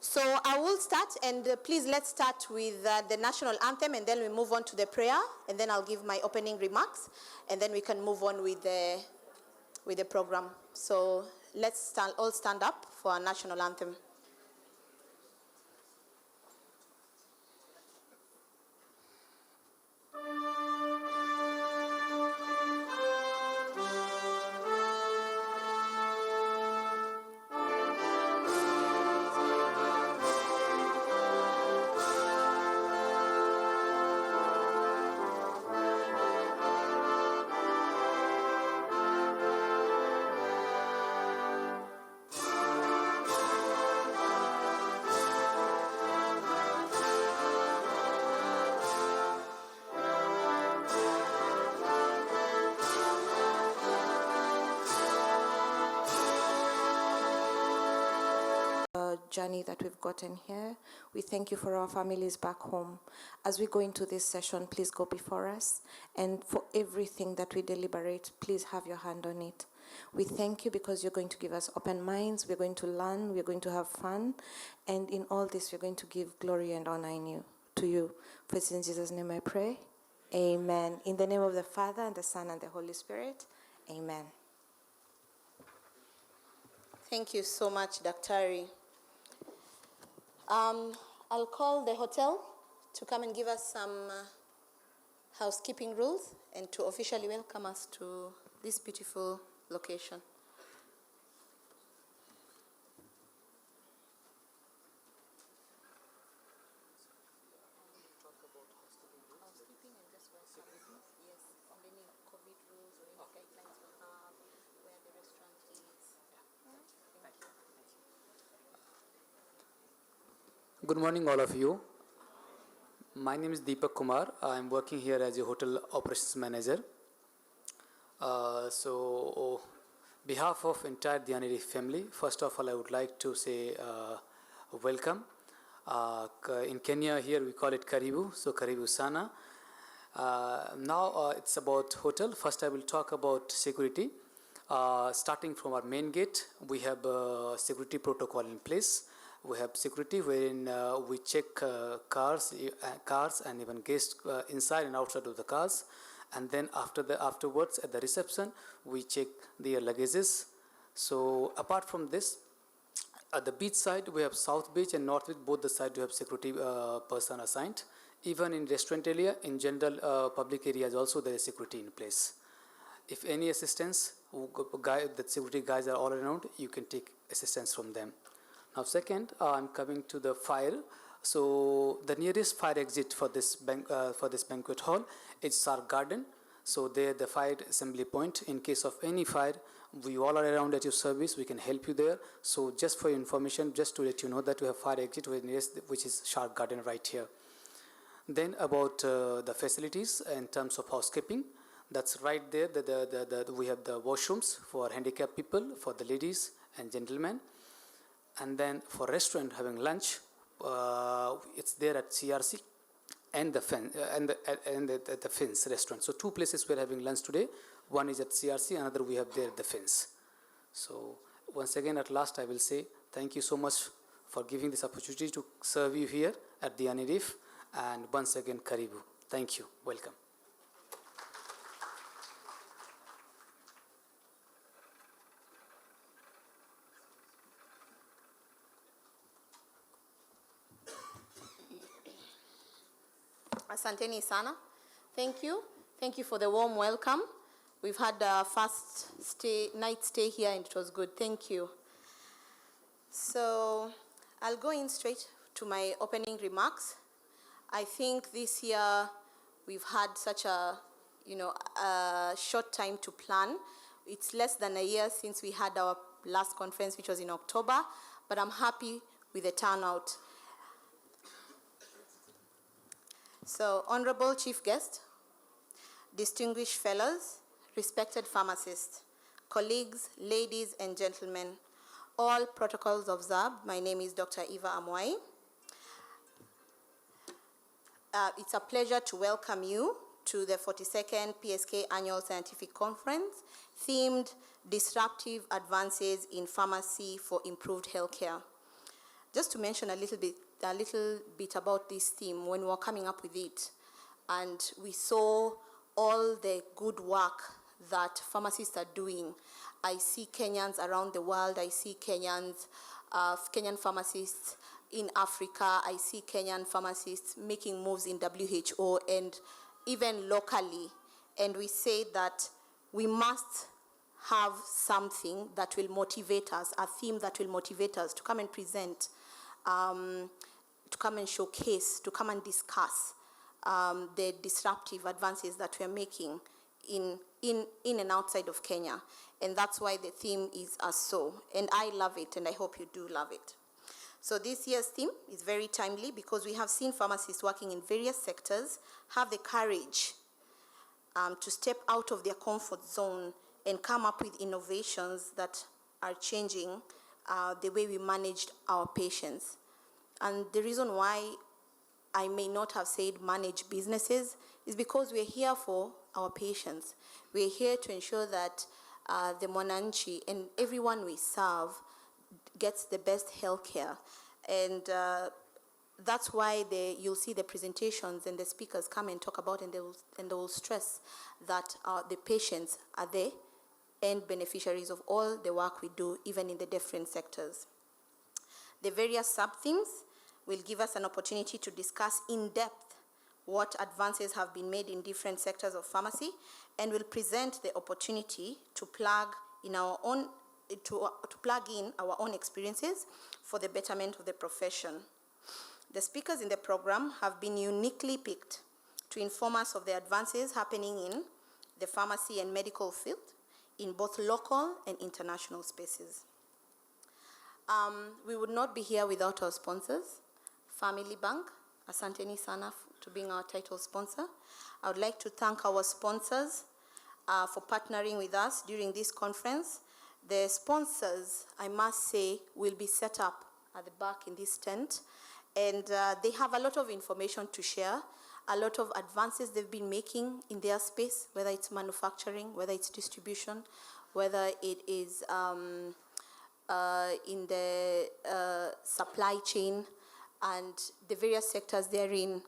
So I will start, and please let's start with the National Anthem, and then we move on to the prayer, and then I'll give my opening remarks, and then we can move on with the program. So let's all stand up for our National Anthem. Journey that we've gotten here. We thank you for our families back home. As we go into this session, please go before us, and for everything that we deliberate, please have your hand on it. We thank you because you're going to give us open minds, we're going to learn, we're going to have fun, and in all this we're going to give glory and honor to you. For it's in Jesus' name I pray. Amen. In the name of the Father, and the Son, and the Holy Spirit. Amen. Thank you so much, Daktari. I'll call the hotel to come and give us some housekeeping rules and to officially welcome us to this beautiful location. Housekeeping and just welcome. Yes, and any COVID rules or any guidelines we have, where the restaurant is. Thank you. Good morning, all of you. My name is Deepak Kumar. I'm working here as a hotel operations manager. So, behalf of entire Dhyaniri family, first of all, I would like to say welcome. In Kenya, here we call it Karibu, so Karibu Sana. Now it's about hotel. First, I will talk about security. Starting from our main gate, we have security protocol in place. We have security wherein we check cars and even guests inside and outside of the cars, and then afterwards at the reception we check their luggages. So apart from this, at the beach side we have South Beach and North Beach. Both the sides we have security person assigned. Even in restaurant area, in general public areas also there is security in place. If any assistance, the security guys are all around, you can take assistance from them. Now second, I'm coming to the fire. So the nearest fire exit for this banquet hall is Sar Garden. So there the fire assembly point. In case of any fire, we all are around at your service. We can help you there. So just for your information, just to let you know that we have fire exit which is Shark Garden right here. Then about the facilities in terms of housekeeping, that's right there. We have the washrooms for handicapped people, for the ladies and gentlemen. And then for restaurant having lunch, it's there at CRC and the Fence restaurant. So two places we're having lunch today. One is at CRC, another we have there at the Fence. So once again, at last I will say thank you so much for giving this opportunity to serve you here at the Dhyaniri, and once again Karibu. Thank you. Welcome. Asanteni sana. Thank you. Thank you for the warm welcome. We've had a first night stay here and it was good. Thank you. So I'll go in straight to my opening remarks. I think this year we've had such a short time to plan. It's less than a year since we had our last conference, which was in October, but I'm happy with the turnout. So, Honorable Chief Guest, distinguished fellows, respected pharmacists, colleagues, ladies and gentlemen, all protocols observed. My name is Dr. Eva Amwai. It's a pleasure to welcome you to the 42nd PSK Annual Scientific Conference, themed Disruptive Advances in Pharmacy for Improved Healthcare. just to mention a little bit about this theme when we were coming up with it, and we saw all the good work that pharmacists are doing. I see Kenyans around the world. I see Kenyan pharmacists in Africa. I see Kenyan pharmacists making moves in WHO and even locally. And we say that we must have something that will motivate us, a theme that will motivate us to come and present, to come and showcase, to come and discuss the disruptive advances that we're making in and outside of Kenya. And that's why the theme is so. And I love it, and I hope you do love it. So this year's theme is very timely because we have seen pharmacists working in various sectors have the courage to step out of their comfort zone and come up with innovations that are changing the way we managed our patients. And the reason why I may not have said manage businesses is because we're here for our patients. We're here to ensure that the mwananchi and everyone we serve gets the best healthcare. And that's why you'll see the presentations and the speakers come and talk about, and they will stress that the patients are the end beneficiaries of all the work we do, even in the different sectors. The various sub-themes will give us an opportunity to discuss in depth what advances have been made in different sectors of pharmacy, and will present the opportunity to plug in our own experiences for the betterment of the profession. The speakers in the program have been uniquely picked to inform us of the advances happening in the pharmacy and medical field in both local and international spaces. We would not be here without our sponsors. Family Bank, asanteni sana to being our title sponsor. I would like to thank our sponsors for partnering with us during this conference. The sponsors, I must say, will be set up at the back in this tent, and they have a lot of information to share, a lot of advances they've been making in their space, whether it's manufacturing, whether it's distribution, whether it is in the supply chain and the various sectors they're in.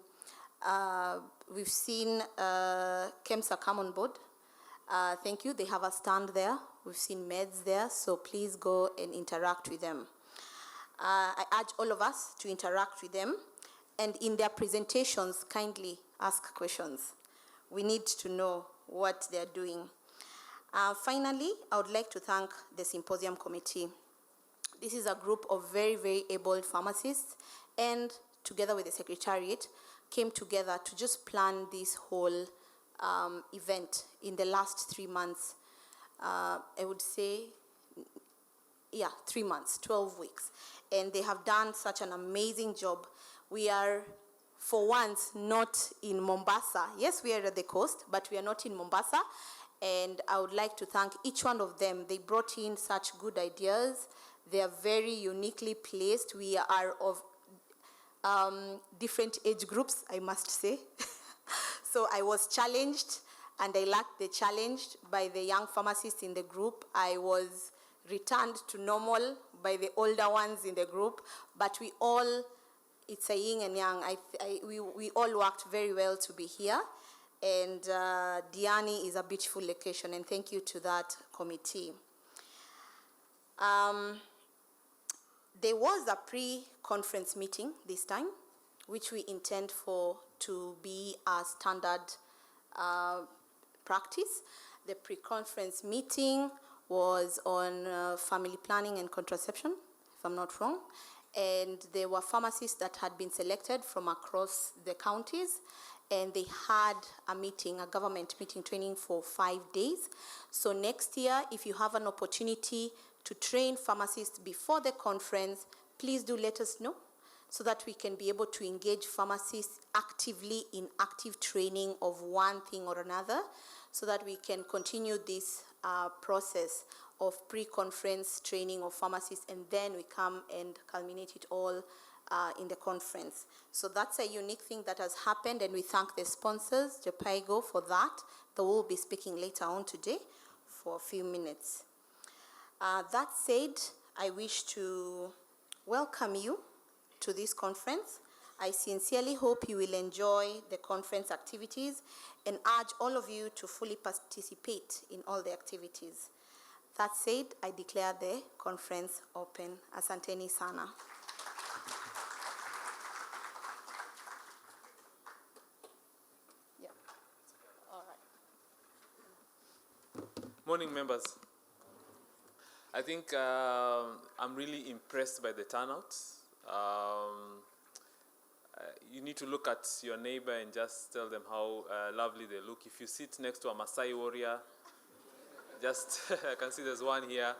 We've seen KEMSA come on board. Thank you. They have a stand there. We've seen meds there, so please go and interact with them. I urge all of us to interact with them, and in their presentations, kindly ask questions. We need to know what they're doing. Finally, I would like to thank the Symposium Committee. This is a group of very, very able pharmacists, and together with the Secretariat, came together to just plan this whole event in the last 3 months. I would say, 3 months, 12 weeks. And they have done such an amazing job. We are, for once, not in Mombasa. Yes, we are at the coast, but we are not in Mombasa. And I would like to thank each one of them. They brought in such good ideas. They are very uniquely placed. We are of different age groups, I must say. So I was challenged, and I liked the challenge by the young pharmacists in the group. I was returned to normal by the older ones in the group, but we all, it's a yin and yang. We all worked very well to be here, and Diani is a beautiful location, and thank you to that committee. There was a pre-conference meeting this time, which we intend for to be a standard practice. The pre-conference meeting was on family planning and contraception, if I'm not wrong. And there were pharmacists that had been selected from across the counties, and they had a meeting, a government meeting training for 5 days. So next year, if you have an opportunity to train pharmacists before the conference, please do let us know so that we can be able to engage pharmacists actively in active training of one thing or another, so that we can continue this process of pre-conference training of pharmacists, and then we come and culminate it all in the conference. So that's a unique thing that has happened, and we thank the sponsors, Japaigo, for that. They will be speaking later on today for a few minutes. That said, I wish to welcome you to this conference. I sincerely hope you will enjoy the conference activities and urge all of you to fully participate in all the activities. That said, I declare the conference open. Asanteni sana. Yeah. All right. Morning, members. I think I'm really impressed by the turnout. You need to look at your neighbor and just tell them how lovely they look. If you sit next to a Maasai warrior, just I can see there's one here.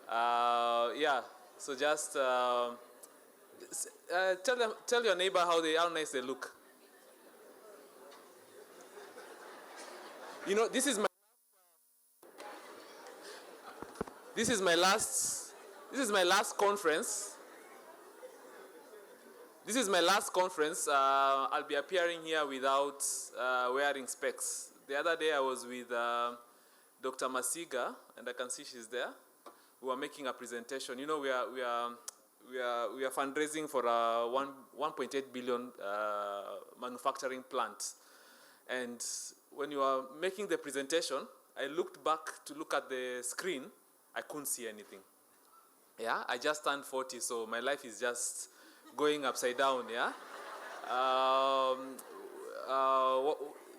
Yeah, so just tell your neighbor how nice they look. You know, this is my last conference. This is my last conference. I'll be appearing here without wearing specs. The other day I was with Dr. Masiga, and I can see she's there. We were making a presentation. You know, we are fundraising for a 1.8 billion manufacturing plant. And when you were making the presentation, I looked back to look at the screen. I couldn't see anything. Yeah, I just turned 40, so my life is just going upside down. Yeah.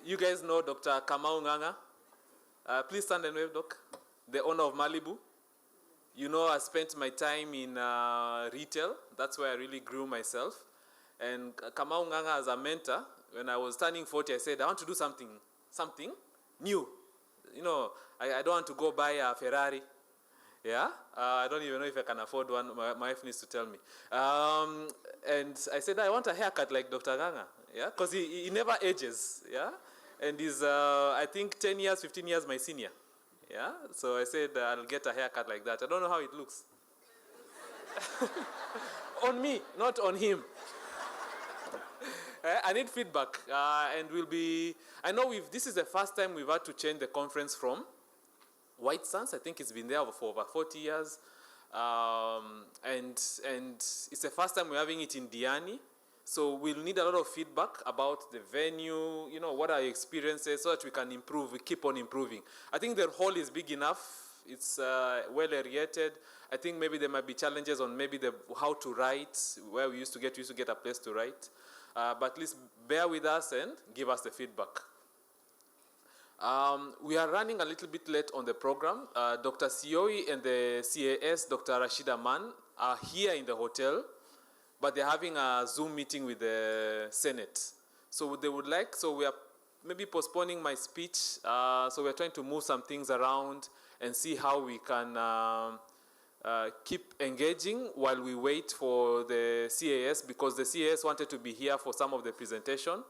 You guys know Dr. Kamau Nganga. Please stand and wave, Doc. The owner of Malibu. You know, I spent my time in retail. That's where I really grew myself. And Kamau Nganga, as a mentor, when I was turning 40, I said, I want to do something new. You know, I don't want to go buy a Ferrari. Yeah, I don't even know if I can afford one. My wife needs to tell me. And I said, I want a haircut like Dr. Nganga. Yeah, because he never ages. Yeah, and he's, I think, 10 years, 15 years my senior. Yeah, so I said, I'll get a haircut like that. I don't know how it looks. On me, not on him. I need feedback, and I know this is the first time we've had to change the conference from White Sands. I think it's been there for over 40 years. And it's the first time we're having it in Diani. So we'll need a lot of feedback about the venue, you know, what are your experiences, so that we can improve, we keep on improving. I think the hall is big enough. It's well aerated. I think maybe there might be challenges on maybe how to write, where we used to get a place to write. But at least bear with us and give us the feedback. We are running a little bit late on the program. Dr. Sioi and the CAS, Dr. Rashida Man, are here in the hotel, but they're having a Zoom meeting with the Senate. So they would like, so we are maybe postponing my speech. So we're trying to move some things around and see how we can keep engaging while we wait for the CAS, because the CAS wanted to be here for some of the presentation.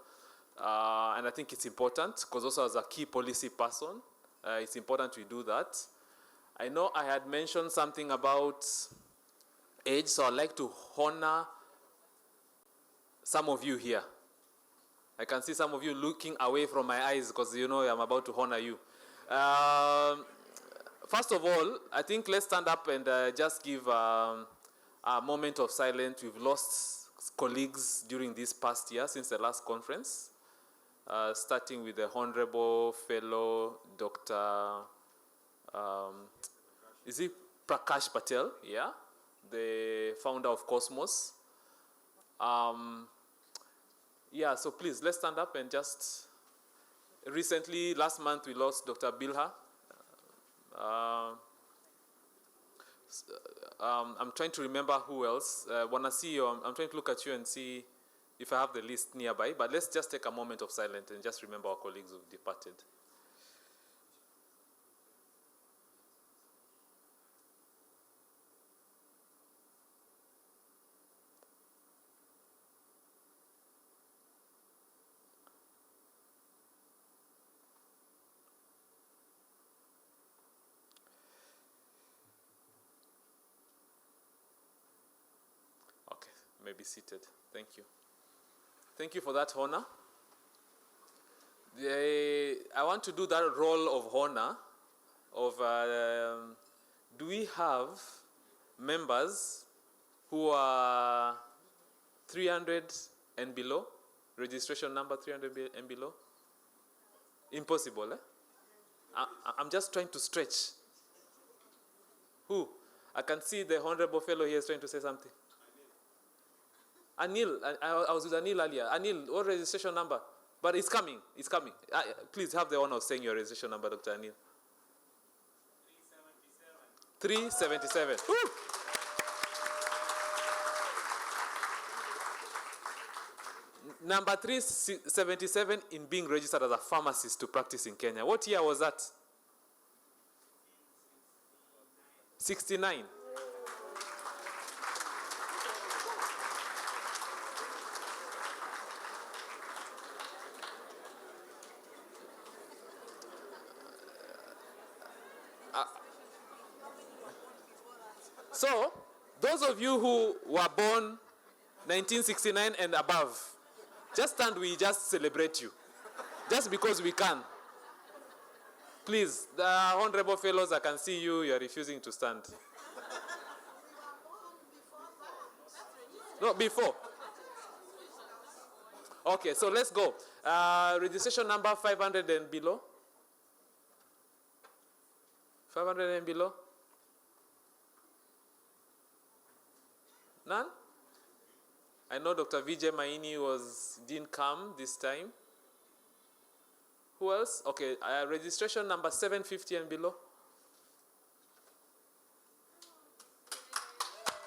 And I think it's important, because also as a key policy person, it's important we do that. I know I had mentioned something about age, so I'd like to honor some of you here. I can see some of you looking away from my eyes, because you know I'm about to honor you. First of all, I think let's stand up and just give a moment of silence. We've lost colleagues during this past year since the last conference. Starting with the Honorable Fellow Dr. Is it Prakash Patel? Yeah, the founder of Cosmos. Yeah, so please, let's stand up and just... Recently, last month, we lost Dr. Bilha. I'm trying to remember who else. When I see you, I'm trying to look at you and see if I have the list nearby, but let's just take a moment of silence and just remember our colleagues who've departed. Okay, maybe seated. Thank you. Thank you for that honor. I want to do that role of honor of, do we have members who are 300 and below. Registration number 300 and below. Impossible, eh? I'm just trying to stretch. Who? I can see the honorable fellow here is trying to say something. Anil, I was with Anil earlier. Anil, what registration number? But it's coming, it's coming. Please have the honor of saying your registration number, Dr. Anil. 377. 377. Woo! Number 377 in being registered as a pharmacist to practice in Kenya. What year was that? 69. So, those of you who were born 1969 and above, just stand, we just celebrate you. Just because we can. Please, the honorable fellows, I can see you, you are refusing to stand. No, before. Okay, so let's go. Registration number 500 and below. 500 and below. None? I know Dr. Vijay Maini didn't come this time. Who else? Okay, registration number 750 and below.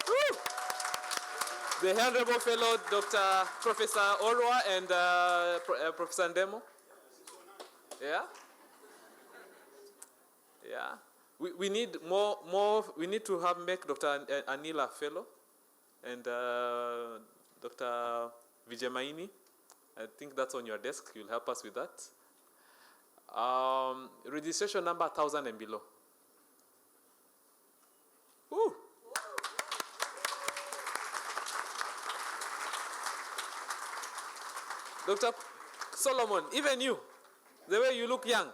Woo! The honorable fellow, Dr. Professor Orwa and Professor Ndemo. Yeah? Yeah. We need more. We need to make Dr. Anila fellow and Dr. Vijay Maini. I think that's on your desk. You'll help us with that. Registration number 1,000 and below. Woo. Dr. Solomon, even you, the way you look young.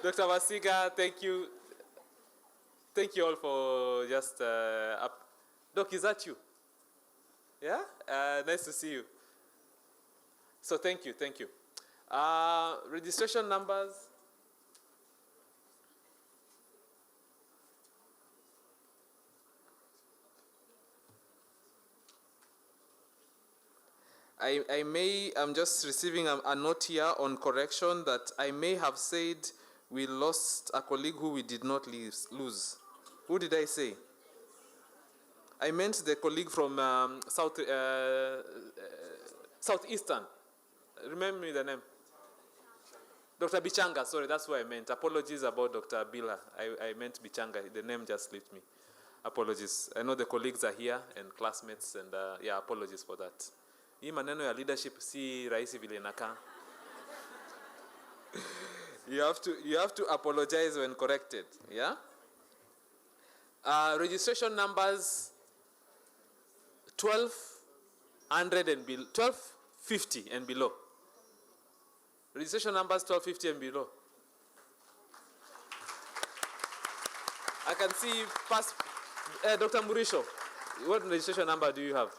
Dr. Wasiga, thank you. Thank you all for just up. Doc, is that you? Yeah? Nice to see you. So thank you. Registration numbers. I'm just receiving a note here on correction that I may have said we lost a colleague who we did not lose. Who did I say? I meant the colleague from Southeastern. Remember me the name? Dr. Bichanga, sorry, that's what I meant. Apologies about Dr. Bila. I meant Bichanga. The name just slipped me. Apologies. I know the colleagues are here and classmates, and apologies for that. Hii maneno ya leadership si rahisi vile inakaa. You have to apologize when corrected, yeah? Registration numbers 1250 and below. Registration numbers 1250 and below. I can see past Dr. Murisho. What registration number do you have?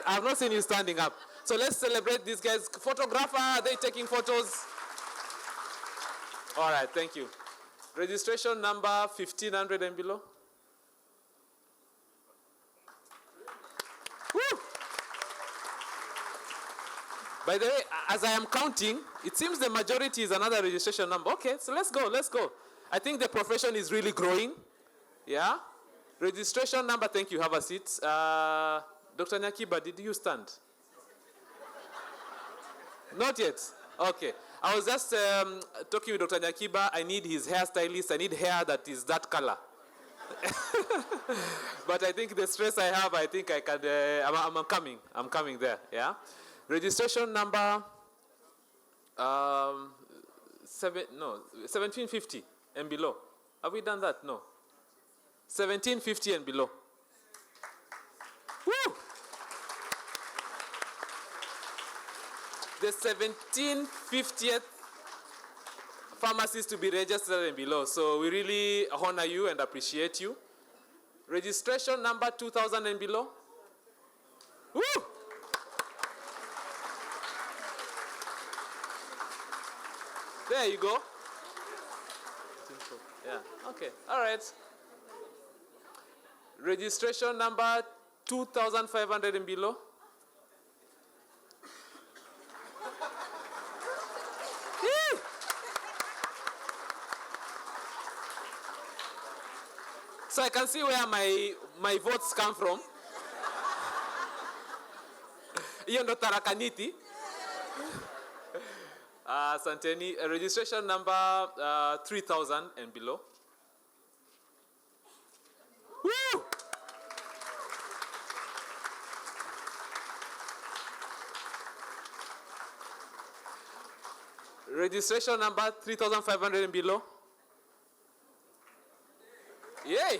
I have not seen you standing up. So let's celebrate these guys. Photographer, are they taking photos? All right, thank you. Registration number 1500 and below. Woo! By the way, as I am counting, it seems the majority is another registration number. Okay, so let's go. I think the profession is really growing. Yeah? Registration number, thank you, have a seat. Dr. Nyakiba, did you stand? Not yet. Okay. I was just talking with Dr. Nyakiba. I need his hairstylist. I need hair that is that color. But I think the stress I have, I think I can. I'm coming. I'm coming there. Yeah. Registration number 1750 and below. Have we done that? No. 1750 and below. Woo! The 1750th pharmacist to be registered and below. So we really honor you and appreciate you. Registration number 2000 and below. Woo! There you go. Yeah, okay, all right. Registration number 2500 and below. Yee! So I can see where my votes come from. Hiyo ndo tarakaniti. Santeni, registration number 3000 and below. Woo! Registration number 3500 and below. Yay!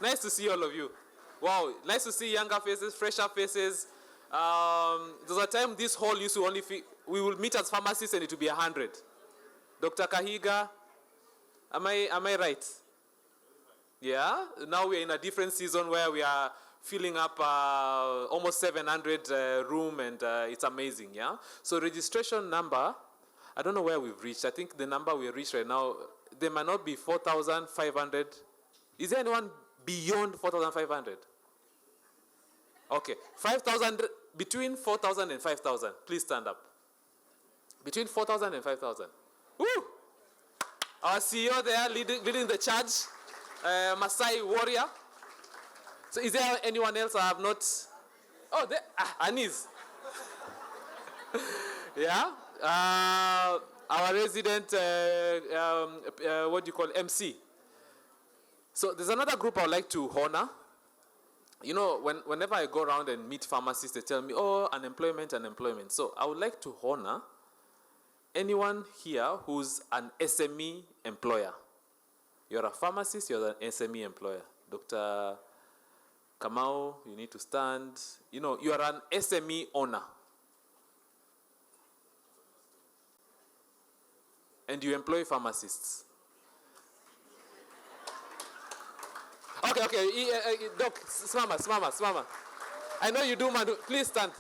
Nice to see all of you. Wow, nice to see younger faces, fresher faces. There's a time this hall used to only we will meet as pharmacists and it will be 100. Dr. Kahiga, am I right? Yeah, now we're in a different season where we are filling up almost 700 room and it's amazing, yeah? So registration number, I don't know where we've reached. I think the number we reached right now, there might not be 4,500. Is there anyone beyond 4,500? Okay, 5,000, between 4,000 and 5,000. Please stand up. Between 4,000 and 5,000. Woo! Our CEO there leading the charge, Masai warrior. So is there anyone else I have not? Oh, there, Anis. Yeah. Our resident, what do you call MC? So there's another group I would like to honor. You know, whenever I go around and meet pharmacists, they tell me, oh, unemployment. So I would like to honor anyone here who's an SME employer. You're a pharmacist, you're an SME employer. Dr. Kamau, you need to stand. You know, you are an SME owner. And you employ pharmacists. Okay. Doc, Smama. I know you do, man. Please stand.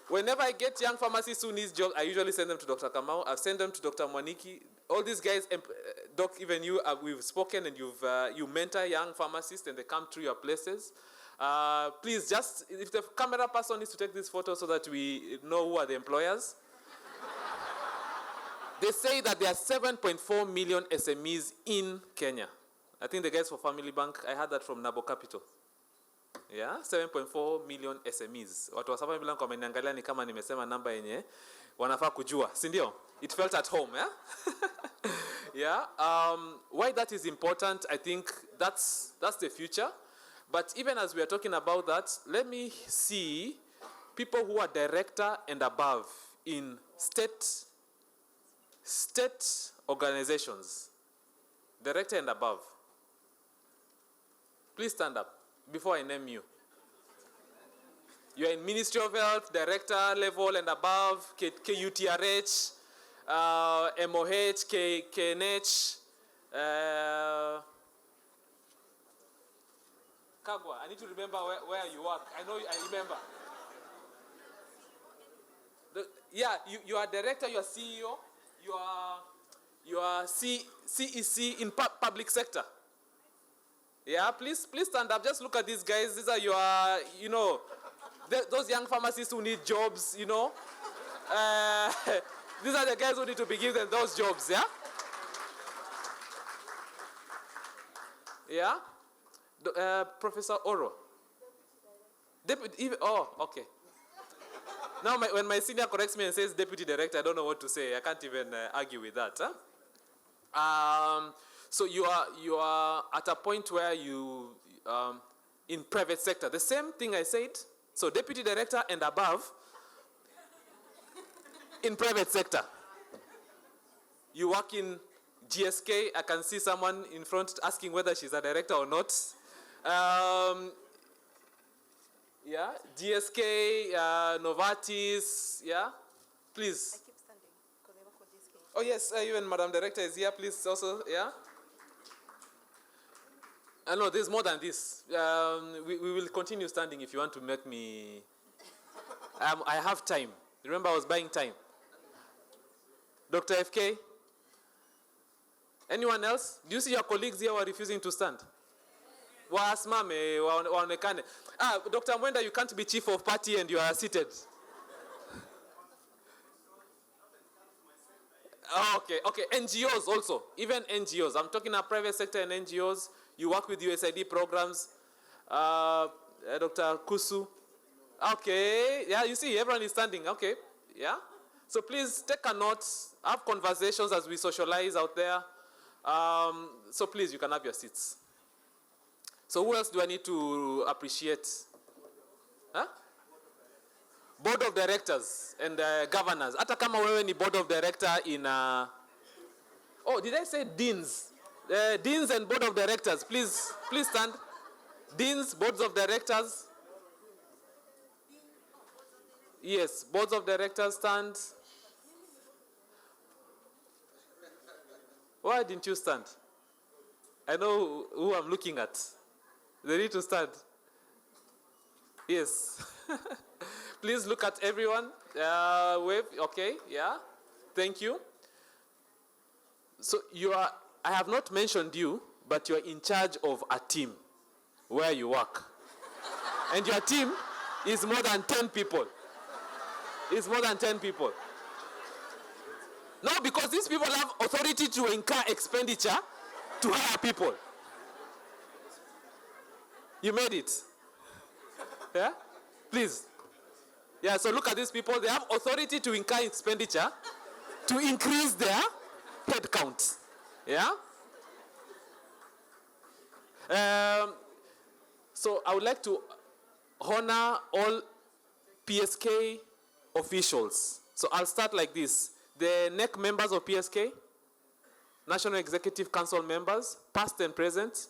Whenever I get young pharmacists who need jobs, I usually send them to Dr. Kamau. I've sent them to Dr. Mwaniki. All these guys, Doc, even you, we've spoken and you mentor young pharmacists and they come through your places. Please, just, if the camera person needs to take this photo so that we know who are the employers. They say that there are 7.4 million SMEs in Kenya. I think the guys for Family Bank, I heard that from Nabo Capital. Yeah, 7.4 million SMEs. Watu wa Family Bank wameniangalia ni kama nimesema namba yenye wanafaa kujua, si ndio? It felt at home, yeah? Yeah. Why that is important, I think that's the future. But even as we are talking about that, let me see people who are director and above in state organizations. Director and above. Please stand up before I name you. You are in Ministry of Health, director level and above, KUTRH, MOH, KNH, Kagwa. I need to remember where you work. I remember. You are director, you are CEO, you are CEC in public sector. Yeah, please stand up. Just look at these guys. These are your, those young pharmacists who need jobs, These are the guys who need to be given those jobs, yeah? Yeah? Professor Oro. Okay. Now, when my senior corrects me and says deputy director, I don't know what to say. I can't even argue with that. Huh? So you are at a point where you, in private sector, the same thing I said. So deputy director and above, in private sector. You work in GSK. I can see someone in front asking whether she's a director or not. Yeah, GSK, Novartis, yeah? Please. I keep standing. Oh yes, even Madam Director is here, please also, yeah? No, there's more than this. We will continue standing if you want to make me... I have time. Remember, I was buying time. Dr. FK? Anyone else? Do you see your colleagues here who are refusing to stand? Wasimame, waonekane. Dr. Mwenda, you can't be chief of party and you are seated. Okay. NGOs also, even NGOs. I'm talking about private sector and NGOs. You work with USAID programs. Dr. Kusu. Okay, yeah, you see, everyone is standing. Okay, yeah. So please take a note, have conversations as we socialize out there. So please, you can have your seats. So who else do I need to appreciate? Huh? Board of directors and governors. Hata kama wewe ni board of director in... Oh, did I say deans? Deans and board of directors, please stand. Deans, boards of directors. Yes, boards of directors stand. Why didn't you stand? I know who I'm looking at. They need to stand. Yes. Please look at everyone. Wave. Okay, yeah. Thank you. So I have not mentioned you, but you're in charge of a team where you work. And your team is more than 10 people. It's more than 10 people. No, because these people have authority to incur expenditure to hire people. You made it. Yeah? Please. Yeah, so look at these people. They have authority to incur expenditure to increase their head count. Yeah? So I would like to honor all PSK officials. So I'll start like this. The NEC members of PSK, National Executive Council members, past and present.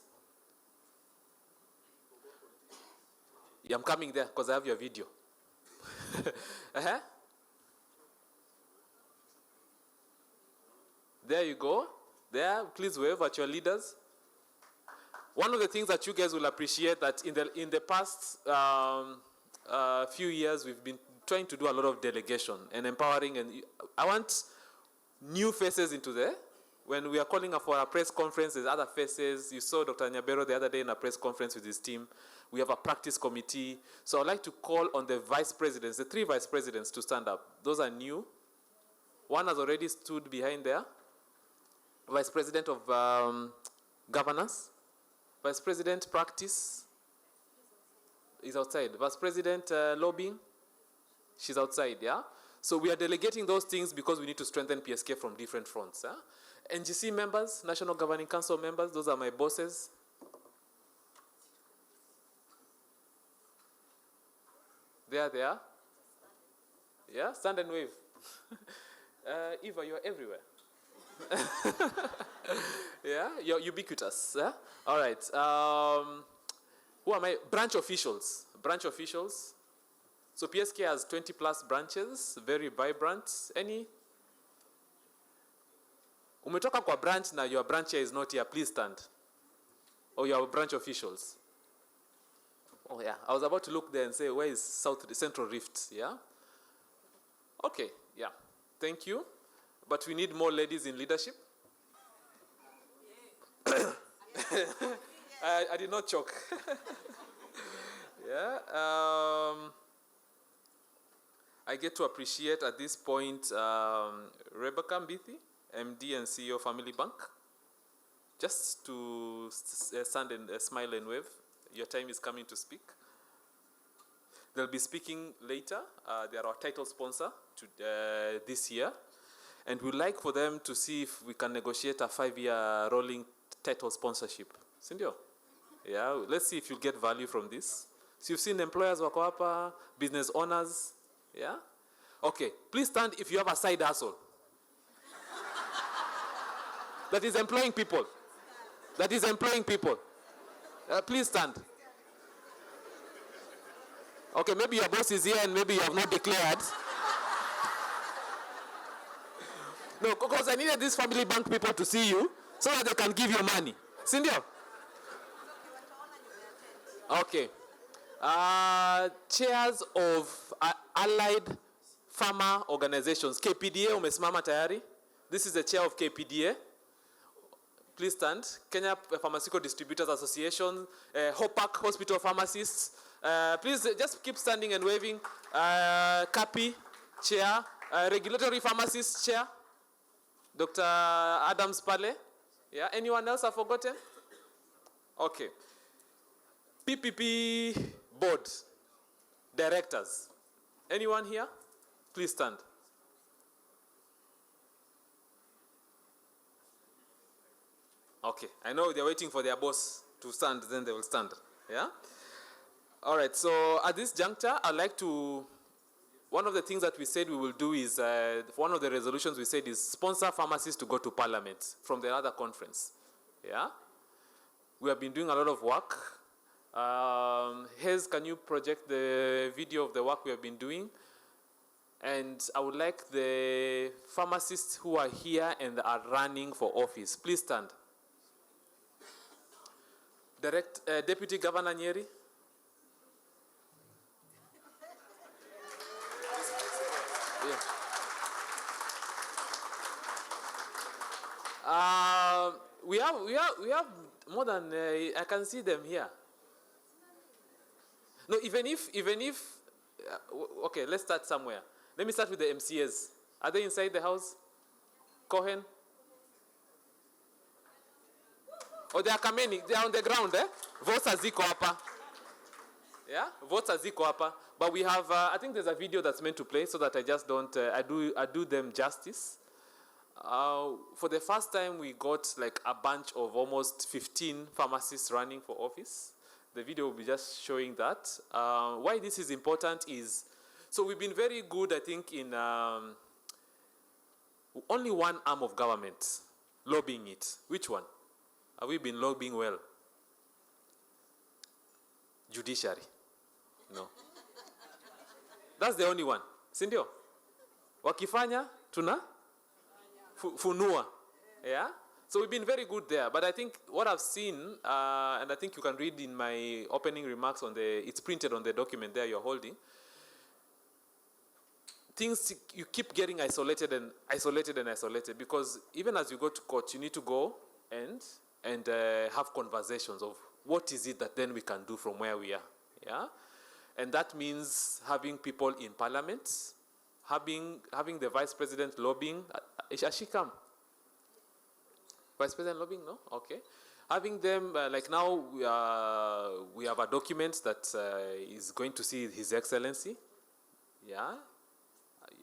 Yeah, I'm coming there because I have your video. There you go. There, please wave at your leaders. One of the things that you guys will appreciate that in the past few years, we've been trying to do a lot of delegation and empowering, and I want new faces into there. When we are calling for a press conference, there's other faces. You saw Dr. Nyabero the other day in a press conference with his team. We have a practice committee. So I'd like to call on the vice presidents, the 3 vice presidents, to stand up. Those are new. One has already stood behind there. Vice president of governance. Vice president practice is outside. Vice president lobbying, she's outside, yeah? So we are delegating those things because we need to strengthen PSK from different fronts. Yeah? NGC members, National Governing Council members, those are my bosses. There they are. Yeah, stand and wave. Eva, you're everywhere. Yeah, you're ubiquitous. Yeah? All right. Who am I? Branch officials. Branch officials. So PSK has 20 plus branches, very vibrant. Any? Umetoka kwa branch na your branch here is not here, please stand. Or your branch officials. Oh yeah, I was about to look there and say, where is Central Rift? Yeah? Okay, yeah. Thank you. But we need more ladies in leadership. I did not choke. Yeah. I get to appreciate at this point Rebecca Mbithi, MD and CEO of Family Bank. Just to stand and smile and wave. Your time is coming to speak. They'll be speaking later. They are our title sponsor to, this year. And we'd like for them to see if we can negotiate a 5-year rolling title sponsorship. Sindio? Yeah, let's see if you get value from this. So you've seen employers wako hapa, business owners. Yeah? Okay, please stand if you have a side hustle. That is employing people. That is employing people. Please stand. Okay, maybe your boss is here and maybe you have not declared. No, because I needed these family bank people to see you so that they can give you money. Sindio? Okay. Chairs of allied farmer organizations. KPDA umesimama tayari. This is the chair of KPDA. Please stand. Kenya Pharmaceutical Distributors Association, Hopak Hospital Pharmacists. Please just keep standing and waving. CAPI chair, Regulatory Pharmacist chair, Dr. Adams Pale. Yeah, anyone else I've forgotten? Okay. PPP board, directors. Anyone here? Please stand. Okay, I know they're waiting for their boss to stand, then they will stand. Yeah? All right, so at this juncture, I'd like to, one of the things that we said we will do is, one of the resolutions we said is sponsor pharmacists to go to parliament from the other conference. Yeah? We have been doing a lot of work. Hez, can you project the video of the work we have been doing? And I would like the pharmacists who are here and are running for office, please stand. Deputy Governor Nyeri. Yeah. We have more than I can see them here. No, even if okay, let's start somewhere. Let me start with the MCAs. Are they inside the house? Cohen? Oh, they are coming. They are on the ground, eh? Votes are ziko hapa. Yeah, votes are ziko hapa. But we have, I think there's a video that's meant to play so that I just don't, I do them justice. For the first time, we got like a bunch of almost 15 pharmacists running for office. The video will be just showing that. Why this is important is, so we've been very good, I think, in only one arm of government lobbying it. Which one? Have we been lobbying well? Judiciary. No. That's the only one. Sindio? Wakifanya, tuna? Funua. Yeah? So we've been very good there. But I think what I've seen, and I think you can read in my opening remarks on the, it's printed on the document there you're holding. Things, you keep getting isolated and isolated and isolated, because even as you go to court, you need to go and have conversations of what is it that then we can do from where we are. Yeah? And that means having people in parliament, having the vice president lobbying. Has she come? Vice president lobbying? No? Okay. Having them, like now we have a document that is going to see His Excellency. Yeah?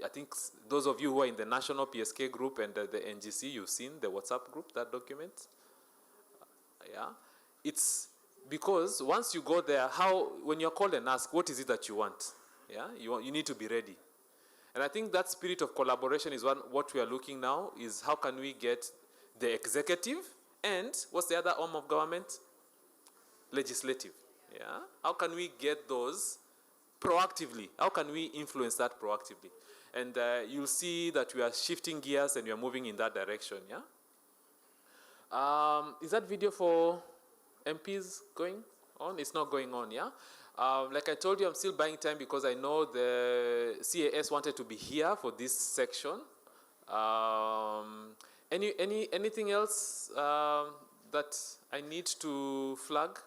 I think those of you who are in the national PSK group and the NGC, you've seen the WhatsApp group, that document. Yeah? It's because once you go there, when you're called and asked, what is it that you want? Yeah? You need to be ready. And I think that spirit of collaboration is what we are looking now, is how can we get the executive and what's the other arm of government? Legislative. Yeah? How can we get those proactively? How can we influence that proactively? And you'll see that we are shifting gears and we are moving in that direction. Yeah? Is that video for MPs going on? It's not going on, yeah? Like I told you, I'm still buying time because I know the CAS wanted to be here for this section. Anything else that I need to flag?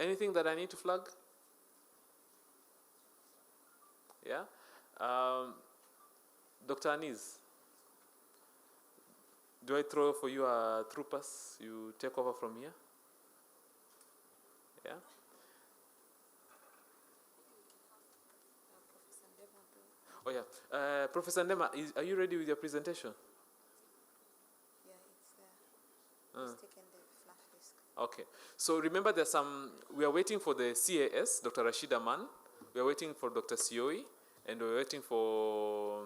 Anything that I need to flag? Yeah? Dr. Anis, do I throw for you a through pass? You take over from here? Yeah? Oh yeah. Professor Ndema, are you ready with your presentation? Yeah, it's there. Just taken the flash disk. Okay. So remember there's we are waiting for the CAS, Dr. Rashida Mann. We are waiting for Dr. Sioi, and we're waiting for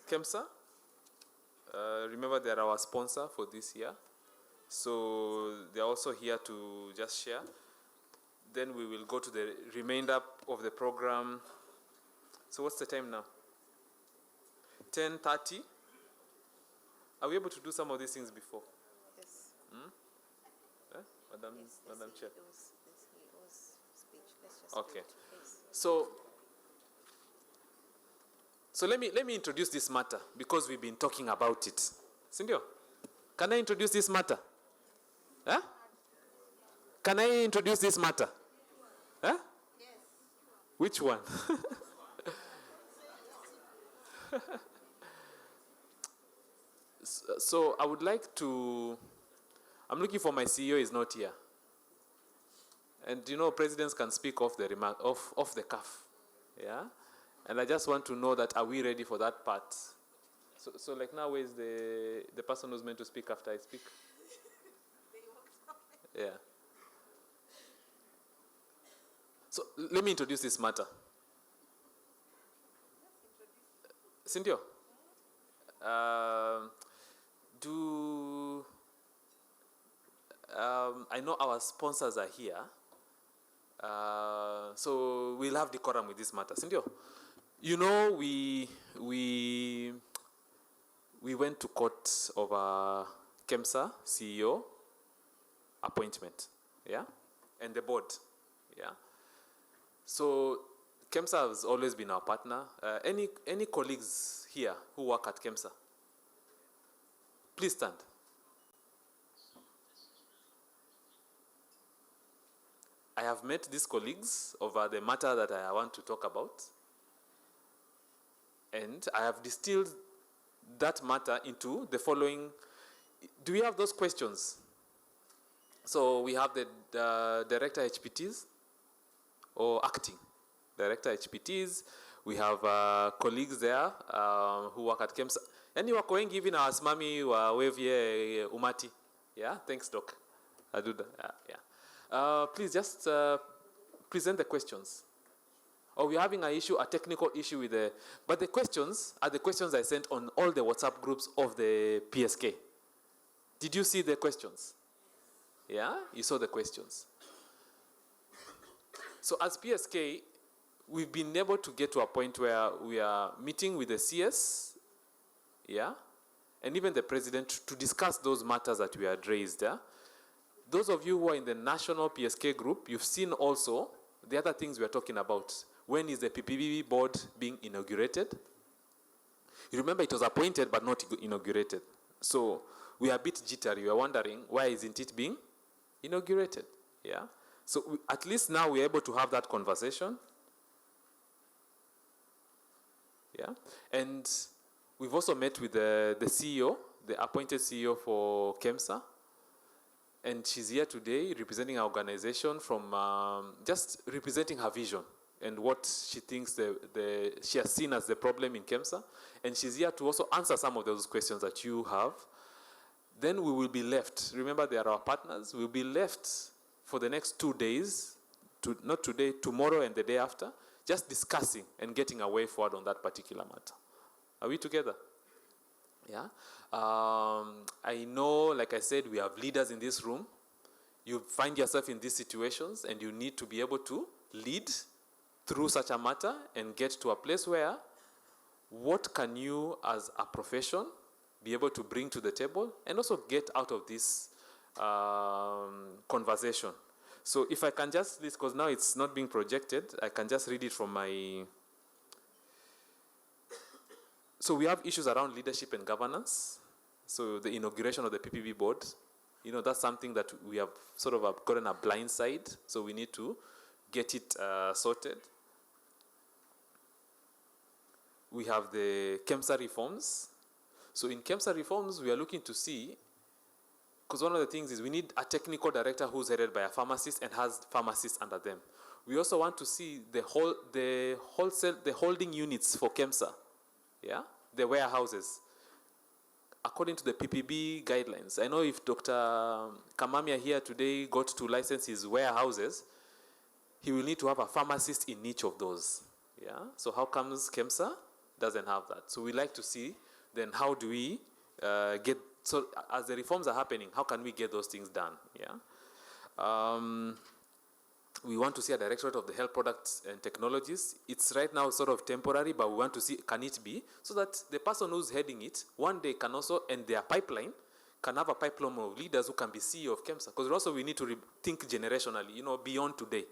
KEMSA. Remember they're our sponsor for this year. So they're also here to just share. Then we will go to the remainder of the program. So what's the time now? 10:30. Are we able to do some of these things before? Yes. Madam Chair. It was speech. Let's just Okay. do it, please. So let me introduce this matter because we've been talking about it. Sindio, can I introduce this matter? Huh? Can I introduce this matter? Huh? Yes. Which one? So I would like to, I'm looking for my CEO, is not here. And you know, presidents can speak off the cuff. Yeah? And I just want to know that, are we ready for that part? So like now, where is the person who's meant to speak after I speak? Yeah. So let me introduce this matter. Cynthia, I know our sponsors are here, so we'll have decorum with this matter. Cynthia, you know, we went to court over KEMSA CEO appointment, yeah, and the board, yeah. So KEMSA has always been our partner. Any colleagues here who work at KEMSA? Please stand. I have met these colleagues over the matter that I want to talk about, and I have distilled that matter into the following. Do we have those questions? So we have the Director HPTs, or acting Director HPTs. We have colleagues there who work at KEMSA. Yani wako wengi hivi na wasimami wa wevye umati. Yeah, thanks Doc. I do that. Yeah. Please just present the questions. Or we're having a technical issue with but the questions are the questions I sent on all the WhatsApp groups of the PSK. Did you see the questions? Yeah, you saw the questions. So as PSK, we've been able to get to a point where we are meeting with the CS, yeah, and even the president to discuss those matters that we had raised. Yeah? Those of you who are in the national PSK group, you've seen also the other things we are talking about. When is the PPB board being inaugurated? You remember it was appointed but not inaugurated. So we are a bit jittery. We are wondering, why isn't it being inaugurated? Yeah. So at least now we're able to have that conversation. Yeah. And we've also met with the CEO, the appointed CEO for KEMSA. And she's here today representing our organization from just representing her vision and what she thinks she has seen as the problem in KEMSA. And she's here to also answer some of those questions that you have. Then we will be left. Remember, they are our partners. We'll be left for the next 2 days, not today, tomorrow and the day after, just discussing and getting a way forward on that particular matter. Are we together? Yeah. I know, like I said, we have leaders in this room. You find yourself in these situations and you need to be able to lead through such a matter and get to a place where what can you as a profession be able to bring to the table and also get out of this conversation. So if I can just, because now it's not being projected, I can just read it from my... So we have issues around leadership and governance. So the inauguration of the PPB board, you know, that's something that we have sort of gotten a blind side. So we need to get it sorted. We have the KEMSA reforms. So in KEMSA reforms, we are looking to see, because one of the things is we need a technical director who's headed by a pharmacist and has pharmacists under them. We also want to see the holding units for KEMSA. Yeah, the warehouses, according to the PPB guidelines. I know if Dr. Kamamia here today got to license his warehouses, he will need to have a pharmacist in each of those. Yeah, so how comes KEMSA doesn't have that? So we like to see then how do we get So as the reforms are happening, how can we get those things done? Yeah. We want to see a Directorate of the Health Products and Technologies. It's right now sort of temporary, but we want to see, can it be, so that the person who's heading it, one day can also, and their pipeline, can have a pipeline of leaders who can be CEO of KEMSA. Because also we need to think generationally, you know, beyond today.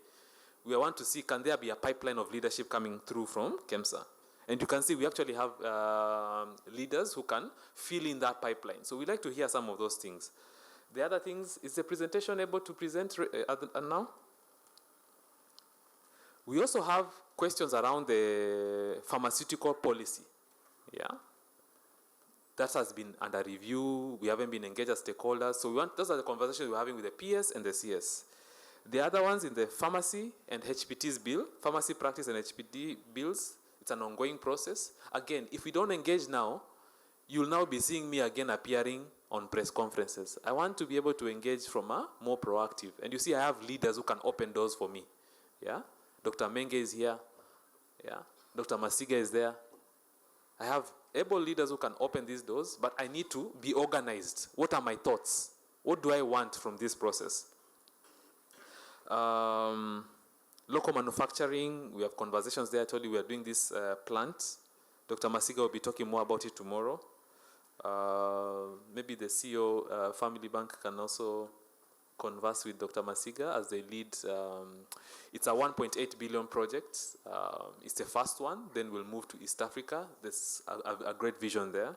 We want to see, can there be a pipeline of leadership coming through from KEMSA? And you can see we actually have leaders who can fill in that pipeline. So we'd like to hear some of those things. The other things, is the presentation able to present now? We also have questions around the pharmaceutical policy. Yeah. That has been under review. We haven't been engaged as stakeholders. So those are the conversations we're having with the PS and the CS. The other ones in the pharmacy and HPT's bill, pharmacy practice and HPT bills, it's an ongoing process. Again, if we don't engage now, you'll now be seeing me again appearing on press conferences. I want to be able to engage from a more proactive. And you see, I have leaders who can open doors for me. Yeah. Dr. Menge is here. Yeah. Dr. Masiga is there. I have able leaders who can open these doors, but I need to be organized. What are my thoughts? What do I want from this process? Local manufacturing, we have conversations there. I told you we are doing this plant. Dr. Masiga will be talking more about it tomorrow. Maybe the CEO, Family Bank, can also converse with Dr. Masiga as they lead. It's a 1.8 billion project. It's the first one. Then we'll move to East Africa. There's a great vision there.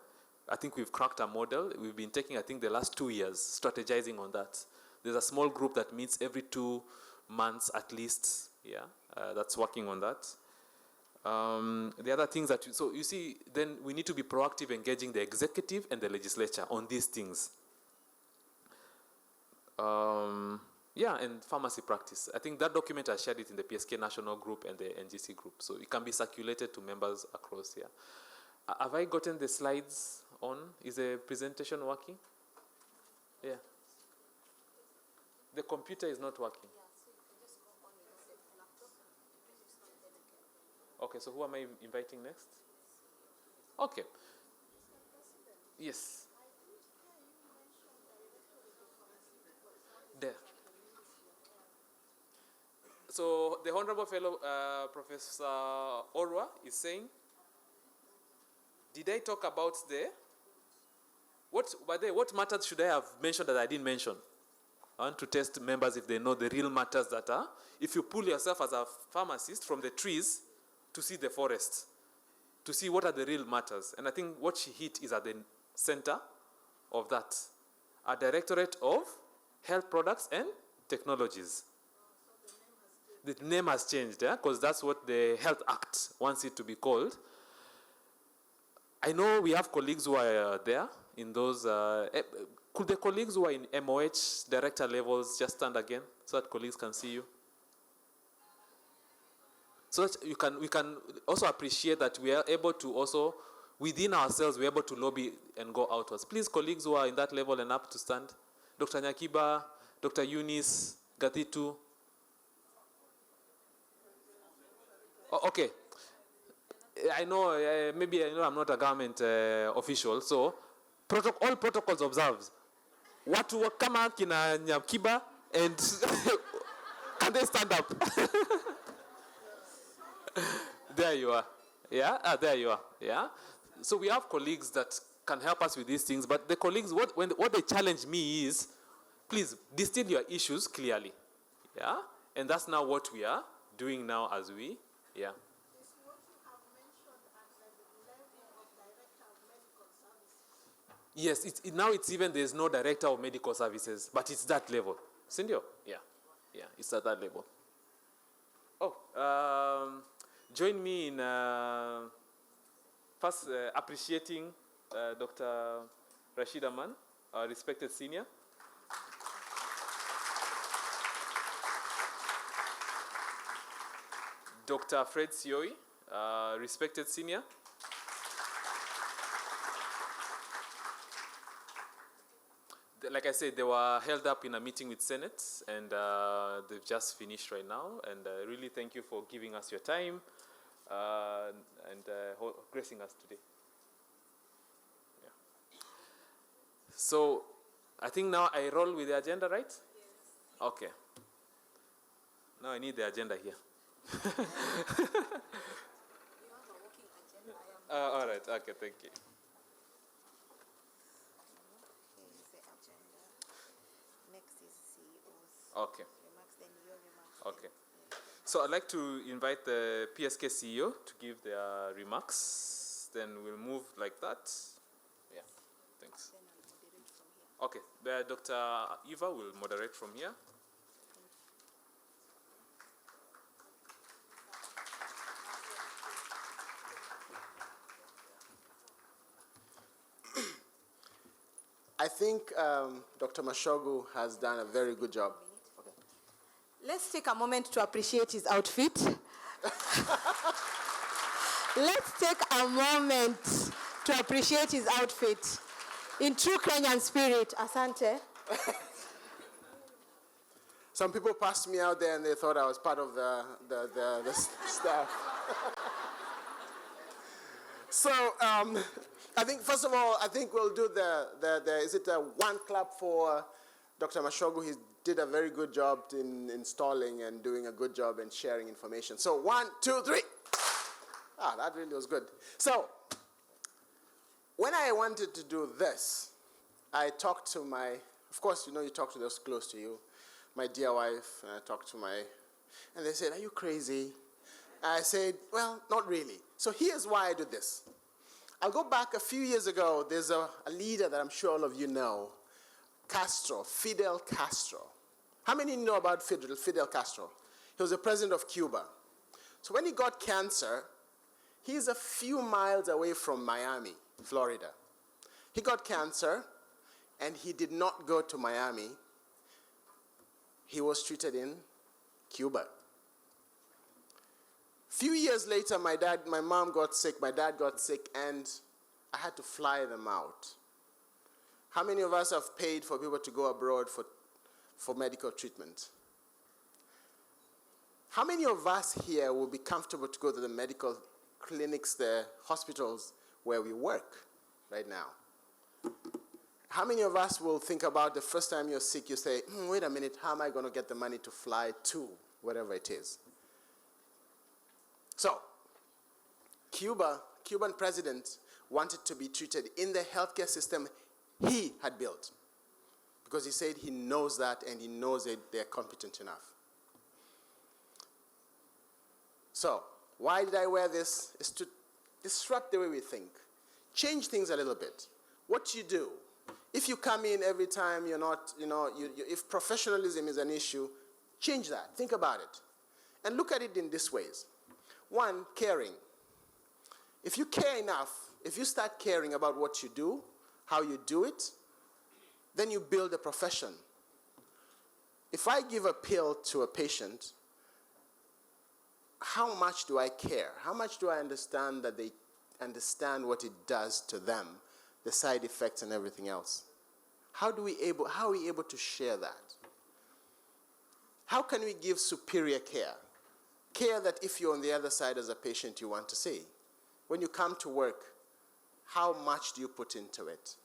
I think we've cracked a model. We've been taking, I think, the last 2 years strategizing on that. There's a small group that meets every 2 months at least. Yeah, that's working on that. The other things that, so you see, then we need to be proactive, engaging the executive and the legislature on these things. Yeah, and pharmacy practice. I think that document, I shared it in the PSK National Group and the NGC Group, so it can be circulated to members across here. Have I gotten the slides on? Is the presentation working? Yeah. The computer is not working. Okay, so who am I inviting next? Okay. Yes. There. So the Honorable Fellow Professor Orwa is saying, did I talk about what matters should I have mentioned that I didn't mention? I want to test members if they know the real matters that are, if you pull yourself as a pharmacist from the trees to see the forest, to see what are the real matters. And I think what she hit is at the center of that. A Directorate of Health Products and Technologies. The name has changed, yeah, because that's what the Health Act wants it to be called. I know we have colleagues who are there in those. Could the colleagues who are in MOH director levels just stand again so that colleagues can see you? So that we can also appreciate that we are able to also, within ourselves, we're able to lobby and go outwards. Please, colleagues who are in that level and up to stand. Dr. Nyakiba, Dr. Eunice, Gatitu. Oh, okay. I know, maybe I know I'm not a government official, so all protocols observed. Watu kama kina Nyakiba and can they stand up? There you are. Yeah, there you are. Yeah. So we have colleagues that can help us with these things, but the colleagues, what they challenge me is, please distill your issues clearly. Yeah, and that's now what we are doing now as we, yeah. Yes, now it's even, there's no director of medical services, but it's that level. Sindio? Yeah, it's at that level. Oh, join me in first appreciating Dr. Rashida Mann, our respected senior. Dr. Fred Sioi, respected senior. Like I said, they were held up in a meeting with Senate, and they've just finished right now. And really thank you for giving us your time and gracing us today. Yeah. So I think now I roll with the agenda, right? Yes. Okay. Now I need the agenda here. All right. Okay, thank you. Here's the agenda. Next is CEO's Okay. remarks, then your remarks. Okay. So I'd like to invite the PSK CEO to give their remarks. Then we'll move like that. Yeah. Thanks. Then I'll moderate from here. Okay. Dr. Eva will moderate from here. I think Dr. Mashogu has done a very good job. Okay. Let's take a moment to appreciate his outfit. Let's take a moment to appreciate his outfit. In true Kenyan spirit, asante. Some people passed me out there and they thought I was part of the staff. So I think, first of all, I think we'll do is it a one clap for Dr. Mashogu? He did a very good job in installing and doing a good job in sharing information. So 1, 2, 3. Ah, that really was good. So when I wanted to do this, I talked to of course, you talk to those close to you, my dear wife, and I talked to and they said, are you crazy? I said, well, not really. So here's why I do this. I'll go back a few years ago. There's a leader that I'm sure all of you know, Fidel Castro. How many know about Fidel Castro? He was the president of Cuba. So when he got cancer, he's a few miles away from Miami, Florida. He got cancer, and he did not go to Miami. He was treated in Cuba. Few years later, my mom got sick, my dad got sick, and I had to fly them out. How many of us have paid for people to go abroad for medical treatment? How many of us here will be comfortable to go to the medical clinics, the hospitals where we work right now? How many of us will think about the first time you're sick, you say, wait a minute, how am I going to get the money to fly to whatever it is? So, Cuban president wanted to be treated in the healthcare system he had built, because he said he knows that and he knows that they're competent enough. So, why did I wear this? Is to disrupt the way we think. Change things a little bit. What you do, if you come in every time you're not, if professionalism is an issue, change that. Think about it. And look at it in these ways. One, caring. If you care enough, if you start caring about what you do, how you do it, then you build a profession. If I give a pill to a patient, how much do I care? How much do I understand that they understand what it does to them, the side effects and everything else? How are we able to share that? How can we give superior care? Care that if you're on the other side as a patient, you want to see. When you come to work, how much do you put into it?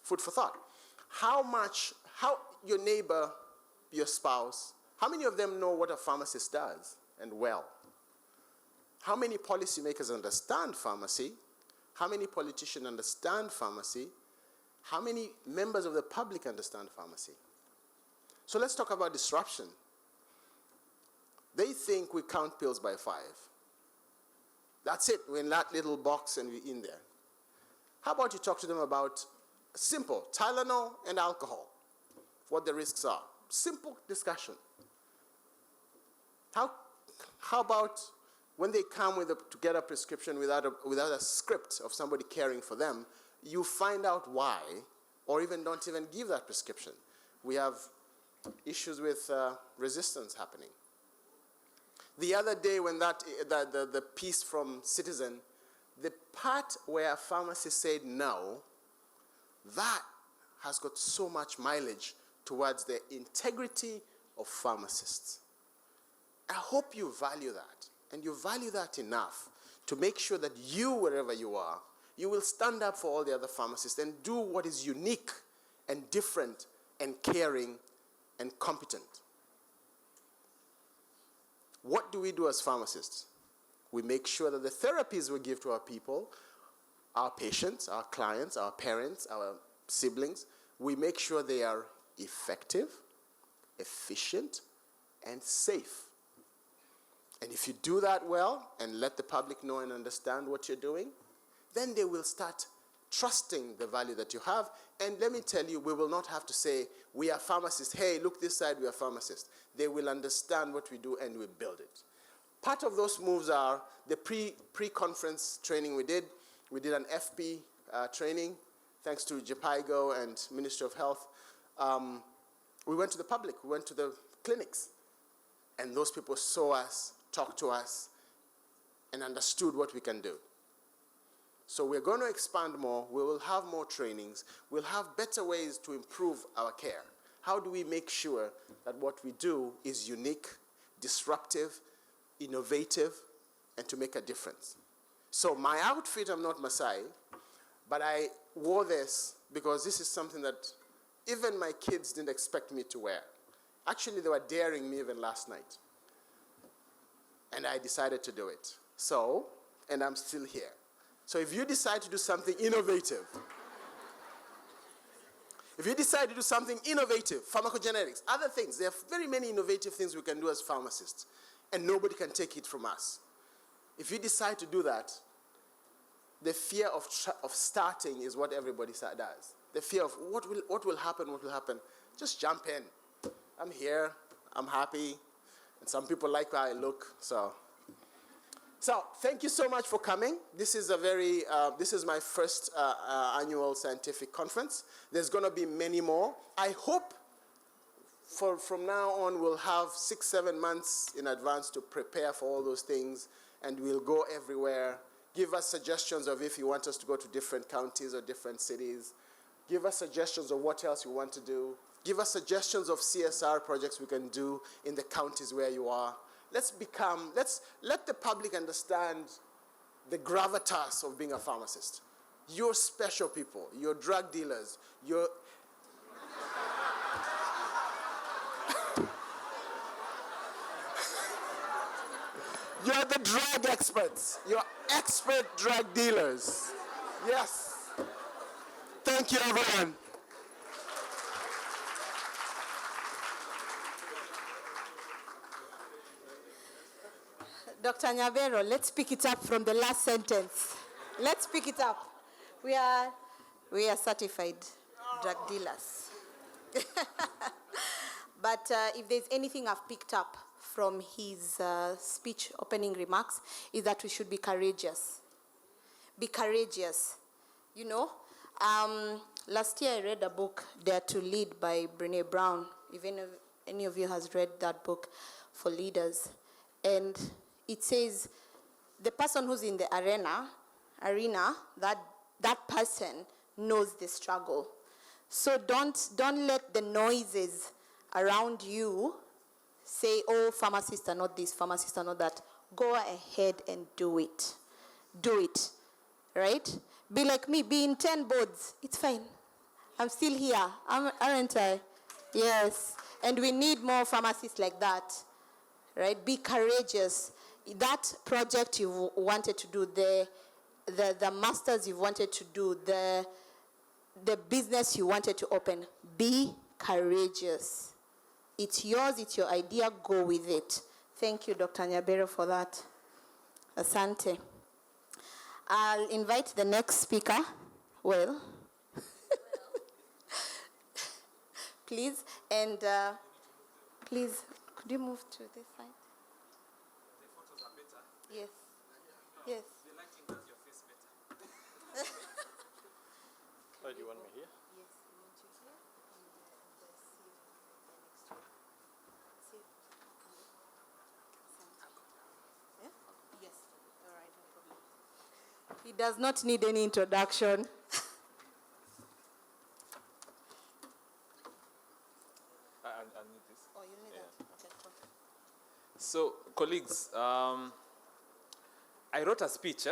Food for thought. How your neighbor, your spouse, how many of them know what a pharmacist does and well? How many policymakers understand pharmacy? How many politicians understand pharmacy? How many members of the public understand pharmacy? So let's talk about disruption. They think we count pills by 5. That's it. We're in that little box and we're in there. How about you talk to them about simple Tylenol and alcohol, what the risks are? Simple discussion. How about when they come to get a prescription without a script of somebody caring for them, you find out why, or even don't even give that prescription. We have issues with resistance happening. The other day when the piece from Citizen, the part where a pharmacist said no, that has got so much mileage towards the integrity of pharmacists. I hope you value that, and you value that enough to make sure that you, wherever you are, you will stand up for all the other pharmacists and do what is unique and different and caring and competent. What do we do as pharmacists? We make sure that the therapies we give to our people, our patients, our clients, our parents, our siblings, we make sure they are effective, efficient, and safe. And if you do that well and let the public know and understand what you're doing, then they will start trusting the value that you have. And let me tell you, we will not have to say, we are pharmacists. Hey, look this side, we are pharmacists. They will understand what we do and we build it. Part of those moves are the pre-conference training we did. We did an FP training, thanks to JPIGO and Ministry of Health. We went to the public, we went to the clinics, and those people saw us, talked to us, and understood what we can do. So we're going to expand more. We will have more trainings. We'll have better ways to improve our care. How do we make sure that what we do is unique, disruptive, innovative, and to make a difference? So my outfit, I'm not Maasai, but I wore this because this is something that even my kids didn't expect me to wear. Actually, they were daring me even last night. And I decided to do it. So, and I'm still here. So if you decide to do something innovative, pharmacogenetics, other things, there are very many innovative things we can do as pharmacists, and nobody can take it from us. If you decide to do that, the fear of starting is what everybody does. The fear of what will happen, just jump in. I'm here, I'm happy, and some people like how I look, so thank you so much for coming. This is this is my first annual scientific conference. There's going to be many more. I hope from now on we'll have 6-7 months in advance to prepare for all those things, and we'll go everywhere. Give us suggestions of if you want us to go to different counties or different cities. Give us suggestions of what else you want to do. Give us suggestions of CSR projects we can do in the counties where you are. Let's let the public understand the gravitas of being a pharmacist. You're special people. You're drug dealers. You're the drug experts. You're expert drug dealers. Yes. Thank you, everyone. Dr. Nyabero, let's pick it up from the last sentence. Let's pick it up. We are certified drug dealers. But if there's anything I've picked up from his speech opening remarks, is that we should be courageous. Be courageous. You know, last year I read a book, Dare to Lead by Brené Brown. If any of you has read that book, for leaders. And it says the person who's in the arena, that person knows the struggle. So don't let the noises around you say, oh, pharmacists are not this, pharmacists are not that. Go ahead and do it. Do it, right? Be like me, be in 10 boards. It's fine. I'm still here, aren't I? Yes. And we need more pharmacists like that, right? Be courageous. That project you wanted to do, the masters you wanted to do, the business you wanted to open, be courageous. It's yours, it's your idea, go with it. Thank you, Dr. Nyabero, for that. Asante. I'll invite the next speaker. Well. Please, and please, could you move to this side? The photos are better. Yes. Yes. The lighting does your face better. Oh, do you want me here? Yes, we want you here. And the seat next to you. Seat. Yeah? Yes. All right, no problem. He does not need any introduction. I need this. Oh, you need that? Okay, cool. So, colleagues, I wrote a speech.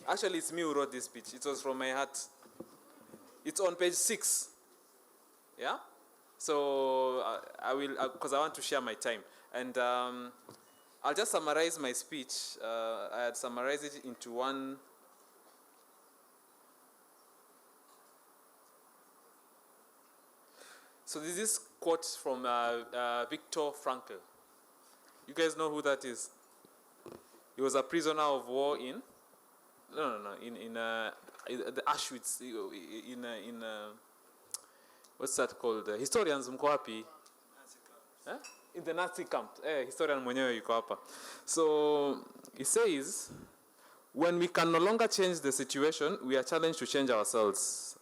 Actually, it's me who wrote this speech. It was from my heart. It's on page 6. Yeah? So I will, because I want to share my time. And I'll just summarize my speech. I had summarized it into one. So this is quote from Viktor Frankl. You guys know who that is? He was a prisoner of war in in the Auschwitz in what's that called? Historians mko wapi? Eh? In the Nazi camp. Historian mwenyewe yuko hapa. So he says, when we can no longer change the situation, we are challenged to change ourselves,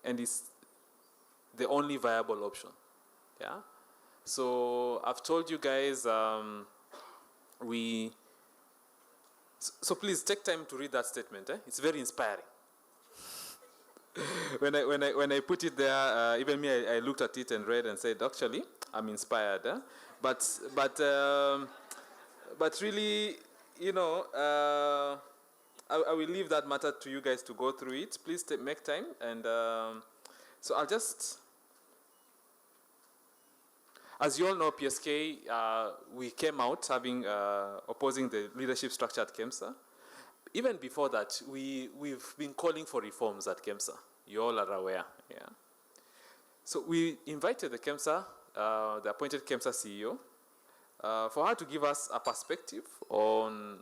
and it's the only viable option. Yeah. So I've told you guys So please take time to read that statement. It's very inspiring. when I put it there, even me, I looked at it and read and said, actually, I'm inspired. But really, you know, I will leave that matter to you guys to go through it. Please make time, and so I'll just. As you all know, PSK, we came out having opposing the leadership structure at KEMSA. Even before that, we've been calling for reforms at KEMSA. You all are aware, yeah. So we invited the KEMSA, the appointed KEMSA CEO, for her to give us a perspective on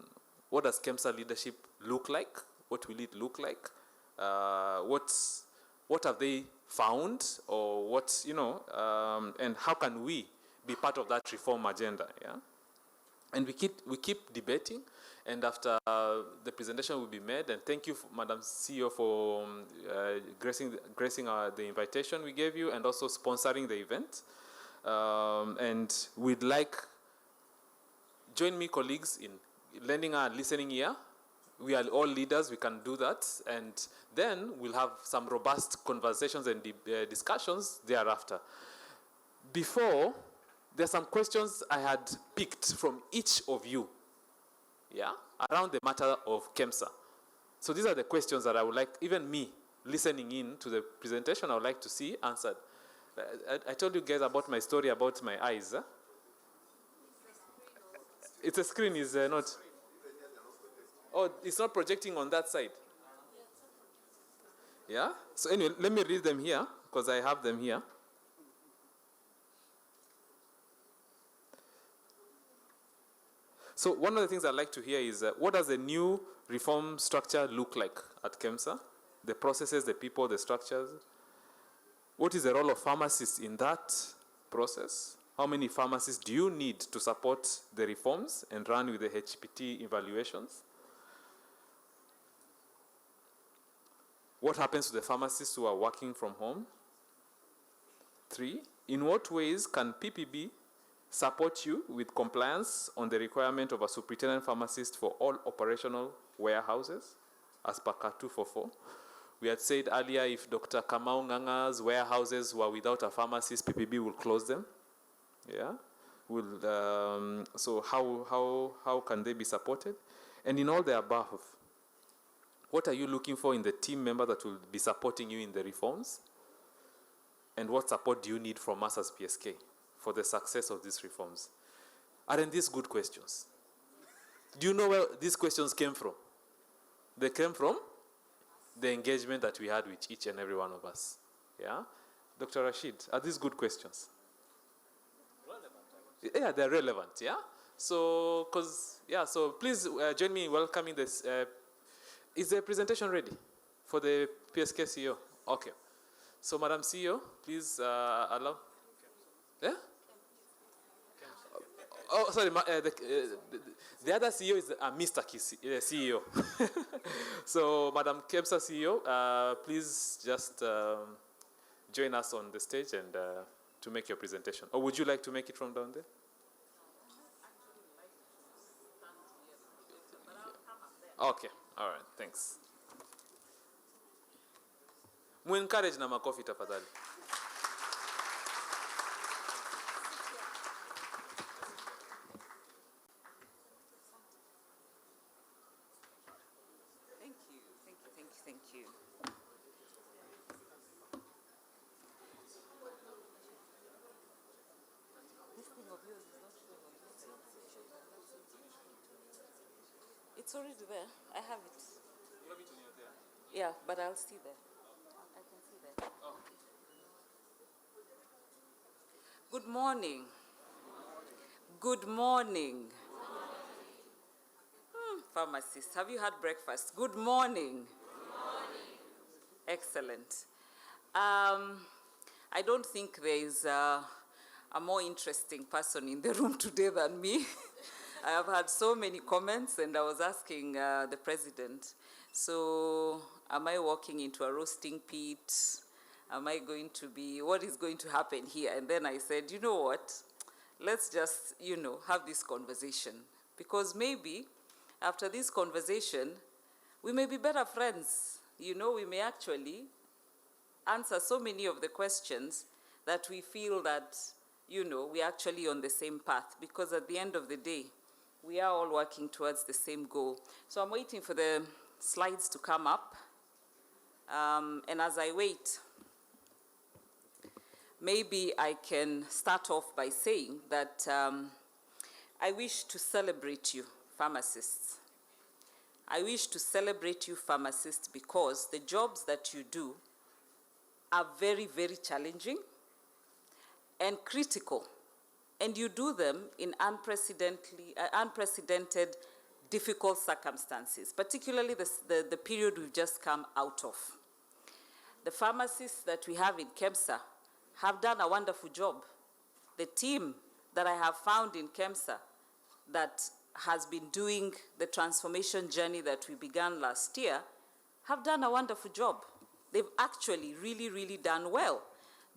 what does KEMSA leadership look like, what will it look like, what have they found, or what, you know, and how can we be part of that reform agenda, yeah? And we keep debating, and after the presentation will be made, and thank you, Madam CEO, for gracing the invitation we gave you, and also sponsoring the event. And we'd like, join me, colleagues, in lending a listening ear. We are all leaders, we can do that, and then we'll have some robust conversations and discussions thereafter. Before, there are some questions I had picked from each of you, yeah, around the matter of KEMSA. So these are the questions that I would like, even me, listening in to the presentation, I would like to see answered. I told you guys about my story about my eyes. It's a screen, is not... Oh, it's not projecting on that side. Yeah? So anyway, let me read them here, because I have them here. So one of the things I'd like to hear is, what does the new reform structure look like at KEMSA? The processes, the people, the structures. What is the role of pharmacists in that process? How many pharmacists do you need to support the reforms and run with the HPT evaluations? What happens to the pharmacists who are working from home? 3, in what ways can PPB support you with compliance on the requirement of a superintendent pharmacist for all operational warehouses, as per CAR 244? We had said earlier, if Dr. Kamau Nganga's warehouses were without a pharmacist, PPB will close them. Yeah? So how can they be supported? And in all the above, what are you looking for in the team member that will be supporting you in the reforms? And what support do you need from us as PSK for the success of these reforms? Aren't these good questions? Do you know where these questions came from? They came from the engagement that we had with each and every one of us. Yeah? Dr. Rashid, are these good questions? Relevant. Yeah, they're relevant, yeah? So, so please join me in welcoming this. Is the presentation ready for the PSK CEO? Okay. So, Madam CEO, please allow. Yeah? Oh, sorry. The other CEO is Mr. CEO. So, Madam KEMSA CEO, please just join us on the stage and to make your presentation. Or would you like to make it from down there? Okay. All right. Thanks. Mu-encourage na makofi tafadhali. Thank you. It's already there. I have it. You have it when you're there. Yeah, but I'll see there. I can see there. Oh. Good morning. Good morning. Pharmacist, have you had breakfast? Good morning. Excellent. I don't think there is a more interesting person in the room today than me. I have had so many comments, and I was asking the president, so am I walking into a roasting pit? Am I going to be, what is going to happen here? And then I said, you know what? Let's just, have this conversation. Because maybe after this conversation, we may be better friends. We may actually answer so many of the questions that we feel that, we're actually on the same path. Because at the end of the day, we are all working towards the same goal. So I'm waiting for the slides to come up. And as I wait, maybe I can start off by saying that I wish to celebrate you, pharmacists. I wish to celebrate you, pharmacists, because the jobs that you do are very, very challenging and critical. And you do them in unprecedented, difficult circumstances, particularly the period we've just come out of. The pharmacists that we have in KEMSA have done a wonderful job. The team that I have found in KEMSA that has been doing the transformation journey that we began last year have done a wonderful job. They've actually really, really done well.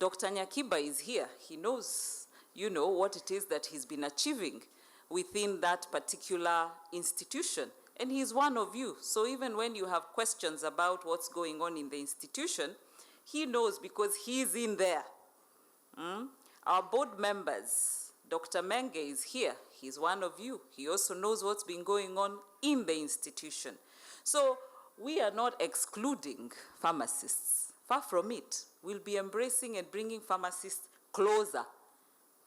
Dr. Nyakiba is here. He knows, what it is that he's been achieving within that particular institution. And he's one of you. So even when you have questions about what's going on in the institution, he knows because he's in there. Our board members, Dr. Menge is here. He's one of you. He also knows what's been going on in the institution. So we are not excluding pharmacists. Far from it. We'll be embracing and bringing pharmacists closer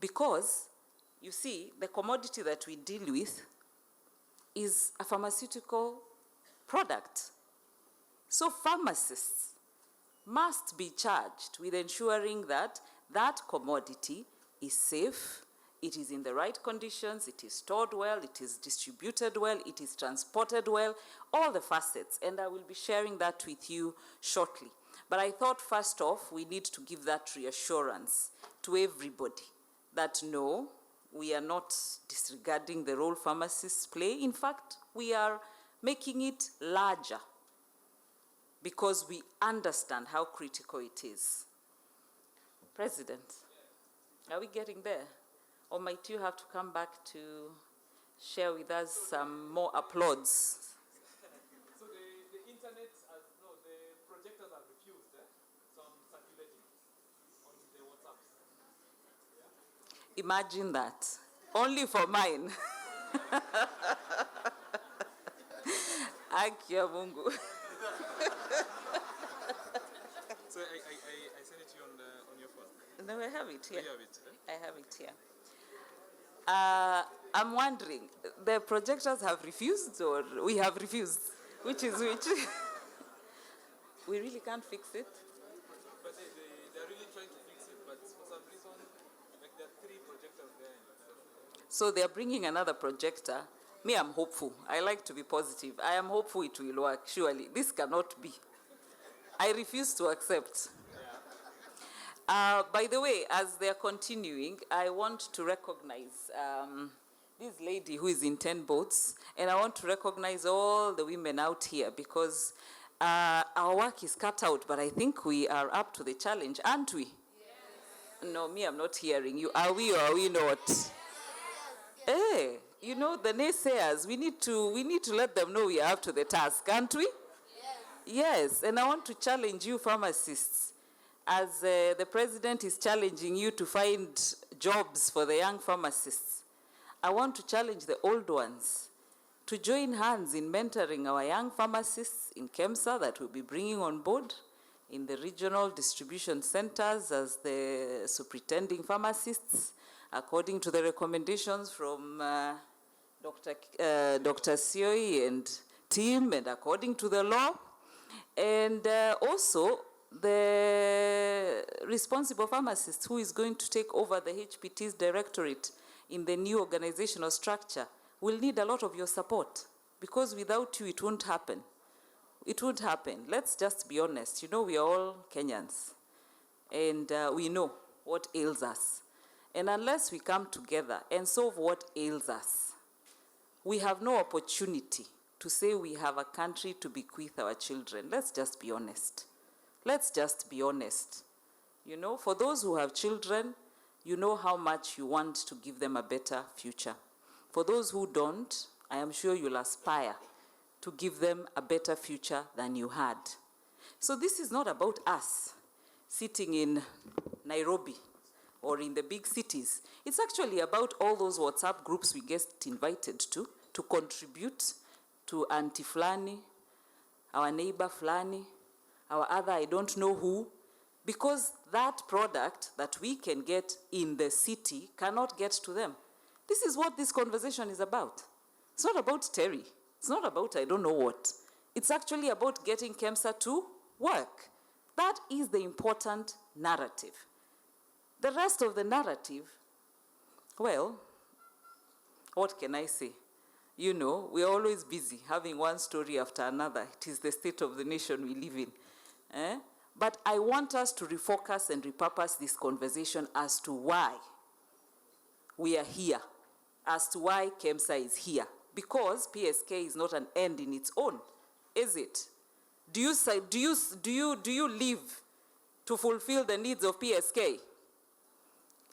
because, you see, the commodity that we deal with is a pharmaceutical product. So pharmacists must be charged with ensuring that that commodity is safe, it is in the right conditions, it is stored well, it is distributed well, it is transported well, all the facets, and I will be sharing that with you shortly. But I thought first off, we need to give that reassurance to everybody that no, we are not disregarding the role pharmacists play. In fact, we are making it larger because we understand how critical it is. President, are we getting there? Or might you have to come back to share with us some more applause? So the internet, the projectors are refused, so I'm circulating on the WhatsApps. Yeah? Imagine that. Only for mine. Akia Mungu. So I send it to you on your phone. No, I have it here. You have it, I have it here. I'm wondering, the projectors have refused or we have refused? Which is which? We really can't fix it? But they're really trying to fix it, but for some reason, there are 3 projectors there. So they're bringing another projector. Me, I'm hopeful. I like to be positive. I am hopeful it will work, surely. This cannot be. I refuse to accept. By the way, as they're continuing, I want to recognize this lady who is in 10 boats, and I want to recognize all the women out here because our work is cut out, but I think we are up to the challenge, aren't we? Yes. No, me, I'm not hearing you. Are we or are we not? Yes. Hey, the naysayers, we need to let them know we are up to the task, can't we? Yes, and I want to challenge you pharmacists as the president is challenging you to find jobs for the young pharmacists. I want to challenge the old ones to join hands in mentoring our young pharmacists in KEMSA that we'll be bringing on board in the regional distribution centers as the superintending pharmacists, according to the recommendations from Dr. Sioi and team, and according to the law, and also the responsible pharmacist who is going to take over the HPT's directorate in the new organizational structure will need a lot of your support, because without you it won't happen. It won't happen. Let's just be honest. You know, we are all Kenyans, and we know what ails us. And unless we come together and solve what ails us, we have no opportunity to say we have a country to bequeath our children. Let's just be honest. Let's just be honest. You know, for those who have children, you know how much you want to give them a better future. For those who don't, I am sure you'll aspire to give them a better future than you had. So this is not about us sitting in Nairobi or in the big cities. It's actually about all those WhatsApp groups we get invited to contribute to Auntie Flani, our neighbor Flani, our other I don't know who, because that product that we can get in the city cannot get to them. This is what this conversation is about. It's not about Terry. It's not about I don't know what. It's actually about getting KEMSA to work. That is the important narrative. The rest of the narrative, well, what can I say? You know, we're always busy having one story after another. It is the state of the nation we live in. But I want us to refocus and repurpose this conversation as to why we are here, as to why KEMSA is here. Because PSK is not an end in its own, is it? Do you live to fulfill the needs of PSK?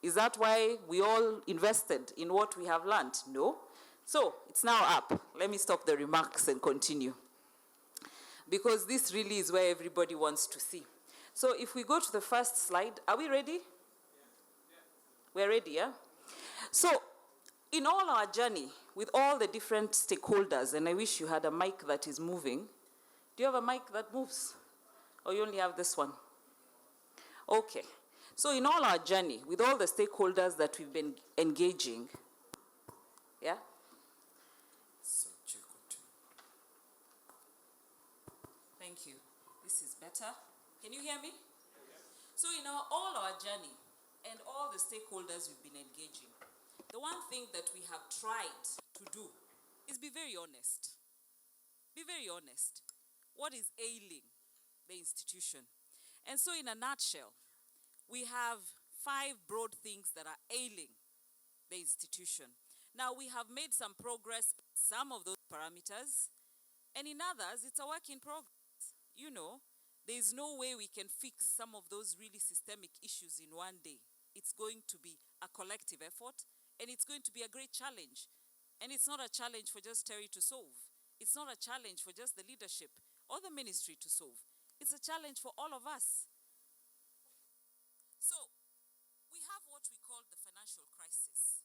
Is that why we all invested in what we have learned? No. So it's now up. Let me stop the remarks and continue, because this really is where everybody wants to see. So if we go to the first slide, are we ready? We're ready, yeah? So in all our journey with all the different stakeholders, and I wish you had a mic that is moving. Do you have a mic that moves? Or you only have this one? Okay. So in all our journey with all the stakeholders that we've been engaging, yeah? Thank you. This is better. Can you hear me? So in all our journey and all the stakeholders we've been engaging, the one thing that we have tried to do is be very honest. Be very honest. What is ailing the institution? And so in a nutshell, we have 5 broad things that are ailing the institution. Now we have made some progress in some of those parameters, and in others, it's a work in progress. You know, there's no way we can fix some of those really systemic issues in one day. It's going to be a collective effort, and it's going to be a great challenge. And it's not a challenge for just Terry to solve. It's not a challenge for just the leadership or the ministry to solve. It's a challenge for all of us. So, we have what we call the financial crisis.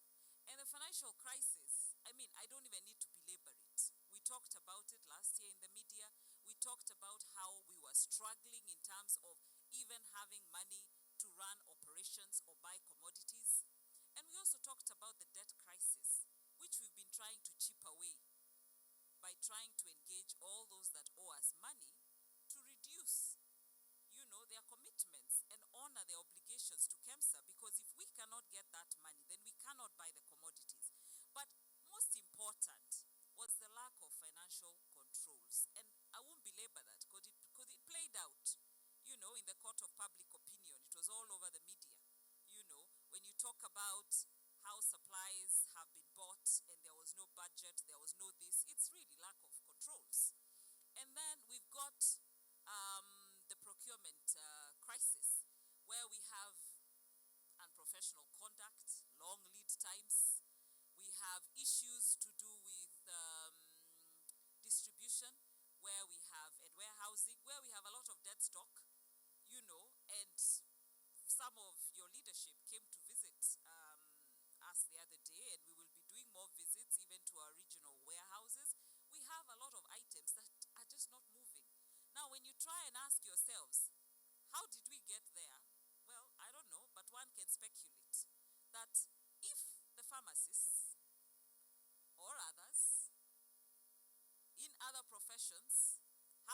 And the financial crisis, I mean, I don't even need to belabor it. We talked about it last year in the media. We talked about how we were struggling in terms of even having money to run operations or buy commodities. And we also talked about the debt crisis, which we've been trying to chip away by trying to engage all those that owe us money to reduce, you know, their commitments and honor their obligations to KEMSA, because if we cannot get that money, then we cannot buy the commodities. But most important was the lack of financial controls. And I won't belabor that because it played out, you know, in the court of public opinion. It was all over the media. You know, when you talk about how supplies have been bought and there was no budget, there was no this, it's really lack of controls. And then we've got the procurement crisis, where we have unprofessional conduct, long lead times. We have issues to do with distribution, where we have, and warehousing, where we have a lot of dead stock, you know, and some of your leadership came to visit us the other day, and we will be doing more visits even to our regional warehouses. We have a lot of items that are just not moving. Now, when you try and ask yourselves, how did we get there? Well, I don't know, but one can speculate that if the pharmacists or others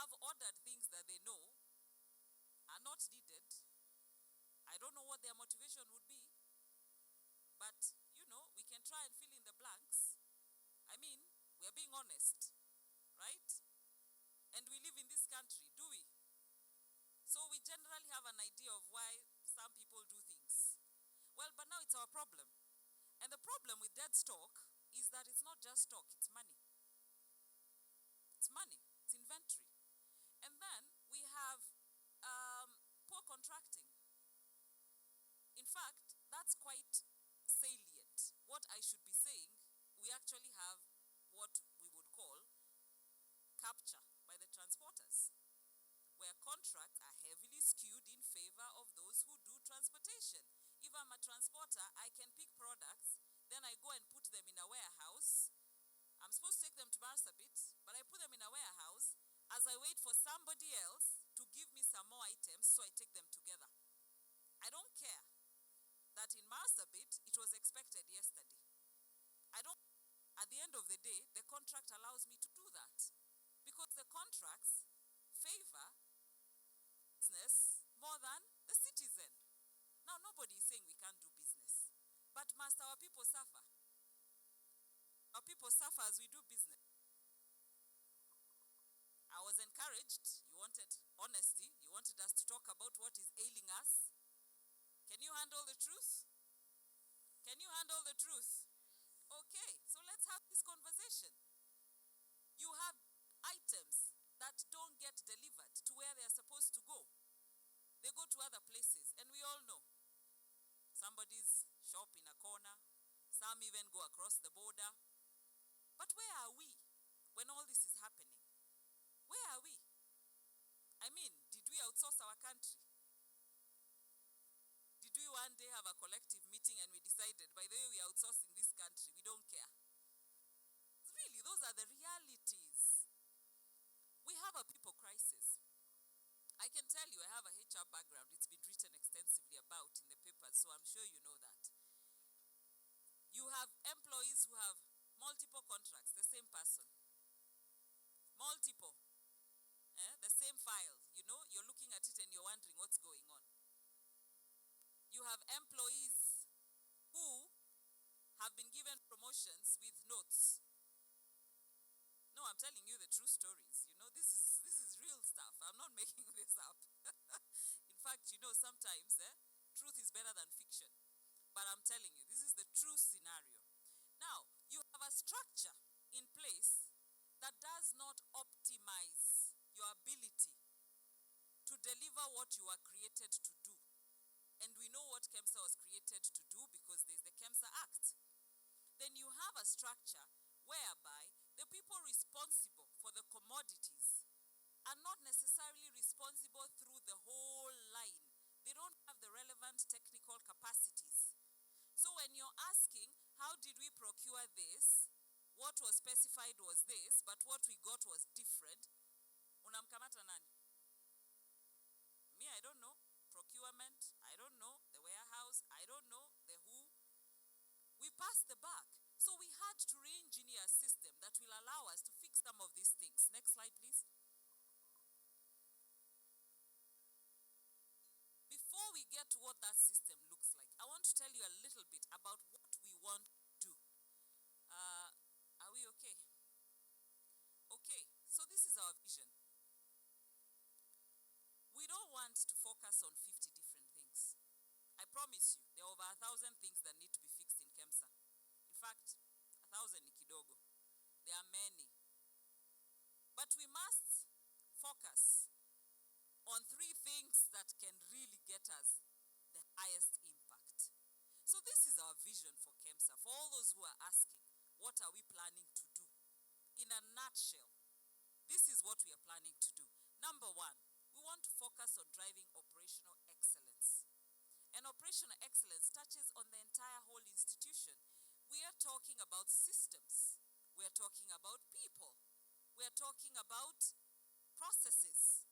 have ordered things that they know are not needed. I don't know what their motivation would be, but, you know, we can try and fill in the blanks. I mean, we're being honest, right? And we live in this country, do we? So we generally have an idea of why some people do things. Well, but now it's our problem. And the problem with dead stock is that it's not just stock, it's money. It's money, it's inventory. And then we have poor contracting. In fact, that's quite salient. What I should be saying, we actually have what we would call capture by the transporters, where contracts are heavily skewed in favor of those who do transportation. If I'm a transporter, I can pick products, then I go and put them in a warehouse. I'm supposed to take them to Marsabit, but I put them in a warehouse as I wait for somebody else to give me some more items, so I take them together. I don't care that in Marsabit, it was expected yesterday. At the end of the day, the contract allows me to do that, because the contracts favor business more than the citizen. Now, nobody is saying we can't do business, but must our people suffer? Our people suffer as we do business. I was encouraged. You wanted honesty. You wanted us to talk about what is ailing us. Can you handle the truth? Can you handle the truth? Okay, so let's have this conversation. You have items that don't get delivered to where they are supposed to go. They go to other places, and we all know. Somebody's shop in a corner. Some even go across the border. But where are we when all this is happening? Where are we? I mean, did we outsource our country? Did we one day have a collective meeting and we decided, by the way, we are outsourcing this country, we don't care? Really, those are the realities. We have a people crisis. I can tell you, I have a HR background. It's been written extensively about in the papers, so I'm sure you know that. You have employees who have multiple contracts, the same person. Multiple. The same file. You know, you're looking at it and you're wondering what's going on. You have employees who have been given promotions with notes. No, I'm telling you the true stories. You know, this is real stuff. I'm not making this up. In fact, you know, sometimes truth is better than fiction. But I'm telling you, this is the true scenario. Now, you have a structure in place that does not optimize your ability to deliver what you are created to do. And we know what KEMSA was created to do because there's the KEMSA Act. Then you have a structure whereby the people responsible for the commodities are not necessarily responsible through the whole line. They don't have the relevant technical capacities. So when you're asking, how did we procure this? What was specified was this, but what we got was different. Unamkamata nani? Me, I don't know. Procurement, I don't know. The warehouse, I don't know. The who. We passed the buck. So we had to re-engineer a system that will allow us to fix some of these things. Next slide, please. Before we get to what that system looks like, I want to tell you a little bit about what we want to do. Are we okay? Okay, so this is our vision. We don't want to focus on 50 different things. I promise you, there are over 1,000 things that need to be fixed in KEMSA. In fact, 1,000 ni kidogo. There are many. But we must focus on 3 things that can really get us the highest impact. So this is our vision for KEMSA. For all those who are asking, what are we planning to do? In a nutshell, this is what we are planning to do. Number 1, we want to focus on driving operational excellence. And operational excellence touches on the entire whole institution. We are talking about systems. We are talking about people. We are talking about processes.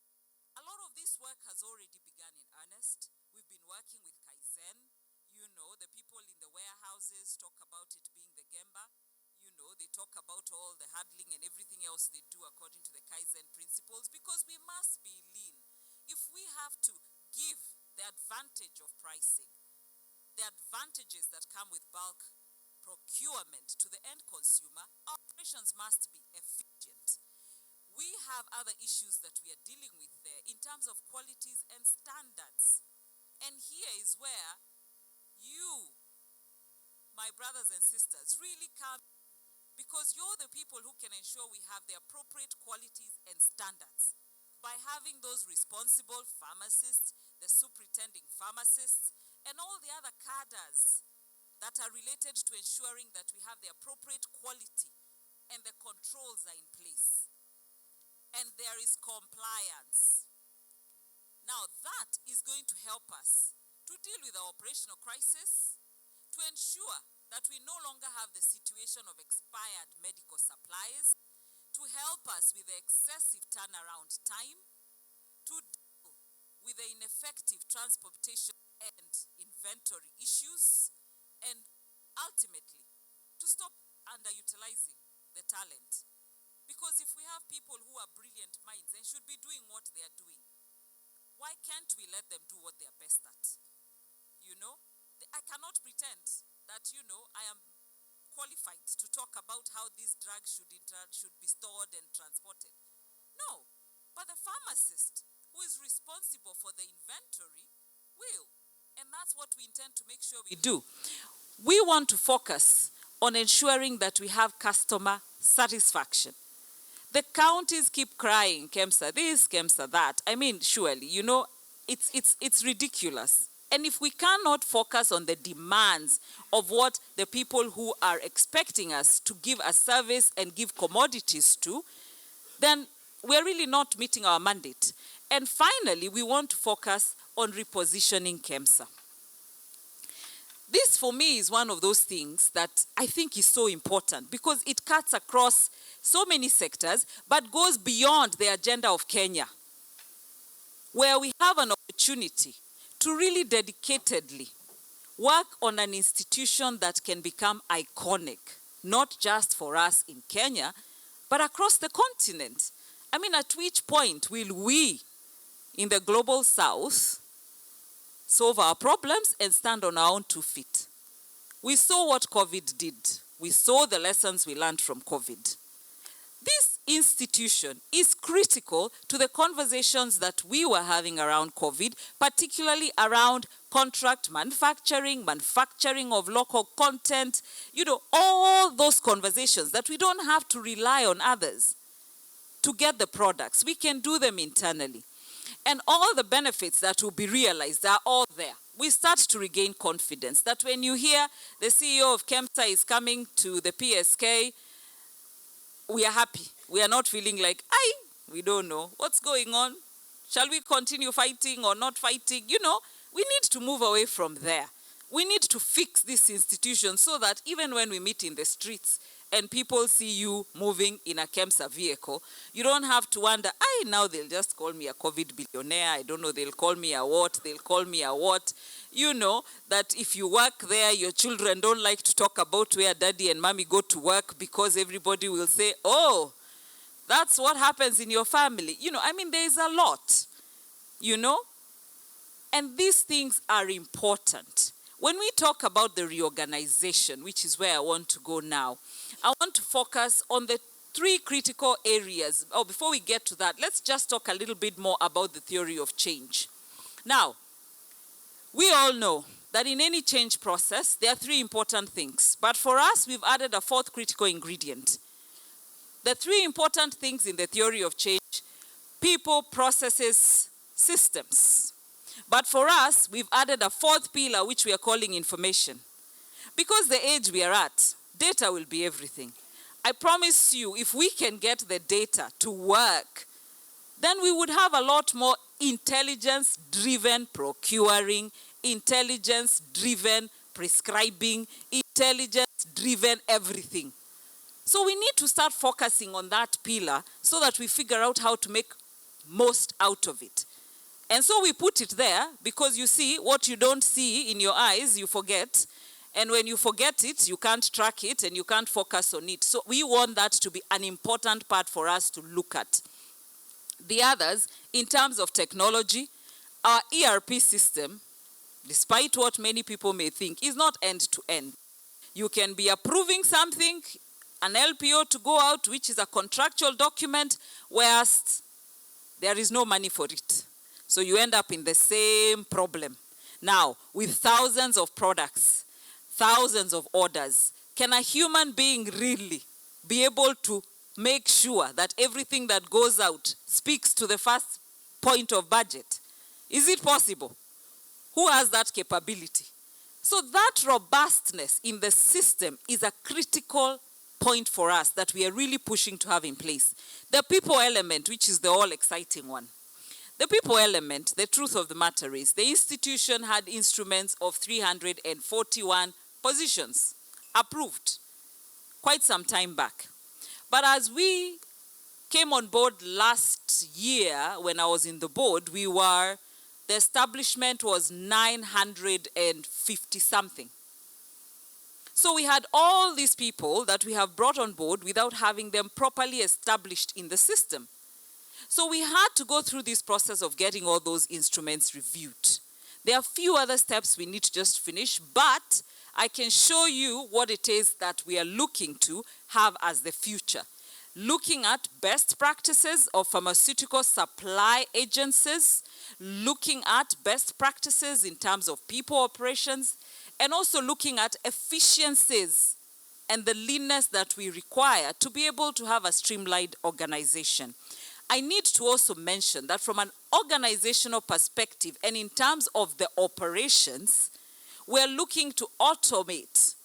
A lot of this work has already begun in earnest. We've been working with Kaizen. You know, the people in the warehouses talk about it being the Gemba. You know, they talk talk about all the handling and everything else they do according to the Kaizen principles, because we must be lean. If we have to give the advantage of pricing, the advantages that come with bulk procurement to the end consumer, our operations must be efficient. We have other issues that we are dealing with there in terms of qualities and standards. And here is where you, my brothers and sisters, really come, because you're the people who can ensure we have the appropriate qualities and standards by having those responsible pharmacists, the superintending pharmacists, and all the other cadres that are related to ensuring that we have the appropriate quality and the controls are in place. And there is compliance. Now that is going to help us to deal with our operational crisis, to ensure that we no longer have the situation of expired medical supplies, to help us with the excessive turnaround time, to deal with the ineffective transportation and inventory issues, and ultimately to stop underutilizing the talent. Because if we have people who are brilliant minds and should be doing what they are doing, why can't we let them do what they are best at? You know, I cannot pretend that, you know, I am qualified to talk about how these drugs should be stored and transported. No, but the pharmacist who is responsible for the inventory will. And that's what we intend to make sure we do. We want to focus on ensuring that we have customer satisfaction. The counties keep crying, KEMSA this, KEMSA that. I mean, surely, you know, it's ridiculous. And if we cannot focus on the demands of what the people who are expecting us to give a service and give commodities to, then we're really not meeting our mandate. And finally, we want to focus on repositioning KEMSA. This, for me, is one of those things that I think is so important because it cuts across so many sectors, but goes beyond the agenda of Kenya, where we have an opportunity to really dedicatedly work on an institution that can become iconic, not just for us in Kenya, but across the continent. I mean, at which point will we, in the global south, solve our problems and stand on our own 2 feet? We saw what COVID did. We saw the lessons we learned from COVID. This institution is critical to the conversations that we were having around COVID, particularly around contract manufacturing, manufacturing of local content, you know, all those conversations that we don't have to rely on others to get the products. We can do them internally. And all the benefits that will be realized are all there. We start to regain confidence that when you hear the CEO of KEMSA is coming to the PSK, we are happy. We are not feeling like, we don't know what's going on. Shall we continue fighting or not fighting? You know, we need to move away from there. We need to fix this institution so that even when we meet in the streets and people see you moving in a KEMSA vehicle, you don't have to wonder, now they'll just call me a COVID billionaire. I don't know, they'll call me a what, they'll call me a what. You know that if you work there, your children don't like to talk about where daddy and mommy go to work because everybody will say, oh, that's what happens in your family. You know, I mean, there is a lot, you know, and these things are important. When we talk about the reorganization, which is where I want to go now, I want to focus on the 3 critical areas. Oh, before we get to that, let's just talk a little bit more about the theory of change. Now, we all know that in any change process, there are 3 important things. But for us, we've added a 4th critical ingredient. The 3 important things in the theory of change: people, processes, systems. But for us, we've added a 4th pillar, which we are calling information. Because the age we are at, data will be everything. I promise you, if we can get the data to work, then we would have a lot more intelligence-driven procuring, intelligence-driven prescribing, intelligence-driven everything. So we need to start focusing on that pillar so that we figure out how to make most out of it. And so we put it there because you see, what you don't see in your eyes, you forget. And when you forget it, you can't track it and you can't focus on it. So we want that to be an important part for us to look at. The others, in terms of technology, our ERP system, despite what many people may think, is not end-to-end. You can be approving something, an LPO to go out, which is a contractual document, whereas there is no money for it. So you end up in the same problem. Now, with thousands of products, thousands of orders, can a human being really be able to make sure that everything that goes out speaks to the first point of budget? Is it possible? Who has that capability? So that robustness in the system is a critical point for us that we are really pushing to have in place. The people element, which is the all-exciting one. The people element, the truth of the matter is, the institution had instruments of 341 positions approved quite some time back. But as we came on board last year, when I was in the board, the establishment was 950 something. So we had all these people that we have brought on board without having them properly established in the system. So we had to go through this process of getting all those instruments reviewed. There are a few other steps we need to just finish, but I can show you what it is that we are looking to have as the future. Looking at best practices of pharmaceutical supply agencies, looking at best practices in terms of people operations, and also looking at efficiencies and the leanness that we require to be able to have a streamlined organization. I need to also mention that from an organizational perspective and in terms of the operations, we're looking to automate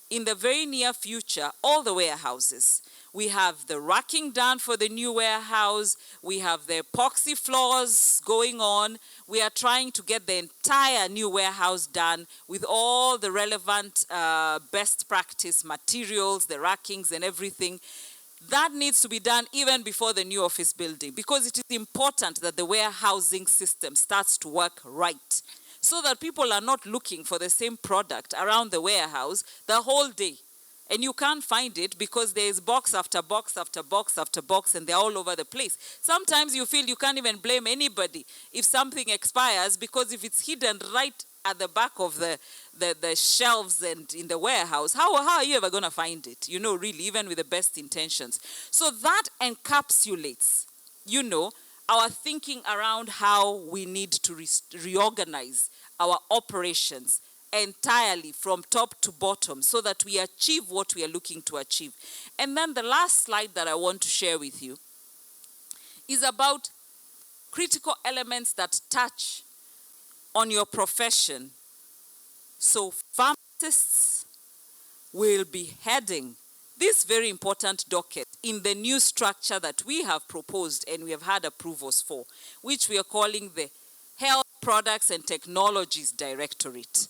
in the very near future all the warehouses. We have the racking done for the new warehouse. We have the epoxy floors going on. We are trying to get the entire new warehouse done with all the relevant best practice materials, the rackings and everything. That needs to be done even before the new office building, because it is important that the warehousing system starts to work right, so that people are not looking for the same product around the warehouse the whole day. And you can't find it because there is box after box after box after box, and they're all over the place. Sometimes you feel you can't even blame anybody if something expires, because if it's hidden right at the back of the shelves and in the warehouse, how are you ever going to find it? You know, really, even with the best intentions. So that encapsulates, you know, our thinking around how we need to reorganize our operations entirely from top to bottom so that we achieve what we are looking to achieve. And then the last slide that I want to share with you is about critical elements that touch on your profession. So pharmacists will be heading this very important docket in the new structure that we have proposed and we have had approvals for, which we are calling the Health Products and Technologies Directorate.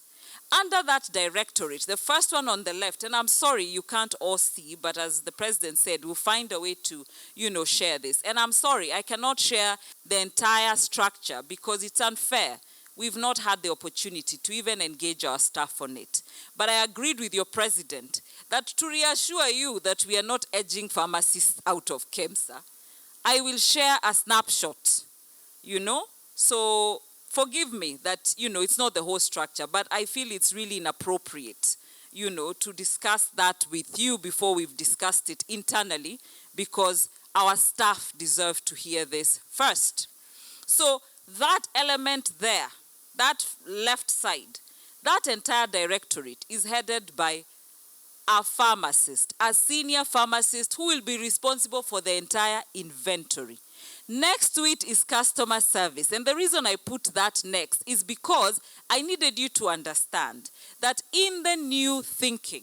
Under that directorate, the first one on the left, and I'm sorry you can't all see, but as the president said, we'll find a way to, you know, share this. And I'm sorry, I cannot share the entire structure because it's unfair. We've not had the opportunity to even engage our staff on it. But I agreed with your president that to reassure you that we are not edging pharmacists out of KEMSA, I will share a snapshot, you know. So forgive me that, you know, it's not the whole structure, but I feel it's really inappropriate, you know, to discuss that with you before we've discussed it internally, because our staff deserve to hear this first. So that element there, that left side, that entire directorate is headed by a pharmacist, a senior pharmacist who will be responsible for the entire inventory. Next to it is customer service. And the reason I put that next is because I needed you to understand that in the new thinking,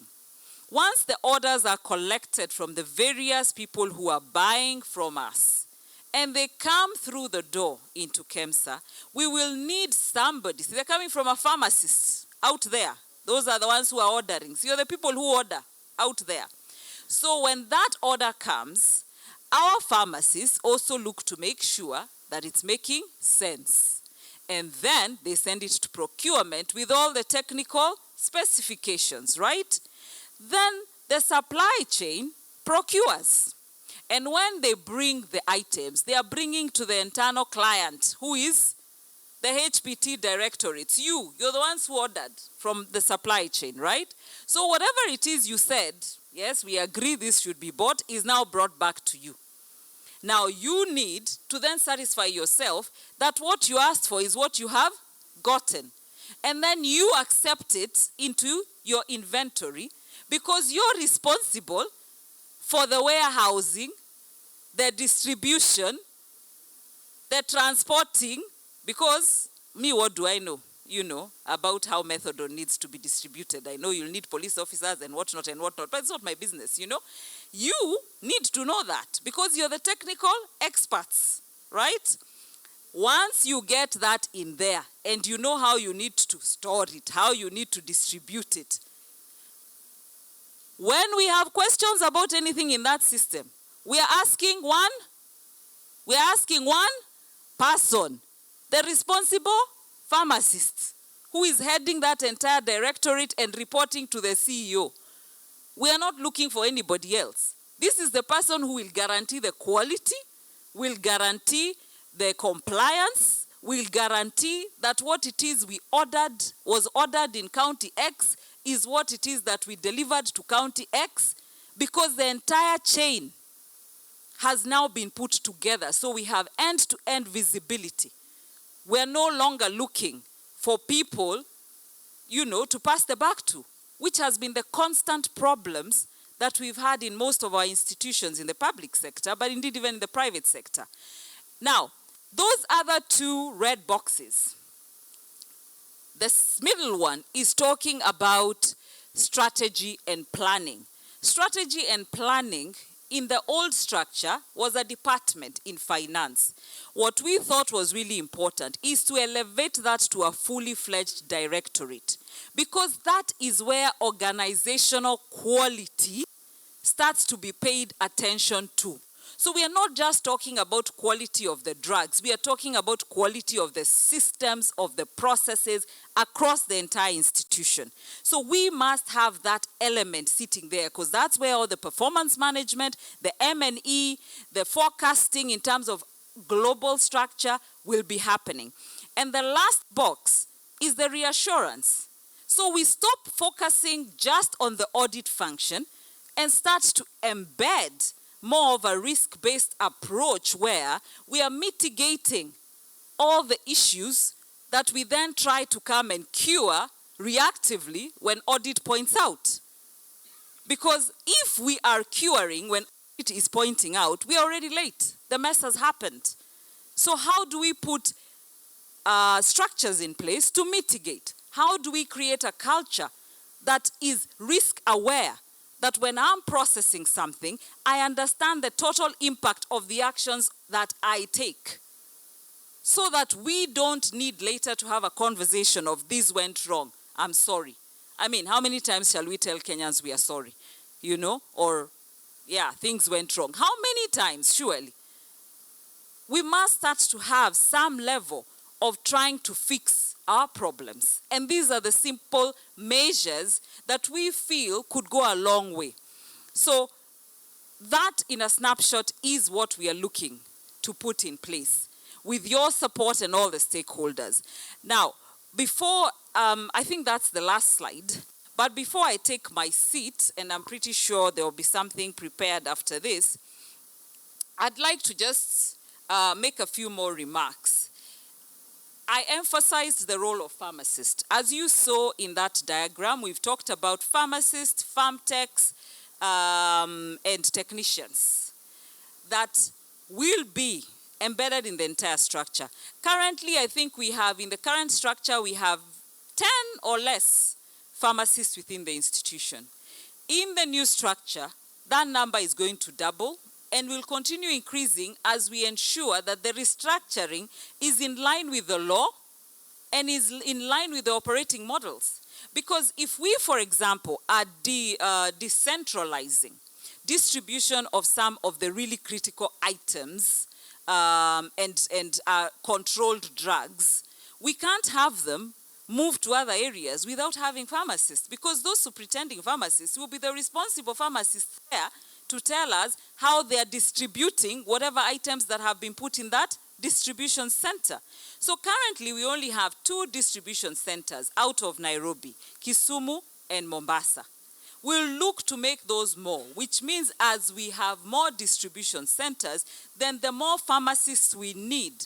once the orders are collected from the various people who are buying from us, and they come through the door into KEMSA, we will need somebody. See, they're coming from a pharmacist out there. Those are the ones who are ordering. So you're the people who order out there. So when that order comes, our pharmacists also look to make sure that it's making sense. And then they send it to procurement with all the technical specifications, right? Then the supply chain procures. And when they bring the items, they are bringing to the internal client, who is the HPT Directorate. You're the ones who ordered from the supply chain, right? So whatever it is you said, yes, we agree this should be bought, is now brought back to you. Now you need to then satisfy yourself that what you asked for is what you have gotten. And then you accept it into your inventory because you're responsible for the warehousing, the distribution, the transporting, because me, what do I know? You know, about how methadone needs to be distributed. I know you'll need police officers and whatnot, but it's not my business, you know. You need to know that because you're the technical experts, right? Once you get that in there and you know how you need to store it, how you need to distribute it, when we have questions about anything in that system, we are asking one person, the responsible pharmacist, who is heading that entire directorate and reporting to the CEO. We are not looking for anybody else. This is the person who will guarantee the quality, will guarantee the compliance, will guarantee that what it is we ordered, was ordered in County X, is what it is that we delivered to County X, because the entire chain has now been put together. So we have end-to-end visibility. We're no longer looking for people, you know, to pass the buck to, which has been the constant problems that we've had in most of our institutions in the public sector, but indeed even in the private sector. Now, those other two red boxes, the middle one is talking about strategy and planning. Strategy and planning in the old structure was a department in finance. What we thought was really important is to elevate that to a fully fledged directorate, because that is where organizational quality starts to be paid attention to. So we are not just talking about quality of the drugs, we are talking about quality of the systems, of the processes across the entire institution. So we must have that element sitting there, because that's where all the performance management, the M&E, the forecasting in terms of global structure will be happening. And the last box is the reassurance. So we stop focusing just on the audit function and start to embed more of a risk-based approach where we are mitigating all the issues that we then try to come and cure reactively when audit points out. Because if we are curing when audit is pointing out, we are already late. The mess has happened. So how do we put structures in place to mitigate? How do we create a culture that is risk-aware, that when I'm processing something, I understand the total impact of the actions that I take, so that we don't need later to have a conversation of this went wrong, I'm sorry. I mean, how many times shall we tell Kenyans we are sorry? You know, or yeah, things went wrong. How many times, surely? We must start to have some level of trying to fix our problems. And these are the simple measures that we feel could go a long way. So that, in a snapshot, is what we are looking to put in place with your support and all the stakeholders. Now, before, I think that's the last slide, but before I take my seat, and I'm pretty sure there will be something prepared after this, I'd like to just make a few more remarks. I emphasized the role of pharmacist. As you saw in that diagram, we've talked about pharmacists, pharm techs, and technicians that will be embedded in the entire structure. Currently, I think we have, in the current structure, we have 10 or less pharmacists within the institution. In the new structure, that number is going to double and will continue increasing as we ensure that the restructuring is in line with the law and is in line with the operating models. Because if we, for example, are decentralizing distribution of some of the really critical items and controlled drugs, we can't have them move to other areas without having pharmacists, because those pretending pharmacists will be the responsible pharmacists there to tell us how they are distributing whatever items that have been put in that distribution center. So currently we only have 2 distribution centers out of Nairobi, Kisumu and Mombasa. We'll look to make those more, which means as we have more distribution centers, then the more pharmacists we need,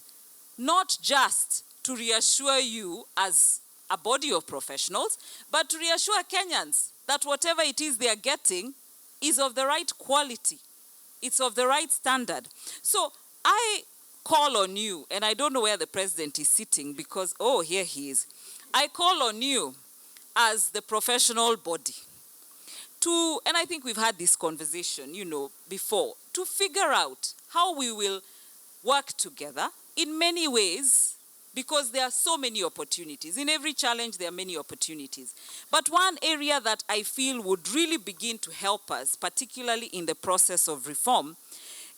not just to reassure you as a body of professionals, but to reassure Kenyans that whatever it is they are getting is of the right quality. It's of the right standard. So I call on you, and I don't know where the president is sitting because, oh, here he is. I call on you as the professional body to, and I think we've had this conversation, before, to figure out how we will work together in many ways, because there are so many opportunities. In every challenge, there are many opportunities. But one area that I feel would really begin to help us, particularly in the process of reform,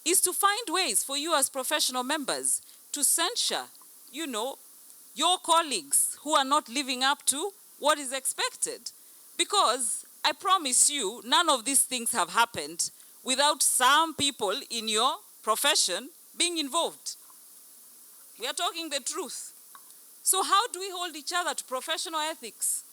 is to find ways for you as professional members to censure, your colleagues who are not living up to what is expected. Because I promise you, none of these things have happened without some people in your profession being involved. We are talking the truth. So how do we hold each other to professional ethics?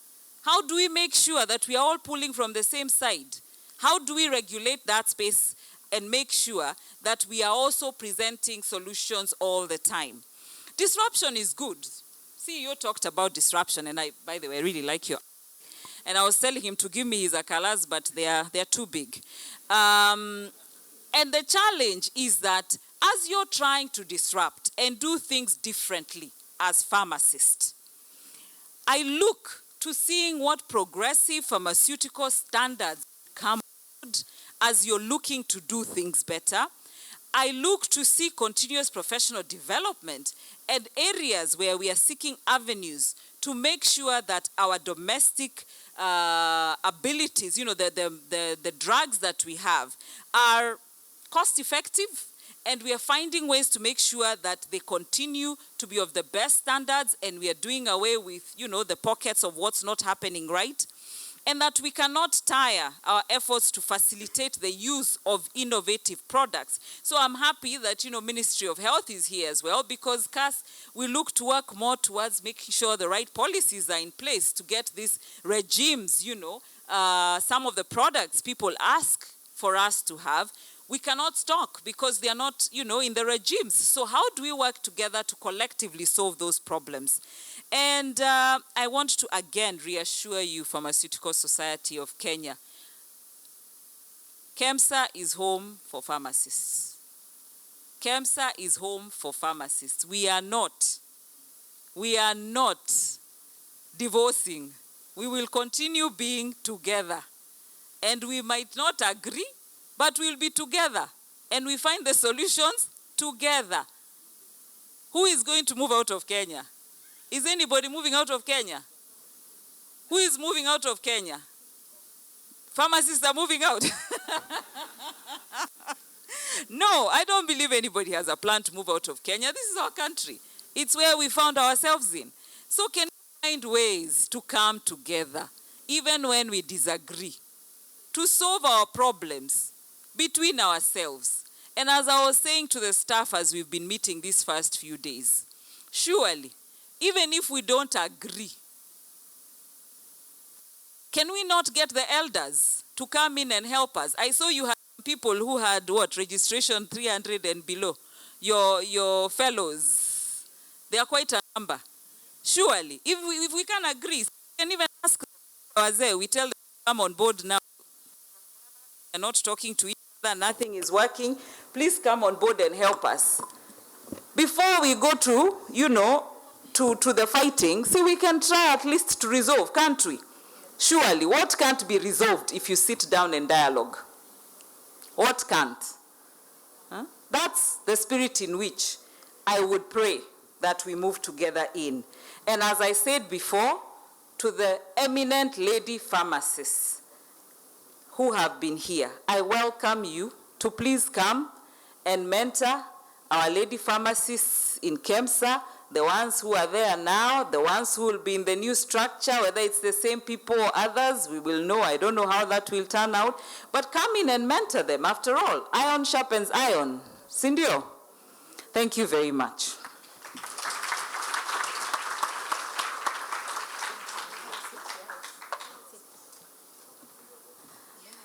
How do we make sure that we are all pulling from the same side? How do we regulate that space and make sure that we are also presenting solutions all the time? Disruption is good. CEO talked about disruption, and by the way, I really like your. And I was telling him to give me his colors, but they are too big. And the challenge is that as you're trying to disrupt and do things differently as pharmacists, I look to seeing what progressive pharmaceutical standards come out as you're looking to do things better. I look to see continuous professional development and areas where we are seeking avenues to make sure that our domestic abilities, the drugs that we have are cost effective, and we are finding ways to make sure that they continue to be of the best standards, and we are doing away with, the pockets of what's not happening right, and that we cannot tire our efforts to facilitate the use of innovative products. So I'm happy that, Ministry of Health is here as well, because CAS, we look to work more towards making sure the right policies are in place to get these regimes, some of the products people ask for us to have, we cannot stock because they are not, in the regimes. So how do we work together to collectively solve those problems? And I want to again reassure you, Pharmaceutical Society of Kenya, KEMSA is home for pharmacists. KEMSA is home for pharmacists. We are not divorcing. We will continue being together. And we might not agree, but we'll be together. And we find the solutions together. Who is going to move out of Kenya? Is anybody moving out of Kenya? Who is moving out of Kenya? Pharmacists are moving out. No, I don't believe anybody has a plan to move out of Kenya. This is our country. It's where we found ourselves in. So can we find ways to come together, even when we disagree, to solve our problems between ourselves? And as I was saying to the staff as we've been meeting these first few days, surely, even if we don't agree, can we not get the elders to come in and help us? I saw you had people who had registration 300 and below, your fellows. They are quite a number. Surely, if we can agree, we can even ask Wazee, we tell them to come on board now. They're not talking to each other, nothing is working. Please come on board and help us. Before we go to, to the fighting, see, we can try at least to resolve, can't we? Surely, what can't be resolved if you sit down and dialogue? What can't? Huh? That's the spirit in which I would pray that we move together in. And as I said before, to the eminent lady pharmacists who have been here, I welcome you to please come and mentor our lady pharmacists in KEMSA the ones who are there now, the ones who will be in the new structure, whether it's the same people or others, we will know. I don't know how that will turn out. But come in and mentor them. After all, iron sharpens iron. Sindio? Thank you very much.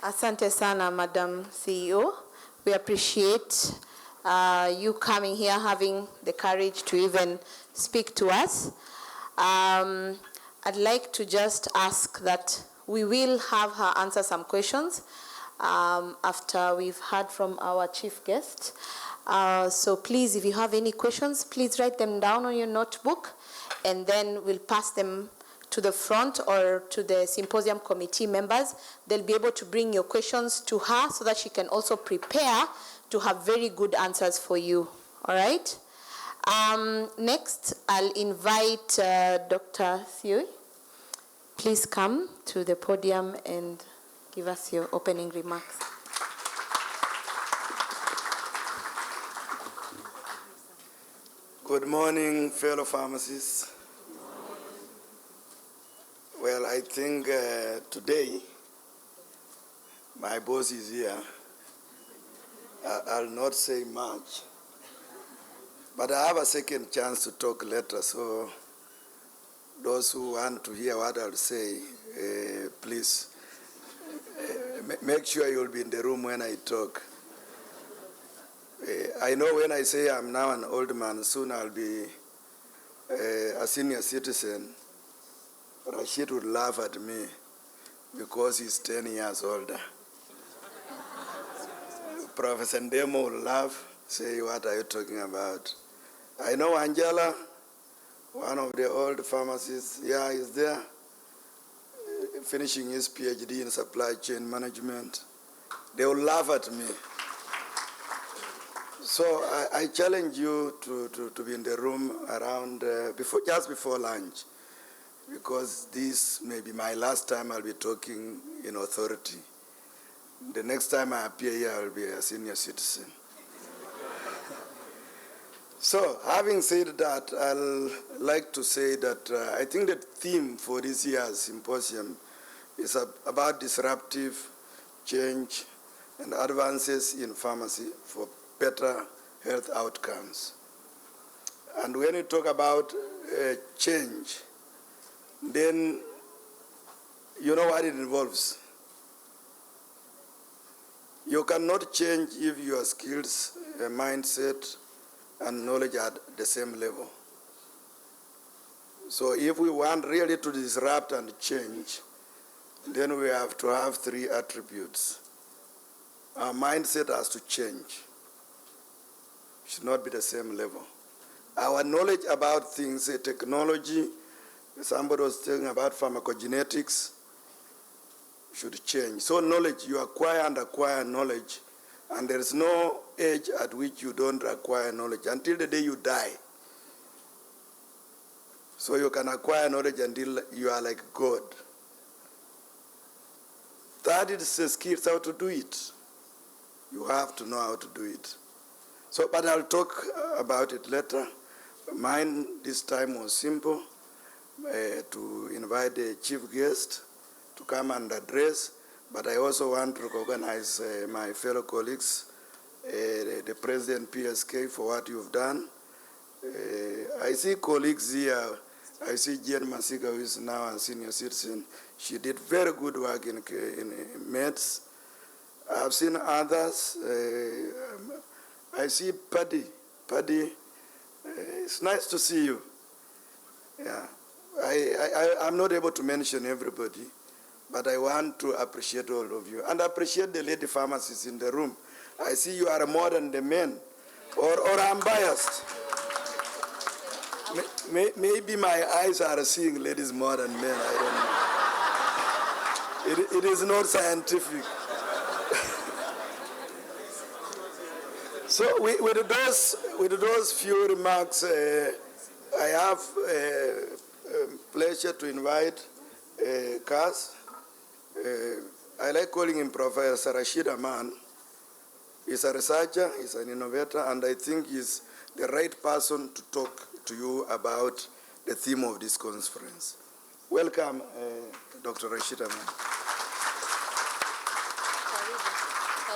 Asante sana, Madam CEO. We appreciate you coming here, having the courage to even speak to us. I'd like to just ask that we will have her answer some questions after we've heard from our chief guest. So please, if you have any questions, please write them down on your notebook, and then we'll pass them to the front or to the symposium committee members. They'll be able to bring your questions to her so that she can also prepare to have very good answers for you. All right? Next, I'll invite Dr. Thiui. Please come to the podium and give us your opening remarks. Good morning, fellow pharmacists. Well, I think today my boss is here. I'll not say much, but I have a second chance to talk later, so those who want to hear what I'll say, please make sure you'll be in the room when I talk. I know when I say I'm now an old man, soon I'll be a senior citizen. Rashid would laugh at me because he's 10 years older. Professor Ndemo will laugh, say, what are you talking about? I know Angela, one of the old pharmacists, yeah, he's there, finishing his PhD in supply chain management. They will laugh at me. So I challenge you to be in the room around, just before lunch, because this may be my last time I'll be talking in authority. The next time I appear here, I'll be a senior citizen. So, having said that, I'd like to say that I think the theme for this year's symposium is about disruptive change and advances in pharmacy for better health outcomes. And when you talk about change, then you know what it involves. You cannot change if your skills, mindset, and knowledge are at the same level. So if we want really to disrupt and change, then we have to have three attributes. Our mindset has to change. It should not be the same level. Our knowledge about things, technology, somebody was talking about pharmacogenetics, should change. So knowledge, you acquire and acquire knowledge, and there is no age at which you don't acquire knowledge until the day you die. So you can acquire knowledge until you are like God. That is the skills, how to do it. You have to know how to do it. So, but I'll talk about it later. Mine this time was simple, to invite the chief guest to come and address, but I also want to recognize my fellow colleagues, the President PSK, for what you've done. I see colleagues here. I see Jen Masika, who is now a senior citizen. She did very good work in MEDS. I've seen others. I see Paddy. Paddy, it's nice to see you. Yeah, I'm not able to mention everybody, but I want to appreciate all of you and appreciate the lady pharmacists in the room. I see you are more than the men, or I'm biased. Maybe my eyes are seeing ladies more than men, I don't know. It is not scientific. So with those few remarks, I have pleasure to invite Kaz. I like calling him Professor Rashid Aman. He's a researcher, he's an innovator, and I think he's the right person to talk to you about the theme of this conference. Welcome, Dr. Rashida Man.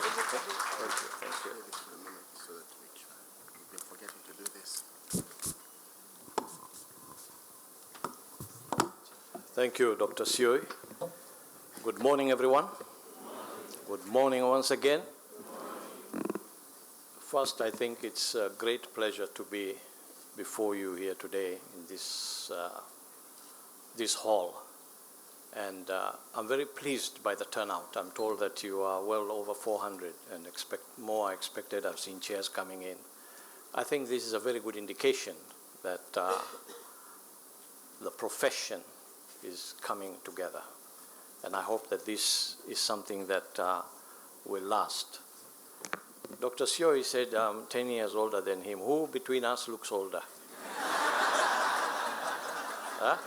Thank you. So that we've been forgetting to do this. Thank you, Dr. Sioi. Good morning, everyone. Good morning once again. First, I think it's a great pleasure to be before you here today in this hall. And I'm very pleased by the turnout. I'm told that you are well over 400 and more are expected. I've seen chairs coming in. I think this is a very good indication that the profession is coming together. And I hope that this is something that will last. Dr. Sioi said I'm 10 years older than him. Who between us looks older? Huh?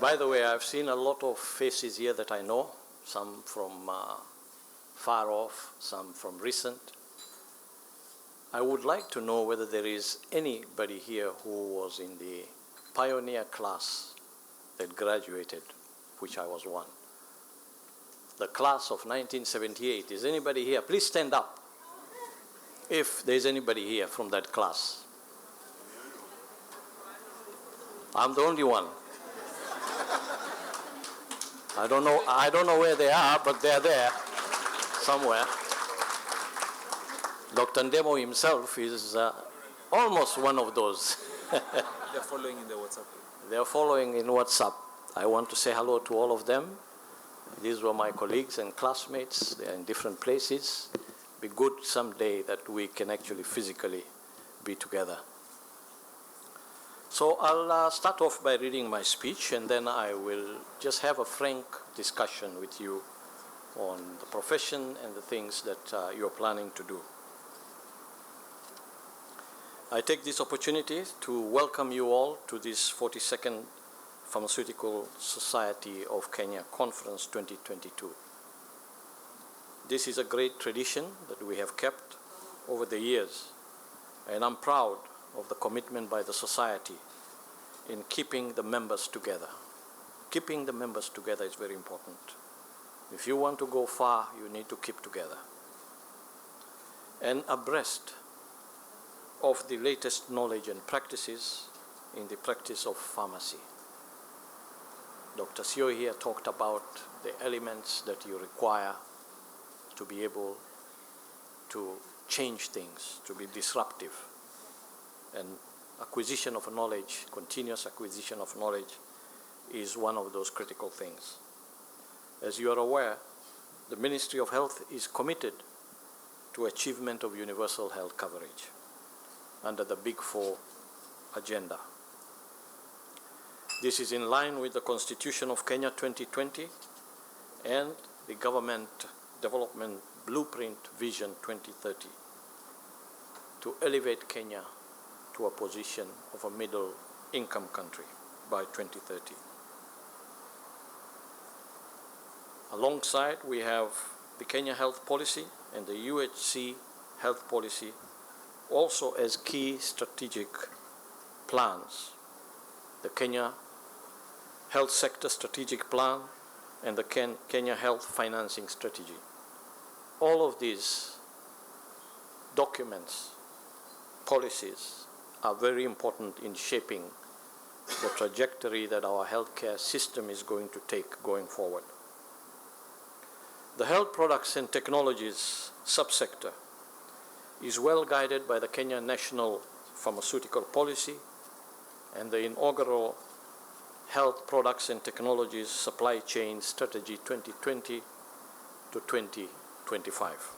By the way, I've seen a lot of faces here that I know, some from far off, some from recent. I would like to know whether there is anybody here who was in the pioneer class that graduated, which I was one. The class of 1978. Is anybody here? Please stand up if there's anybody here from that class. I'm the only one. I don't know where they are, but they're there somewhere. Dr. Ndemo himself is almost one of those. They're following in the WhatsApp. They're following in WhatsApp. I want to say hello to all of them. These were my colleagues and classmates. They're in different places. Be good someday that we can actually physically be together. So I'll start off by reading my speech, and then I will just have a frank discussion with you on the profession and the things that you're planning to do. I take this opportunity to welcome you all to this 42nd Pharmaceutical Society of Kenya Conference 2022. This is a great tradition that we have kept over the years, and I'm proud of the commitment by the society in keeping the members together. Keeping the members together is very important. If you want to go far, you need to keep together. And abreast of the latest knowledge and practices in the practice of pharmacy. Dr. Sioi here talked about the elements that you require to be able to change things, to be disruptive. And acquisition of knowledge, continuous acquisition of knowledge, is one of those critical things. As you are aware, the Ministry of Health is committed to achievement of universal health coverage under the Big Four agenda. This is in line with the Constitution of Kenya 2020 and the Government Development Blueprint Vision 2030 to elevate Kenya to a position of a middle-income country by 2030. Alongside, we have the Kenya Health Policy and the UHC Health Policy also as key strategic plans. The Kenya Health Sector Strategic Plan and the Kenya Health Financing Strategy. All of these documents, policies, are very important in shaping the trajectory that our healthcare system is going to take going forward. The health products and technologies subsector is well guided by the Kenya National Pharmaceutical Policy and the inaugural Health Products and Technologies Supply Chain Strategy 2020 to 2025.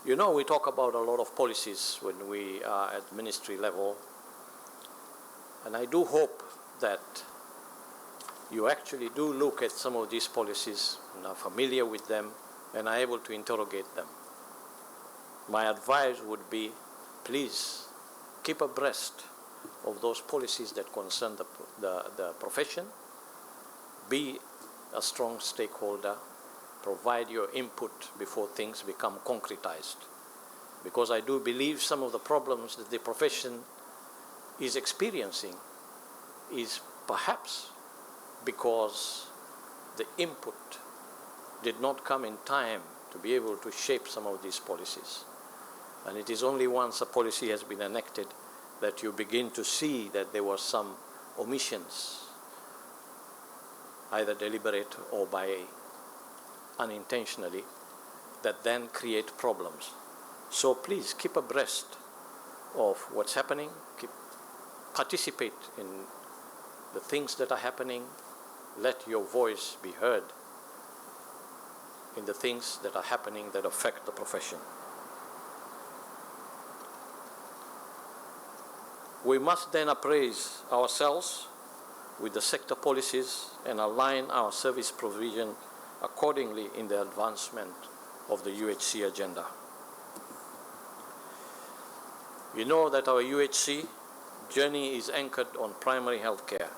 You know, we talk about a lot of policies when we are at ministry level, and I do hope that you actually do look at some of these policies and are familiar with them and are able to interrogate them. My advice would be, please keep abreast of those policies that concern the profession, be a strong stakeholder, provide your input before things become concretized. because I do believe some of the problems that the profession is experiencing is perhaps because the input did not come in time to be able to shape some of these policies. And it is only once a policy has been enacted that you begin to see that there were some omissions, either deliberate or by unintentionally, that then create problems. So please keep abreast of what's happening, participate in the things that are happening, let your voice be heard in the things that are happening that affect the profession. We must then appraise ourselves with the sector policies and align our service provision accordingly in the advancement of the UHC agenda. You know that our UHC journey is anchored on primary health care,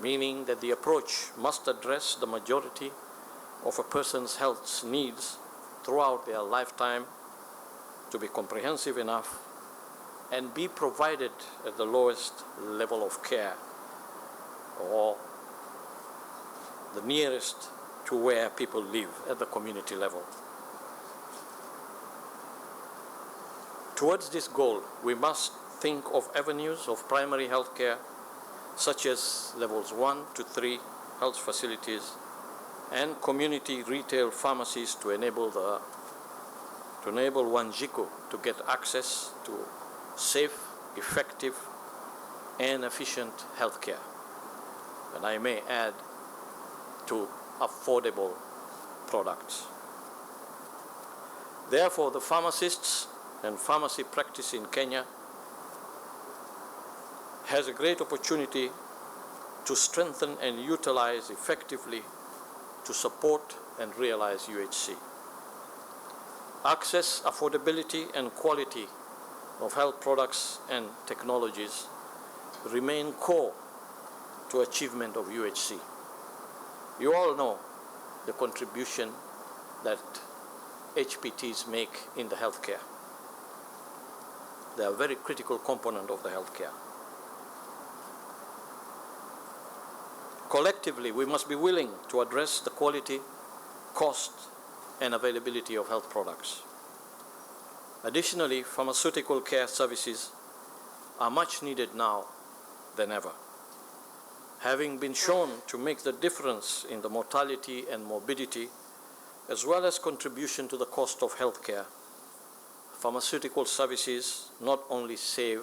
meaning that the approach must address the majority of a person's health needs throughout their lifetime to be comprehensive enough and be provided at the lowest level of care or the nearest to where people live at the community level. Towards this goal, we must think of avenues of primary health care such as levels 1 to 3 health facilities and community retail pharmacies to enable Wanjiku to get access to safe, effective, and efficient health care. And I may add, to affordable products. Therefore, the pharmacists and pharmacy practice in Kenya has a great opportunity to strengthen and utilize effectively to support and realize UHC. Access, affordability, and quality of health products and technologies remain core to achievement of UHC. You all know the contribution that HPTs make in the healthcare. They are a very critical component of the healthcare. Collectively, we must be willing to address the quality, cost, and availability of health products. Additionally, pharmaceutical care services are much needed now than ever. Having been shown to make the difference in the mortality and morbidity, as well as contribution to the cost of healthcare, pharmaceutical services not only save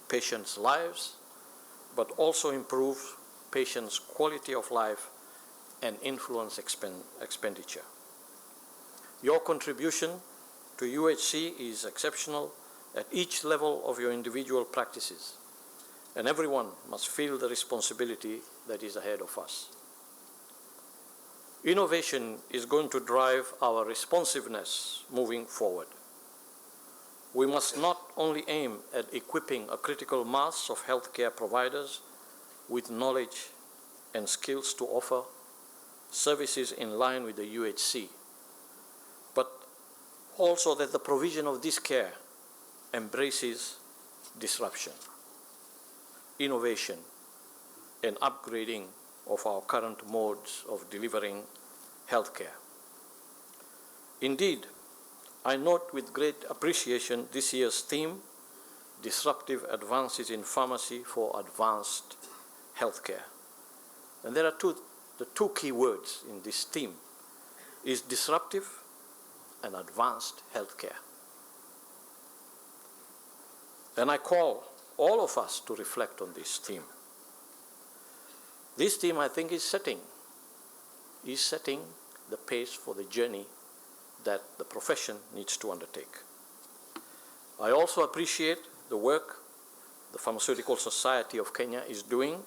patients' lives, but also improve patients' quality of life and influence expenditure. Your contribution to UHC is exceptional at each level of your individual practices, and everyone must feel the responsibility that is ahead of us. Innovation is going to drive our responsiveness moving forward. We must not only aim at equipping a critical mass of healthcare providers with knowledge and skills to offer services in line with the UHC, but also that the provision of this care embraces disruption, innovation, and upgrading of our current modes of delivering healthcare. Indeed, I note with great appreciation this year's theme, Disruptive Advances in Pharmacy for Advanced Healthcare. And there are the two key words in this theme is disruptive and advanced healthcare. And I call all of us to reflect on this theme. This theme, I think, is setting the pace for the journey that the profession needs to undertake. I also appreciate the work the Pharmaceutical Society of Kenya is doing,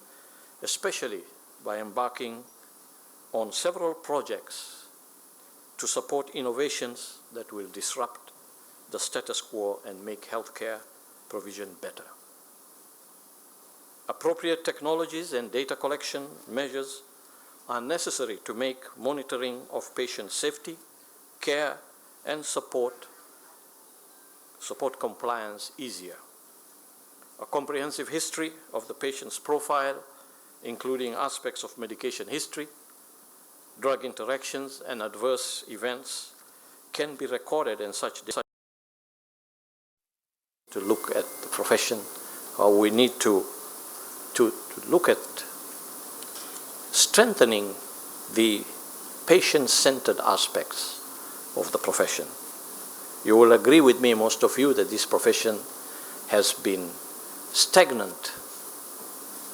especially by embarking on several projects to support innovations that will disrupt the status quo and make healthcare provision better. Appropriate technologies and data collection measures are necessary to make monitoring of patient safety, care, and support support compliance easier. A comprehensive history of the patient's profile, including aspects of medication history, drug interactions, and adverse events, can be recorded in such to look at the profession, or we need to look at strengthening the patient-centered aspects of the profession. You will agree with me, most of you, that this profession has been stagnant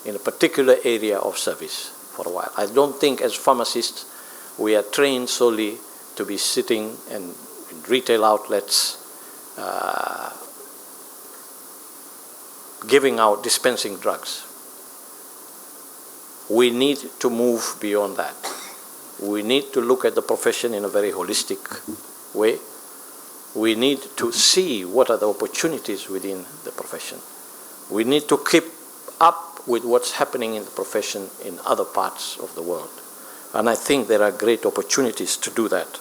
in a particular area of service for a while. I don't think as pharmacists we are trained solely to be sitting in retail outlets giving out, dispensing drugs. We need to move beyond that. We need to look at the profession in a very holistic way. We need to see what are the opportunities within the profession. We need to keep up with what's happening in the profession in other parts of the world. And I think there are great opportunities to do that.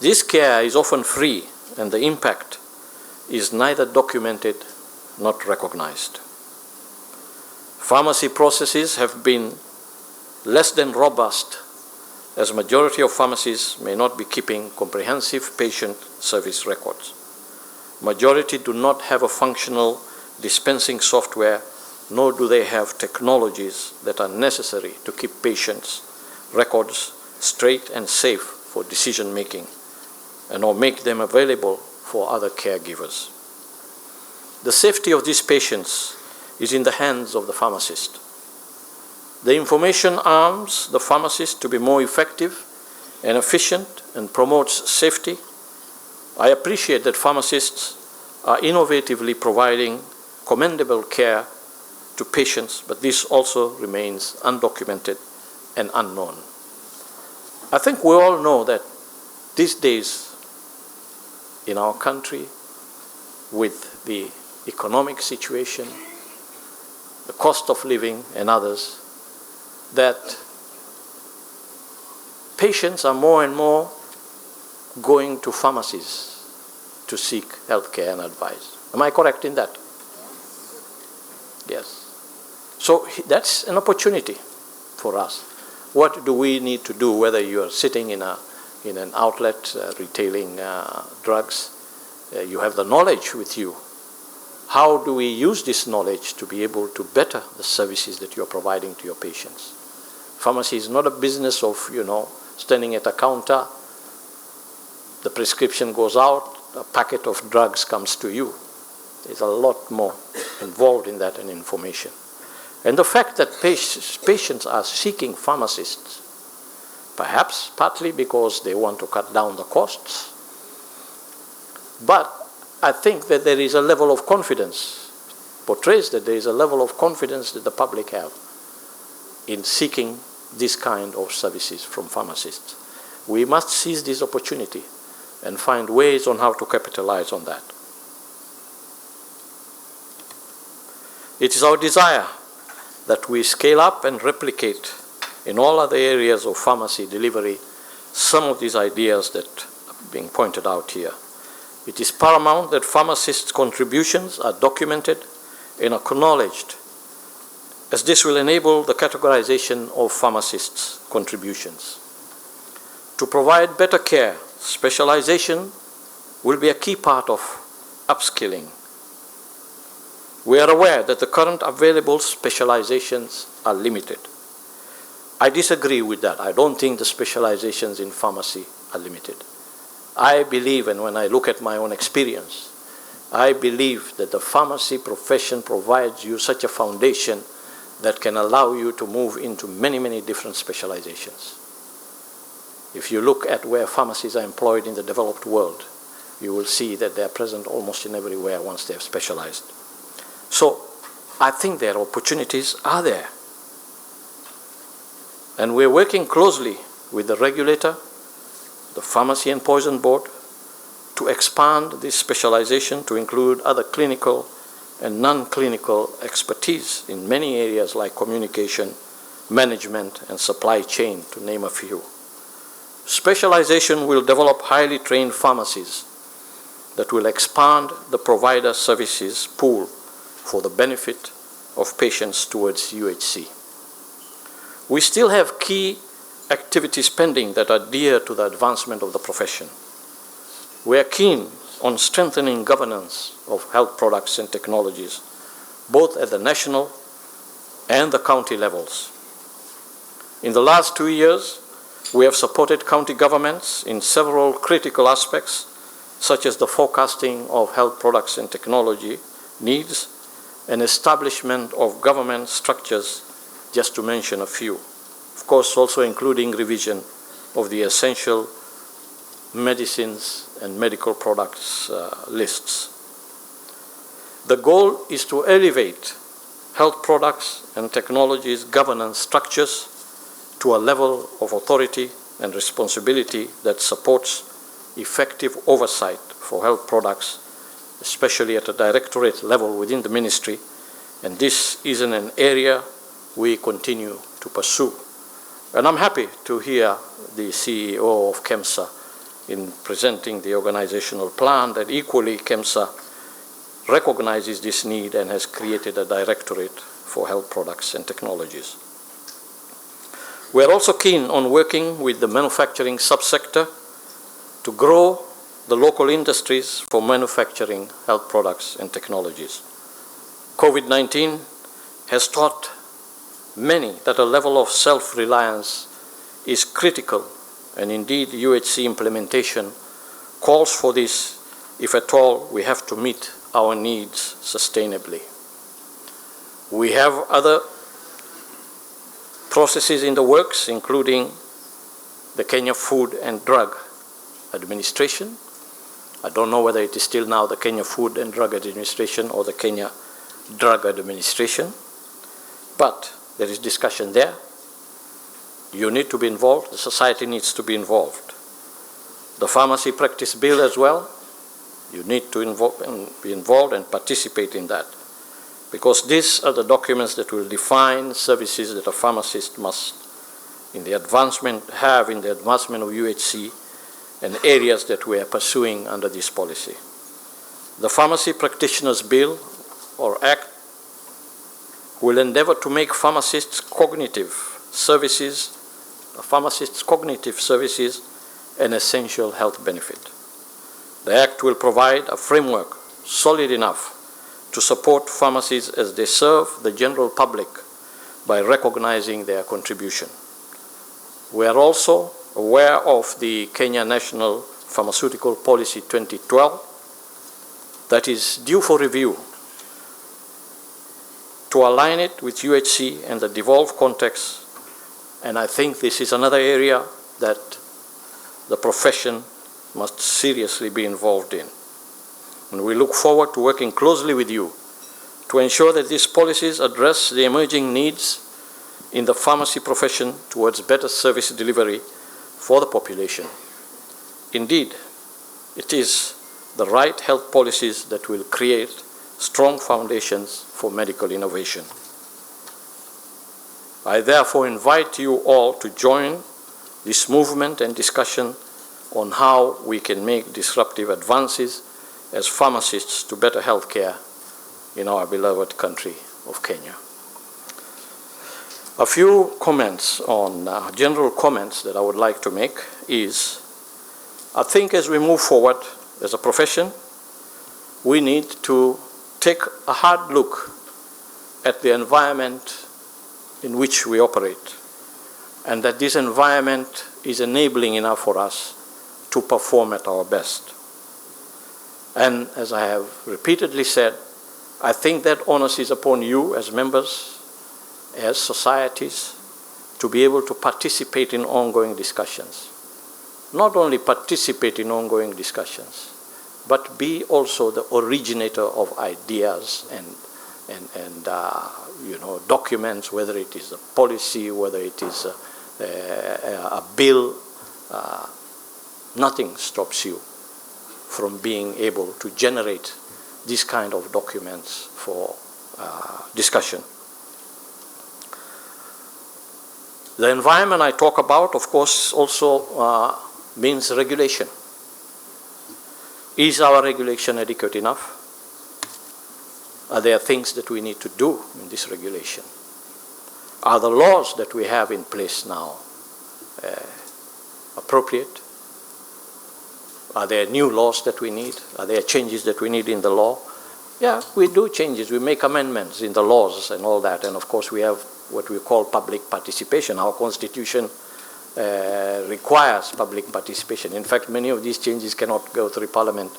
This care is often free, and the impact is neither documented nor recognized. Pharmacy processes have been less than robust, as majority of pharmacies may not be keeping comprehensive patient service records. Majority do not have a functional dispensing software, nor do they have technologies that are necessary to keep patients' records straight and safe for decision making, and or make them available for other caregivers. The safety of these patients is in the hands of the pharmacist. The information arms the pharmacist to be more effective and efficient and promotes safety. I appreciate that pharmacists are innovatively providing commendable care to patients, but this also remains undocumented and unknown. I think we all know that these days in our country, with the economic situation, the cost of living and others, that patients are more and more going to pharmacies to seek healthcare and advice. Am I correct in that? Yes. So that's an opportunity for us. What do we need to do, whether you are sitting in an outlet retailing drugs, you have the knowledge with you. How do we use this knowledge to be able to better the services that you're providing to your patients? Pharmacy is not a business of, standing at a counter, the prescription goes out, a packet of drugs comes to you. There's a lot more involved in that and information. And the fact that patients are seeking pharmacists, perhaps partly because they want to cut down the costs, but I think that there is a level of confidence, portrays that there is a level of confidence that the public have in seeking this kind of services from pharmacists. We must seize this opportunity and find ways on how to capitalize on that. It is our desire that we scale up and replicate in all other areas of pharmacy delivery some of these ideas that are being pointed out here. It is paramount that pharmacists' contributions are documented and acknowledged, as this will enable the categorization of pharmacists' contributions. To provide better care, specialization will be a key part of upskilling. We are aware that the current available specializations are limited. I disagree with that. I don't think the specializations in pharmacy are limited. I believe, and when I look at my own experience, I believe that the pharmacy profession provides you such a foundation that can allow you to move into many, many different specializations. If you look at where pharmacies are employed in the developed world, you will see that they are present almost in everywhere once they have specialized. So I think their opportunities are there. And we're working closely with the regulator, the Pharmacy and Poison Board, to expand this specialization to include other clinical and non-clinical expertise in many areas like communication, management, and supply chain, to name a few. Specialization will develop highly trained pharmacies that will expand the provider services pool for the benefit of patients towards UHC. We still have key activities pending that are dear to the advancement of the profession. We are keen on strengthening governance of health products and technologies, both at the national and the county levels. In the last 2 years, we have supported county governments in several critical aspects, such as the forecasting of health products and technology needs and establishment of government structures, just to mention a few. Of course, also including revision of the essential medicines and medical products lists. The goal is to elevate health products and technologies governance structures to a level of authority and responsibility that supports effective oversight for health products, especially at a directorate level within the ministry, and this is an area we continue to pursue. And I'm happy to hear the CEO of KEMSA in presenting the organizational plan that equally KEMSA recognizes this need and has created a directorate for health products and technologies. We are also keen on working with the manufacturing subsector to grow the local industries for manufacturing health products and technologies. COVID-19 has taught many that a level of self-reliance is critical, and indeed UHC implementation calls for this if at all we have to meet our needs sustainably. We have other processes in the works, including the Kenya Food and Drug Administration. I don't know whether it is still now the Kenya Food and Drug Administration or the Kenya Drug Administration, but there is discussion there. You need to be involved, the society needs to be involved. The Pharmacy Practice Bill as well, you need to be involved and participate in that, because these are the documents that will define services that a pharmacist must in the advancement of UHC and areas that we are pursuing under this policy. The Pharmacy Practitioners Bill or Act will endeavor to make pharmacists' cognitive services an essential health benefit. The Act will provide a framework solid enough to support pharmacies as they serve the general public by recognizing their contribution. We are also aware of the Kenya National Pharmaceutical Policy 2012 that is due for review to align it with UHC and the devolved context, and I think this is another area that the profession must seriously be involved in. And we look forward to working closely with you to ensure that these policies address the emerging needs in the pharmacy profession towards better service delivery for the population. Indeed, it is the right health policies that will create strong foundations for medical innovation. I therefore invite you all to join this movement and discussion on how we can make disruptive advances as pharmacists to better healthcare in our beloved country of Kenya. A few comments on, general comments that I would like to make is, I think as we move forward as a profession, we need to take a hard look at the environment in which we operate, and that this environment is enabling enough for us to perform at our best. And as I have repeatedly said, I think that onus is upon you as members, as societies, to be able to participate in ongoing discussions. Not only participate in ongoing discussions, but be also the originator of ideas and documents, whether it is a policy, whether it is a bill. Nothing stops you from being able to generate these kind of documents for discussion. The environment I talk about, of course, also means regulation. Is our regulation adequate enough? Are there things that we need to do in this regulation? Are the laws that we have in place now appropriate? Are there new laws that we need? Are there changes that we need in the law? Yeah, we do changes. We make amendments in the laws and all that. And of course, we have what we call public participation. Our constitution requires public participation. In fact, many of these changes cannot go through Parliament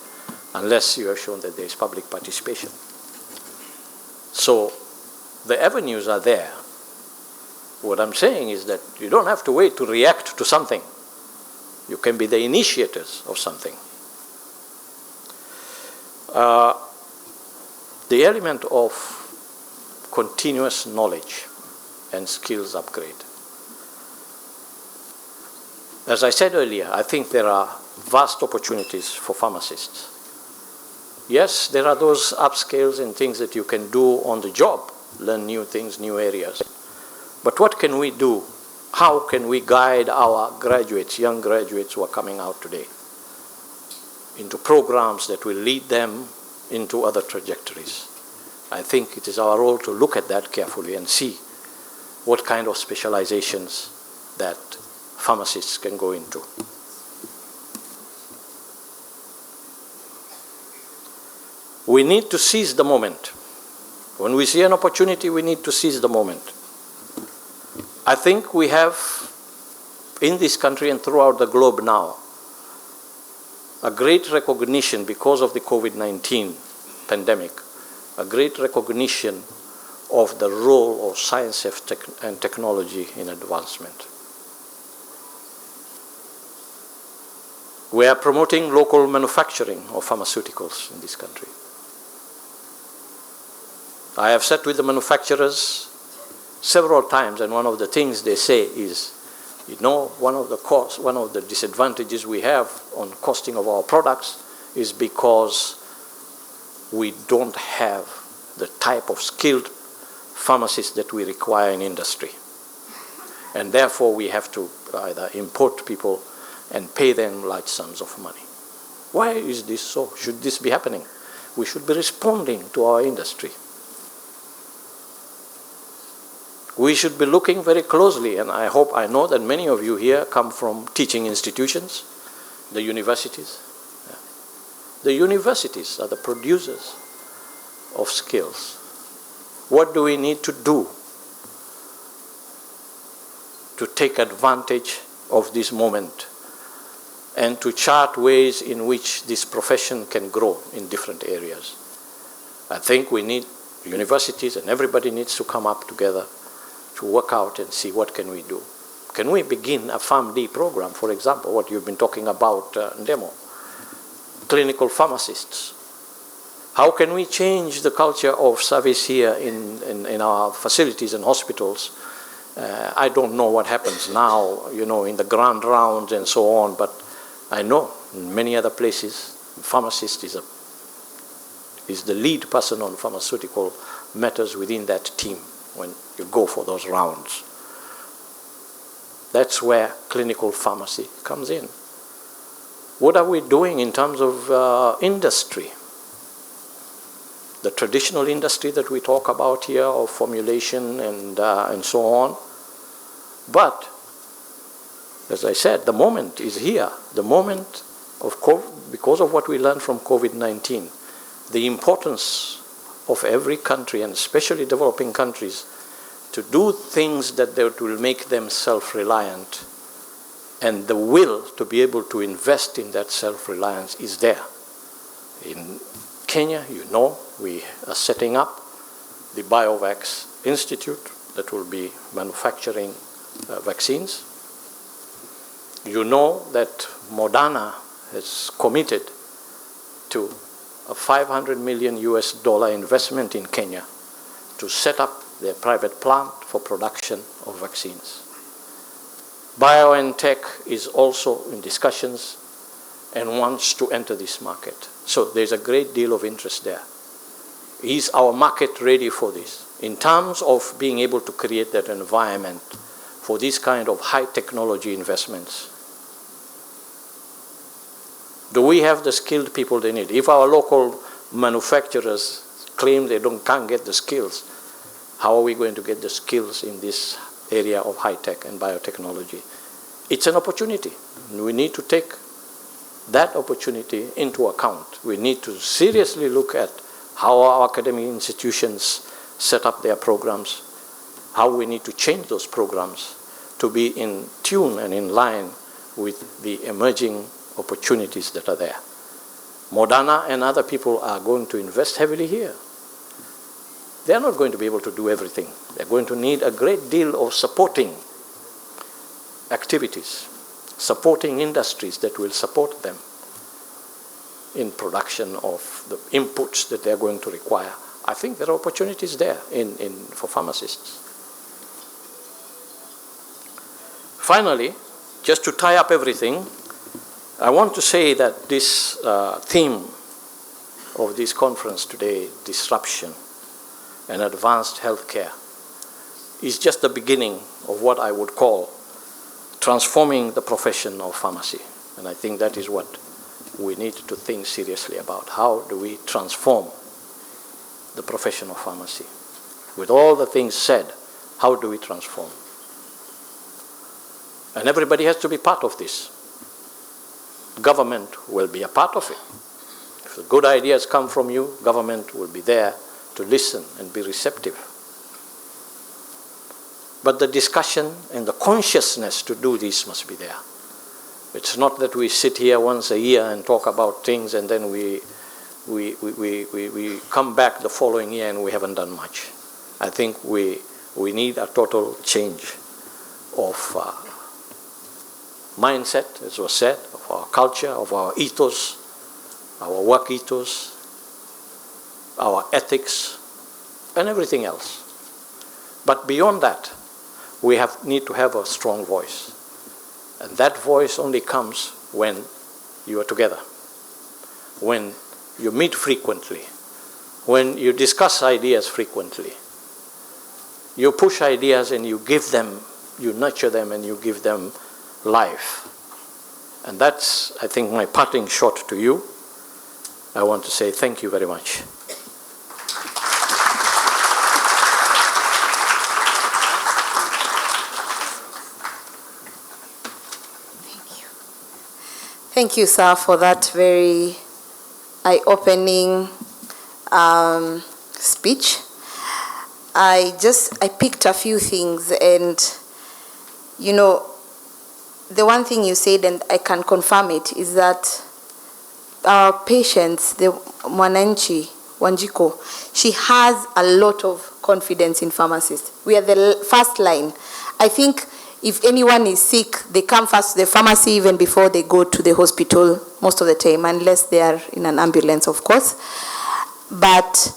unless you are shown that there is public participation. So the avenues are there. What I'm saying is that you don't have to wait to react to something. You can be the initiators of something. The element of continuous knowledge and skills upgrade. As I said earlier, I think there are vast opportunities for pharmacists. Yes, there are those upscales and things that you can do on the job, learn new things, new areas. But what can we do? How can we guide our graduates, young graduates who are coming out today, into programs that will lead them into other trajectories? I think it is our role to look at that carefully and see what kind of specializations that pharmacists can go into. We need to seize the moment. When we see an opportunity, we need to seize the moment. I think we have, in this country and throughout the globe now, a great recognition because of the COVID-19 pandemic, a great recognition of the role of science and technology in advancement. We are promoting local manufacturing of pharmaceuticals in this country. I have sat with the manufacturers several times, and one of the things they say is, you know, one of the disadvantages we have on costing of our products is because we don't have the type of skilled pharmacists that we require in industry. And therefore we have to either import people and pay them large sums of money. Why is this so? Should this be happening? We should be responding to our industry. We should be looking very closely, and I know that many of you here come from teaching institutions, the universities. The universities are the producers of skills. What do we need to do to take advantage of this moment and to chart ways in which this profession can grow in different areas? I think we need universities, and everybody needs to come up together to work out and see what can we do. Can we begin a PharmD program, for example, what you've been talking about, Ndemo, clinical pharmacists? How can we change the culture of service here in our facilities and hospitals? I don't know what happens now, you know, in the grand rounds and so on, but I know in many other places, pharmacist is the lead person on pharmaceutical matters within that team when you go for those rounds. That's where clinical pharmacy comes in. What are we doing in terms of industry? The traditional industry that we talk about here of formulation and so on. But, as I said, the moment is here. The moment of COVID, because of what we learned from COVID-19, the importance of every country, and especially developing countries, to do things that will make them self-reliant, and the will to be able to invest in that self-reliance is there. In Kenya, you know, we are setting up the BioVax Institute that will be manufacturing vaccines. You know that Moderna has committed to a $500 million investment in Kenya to set up their private plant for production of vaccines. BioNTech is also in discussions and wants to enter this market. So there's a great deal of interest there. Is our market ready for this? In terms of being able to create that environment for these kind of high technology investments, Do we have the skilled people they need? If our local manufacturers claim they can't get the skills, how are we going to get the skills in this area of high-tech and biotechnology? It's an opportunity. We need to take that opportunity into account. We need to seriously look at how our academic institutions set up their programs, how we need to change those programs to be in tune and in line with the emerging opportunities that are there. Moderna and other people are going to invest heavily here. They are not going to be able to do everything. They're going to need a great deal of supporting activities, supporting industries that will support them in production of the inputs that they're going to require. I think there are opportunities there for pharmacists. Finally, just to tie up everything, I want to say that this theme of this conference today, disruption and advanced healthcare, is just the beginning of what I would call transforming the profession of pharmacy. And I think that is what we need to think seriously about. How do we transform the profession of pharmacy? With all the things said, how do we transform? And everybody has to be part of this. Government will be a part of it. If the good ideas come from you, government will be there to listen and be receptive. But the discussion and the consciousness to do this must be there. It's not that we sit here once a year and talk about things and then we come back the following year and we haven't done much. I think we need a total change of mindset, as was said, of our culture, of our ethos, our work ethos, our ethics, and everything else. But beyond that, we need to have a strong voice. And that voice only comes when you are together, when you meet frequently, when you discuss ideas frequently. You push ideas and you give them, you nurture them and you give them life. And that's, I think, my parting shot to you. I want to say thank you very much. Thank you, sir, for that very eye-opening speech. I picked a few things, and, you know, the one thing you said, and I can confirm it, is that our patients, the Mwananchi, Wanjiko, she has a lot of confidence in pharmacists. We are the first line. I think if anyone is sick, they come first to the pharmacy even before they go to the hospital most of the time, unless they are in an ambulance, of course. But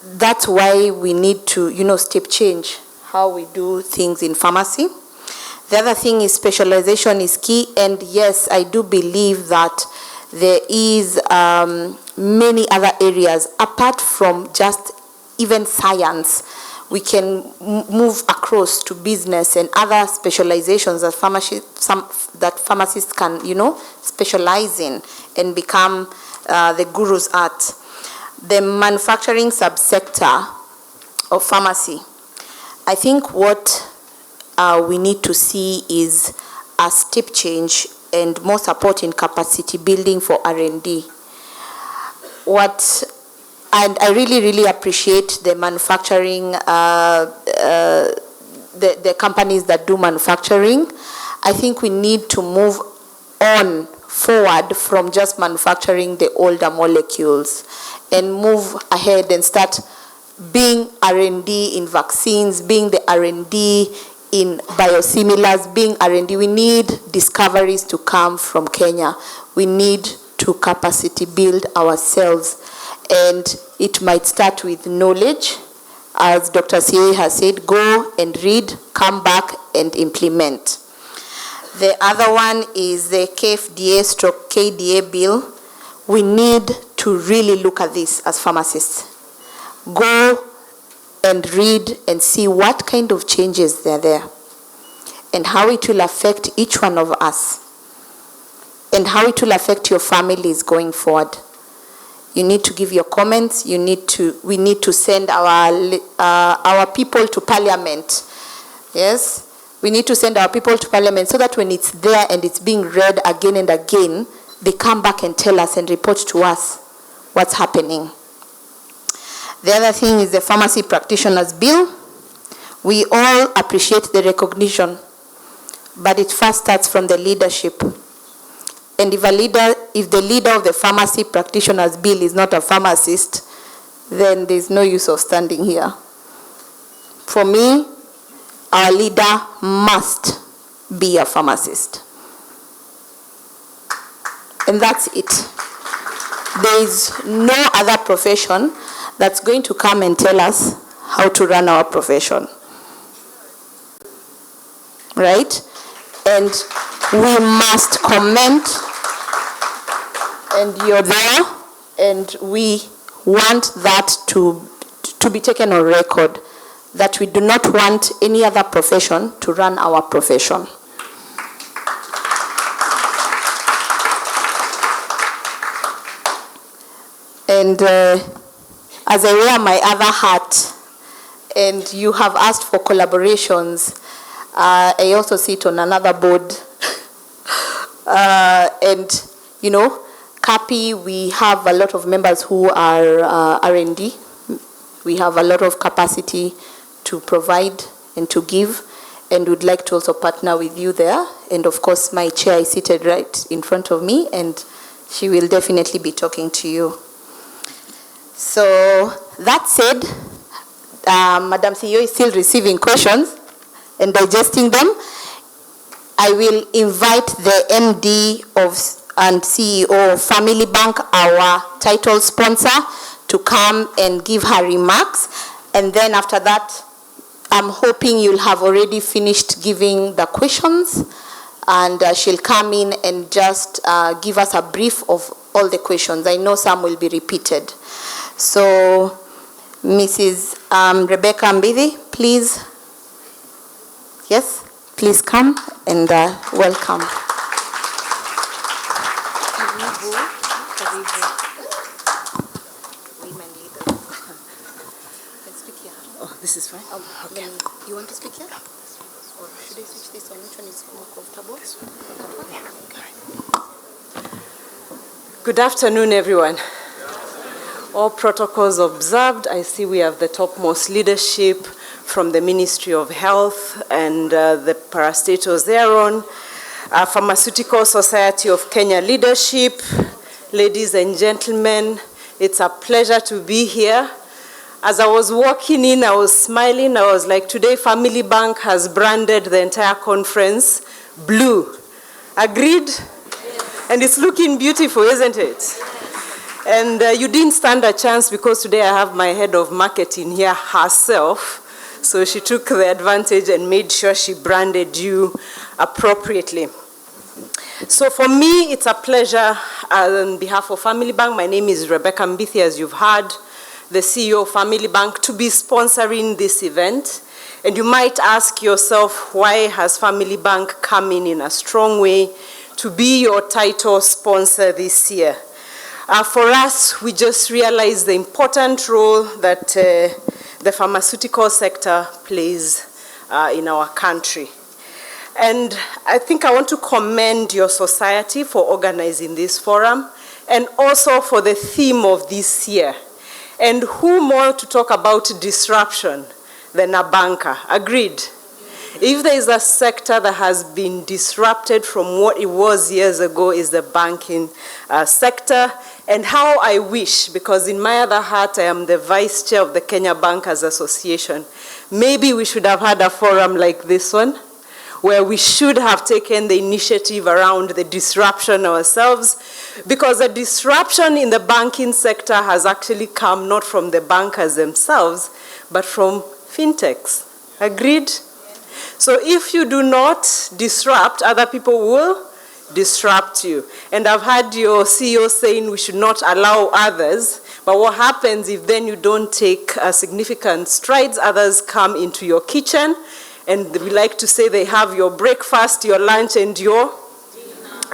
that's why we need to, you know, step change how we do things in pharmacy. The other thing is specialization is key, and yes, I do believe that there is many other areas apart from just even science. We can move across to business and other specializations that pharmacists can, you know, specialize in and become the gurus at. The manufacturing subsector of pharmacy, I think what we need to see is a step change and more support in capacity building for R&D. And I really, really appreciate the manufacturing, the companies that do manufacturing. I think we need to move on forward from just manufacturing the older molecules and move ahead and start being R&D in vaccines, being the R&D in biosimilars, being R&D. We need discoveries to come from Kenya. We need to capacity build ourselves. And it might start with knowledge. As Dr. Sioi has said, go and read, come back and implement. The other one is the KFDA/KDA bill. We need to really look at this as pharmacists. Go and read and see what kind of changes are there and how it will affect each one of us. and how it will affect your families going forward. You need to give your comments. We need to send our people to Parliament. Yes, we need to send our people to Parliament so that when it's there and it's being read again and again, they come back and tell us and report to us what's happening. The other thing is the Pharmacy Practitioners Bill. We all appreciate the recognition, but it first starts from the leadership. And if the leader of the Pharmacy Practitioners Bill is not a pharmacist, then there's no use of standing here. For me, our leader must be a pharmacist. And that's it. There is no other profession that's going to come and tell us how to run our profession. Right? And we must comment, and you're there, and we want that to be taken on record, that we do not want any other profession to run our profession. And as I wear my other hat, and you have asked for collaborations, I also sit on another board. And, you know, CAPI, we have a lot of members who are R&D. We have a lot of capacity to provide and to give, and would like to also partner with you there. And of course, my chair is seated right in front of me, and she will definitely be talking to you. So that said, Madam CEO is still receiving questions and digesting them. I will invite the MD and CEO of Family Bank, our title sponsor, to come and give her remarks. And then after that, I'm hoping you'll have already finished giving the questions, and she'll come in and just give us a brief of all the questions. I know some will be repeated. So, Mrs. Rebecca Mbidi, please. Yes, please come and welcome. Oh, this is fine. Okay. You want to speak here? Or should I switch this on? Which one is more comfortable? Good afternoon, everyone. All protocols observed. I see we have the topmost leadership from the Ministry of Health and the parastatals thereon, Pharmaceutical Society of Kenya leadership, ladies and gentlemen, it's a pleasure to be here. As I was walking in, I was smiling. I was like, today Family Bank has branded the entire conference blue. Agreed? And it's looking beautiful, isn't it? And you didn't stand a chance because today I have my head of marketing here herself. So she took the advantage and made sure she branded you appropriately. So for me, it's a pleasure on behalf of Family Bank. My name is Rebecca Mbidi, as you've heard, the CEO of Family Bank, to be sponsoring this event. And you might ask yourself, why has Family Bank come in a strong way to be your title sponsor this year? For us, we just realized the important role that the pharmaceutical sector plays in our country. And I think I want to commend your society for organizing this forum, and also for the theme of this year. And who more to talk about disruption than a banker? Agreed? If there is a sector that has been disrupted from what it was years ago, is the banking sector. And how I wish, because in my other hat I am the vice chair of the Kenya Bankers Association, maybe we should have had a forum like this one, where we should have taken the initiative around the disruption ourselves, because the disruption in the banking sector has actually come not from the bankers themselves, but from fintechs. Agreed? So if you do not disrupt, other people will disrupt you. And I've heard your CEO saying we should not allow others, but what happens if then you don't take significant strides? Others come into your kitchen, and we like to say they have your breakfast, your lunch, and your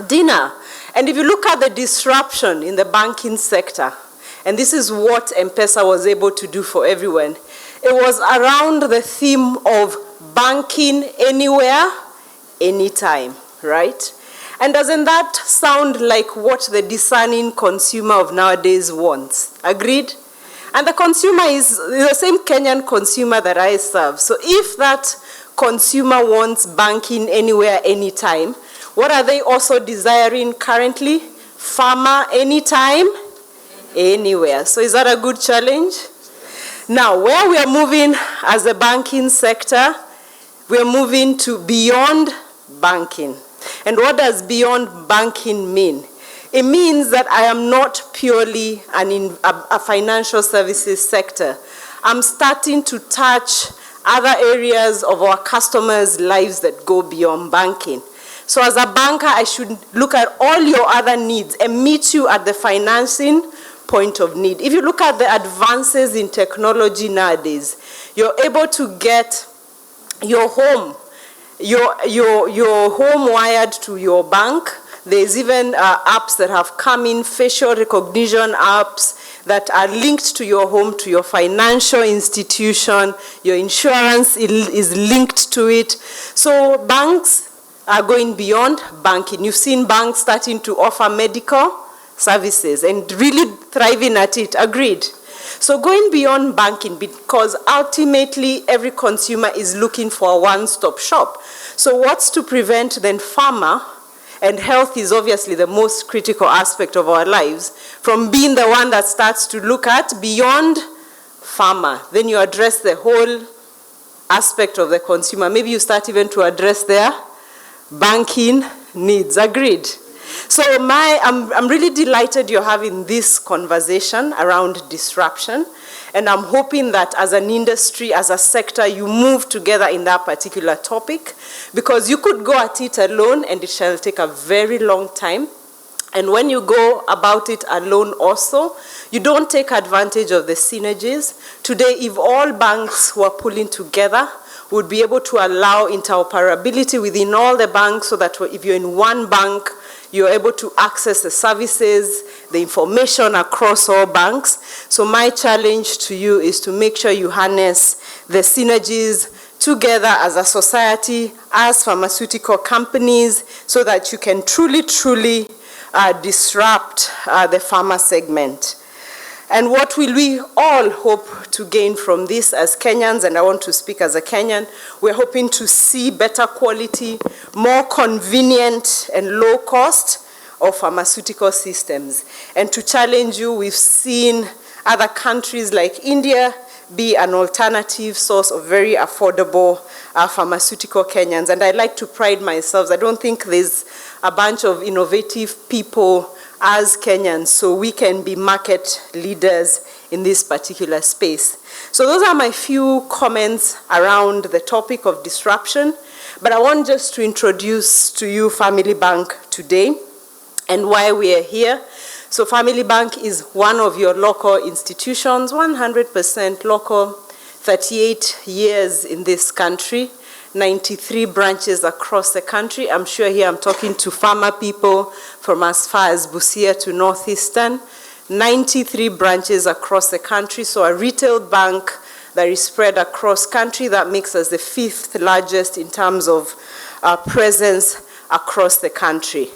dinner. And if you look at the disruption in the banking sector, and this is what M-Pesa was able to do for everyone, it was around the theme of banking anywhere, anytime, right? And doesn't that sound like what the discerning consumer of nowadays wants? Agreed? And the consumer is the same Kenyan consumer that I serve. So if that consumer wants banking anywhere, anytime, what are they also desiring currently? Pharma anytime, anywhere. So is that a good challenge? Now, where we are moving as a banking sector, we are moving to beyond banking. And what does beyond banking mean? It means that I am not purely a financial services sector. I'm starting to touch other areas of our customers' lives that go beyond banking. So as a banker, I should look at all your other needs and meet you at the financing point of need. If you look at the advances in technology nowadays, you're able to get your home wired to your bank. There's even apps that have come in, facial recognition apps that are linked to your home, to your financial institution. Your insurance is linked to it. So banks are going beyond banking. You've seen banks starting to offer medical services and really thriving at it. Agreed? So going beyond banking, because ultimately every consumer is looking for a one-stop shop. So what's to prevent then pharma, and health is obviously the most critical aspect of our lives, from being the one that starts to look at beyond pharma? Then you address the whole aspect of the consumer. Maybe you start even to address their banking needs. Agreed? So I'm really delighted you're having this conversation around disruption. And I'm hoping that as an industry, as a sector, you move together in that particular topic, because you could go at it alone and it shall take a very long time. And when you go about it alone also, you don't take advantage of the synergies. Today, if all banks were pulling together, would be able to allow interoperability within all the banks, so that if you're in one bank, you're able to access the services, the information across all banks. So my challenge to you is to make sure you harness the synergies together as a society, as pharmaceutical companies, so that you can truly disrupt the pharma segment. And what will we all hope to gain from this as Kenyans, and I want to speak as a Kenyan, we're hoping to see better quality, more convenient and low cost of pharmaceutical systems. And to challenge you, we've seen other countries like India be an alternative source of very affordable pharmaceutical Kenyans. And I like to pride myself. I don't think there's a bunch of innovative people as Kenyans, so we can be market leaders in this particular space. So those are my few comments around the topic of disruption. But I want just to introduce to you Family Bank today and why we are here. So Family Bank is one of your local institutions, 100% local, 38 years in this country, 93 branches across the country. I'm sure here I'm talking to farmer people from as far as Busia to Northeastern. 93 branches across the country, so a retail bank that is spread across country. That makes us the 5th largest in terms of presence across the country.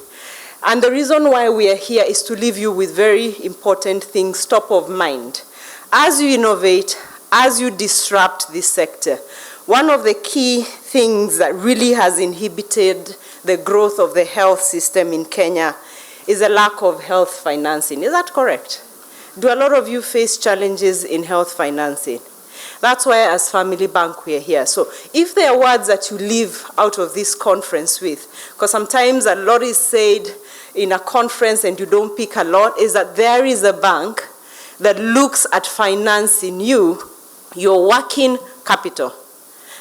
And the reason why we are here is to leave you with very important things top of mind. As you innovate, as you disrupt this sector, one of the key things that really has inhibited the growth of the health system in Kenya is a lack of health financing. Is that correct? Do a lot of you face challenges in health financing? That's why as Family Bank we are here. So if there are words that you leave out of this conference with, because sometimes a lot is said in a conference and you don't pick a lot, is that there is a bank that looks at financing you, your working capital.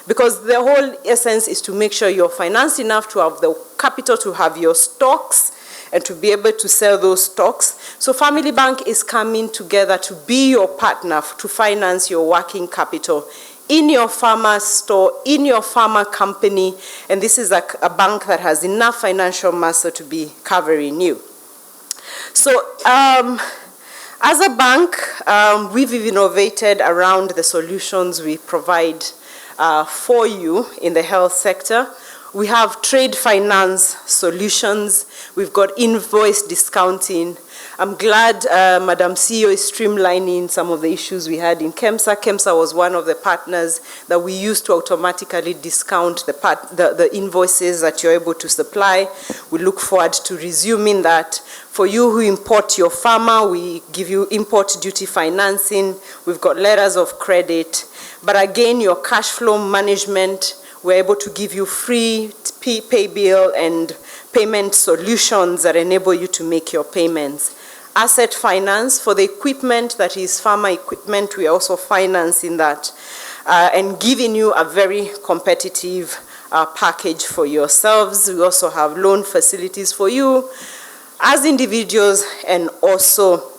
Because the whole essence is to make sure you're financed enough to have the capital to have your stocks and to be able to sell those stocks. So Family Bank is coming together to be your partner to finance your working capital in your pharma store, in your pharma company, and this is a bank that has enough financial muscle to be covering you. So as a bank, we've innovated around the solutions we provide for you in the health sector. We have trade finance solutions. We've got invoice discounting. I'm glad Madam CEO is streamlining some of the issues we had in KEMSA. KEMSA was one of the partners that we used to automatically discount the invoices that you're able to supply. We look forward to resuming that. For you who import your pharma, we give you import duty financing. We've got letters of credit. But again, your cash flow management, we're able to give you free pay bill and payment solutions that enable you to make your payments. Asset finance for the equipment that is pharma equipment, we are also financing that and giving you a very competitive package for yourselves. We also have loan facilities for you as individuals and also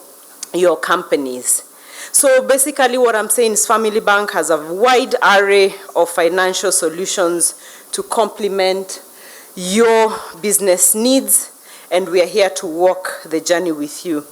your companies. So basically what I'm saying is Family Bank has a wide array of financial solutions to complement your business needs, and we are here to walk the journey with you.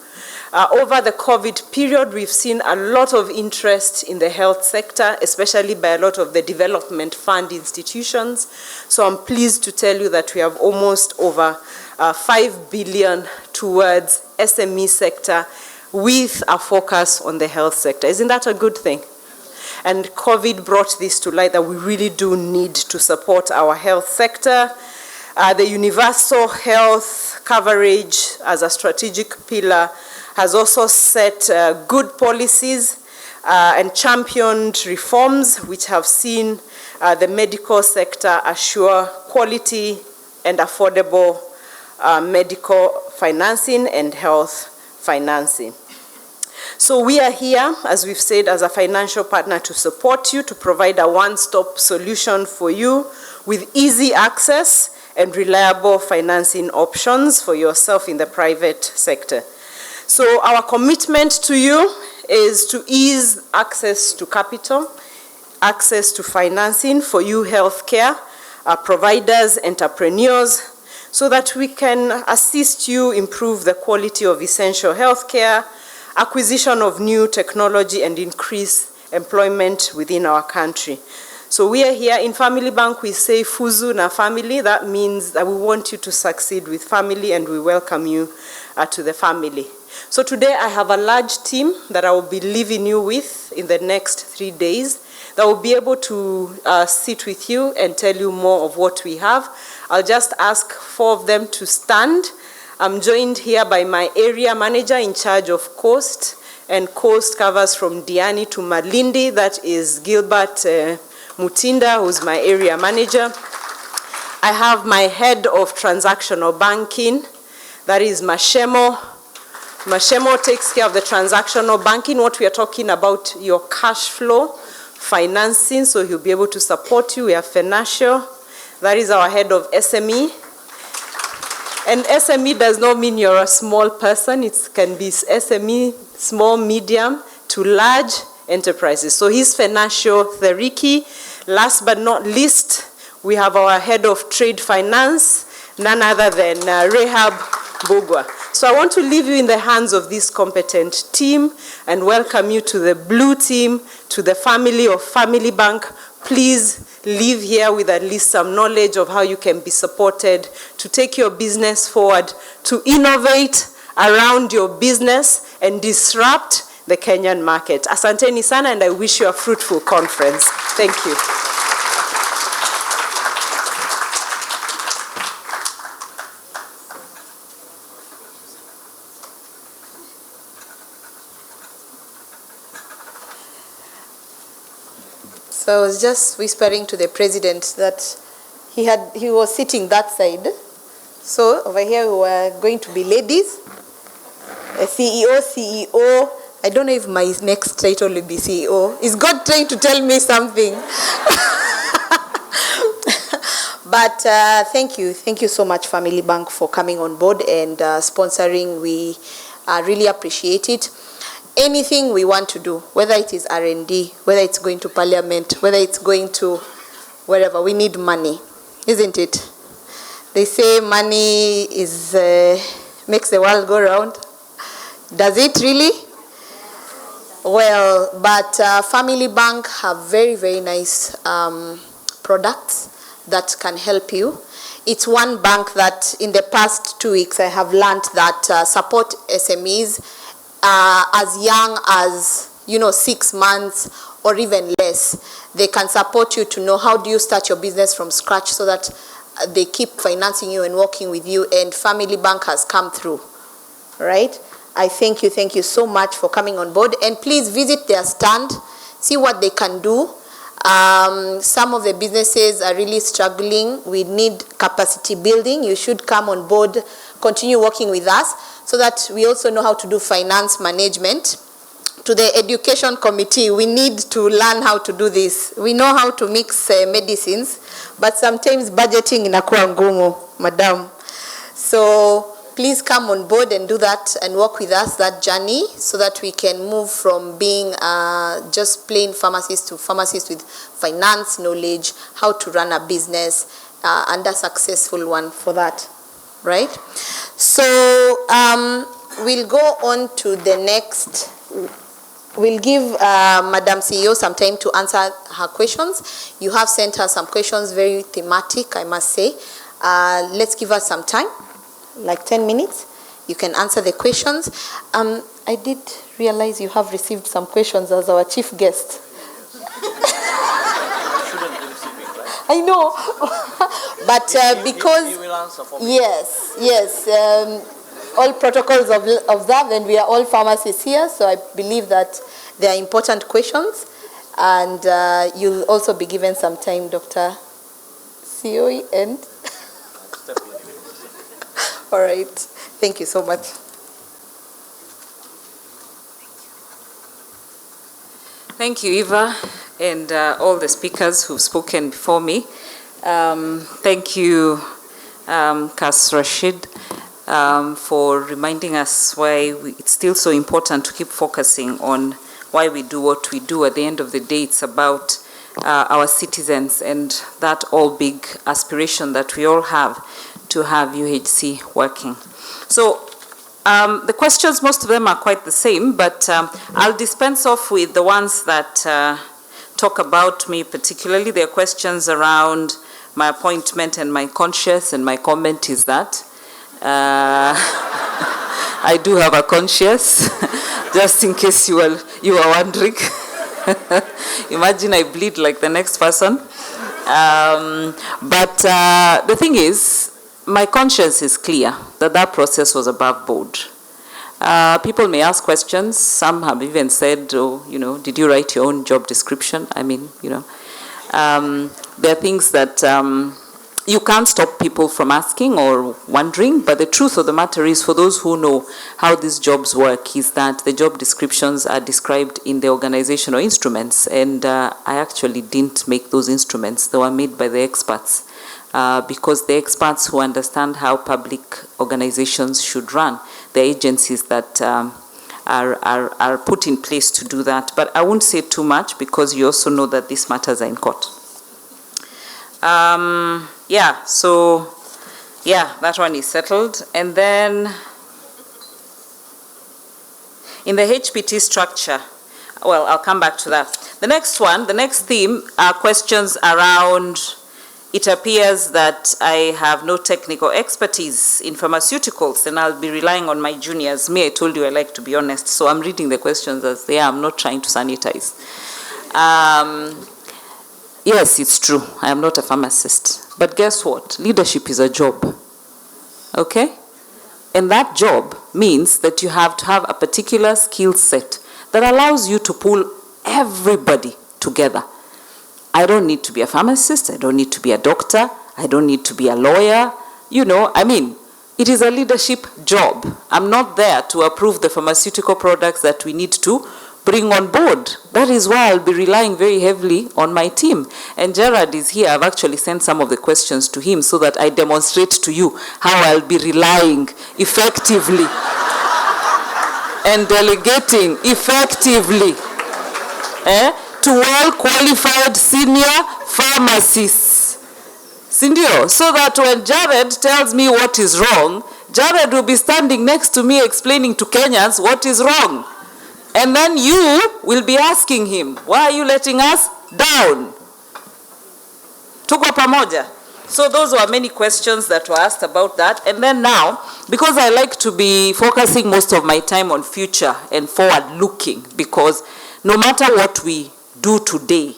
Over the COVID period, we've seen a lot of interest in the health sector, especially by a lot of the development fund institutions. So I'm pleased to tell you that we have almost over 5 billion towards SME sector with a focus on the health sector. Isn't that a good thing? And COVID brought this to light that we really do need to support our health sector. The universal health coverage as a strategic pillar has also set good policies and championed reforms which have seen the medical sector assure quality and affordable medical financing and health financing. So we are here, as we've said, as a financial partner to support you, to provide a one-stop solution for you with easy access and reliable financing options for yourself in the private sector. So our commitment to you is to ease access to capital, access to financing for you healthcare providers, entrepreneurs, so that we can assist you improve the quality of essential healthcare, acquisition of new technology, and increase employment within our country. So we are here in Family Bank, we say Fuzu na family. That means that we want you to succeed with family, and we welcome you to the family. So today I have a large team that I will be leaving you with in the next 3 days that will be able to sit with you and tell you more of what we have. I'll just ask 4 of them to stand. I'm joined here by my area manager in charge of Coast, and Coast covers from Diani to Malindi. That is Gilbert Mutinda, who's my area manager. I have my head of transactional banking, that is Mashemo. Mashemo takes care of the transactional banking, what we are talking about, your cash flow, financing, so he'll be able to support you. We have financial, that is our head of SME. And SME does not mean you're a small person. It can be SME, small, medium to large enterprises. So he's financial Theriki. Last but not least, we have our head of trade finance, none other than Rehab Bugwa. So I want to leave you in the hands of this competent team and welcome you to the blue team, to the family of Family Bank. Please leave here with at least some knowledge of how you can be supported to take your business forward, to innovate around your business and disrupt the Kenyan market. Asanteni sana, and I wish you a fruitful conference. Thank you. So I was just whispering to the president that he was sitting that side. So over here we were going to be ladies. A CEO. I don't know if my next title will be CEO. Is God trying to tell me something? But thank you so much, Family Bank, for coming on board and sponsoring. We really appreciate it. Anything we want to do, whether it is R&D, whether it's going to Parliament, whether it's going to wherever, we need money, isn't it? They say money is makes the world go round. Does it really? Well, but Family Bank have very, very nice products that can help you. It's one bank that in the past 2 weeks I have learned that support SMEs as young as 6 months or even less. They can support you to know how do you start your business from scratch so that they keep financing you and working with you, and Family Bank has come through, right? I thank you so much for coming on board, and please visit their stand, see what they can do. Some of the businesses are really struggling. We need capacity building. You should come on board, continue working with us so that we also know how to do finance management. To the education committee, we need to learn how to do this. We know how to mix medicines, but sometimes budgeting inakuwa ngumu, madam. So please come on board and do that and work with us that journey so that we can move from being just plain pharmacist to pharmacist with finance knowledge, how to run a business, and a successful one for that, right? So we'll go on to the next. We'll give Madam CEO some time to answer her questions. You have sent her some questions, very thematic, I must say. Let's give her some time, like 10 minutes. You can answer the questions. I did realize you have received some questions as our chief guest. I know, but because you will answer for me. yes, all protocols observed, and we are all pharmacists here, so I believe that they are important questions, and you'll also be given some time, Dr. COE, and all right, thank you so much. Thank you, Eva, and all the speakers who've spoken before me. Thank you, Kas Rashid, for reminding us why it's still so important to keep focusing on why we do what we do. At the end of the day, it's about our citizens and that all big aspiration that we all have to have UHC working. So the questions, most of them are quite the same, but I'll dispense off with the ones that talk about me particularly. There are questions around my appointment and my conscience, and my comment is that I do have a conscience, just in case you were wondering. Imagine I bleed like the next person. But the thing is, my conscience is clear that that process was above board. People may ask questions. Some have even said, oh, did you write your own job description? I mean, there are things that you can't stop people from asking or wondering, but the truth of the matter is, for those who know how these jobs work, is that the job descriptions are described in the organizational instruments, and I actually didn't make those instruments. They were made by the experts, because the experts who understand how public organizations should run, the agencies that are put in place to do that. But I won't say too much, because you also know that these matters are in court. That one is settled. And then in the HPT structure, well, I'll come back to that. The next one, the next theme are questions around, it appears that I have no technical expertise in pharmaceuticals, and I'll be relying on my juniors. Me, I told you I like to be honest, so I'm reading the questions as they are. I'm not trying to sanitize. Yes, it's true. I am not a pharmacist. But guess what? Leadership is a job. Okay? And that job means that you have to have a particular skill set that allows you to pull everybody together. I don't need to be a pharmacist. I don't need to be a doctor. I don't need to be a lawyer. It is a leadership job. I'm not there to approve the pharmaceutical products that we need to bring on board. That is why I'll be relying very heavily on my team. And Gerard is here. I've actually sent some of the questions to him so that I demonstrate to you how I'll be relying effectively and delegating effectively to well-qualified senior pharmacists. Sindio, so that when Jared tells me what is wrong, Jared will be standing next to me explaining to Kenyans what is wrong. And then you will be asking him, why are you letting us down? Tuko pamoja? So those were many questions that were asked about that. And then now, because I like to be focusing most of my time on future and forward looking, because no matter what we do today,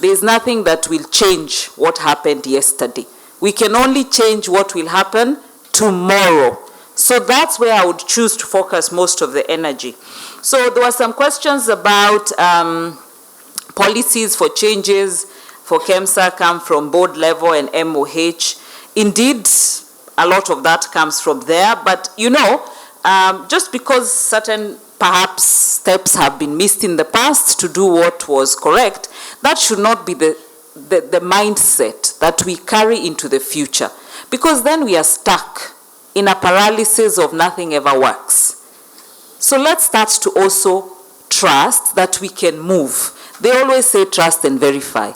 there is nothing that will change what happened yesterday. We can only change what will happen tomorrow. So that's where I would choose to focus most of the energy. So there were some questions about policies for changes for KEMSA come from board level and MOH. Indeed, a lot of that comes from there, but you know, just because certain perhaps steps have been missed in the past to do what was correct, that should not be the mindset that we carry into the future, because then we are stuck in a paralysis of nothing ever works. So let's start to also trust that we can move. They always say trust and verify.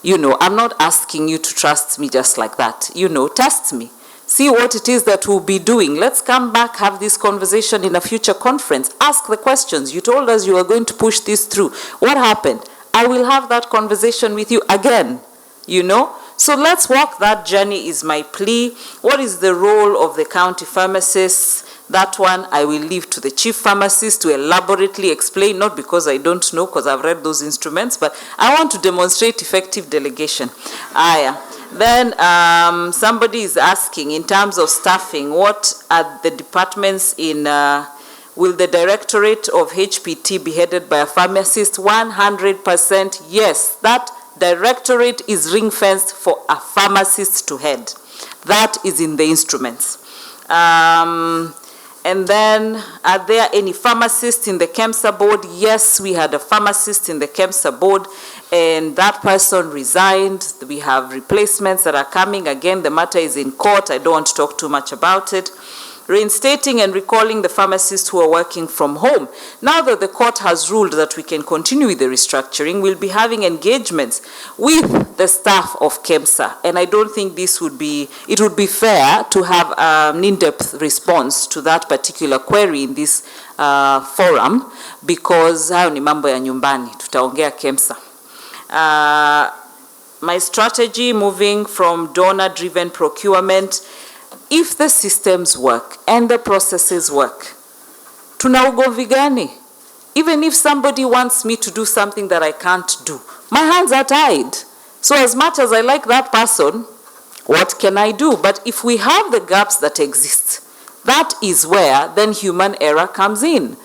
You know, I'm not asking you to trust me just like that. You know, test me. See what it is that we'll be doing. Let's come back, have this conversation in a future conference. Ask the questions. You told us you were going to push this through. What happened? I will have that conversation with you again, you know. So let's walk that journey is my plea. What is the role of the county pharmacists? That one I will leave to the chief pharmacist to elaborately explain, not because I don't know, because I've read those instruments, but I want to demonstrate effective delegation. Then somebody is asking, in terms of staffing, what are the departments in, will the Directorate of HPT be headed by a pharmacist? 100% yes. That Directorate is ring-fenced for a pharmacist to head. That is in the instruments. And then, are there any pharmacists in the KEMSA board? Yes, we had a pharmacist in the KEMSA board, and that person resigned. We have replacements that are coming. Again, the matter is in court. I don't want to talk too much about it. Reinstating and recalling the pharmacists who are working from home. Now that the court has ruled that we can continue with the restructuring, we'll be having engagements with the staff of KEMSA. And I don't think this would be, it would be fair to have an in-depth response to that particular query in this forum, because hayo ni mambo ya nyumbani, tutaongea KEMSA. My strategy moving from donor-driven procurement, if the systems work and the processes work, tuna ugomvi gani? Even if somebody wants me to do something that I can't do, my hands are tied. So as much as I like that person, what can I do? But if we have the gaps that exist, that is where then human error comes in.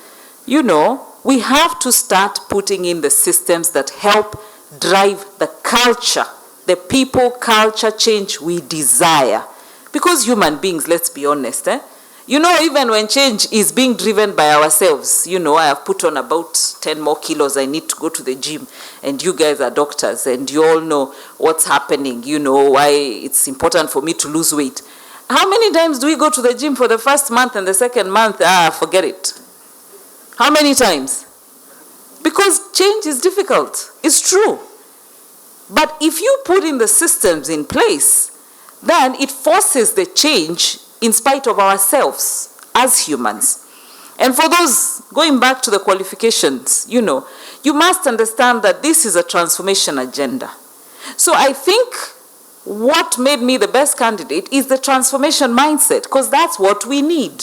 You know, we have to start putting in the systems that help drive the culture, the people culture change we desire. Because human beings, let's be honest, you know, even when change is being driven by ourselves, you know, I have put on about 10 more kilos, I need to go to the gym, and you guys are doctors, and you all know what's happening, you know, why it's important for me to lose weight. How many times do we go to the gym for the first month and the second month? Forget it. How many times? Because change is difficult. It's true. But if you put in the systems in place, then it forces the change in spite of ourselves as humans. And for those, going back to the qualifications, you know, you must understand that this is a transformation agenda. So I think what made me the best candidate is the transformation mindset, because that's what we need.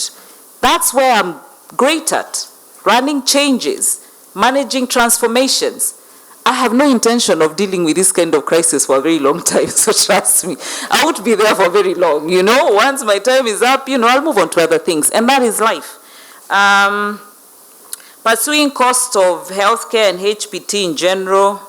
That's where I'm great at, running changes, managing transformations. I have no intention of dealing with this kind of crisis for a very long time, so trust me. I won't be there for very long, you know. Once my time is up, you know, I'll move on to other things, and that is life. Pursuing cost of healthcare and HPT in general,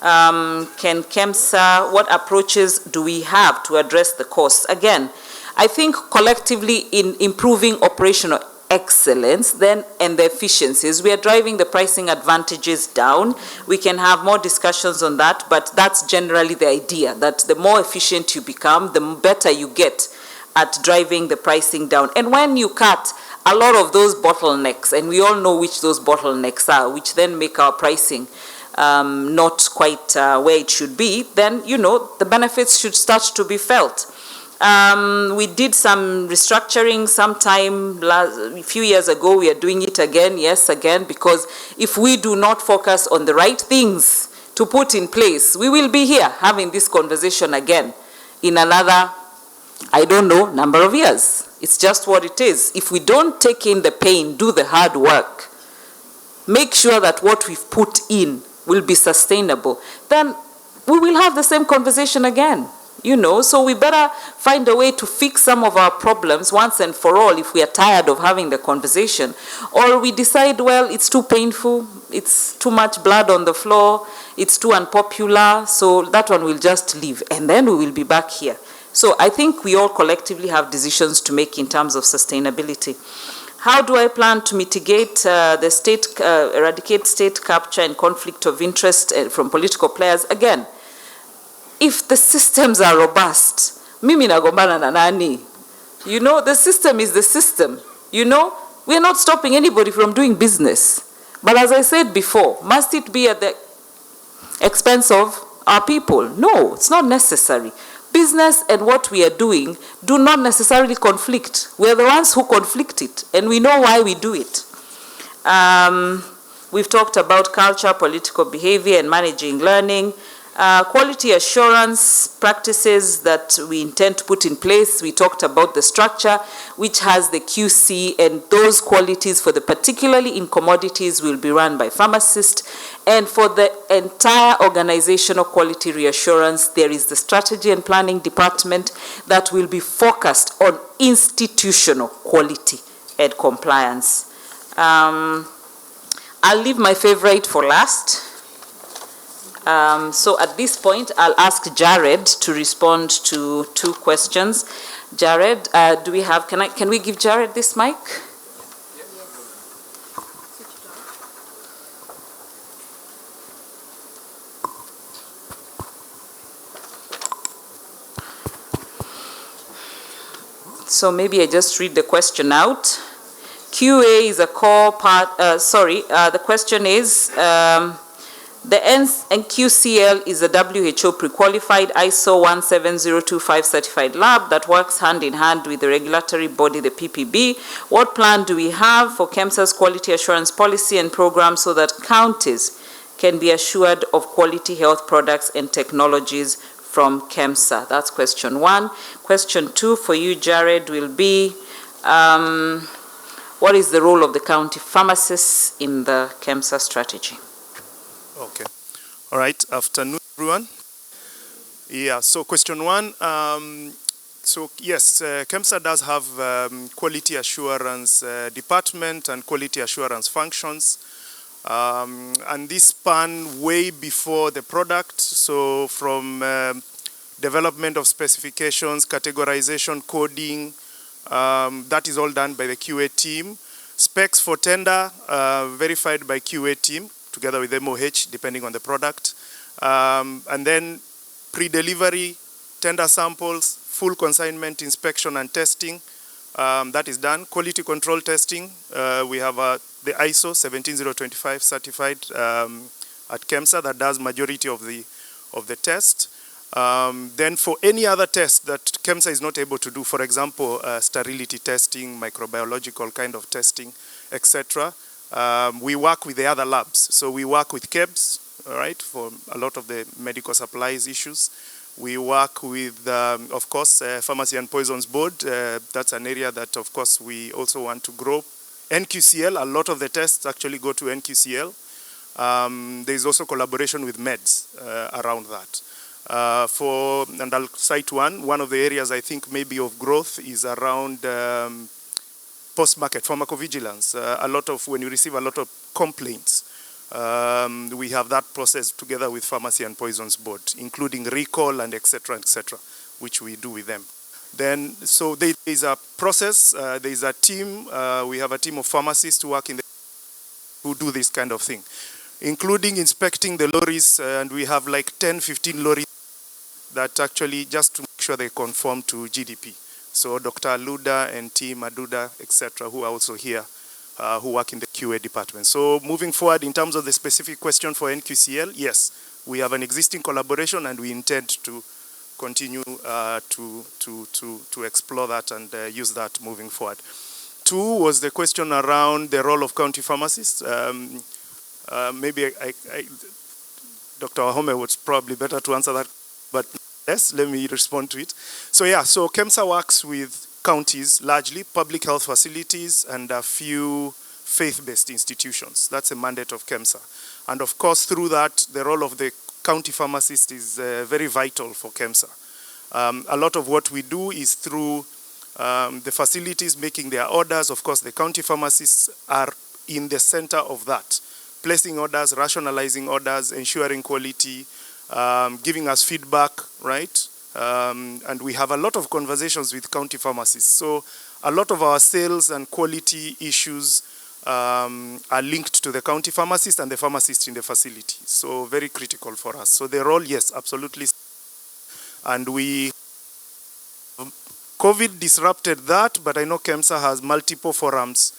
can KEMSA, what approaches do we have to address the costs? Again, I think collectively in improving operational excellence then and the efficiencies, we are driving the pricing advantages down. We can have more discussions on that, but that's generally the idea, that the more efficient you become, the better you get at driving the pricing down. And when you cut a lot of those bottlenecks, and we all know which those bottlenecks are, which then make our pricing not quite where it should be, then, you know, the benefits should start to be felt. We did some restructuring sometime a few years ago. We are doing it again, yes, again, because if we do not focus on the right things to put in place, we will be here having this conversation again in another, I don't know, number of years. It's just what it is. If we don't take in the pain, do the hard work, make sure that what we've put in will be sustainable, then we will have the same conversation again. You know, so we better find a way to fix some of our problems once and for all if we are tired of having the conversation. Or we decide, well, it's too painful, it's too much blood on the floor, it's too unpopular, so that one will just leave, and then we will be back here. So I think we all collectively have decisions to make in terms of sustainability. How do I plan to mitigate eradicate state capture and conflict of interest from political players? Again, if the systems are robust, mimi nagombana na nani? You know, the system is the system. You know, we are not stopping anybody from doing business. But as I said before, must it be at the expense of our people? No, it's not necessary. Business and what we are doing do not necessarily conflict. We are the ones who conflict it, and we know why we do it. We've talked about culture, political behavior, and managing learning. Quality assurance practices that we intend to put in place. We talked about the structure, which has the QC, and those qualities for the particularly in commodities will be run by pharmacists. And for the entire organizational quality reassurance, there is the strategy and planning department that will be focused on institutional quality and compliance. I'll leave my favorite for last. So at this point, I'll ask Jared to respond to 2 questions. Jared, can we give Jared this mic? So maybe I just read the question out. QA is a core part, the question is, the NQCL is a WHO pre-qualified ISO 17025 certified lab that works hand in hand with the regulatory body, the PPB. What plan do we have for KEMSA's quality assurance policy and program so that counties can be assured of quality health products and technologies from KEMSA? That's question 1. Question 2 for you, Jared, will be, what is the role of the county pharmacists in the KEMSA strategy? Okay. All right. Afternoon, everyone. Yeah. So question 1. So yes, KEMSA does have quality assurance department and quality assurance functions, and this span way before the product. So from development of specifications, categorization, coding, that is all done by the QA team. Specs for tender verified by QA team, together with MOH, depending on the product. And then pre-delivery, tender samples, full consignment inspection and testing, that is done. Quality control testing, we have the ISO 17025 certified at KEMSA that does majority of the test. Then for any other test that KEMSA is not able to do, for example, sterility testing, microbiological kind of testing, etc., we work with the other labs. So we work with KEBS, all right, for a lot of the medical supplies issues. We work with, of course, Pharmacy and Poisons Board. That's an area that, of course, we also want to grow. NQCL, a lot of the tests actually go to NQCL. There's also collaboration with MEDS around that. And I'll cite one of the areas I think maybe of growth is around post-market pharmacovigilance. When you receive a lot of complaints, we have that process together with Pharmacy and Poisons Board, including recall and et cetera, which we do with them. Then, so there is a process, there is a team, we have a team of pharmacists who do this kind of thing, including inspecting the lorries, and we have like 10, 15 lorries that actually just to make sure they conform to GDP. So Dr. Aluda and team Aduda, etc., who are also here, who work in the QA department. So moving forward, in terms of the specific question for NQCL, yes, we have an existing collaboration and we intend to continue to explore that and use that moving forward. 2 was the question around the role of county pharmacists. Maybe Dr. Wahome was probably better to answer that, but yes, let me respond to it. So yeah, so KEMSA works with counties, largely public health facilities and a few faith-based institutions. That's a mandate of KEMSA. And of course, through that, the role of the county pharmacist is very vital for KEMSA. A lot of what we do is through the facilities making their orders. Of course, the county pharmacists are in the center of that, placing orders, rationalizing orders, ensuring quality, giving us feedback, right? And we have a lot of conversations with county pharmacists. So a lot of our sales and quality issues are linked to the county pharmacist and the pharmacist in the facility. So very critical for us. So the role, yes, absolutely. And COVID disrupted that, but I know KEMSA has multiple forums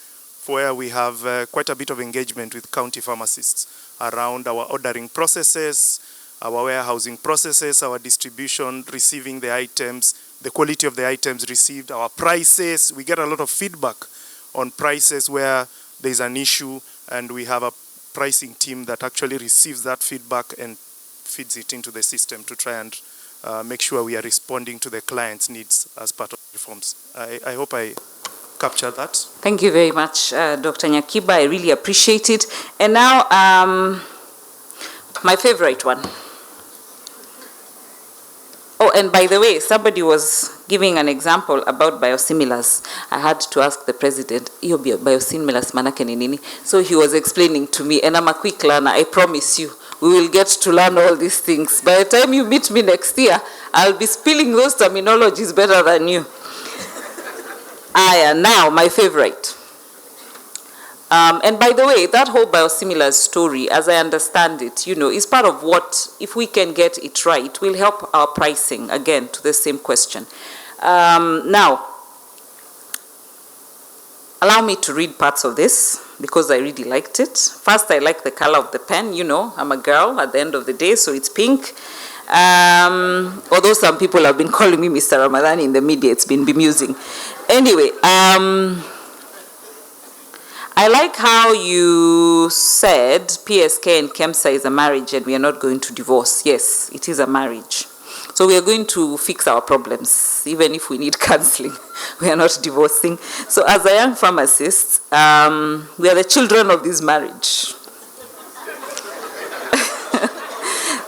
where we have quite a bit of engagement with county pharmacists around our ordering processes, our warehousing processes, our distribution, receiving the items, the quality of the items received, our prices. We get a lot of feedback on prices where there's an issue, and we have a pricing team that actually receives that feedback and feeds it into the system to try and make sure we are responding to the client's needs as part of reforms. I hope I captured that. Thank you very much, Dr. Nyakiba. I really appreciate it. And now, my favorite one. Oh, and by the way, somebody was giving an example about biosimilars. I had to ask the president, "Iyo biosimilars manake ni nini?" So he was explaining to me, and I'm a quick learner, I promise you, we will get to learn all these things. By the time you meet me next year, I'll be spilling those terminologies better than you. Now, my favorite. And by the way, that whole biosimilars story, as I understand it, is part of what, if we can get it right, will help our pricing, again, to the same question. Now, allow me to read parts of this, because I really liked it. First, I like the color of the pen. I'm a girl at the end of the day, so it's pink. Although some people have been calling me Mr. Ramadan in the media, it's been bemusing. Anyway, I like how you said PSK and KEMSA is a marriage and we are not going to divorce. Yes, it is a marriage. So we are going to fix our problems, even if we need counseling. We are not divorcing. So as a young pharmacist, we are the children of this marriage.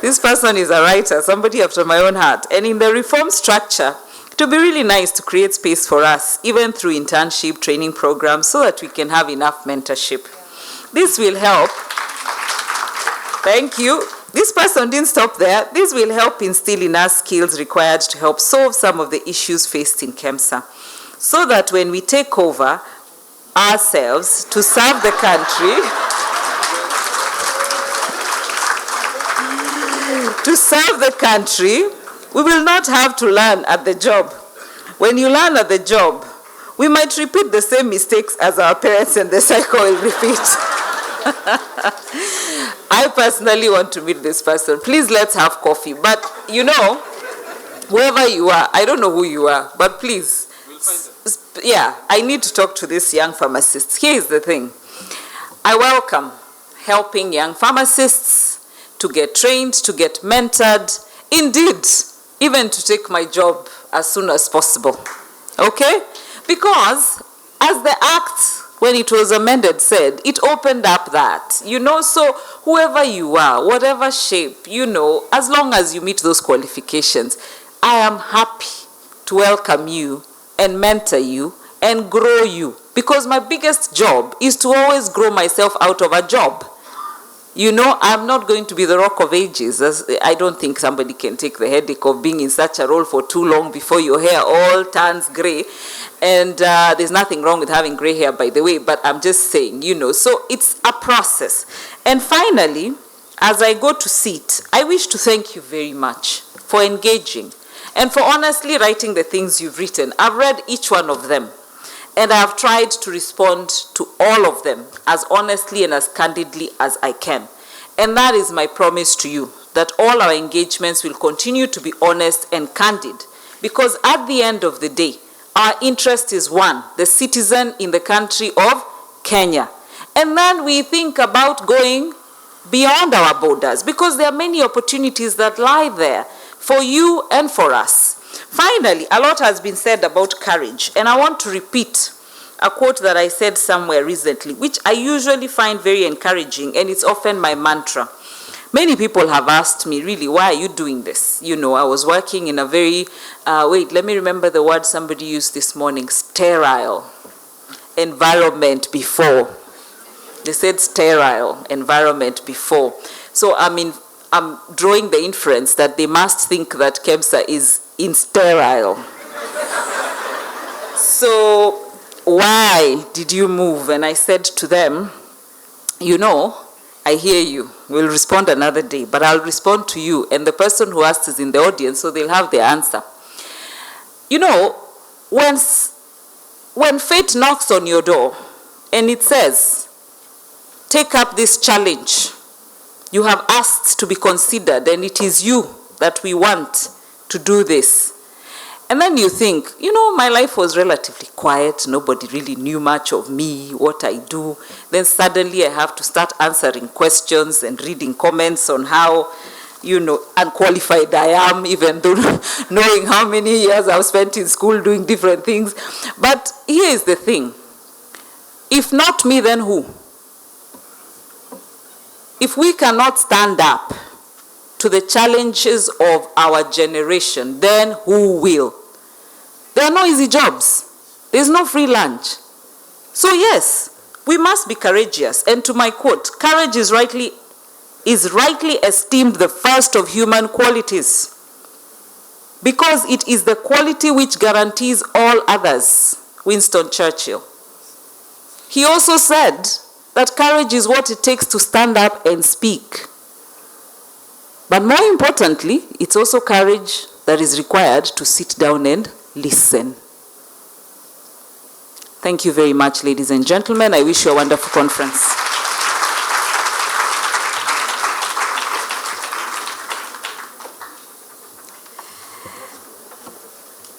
This person is a writer, somebody after my own heart. And in the reform structure, it would be really nice to create space for us, even through internship training programs, so that we can have enough mentorship. This will help. Thank you. This person didn't stop there. This will help instill in us skills required to help solve some of the issues faced in KEMSA, so that when we take over ourselves to serve the country, we will not have to learn at the job. When you learn at the job, we might repeat the same mistakes as our parents and the cycle will repeat. I personally want to meet this person. Please, let's have coffee. But, whoever you are, I don't know who you are, but please. We'll find them. Yeah, I need to talk to this young pharmacist. Here is the thing. I welcome helping young pharmacists to get trained, to get mentored, indeed, even to take my job as soon as possible, okay? Because as the Act, when it was amended, said, it opened up that, so whoever you are, whatever shape, as long as you meet those qualifications, I am happy to welcome you and mentor you and grow you, because my biggest job is to always grow myself out of a job. I'm not going to be the rock of ages. I don't think somebody can take the headache of being in such a role for too long before your hair all turns gray. And there's nothing wrong with having gray hair, by the way, but I'm just saying, so it's a process. And finally, as I go to sit, I wish to thank you very much for engaging and for honestly writing the things you've written. I've read each one of them. And I have tried to respond to all of them as honestly and as candidly as I can. And that is my promise to you, that all our engagements will continue to be honest and candid, because at the end of the day, our interest is one, the citizen in the country of Kenya. And then we think about going beyond our borders, because there are many opportunities that lie there for you and for us. Finally, a lot has been said about courage, and I want to repeat a quote that I said somewhere recently, which I usually find very encouraging, and it's often my mantra. Many people have asked me, really, why are you doing this? You know, I was working in a very, wait, let me remember the word somebody used this morning, sterile environment before. They said sterile environment before. So, I mean, I'm drawing the inference that they must think that KEMSA is in sterile. So, why did you move? And I said to them, you know, I hear you. We'll respond another day, but I'll respond to you. And the person who asked is in the audience, so they'll have their answer. You know, when fate knocks on your door and it says, take up this challenge, you have asked to be considered, and it is you that we want to do this. And then you think, you know, my life was relatively quiet. Nobody really knew much of me, what I do. Then suddenly I have to start answering questions and reading comments on how, you know, unqualified I am, even though knowing how many years I've spent in school doing different things. But here is the thing. If not me, then who? If we cannot stand up to the challenges of our generation, then who will? There are no easy jobs. There's no free lunch. So yes, we must be courageous. And to my quote, courage is rightly esteemed the first of human qualities, because it is the quality which guarantees all others. Winston Churchill. He also said that courage is what it takes to stand up and speak. But more importantly, it's also courage that is required to sit down and listen. Thank you very much, ladies and gentlemen. I wish you a wonderful conference.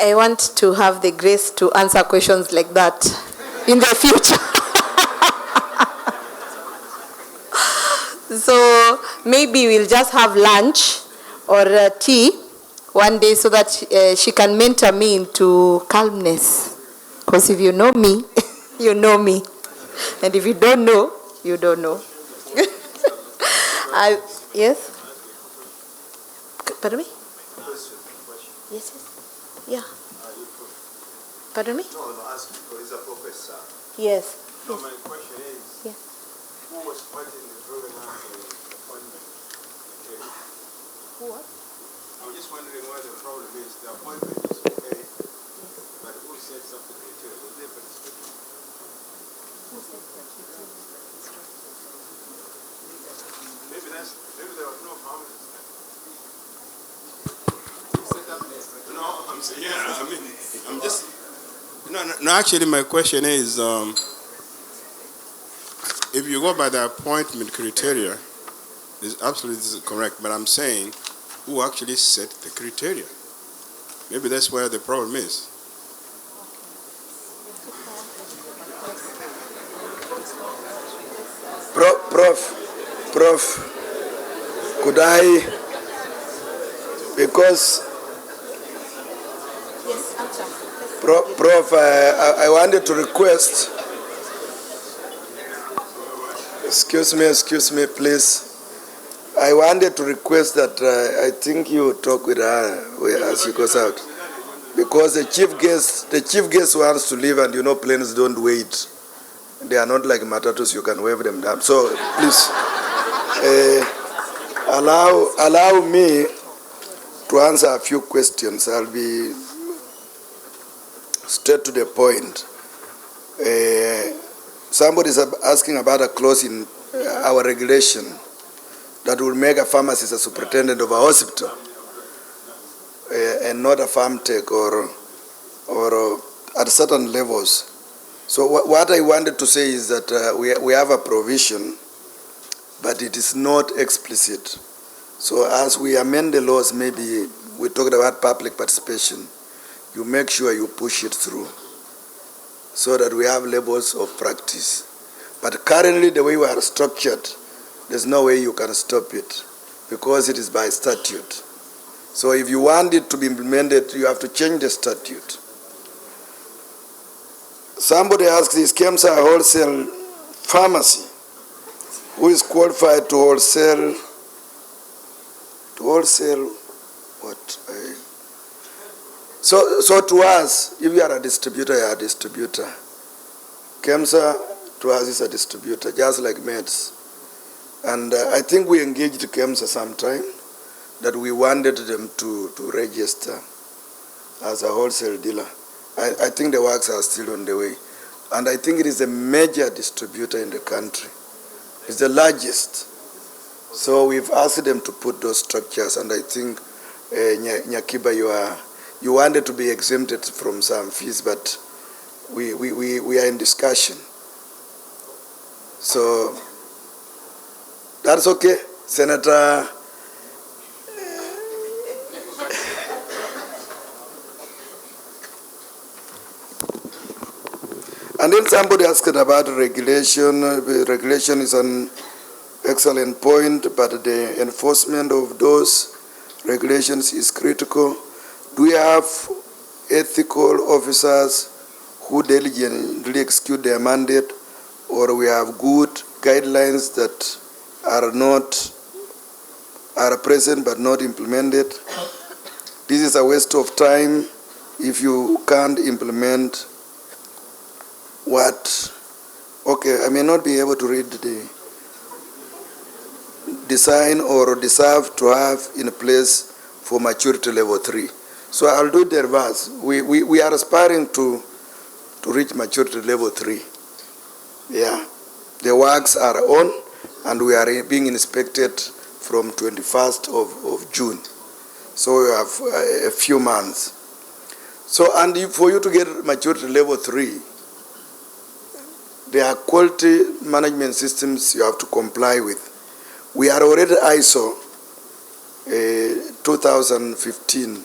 I want to have the grace to answer questions like that in the future. So maybe we'll just have lunch or tea one day so that she can mentor me into calmness. Because if you know me, you know me. And if you don't know, you don't know. Yes? Pardon me? Yes, yes. Yeah. Pardon me? No, ask because he's a professor. Yes. No, my question is, Yeah. who was fighting the program appointment? Who what? I'm just wondering why the problem is. The appointment is okay, but who sets up the criteria? Was there participation? Who said that? Maybe there was no pharmacist. No, I'm saying, yeah, I mean, I'm just, no, actually my question is, if you go by the appointment criteria, it's absolutely correct, but I'm saying, who actually set the criteria? Maybe that's where the problem is. Prof, could I, because Prof, I wanted to request, excuse me, please. I wanted to request that I think you talk with her as she goes out, because the chief guest wants to leave, and you know planes don't wait. They are not like matatus; you can wave them down. So please, allow me to answer a few questions. I'll be straight to the point. Somebody is asking about a clause in our regulation that will make a pharmacist a superintendent of a hospital and not a farm tech or at certain levels. So what I wanted to say is that we have a provision, but it is not explicit. So as we amend the laws, maybe we talked about public participation. You make sure you push it through so that we have levels of practice. But currently, the way we are structured, there's no way you can stop it because it is by statute. So if you want it to be implemented, you have to change the statute. Somebody asks, is KEMSA a wholesale pharmacy? Who is qualified to wholesale what? So to us, if you are a distributor, you are a distributor. KEMSA to us is a distributor, just like meds. And I think we engaged KEMSA sometime that we wanted them to register as a wholesale dealer. I think the works are still on the way. And I think it is a major distributor in the country. It's the largest. So we've asked them to put those structures, and I think, Nyakiba, you wanted to be exempted from some fees, but we are in discussion. So that's okay, Senator. And then somebody asked about regulation. Regulation is an excellent point, but the enforcement of those regulations is critical. Do we have ethical officers who diligently execute their mandate, or we have good guidelines that are present but not implemented? This is a waste of time if you can't implement what? Okay, I may not be able to read the design or deserve to have in place for maturity level 3. So I'll do the reverse. We are aspiring to reach maturity level 3. Yeah, the works are on, and we are being inspected from 21st of June. So we have a few months. So, and for you to get maturity level 3, there are quality management systems you have to comply with. We are already ISO 2015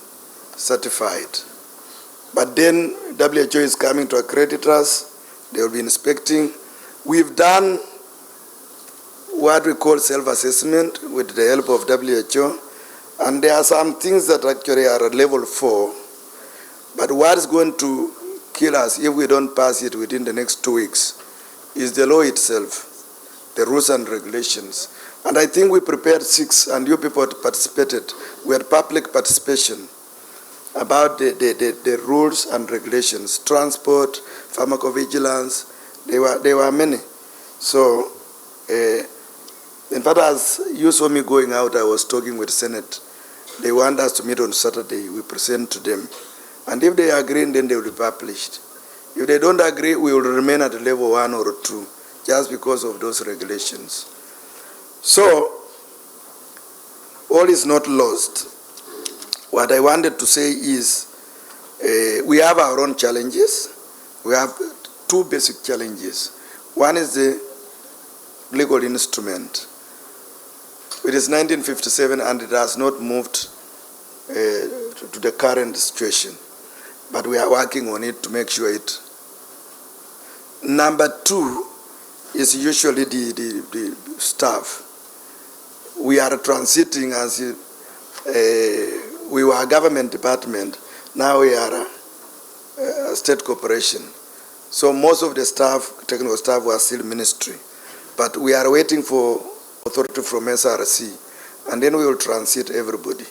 certified. But then WHO is coming to accredit us. They will be inspecting. We've done what we call self-assessment with the help of WHO. And there are some things that actually are at level 4. But what is going to kill us if we don't pass it within the next 2 weeks is the law itself, the rules and regulations. And I think we prepared 6, and you people participated. We had public participation about the rules and regulations, transport, pharmacovigilance. There were many. So, in fact, as you saw me going out, I was talking with the Senate. They want us to meet on Saturday. We present to them. And if they agree, then they will be published. If they don't agree, we will remain at level 1 or 2, just because of those regulations. So, all is not lost. What I wanted to say is, we have our own challenges. We have 2 basic challenges. One is the legal instrument. It is 1957, and it has not moved to the current situation. But we are working on it to make sure it. Number 2 is usually the staff. We are transiting as we were a government department. Now we are a state corporation. So most of the staff, technical staff, were still ministry. But we are waiting for authority from SRC, and then we will transit everybody.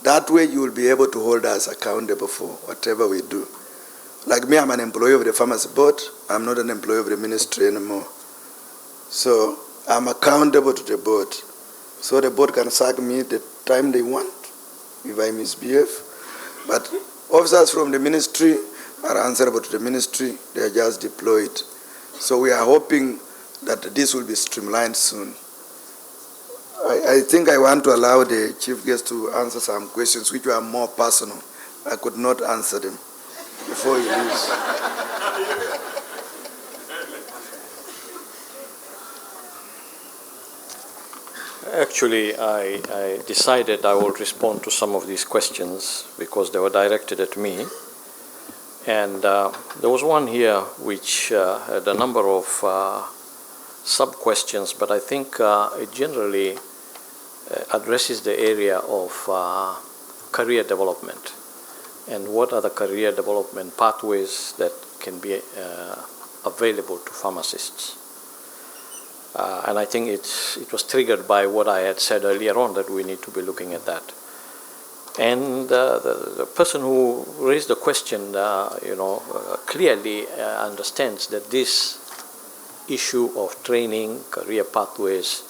That way you will be able to hold us accountable for whatever we do. Like me, I'm an employee of the Pharmacy Board. I'm not an employee of the ministry anymore. So I'm accountable to the board. So the board can sack me the time they want if I misbehave. But officers from the ministry are answerable to the ministry. They are just deployed. So we are hoping that this will be streamlined soon. I think I want to allow the chief guest to answer some questions which were more personal. I could not answer them before he leaves. Actually, I decided I would respond to some of these questions because they were directed at me. And there was one here which had a number of sub-questions, but I think it generally addresses the area of career development and what are the career development pathways that can be available to pharmacists. And I think it was triggered by what I had said earlier on, that we need to be looking at that. And the person who raised the question, clearly understands that this issue of training, career pathways,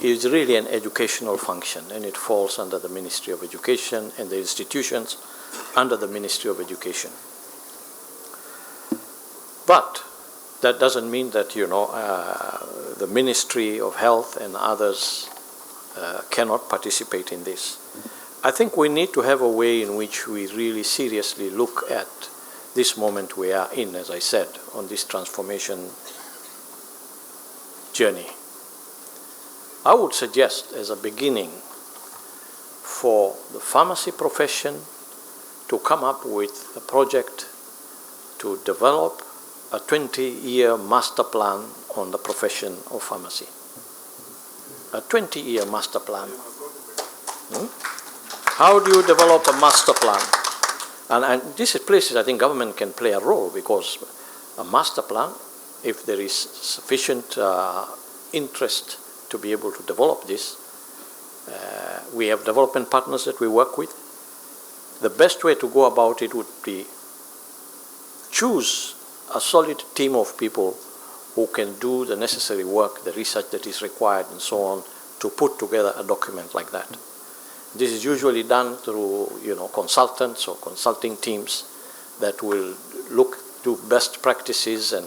is really an educational function, and it falls under the Ministry of Education and the institutions under the Ministry of Education. But that doesn't mean that, the Ministry of Health and others cannot participate in this. I think we need to have a way in which we really seriously look at this moment we are in, as I said, on this transformation journey. I would suggest as a beginning for the pharmacy profession to come up with a project to develop a 20-year master plan on the profession of pharmacy. A 20-year master plan. How do you develop a master plan? And this is places I think government can play a role, because a master plan, if there is sufficient interest to be able to develop this, we have development partners that we work with. The best way to go about it would be choose a solid team of people who can do the necessary work, the research that is required and so on, to put together a document like that. This is usually done through consultants or consulting teams that will look to best practices and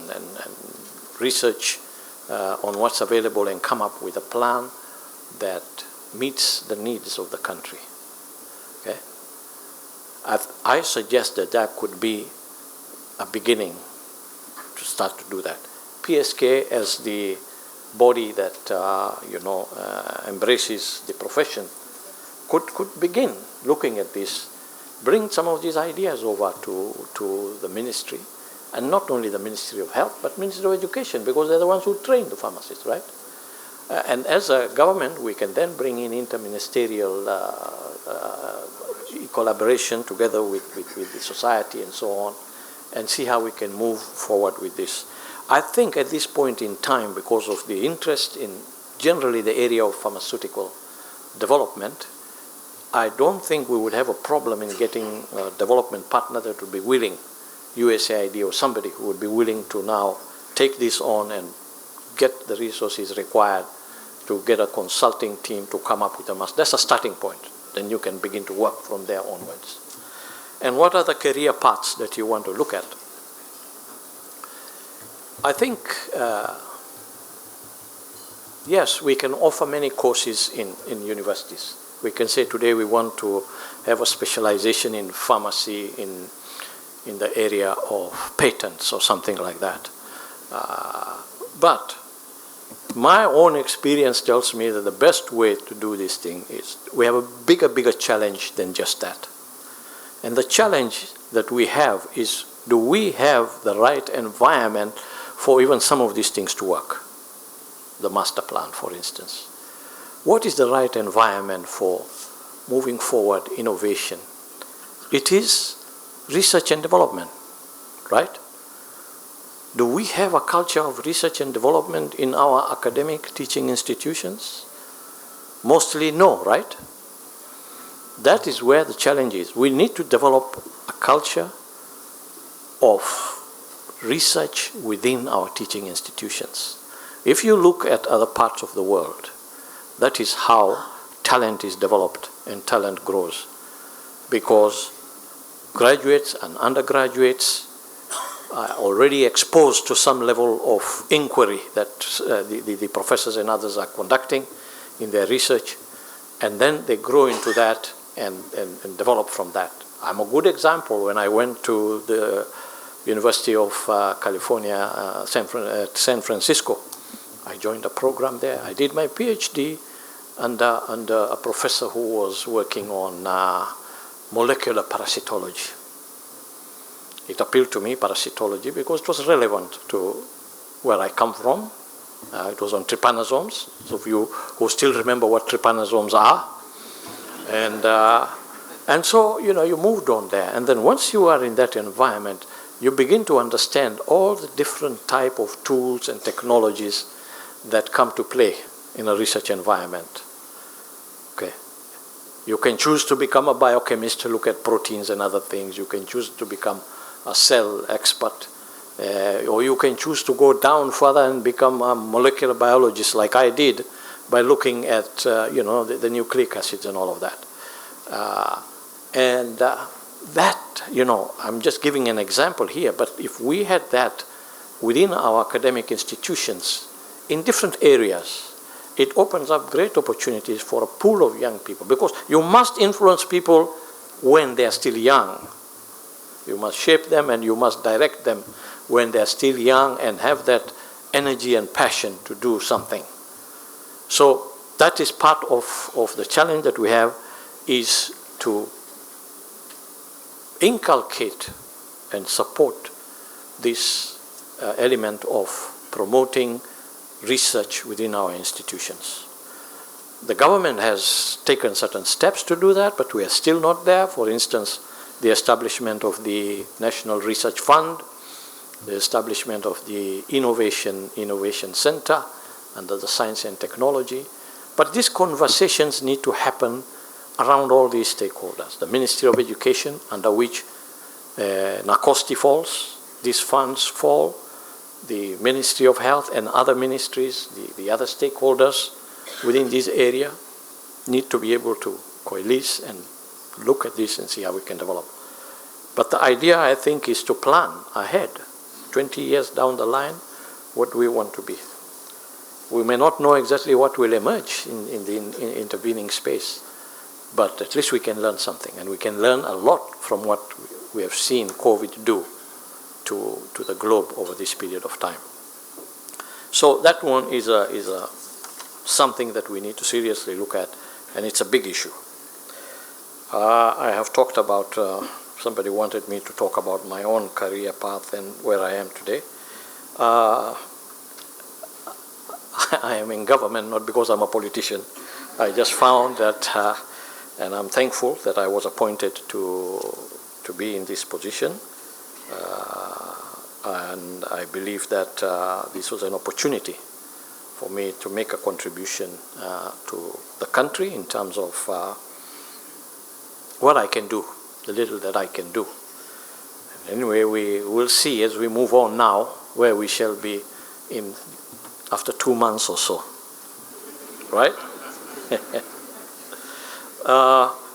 research on what's available and come up with a plan that meets the needs of the country. Okay? I suggest that that could be a beginning to start to do that. PSK, as the body that embraces the profession, could begin looking at this, bring some of these ideas over to the ministry, and not only the Ministry of Health, but Ministry of Education, because they're the ones who train the pharmacists, right? And as a government, we can then bring in interministerial collaboration together with the society and so on, and see how we can move forward with this. I think at this point in time, because of the interest in generally the area of pharmaceutical development, I don't think we would have a problem in getting a development partner that would be willing, USAID or somebody who would be willing to now take this on and get the resources required to get a consulting team to come up with a master. That's a starting point. Then you can begin to work from there onwards. And what are the career paths that you want to look at? I think, yes, we can offer many courses in universities. We can say today we want to have a specialization in pharmacy in the area of patents or something like that. But my own experience tells me that the best way to do this thing is we have a bigger challenge than just that. And the challenge that we have is, do we have the right environment for even some of these things to work? The master plan, for instance. What is the right environment for moving forward innovation? It is research and development, right? Do we have a culture of research and development in our academic teaching institutions? Mostly no, right? That is where the challenge is. We need to develop a culture of research within our teaching institutions. If you look at other parts of the world, that is how talent is developed and talent grows. Because graduates and undergraduates are already exposed to some level of inquiry that the professors and others are conducting in their research, and then they grow into that and develop from that. I'm a good example. When I went to the University of California, San Francisco, I joined a program there. I did my PhD under a professor who was working on molecular parasitology. It appealed to me, parasitology, because it was relevant to where I come from. It was on trypanosomes. So of you who still remember what trypanosomes are. And so, you know, you moved on there. And then once you are in that environment, you begin to understand all the different type of tools and technologies that come to play in a research environment. Okay. You can choose to become a biochemist to look at proteins and other things. You can choose to become a cell expert. Or you can choose to go down further and become a molecular biologist like I did by looking at, you know, the nucleic acids and all of that. That, you know, I'm just giving an example here, but if we had that within our academic institutions in different areas, it opens up great opportunities for a pool of young people, because you must influence people when they are still young. You must shape them and you must direct them when they are still young and have that energy and passion to do something. So that is part of the challenge that we have, is to inculcate and support this element of promoting research within our institutions. The government has taken certain steps to do that, but we are still not there. For instance, the establishment of the National Research Fund, the establishment of the Innovation Center under the Science and Technology. But these conversations need to happen around all these stakeholders. The Ministry of Education, under which NACOSTI falls, these funds fall, the Ministry of Health and other ministries, the other stakeholders within this area need to be able to coalesce and look at this and see how we can develop. But the idea, I think, is to plan ahead, 20 years down the line, what we want to be. We may not know exactly what will emerge in the intervening space, but at least we can learn something, and we can learn a lot from what we have seen COVID do to the globe over this period of time. So that one is something that we need to seriously look at, and it's a big issue. I have talked about, somebody wanted me to talk about my own career path and where I am today. I am in government not because I'm a politician. I just found that, and I'm thankful that I was appointed to be in this position. And I believe that this was an opportunity for me to make a contribution to the country in terms of what I can do, the little that I can do. Anyway, we will see as we move on now where we shall be in after 2 months or so, right?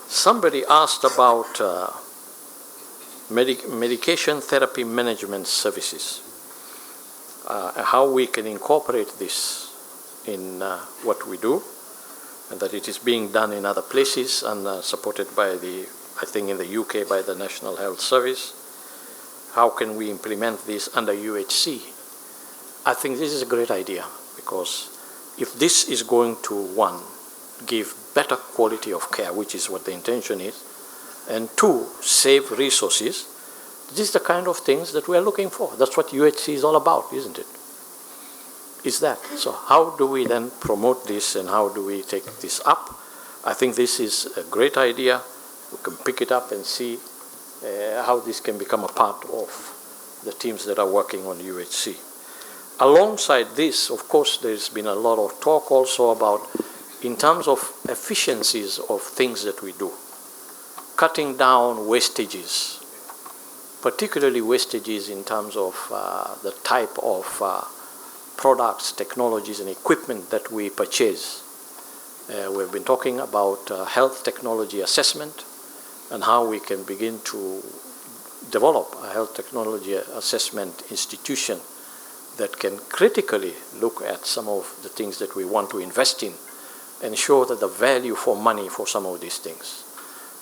Somebody asked about medication therapy management services, how we can incorporate this in what we do, and that it is being done in other places and supported by I think in the UK by the National Health Service. How can we implement this under UHC? I think this is a great idea, because if this is going to, one, give better quality of care, which is what the intention is, and two, save resources, this is the kind of things that we are looking for. That's what UHC is all about, isn't it? Is that. So how do we then promote this, and how do we take this up? I think this is a great idea. We can pick it up and see how this can become a part of the teams that are working on UHC. Alongside this, of course, there's been a lot of talk also about, in terms of efficiencies of things that we do, cutting down wastages, particularly wastages in terms of the type of products, technologies, and equipment that we purchase. We've been talking about health technology assessment and how we can begin to develop a health technology assessment institution that can critically look at some of the things that we want to invest in and show that the value for money for some of these things.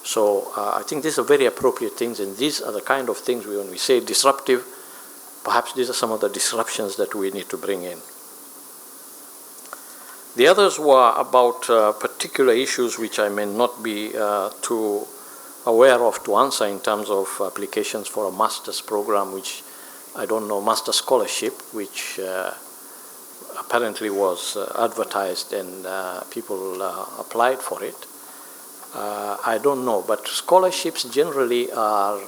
So I think these are very appropriate things, and these are the kind of things when we say disruptive, perhaps these are some of the disruptions that we need to bring in. The others were about particular issues which I may not be too aware of to answer in terms of applications for a master's program, which I don't know, master scholarship, which apparently was advertised and people applied for it. I don't know, but scholarships generally are,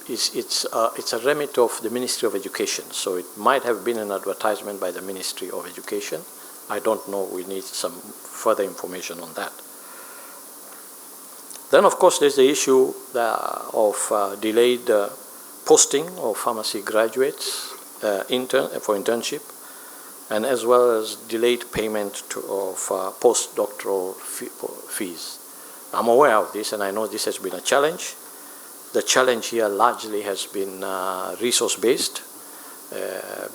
it's a remit of the Ministry of Education, so it might have been an advertisement by the Ministry of Education. I don't know, we need some further information on that. Then, of course, there's the issue of delayed posting of pharmacy graduates for internship, and as well as delayed payment of postdoctoral fees. I'm aware of this, and I know this has been a challenge. The challenge here largely has been resource-based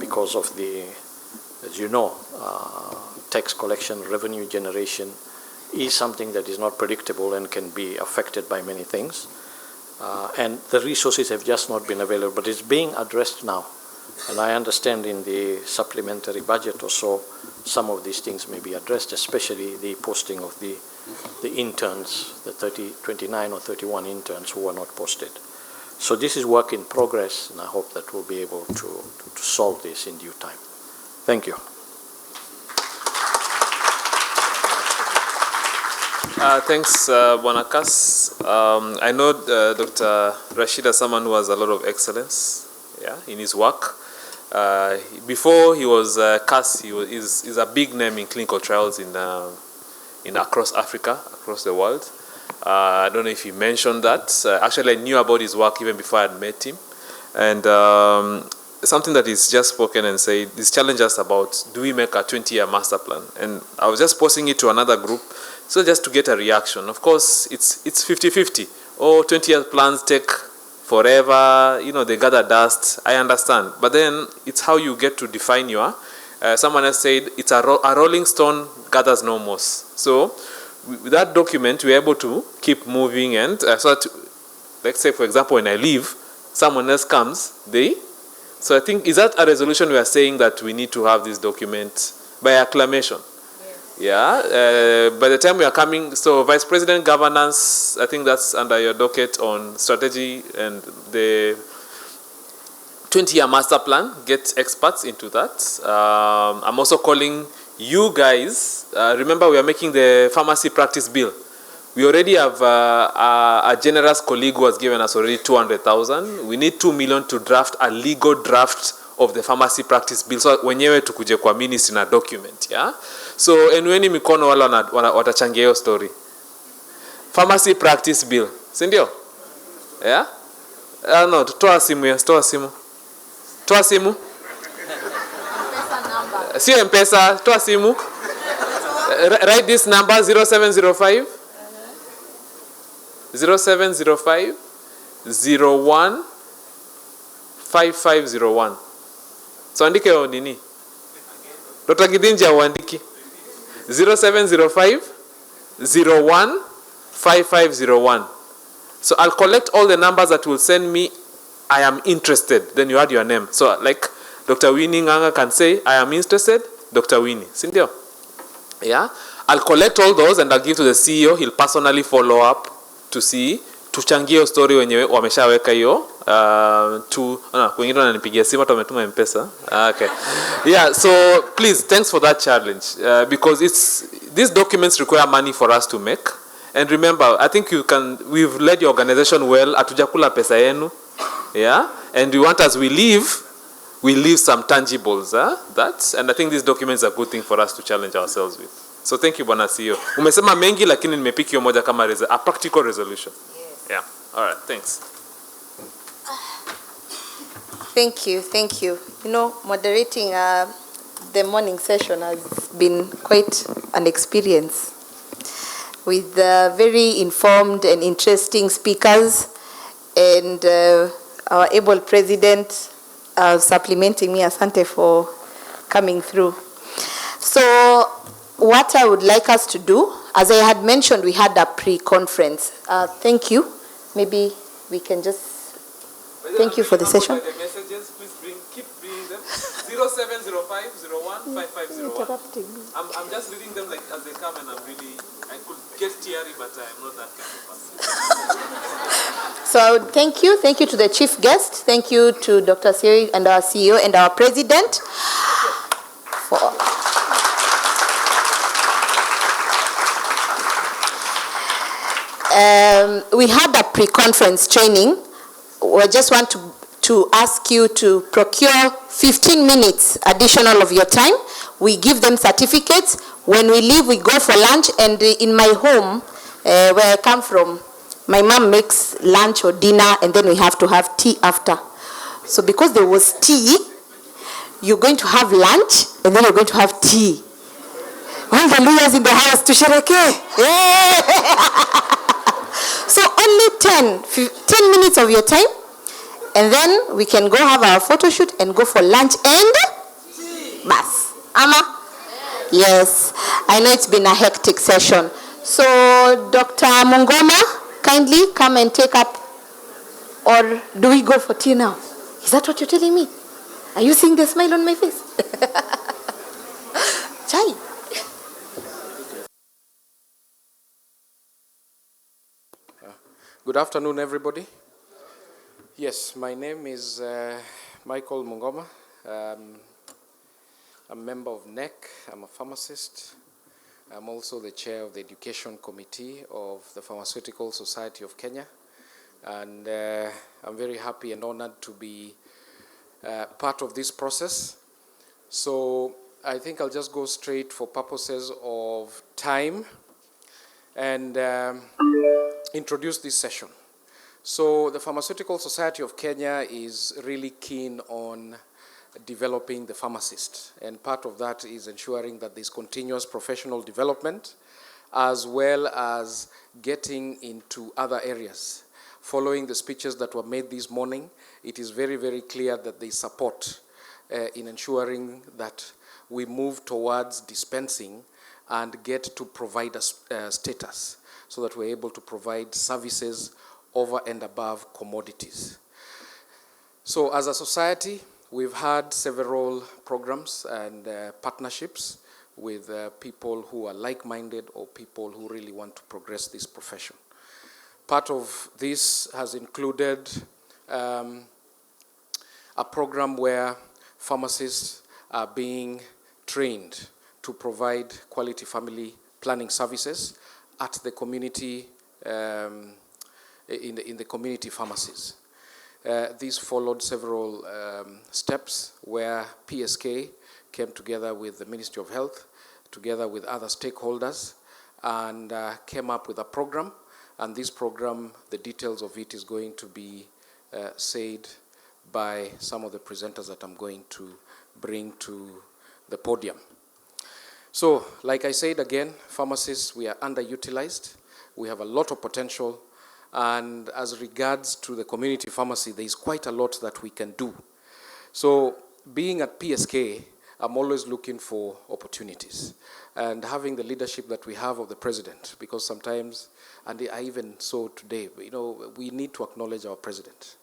because of the, as you know, tax collection, revenue generation is something that is not predictable and can be affected by many things. And the resources have just not been available, but it's being addressed now. And I understand in the supplementary budget or so, some of these things may be addressed, especially the posting of the interns, the 29 or 31 interns who were not posted. So this is work in progress, and I hope that we'll be able to solve this in due time. Thank you. Thanks, Bonakas. I know Dr. Rashid is someone who has a lot of excellence, in his work. Before he was CAS, he's a big name in clinical trials in across Africa, across the world. I don't know if he mentioned that. Actually, I knew about his work even before I had met him. And something that he's just spoken and said, this challenged us about, do we make a 20-year master plan? And I was just posting it to another group, so just to get a reaction. Of course, it's 50-50. Oh, 20-year plans take forever, they gather dust. I understand. But then it's how you get to define your, someone else said, it's a rolling stone gathers no moss. So with that document, we're able to keep moving. And so that, let's say, for example, when I leave, someone else comes, so I think, is that a resolution we are saying that we need to have this document by acclamation? Yeah, by the time we are coming, so Vice President Governance, I think that's under your docket on strategy and the 20-year master plan, get experts into that. I'm also calling you guys, remember we are making the pharmacy practice bill. We already have a generous colleague who has given us already 200,000. We need 2 million to draft a legal draft of the pharmacy practice bill. So wenyewe tukuje kwa ministry na document, yeah? So enweni mikono wala watachangia hiyo story. Pharmacy practice bill, si ndio? Yeah? No, toa simu ya, toa simu. Toa simu. Sio M-Pesa, toa simu. Write this number 0705 0705 01 5501. So andike yo nini? Dr. Gidinja uandiki 0705 01 5501. So I'll collect all the numbers that will send me I am interested. Then you add your name. So like Dr. Winnie Nganga can say I am interested, Dr. Winnie. Sindio? Yeah? I'll collect all those and I'll give to the CEO. He'll personally follow up to see tuchangie hiyo story wenyewe wameshaweka hiyo wengine wananipigia simu hata wametuma M-Pesa. Okay. Yeah, so please, thanks for that challenge because these documents require money for us to make. And remember, I think we've led your organization well. Hatujakula pesa yenu. Yeah? And we want, as we leave some tangibles. And I think these documents are a good thing for us to challenge ourselves with. So thank you, Bwana CEO. Umesema mengi lakini nimepiki hiyo moja kama a practical resolution. Yes. Yeah. All right. Thanks. Thank you. Moderating the morning session has been quite an experience with very informed and interesting speakers and our able president supplementing me. Asante for coming through. So what I would like us to do, as I had mentioned, we had a pre-conference. Thank you. Maybe we can just thank you for the session. The messages, please keep bringing them. 0705015501. I'm just reading them like as they come, and I could get teary, but I'm not that kind of person. So thank you to the chief guest. Thank you to Dr. Siri and our CEO and our president. We had a pre-conference training. We just want to ask you to procure 15 minutes additional of your time. We give them certificates. When we leave, we go for lunch. And in my home, where I come from, my mom makes lunch or dinner, and then we have to have tea after. So because there was tea, you're going to have lunch, and then you're going to have tea. All the lawyers in the house to shereke. So only 10 minutes of your time, and then we can go have our photo shoot and go for lunch and bas. Ama? Yes. I know it's been a hectic session. So Dr. Mungoma, kindly come and take up, or do we go for tea now? Is that what you're telling me? Are you seeing the smile on my face? Chai. Good afternoon, everybody. Yes, my name is Michael Mungoma. I'm a member of NEC. I'm a pharmacist. I'm also the chair of the Education Committee of the Pharmaceutical Society of Kenya. And I'm very happy and honored to be part of this process. So I think I'll just go straight for purposes of time and introduce this session. So the Pharmaceutical Society of Kenya is really keen on developing the pharmacist, and part of that is ensuring that there's continuous professional development as well as getting into other areas. Following the speeches that were made this morning, it is very, very clear that there's support in ensuring that we move towards dispensing and get to provider status, so that we're able to provide services over and above commodities. So as a society, we've had several programs and partnerships with people who are like-minded or people who really want to progress this profession. Part of this has included a program where pharmacists are being trained to provide quality family planning services at the community, in the community pharmacies. These followed several steps where PSK came together with the Ministry of Health, together with other stakeholders, and came up with a program. And this program, the details of it is going to be said by some of the presenters that I'm going to bring to the podium. So, like I said again, pharmacists, we are underutilized. We have a lot of potential. And as regards to the community pharmacy, there is quite a lot that we can do. So, being at PSK, I'm always looking for opportunities. And having the leadership that we have of the president, because sometimes, and I even saw today, we need to acknowledge our president,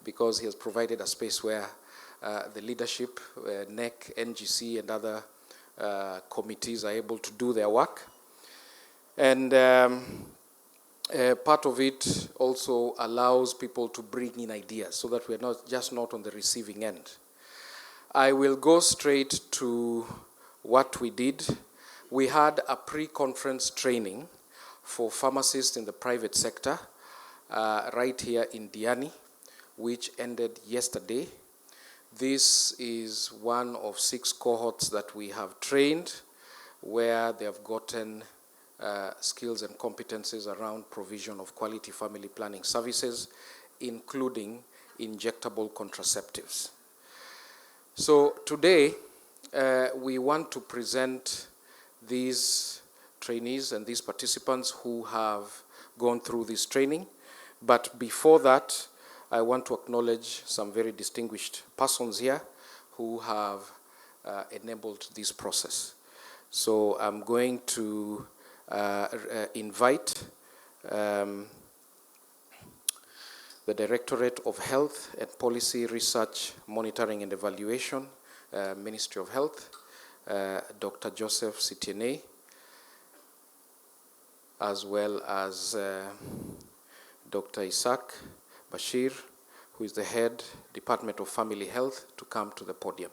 because he has provided a space where the leadership, NEC, NGC, and other committees are able to do their work. And part of it also allows people to bring in ideas so that we're not on the receiving end. I will go straight to what we did. We had a pre-conference training for pharmacists in the private sector right here in Diani, which ended yesterday. This is one of 6 cohorts that we have trained, where they have gotten skills and competencies around provision of quality family planning services, including injectable contraceptives. So today, we want to present these trainees and these participants who have gone through this training. But before that, I want to acknowledge some very distinguished persons here who have enabled this process. So I'm going to invite the Directorate of Health and Policy Research, Monitoring and Evaluation, Ministry of Health, Dr. Joseph Sitiene, as well as Dr. Isaac Bashir, who is the head, Department of Family Health, to come to the podium.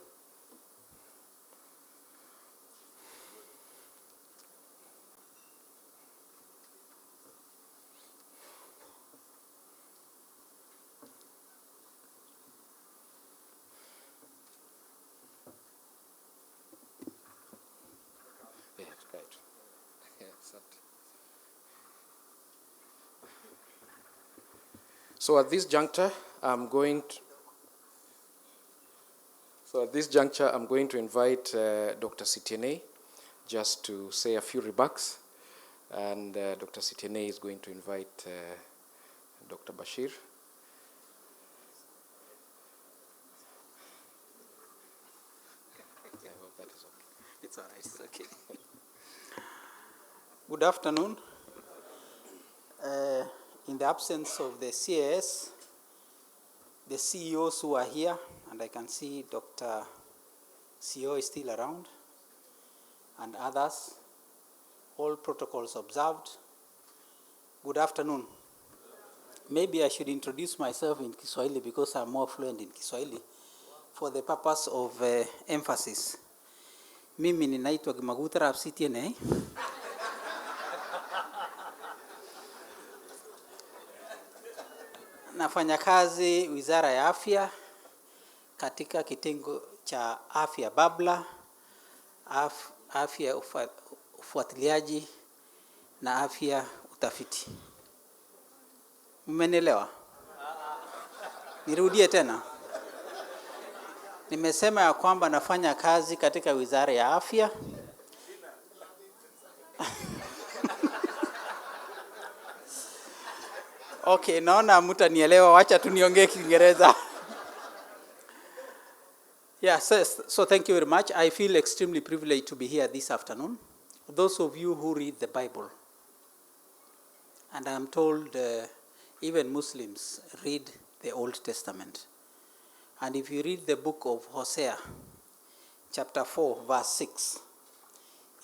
So at this juncture, I'm going to invite Dr. Sitiene just to say a few remarks, and Dr. Sitiene is going to invite Dr. Bashir. I hope that is okay. It's all right, it's okay. Good afternoon. In the absence of the CAS, the CEOs who are here, and I can see Dr. CEO is still around, and others, all protocols observed. Good afternoon. Maybe I should introduce myself in Kiswahili because I'm more fluent in Kiswahili for the purpose of emphasis. Mimi ninaitwa Gimagutra Sitiene. Nafanya kazi Wizara ya Afya katika kitengo cha afya babla, afya ufuatiliaji na afya utafiti. Mmenielewa? Nirudie tena. Nimesema ya kwamba nafanya kazi katika Wizara ya Afya. Okay, naona mtanielewa, wacha tu niongee Kiingereza. Yeah, so thank you very much. I feel extremely privileged to be here this afternoon. Those of you who read the Bible, and I'm told even Muslims read the Old Testament. And if you read the book of Hosea, chapter 4, verse 6,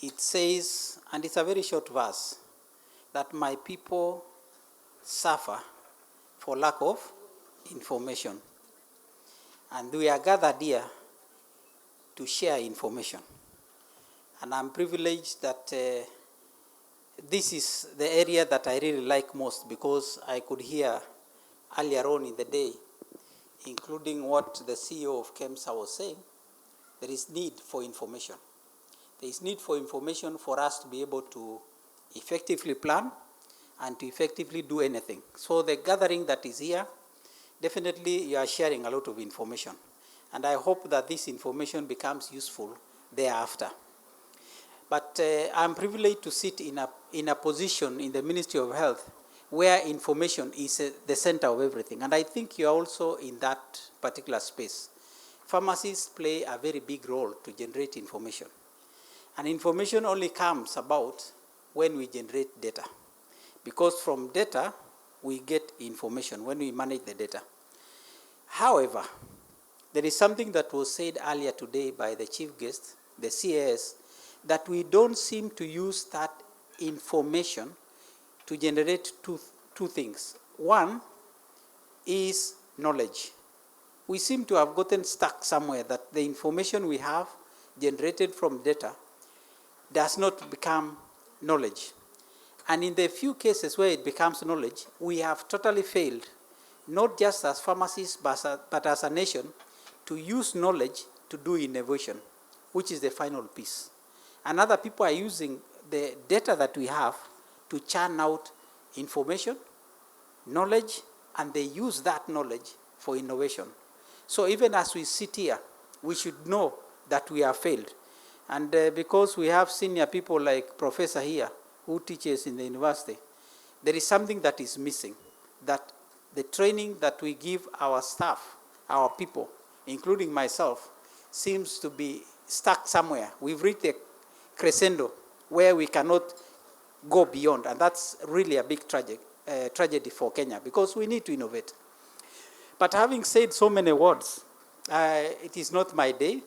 it says, and it's a very short verse, that my people suffer for lack of information. And we are gathered here to share information. And I'm privileged that this is the area that I really like most, because I could hear earlier on in the day, including what the CEO of KEMSA was saying, there is need for information. There is need for information for us to be able to effectively plan and to effectively do anything. So the gathering that is here, definitely you are sharing a lot of information. And I hope that this information becomes useful thereafter. But I'm privileged to sit in a position in the Ministry of Health where information is the center of everything. And I think you're also in that particular space. Pharmacists play a very big role to generate information. And information only comes about when we generate data. Because from data, we get information when we manage the data. However, there is something that was said earlier today by the chief guest, the CAS, that we don't seem to use that information to generate two things. One is knowledge. We seem to have gotten stuck somewhere that the information we have generated from data does not become knowledge. And in the few cases where it becomes knowledge, we have totally failed, not just as pharmacists, but as a nation, to use knowledge to do innovation, which is the final piece. And other people are using the data that we have to churn out information, knowledge, and they use that knowledge for innovation. So even as we sit here, we should know that we have failed. And because we have senior people like Professor here, who teaches in the university, there is something that is missing, that the training that we give our staff, our people, including myself, seems to be stuck somewhere. We've reached a crescendo where we cannot go beyond, and that's really a big tragedy for Kenya, because we need to innovate. But having said so many words, it is not my day.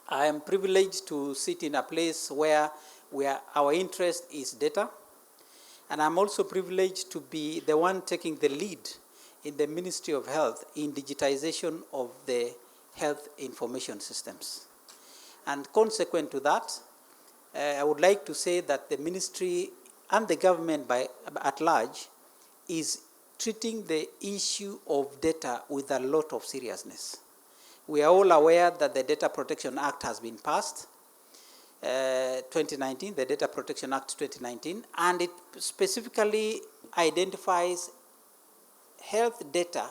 I am privileged to sit in a place where our interest is data, and I'm also privileged to be the one taking the lead in the Ministry of Health in digitization of the health information systems. And consequent to that, I would like to say that the ministry and the government at large is treating the issue of data with a lot of seriousness. We are all aware that the Data Protection Act has been passed, 2019, the Data Protection Act 2019, and it specifically identifies health data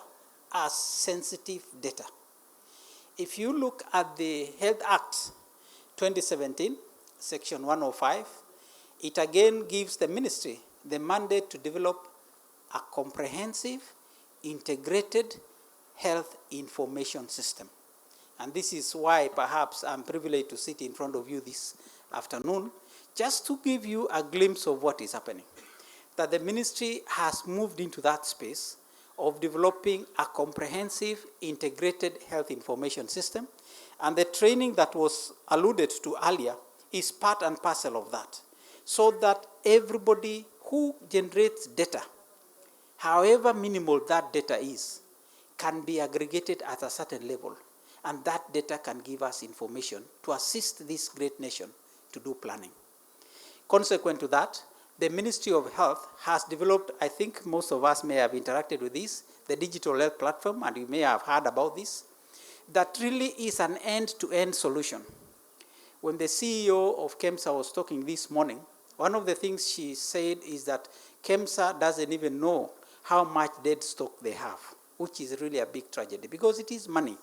as sensitive data. If you look at the Health Act 2017, Section 105, it again gives the ministry the mandate to develop a comprehensive, integrated health information system. And this is why perhaps I'm privileged to sit in front of you this afternoon, just to give you a glimpse of what is happening. That the ministry has moved into that space of developing a comprehensive, integrated health information system. And the training that was alluded to earlier is part and parcel of that, so that everybody who generates data, however minimal that data is, can be aggregated at a certain level. And that data can give us information to assist this great nation to do planning. Consequent to that, the Ministry of Health has developed, I think most of us may have interacted with this, the digital health platform, and you may have heard about this, that really is an end-to-end solution. When the CEO of KEMSA was talking this morning, one of the things she said is that KEMSA doesn't even know how much dead stock they have, which is really a big tragedy because it is money.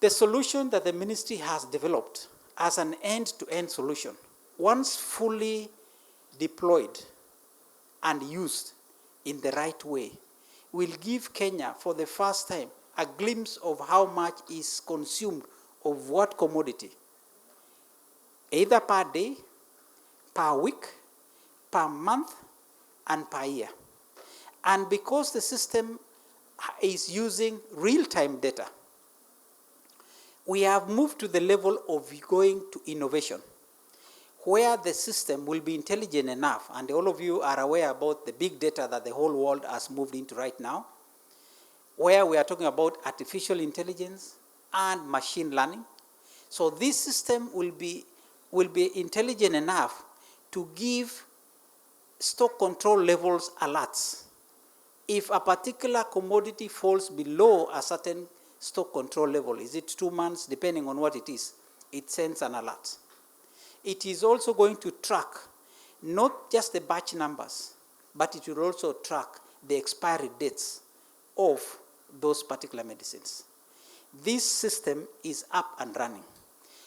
The solution that the ministry has developed as an end-to-end solution, once fully deployed and used in the right way, will give Kenya for the first time a glimpse of how much is consumed of what commodity, either per day, per week, per month, and per year. And because the system is using real-time data, we have moved to the level of going to innovation, where the system will be intelligent enough, and all of you are aware about the big data that the whole world has moved into right now, where we are talking about artificial intelligence and machine learning. So this system will be intelligent enough to give stock control levels alerts. If a particular commodity falls below a certain stock control level, is it 2 months, depending on what it is, it sends an alert. It is also going to track not just the batch numbers, but it will also track the expiry dates of those particular medicines. This system is up and running.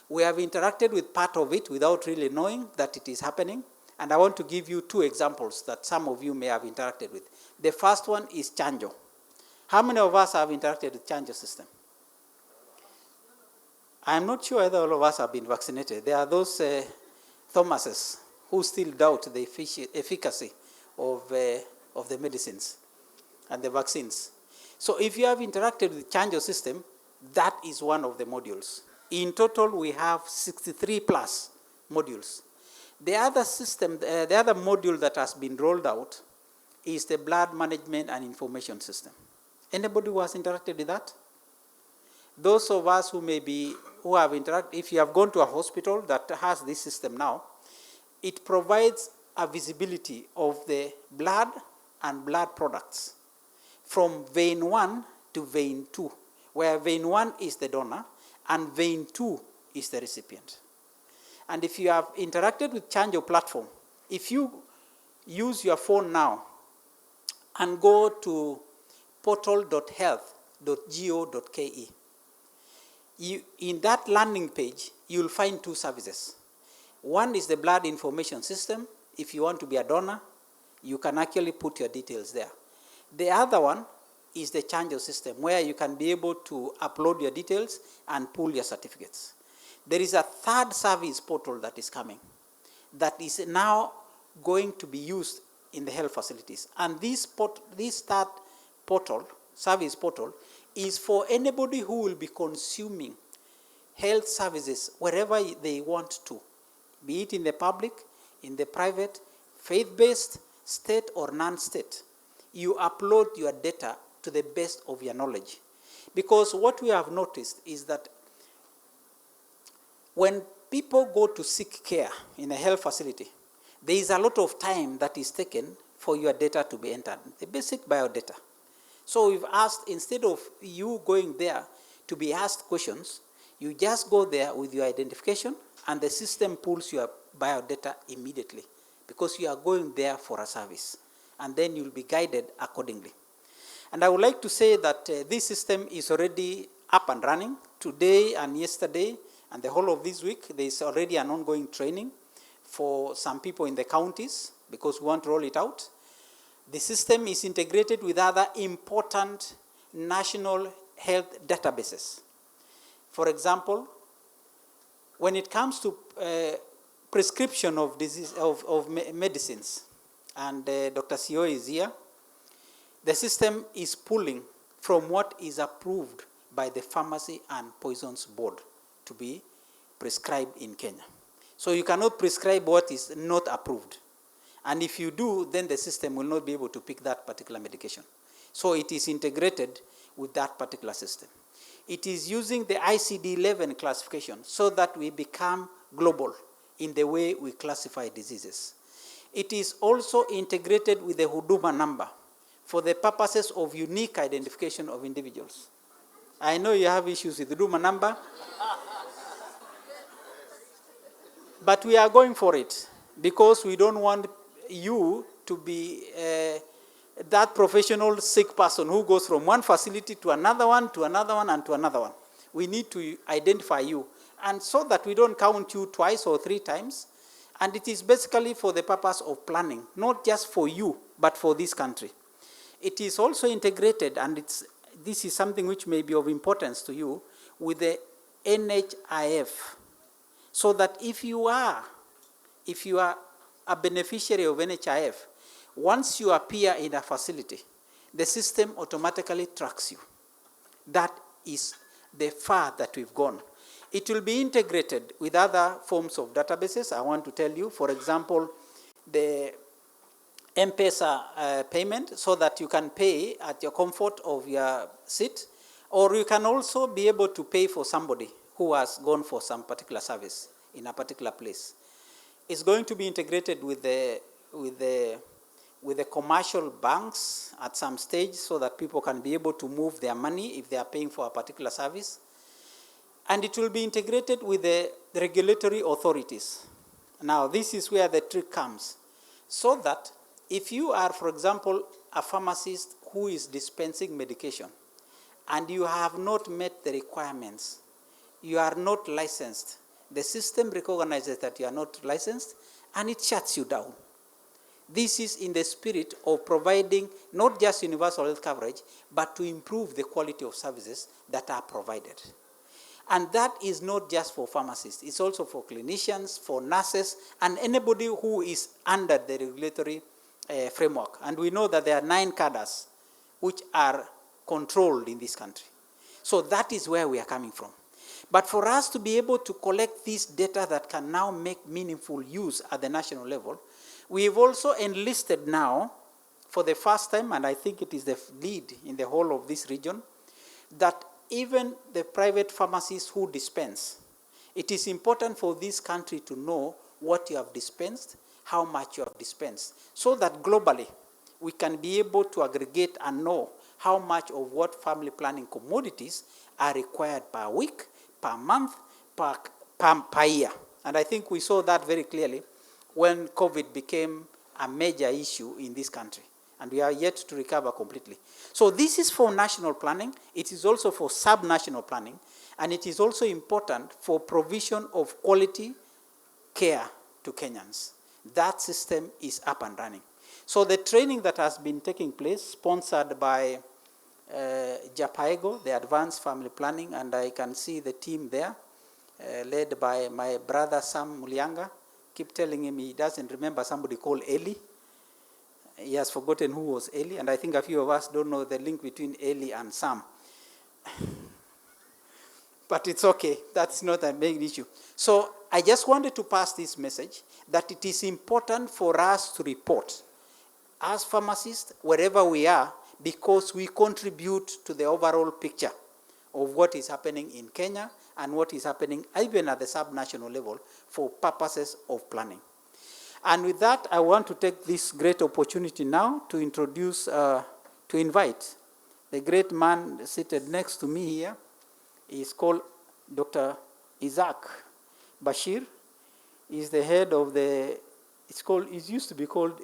We have interacted with part of it without really knowing that it is happening, and I want to give you 2 examples that some of you may have interacted with. The first one is Chanjo. How many of us have interacted with Chanjo system? I'm not sure whether all of us have been vaccinated. There are those Thomases who still doubt the efficacy of the medicines and the vaccines. So if you have interacted with Chanjo system, that is one of the modules. In total, we have 63 plus modules. The other system, the other module that has been rolled out is the blood management and information system. Anybody who has interacted with that? Those of us who have interacted, if you have gone to a hospital that has this system now, it provides a visibility of the blood and blood products from vein 1 to vein 2, where vein 1 is the donor and vein 2 is the recipient. And if you have interacted with Chanjo platform, if you use your phone now and go to portal.health.go.ke, in that landing page, you'll find 2 services. One is the blood information system. If you want to be a donor, you can actually put your details there. The other one is the Chanjo system, where you can be able to upload your details and pull your certificates. There is a third service portal that is coming that is now going to be used in the health facilities. And this third portal, service portal, is for anybody who will be consuming health services wherever they want to, be it in the public, in the private, faith-based, state or non-state. You upload your data to the best of your knowledge. Because what we have noticed is that when people go to seek care in a health facility, there is a lot of time that is taken for your data to be entered, the basic biodata. So we've asked, instead of you going there to be asked questions, you just go there with your identification and the system pulls your biodata immediately because you are going there for a service. And then you'll be guided accordingly. And I would like to say that this system is already up and running. Today and yesterday and the whole of this week, there is already an ongoing training for some people in the counties because we want to roll it out. The system is integrated with other important national health databases. For example, when it comes to prescription of medicines, and Dr. CEO is here, the system is pulling from what is approved by the Pharmacy and Poisons Board to be prescribed in Kenya. So you cannot prescribe what is not approved. And if you do, then the system will not be able to pick that particular medication. So it is integrated with that particular system. It is using the ICD-11 classification so that we become global in the way we classify diseases. It is also integrated with the Huduma number for the purposes of unique identification of individuals. I know you have issues with the Huduma number, but we are going for it because we don't want you to be that professional sick person who goes from one facility to another one, to another one, and to another one. We need to identify you, and so that we don't count you twice or 3 times. And it is basically for the purpose of planning, not just for you, but for this country. It is also integrated, and this is something which may be of importance to you, with the NHIF, so that if you are a beneficiary of NHIF, once you appear in a facility, the system automatically tracks you. That is the far that we've gone. It will be integrated with other forms of databases. I want to tell you, for example, the M-Pesa payment, so that you can pay at your comfort of your seat, or you can also be able to pay for somebody who has gone for some particular service in a particular place. It's going to be integrated with the commercial banks at some stage so that people can be able to move their money if they are paying for a particular service. And it will be integrated with the regulatory authorities. Now, this is where the trick comes. So that if you are, for example, a pharmacist who is dispensing medication and you have not met the requirements, you are not licensed, the system recognizes that you are not licensed and it shuts you down. This is in the spirit of providing not just universal health coverage, but to improve the quality of services that are provided. And that is not just for pharmacists, it's also for clinicians, for nurses, and anybody who is under the regulatory framework. And we know that there are 9 cadres which are controlled in this country. So that is where we are coming from. But for us to be able to collect this data that can now make meaningful use at the national level, we've also enlisted now, for the first time, and I think it is the lead in the whole of this region, that even the private pharmacists who dispense, it is important for this country to know what you have dispensed, how much you have dispensed, so that globally we can be able to aggregate and know how much of what family planning commodities are required per week, per month, per year. And I think we saw that very clearly when COVID became a major issue in this country. And we are yet to recover completely. So this is for national planning. It is also for sub-national planning. And it is also important for provision of quality care to Kenyans. That system is up and running. So the training that has been taking place, sponsored by JAPAEGO, the Advanced Family Planning, and I can see the team there, led by my brother Sam Mulianga. Keep telling him he doesn't remember somebody called Eli. He has forgotten who was Eli, and I think a few of us don't know the link between Eli and Sam. but it's okay. That's not a big issue. So I just wanted to pass this message that it is important for us to report as pharmacists, wherever we are, because we contribute to the overall picture of what is happening in Kenya and what is happening even at the sub-national level for purposes of planning. And with that, I want to take this great opportunity now to introduce, to invite the great man seated next to me here. He's called Dr. Isaac Bashir. He's the head of the, it used to be called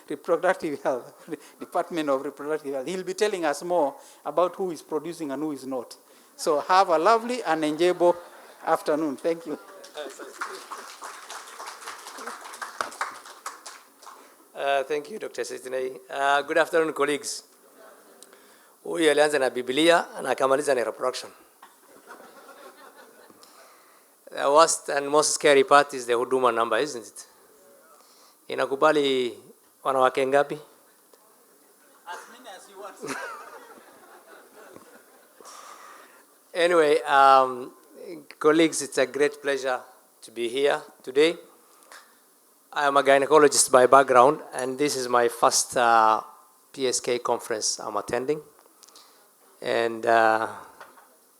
Reproductive Health, Department of Reproductive Health. He'll be telling us more about who is producing and who is not. So have a lovely and enjoyable afternoon. Thank you. Thank you, Dr. Sitinei. Good afternoon, colleagues. Huyu alianza na Biblia na akamaliza na reproduction. The worst and most scary part is the huduma number, isn't it? Inakubali wanawake ngapi? As many as you want. Anyway, colleagues, it's a great pleasure to be here today. I am a gynecologist by background, and this is my first PSK conference I'm attending. And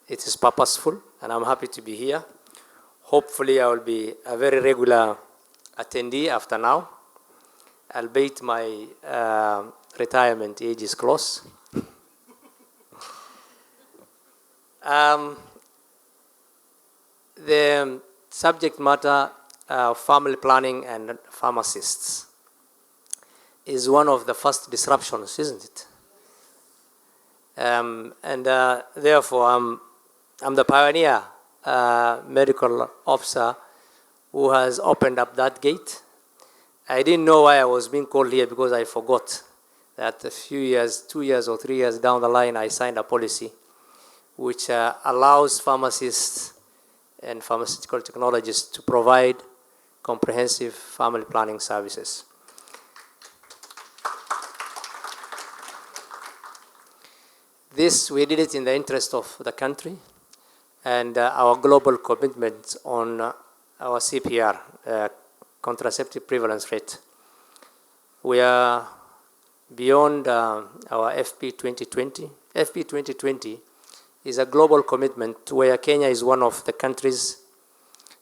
it is purposeful, and I'm happy to be here. Hopefully, I will be a very regular attendee after now, albeit my retirement age is close. The subject matter of family planning and pharmacists is one of the first disruptions, isn't it? Therefore, I'm the pioneer medical officer who has opened up that gate. I didn't know why I was being called here because I forgot that a few years, 2 years or 3 years down the line, I signed a policy which allows pharmacists and pharmaceutical technologists to provide comprehensive family planning services. This, we did it in the interest of the country and our global commitment on our CPR, contraceptive prevalence rate. We are beyond our FP 2020. FP 2020 is a global commitment where Kenya is one of the countries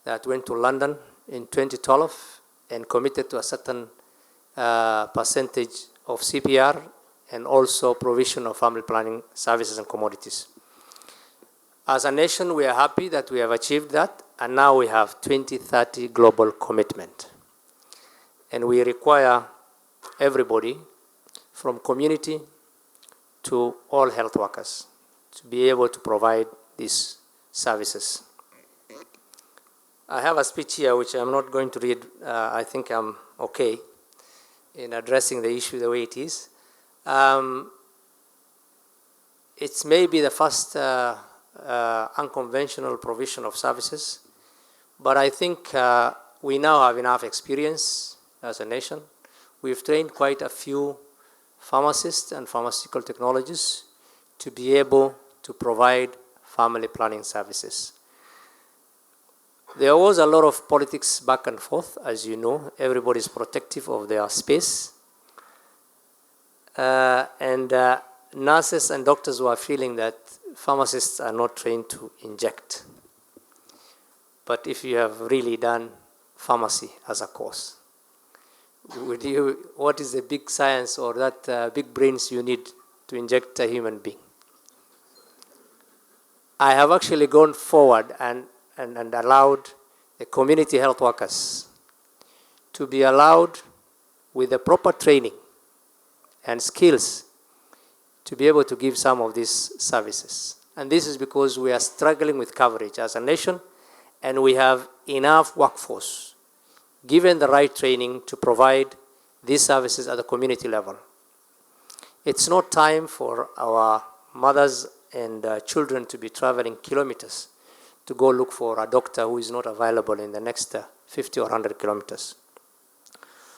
that went to London in 2012 and committed to a certain percentage of CPR and also provision of family planning services and commodities. As a nation, we are happy that we have achieved that, and now we have 2030 global commitment. And we require everybody, from community to all health workers, to be able to provide these services. I have a speech here which I'm not going to read. I think I'm okay in addressing the issue the way it is. It's maybe the first unconventional provision of services, but I think we now have enough experience as a nation. We've trained quite a few pharmacists and pharmaceutical technologists to be able to provide family planning services. There was a lot of politics back and forth, as you know. Everybody's protective of their space. Nurses and doctors were feeling that pharmacists are not trained to inject. But if you have really done pharmacy as a course, what is the big science or that big brains you need to inject a human being? I have actually gone forward and allowed the community health workers to be allowed with the proper training and skills to be able to give some of these services. And this is because we are struggling with coverage as a nation, and we have enough workforce given the right training to provide these services at the community level. It's not time for our mothers and children to be traveling kilometers to go look for a doctor who is not available in the next 50 or 100 kilometers.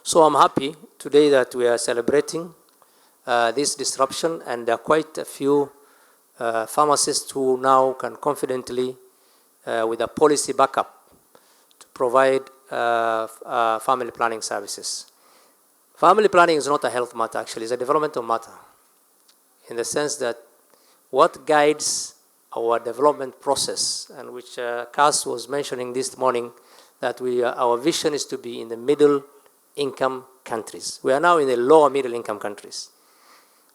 So I'm happy today that we are celebrating this disruption, and there are quite a few pharmacists who now can confidently, with a policy backup, to provide family planning services. Family planning is not a health matter, actually. It's a developmental matter, in the sense that what guides our development process, and which Cass was mentioning this morning, that our vision is to be in the middle income countries. We are now in the lower middle income countries.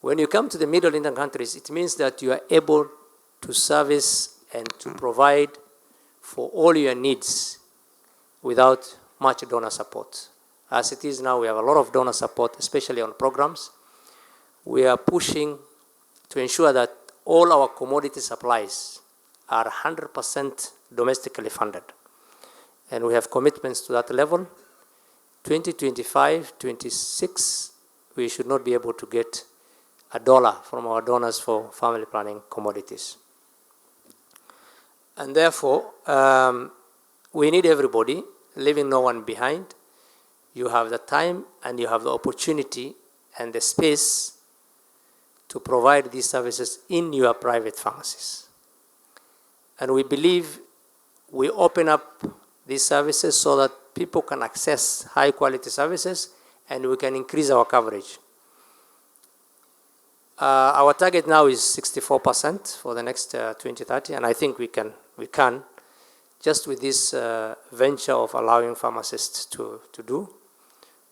When you come to the middle income countries, it means that you are able to service and to provide for all your needs without much donor support. As it is now, we have a lot of donor support, especially on programs. We are pushing to ensure that all our commodity supplies are 100% domestically funded. And we have commitments to that level. 2025, 26, we should not be able to get $1 from our donors for family planning commodities. And therefore, we need everybody, leaving no one behind. You have the time and you have the opportunity and the space to provide these services in your private pharmacies. And we believe we open up these services so that people can access high quality services and we can increase our coverage. Our target now is 64% for the next 2030, and I think we can, just with this venture of allowing pharmacists to do.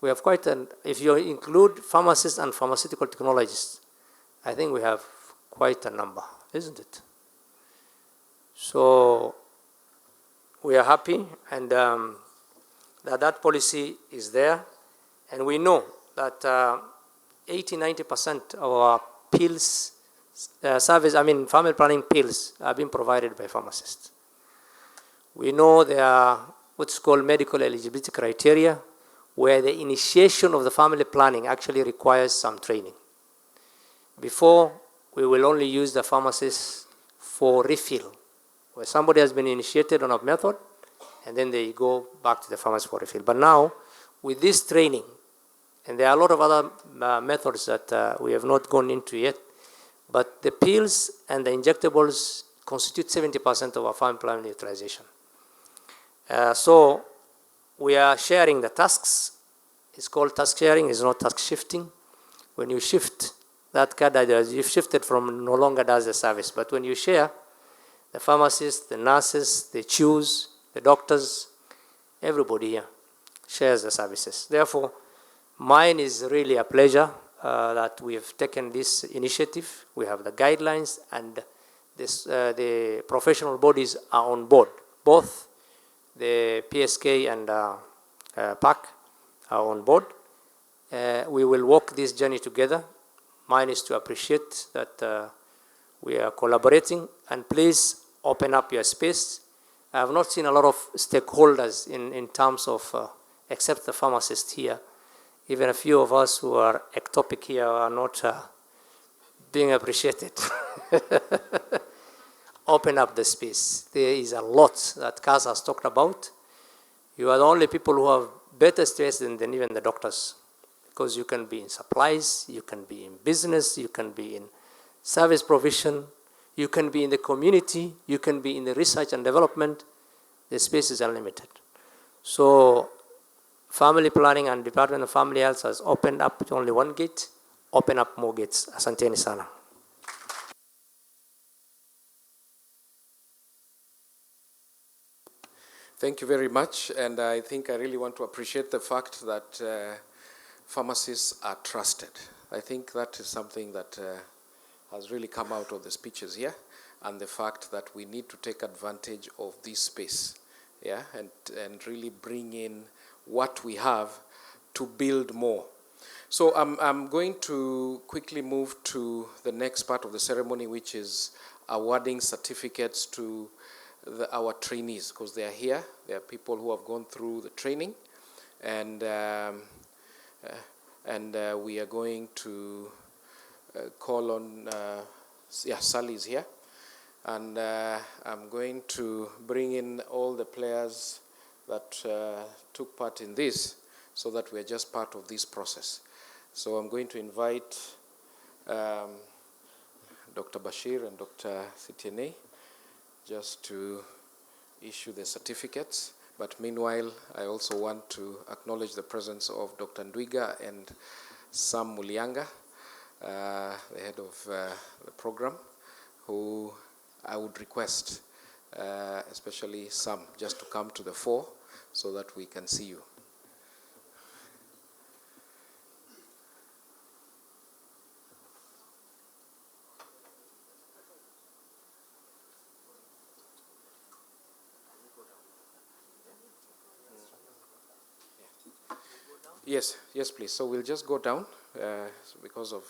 We have quite if you include pharmacists and pharmaceutical technologists, I think we have quite a number, isn't it? So we are happy, and that policy is there, and we know that 80-90% of our pills family planning pills are being provided by pharmacists. We know there are what's called medical eligibility criteria, where the initiation of the family planning actually requires some training. Before, we will only use the pharmacist for refill, where somebody has been initiated on a method, and then they go back to the pharmacy for refill. But now, with this training, and there are a lot of other methods that we have not gone into yet, but the pills and the injectables constitute 70% of our family planning utilization. So we are sharing the tasks. It's called task sharing, it's not task shifting. When you shift, that cadre, you've shifted from no longer does the service. But when you share, the pharmacists, the nurses, the CHUs, the doctors, everybody here shares the services. Therefore, mine is really a pleasure that we have taken this initiative. We have the guidelines, and the professional bodies are on board. Both the PSK and PAC are on board. We will walk this journey together. Mine is to appreciate that we are collaborating, and please open up your space. I have not seen a lot of stakeholders in terms of, except the pharmacists here. Even a few of us who are ectopic here are not being appreciated. Open up the space. There is a lot that Kaz has talked about. You are the only people who have better space than even the doctors, because you can be in supplies, you can be in business, you can be in service provision, you can be in the community, you can be in the research and development. The space is unlimited. So family planning and Department of Family Health has opened up only one gate. Open up more gates. Asanteni sana. Thank you very much, and I think I really want to appreciate the fact that pharmacists are trusted. I think that is something that has really come out of the speeches here, and the fact that we need to take advantage of this space, yeah, and really bring in what we have to build more. So I'm going to quickly move to the next part of the ceremony, which is awarding certificates to our trainees, because they are here. They are people who have gone through the training, and we are going to call on, Sally is here, and I'm going to bring in all the players that took part in this, so that we are just part of this process. So I'm going to invite Dr. Bashir and Dr. Sitiene just to issue the certificates. But meanwhile, I also want to acknowledge the presence of Dr. Ndwiga and Sam Mulianga, the head of the program, who I would request, especially Sam, just to come to the fore so that we can see you. Yes, yes, please. So we'll just go down because of...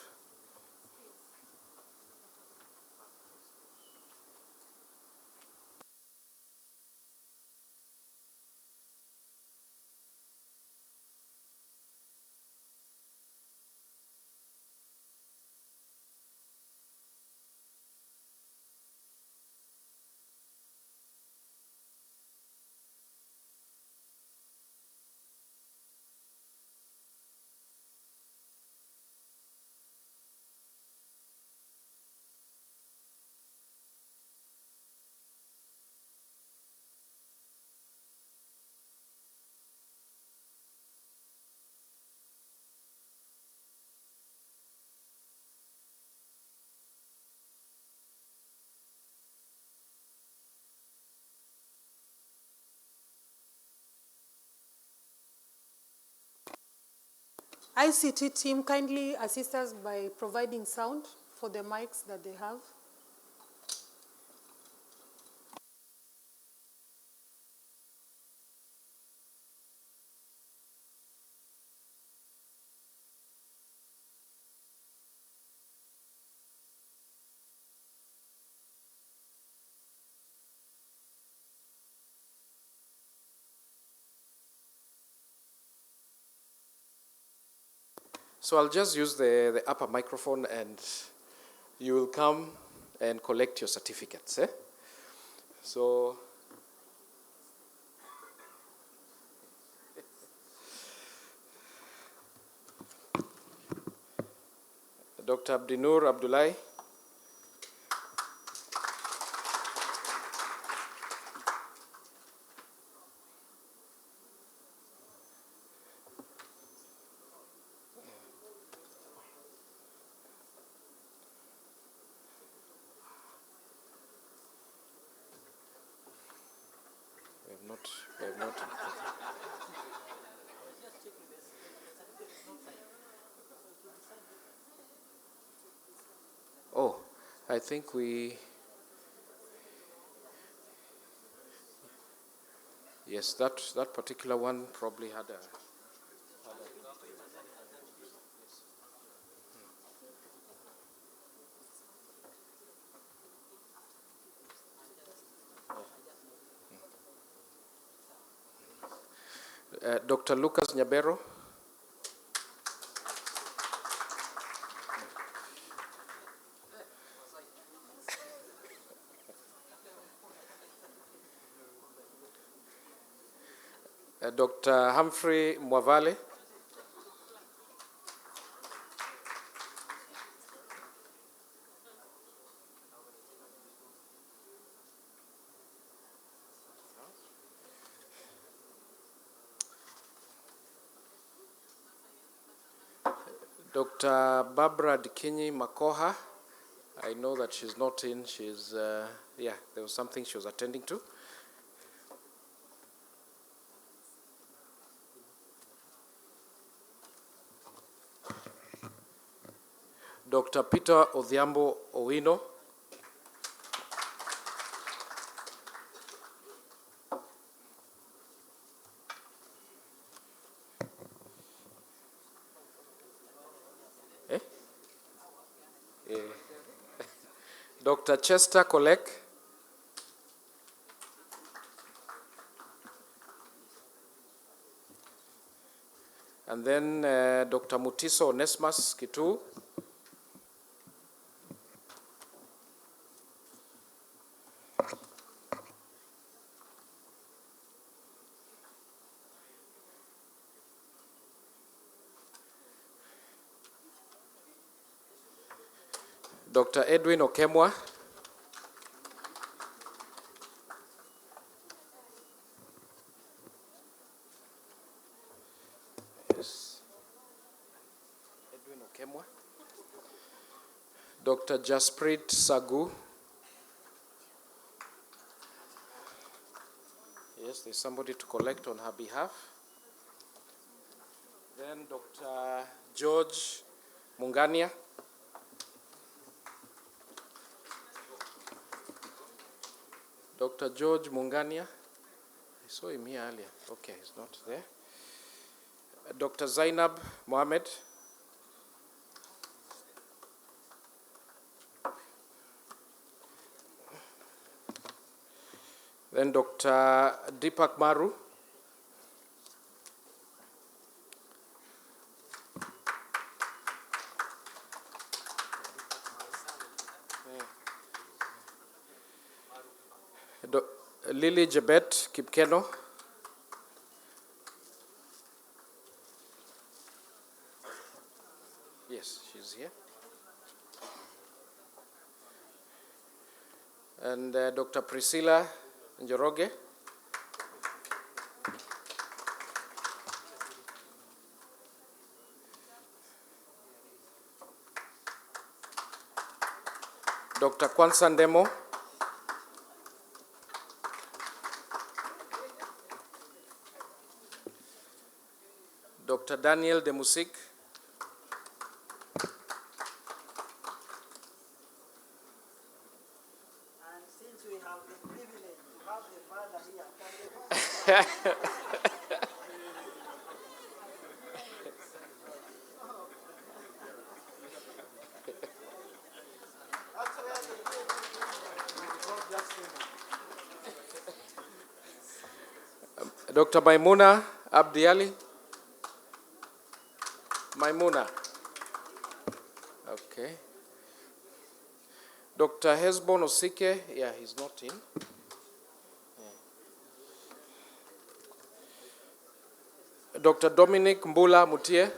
ICT team, kindly assist us by providing sound for the mics that they have. So I'll just use the upper microphone and you will come and collect your certificates. So, Dr. Abdinur Abdullahi. We have not. Oh, I think we... Yes, that particular one probably had a... Dr. Lucas Nyabero. Dr. Humphrey Mwavale. Dr. Barbara Dikinyi Makoha. I know that she's not in. She's, yeah, there was something she was attending to. Dr. Peter Odhiambo Owino. Dr. Chester Kolek. And then Dr. Mutiso Onesmus Kitu. Dr. Edwin Okemwa. Yes. Edwin Okemwa. Dr. Jasprit Sagu. Yes, there's somebody to collect on her behalf. Then Dr. George Mungania. Dr. George Mungania. I saw him here earlier. Okay, he's not there. Dr. Zainab Mohammed. Then Dr. Deepak Maru. Lily Jebet Kipkeno. Yes, she's here. And Dr. Priscilla Njoroge. Dr. Kwansan Demo. Dr. Daniel Demusik. And since we have the privilege to have the father here, can Dr. Maimuna Abdiali. Maimuna. Okay. Dr. Hesbon Osike. Yeah, he's not in. Yeah. Dr. Dominic Mbula Mutie.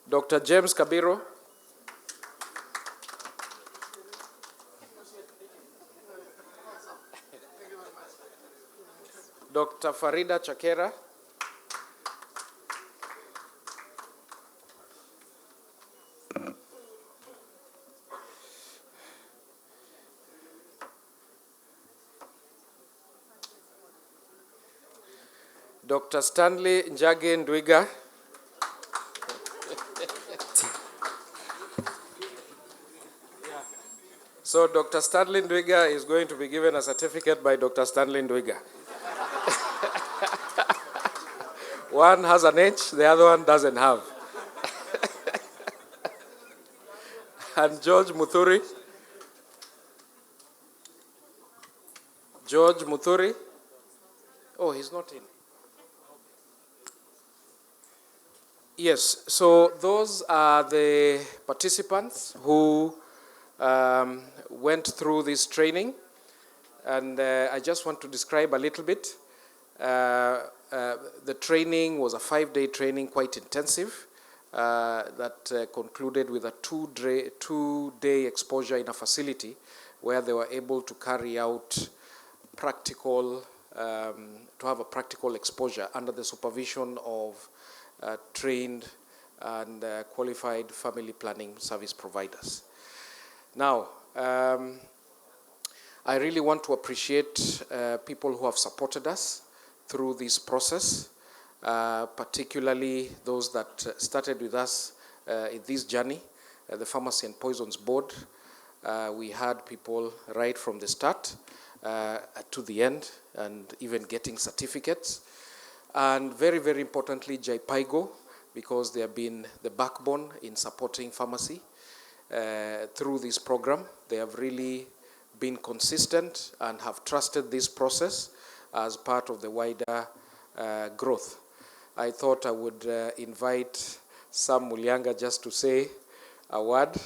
Dr. James Kabiro. Dr. Farida Chakera. Dr. Stanley Njage Ndwiga. So Dr. Stanley Ndwiga is going to be given a certificate by Dr. Stanley Ndwiga. One has an H, the other one doesn't have. And George Muthuri. George Muthuri. Oh, he's not in. Yes, so those are the participants who went through this training. And I just want to describe a little bit. The training was a 5-day training, quite intensive, that concluded with a two-day exposure in a facility where they were able to carry out practical, to have a practical exposure under the supervision of trained and qualified family planning service providers. Now, I really want to appreciate people who have supported us through this process, particularly those that started with us in this journey, the Pharmacy and Poisons Board. We had people right from the start to the end, and even getting certificates. And very, very importantly, JPIGO, because they have been the backbone in supporting pharmacy through this program. They have really been consistent and have trusted this process as part of the wider growth. I thought I would invite Sam Mulianga just to say a word.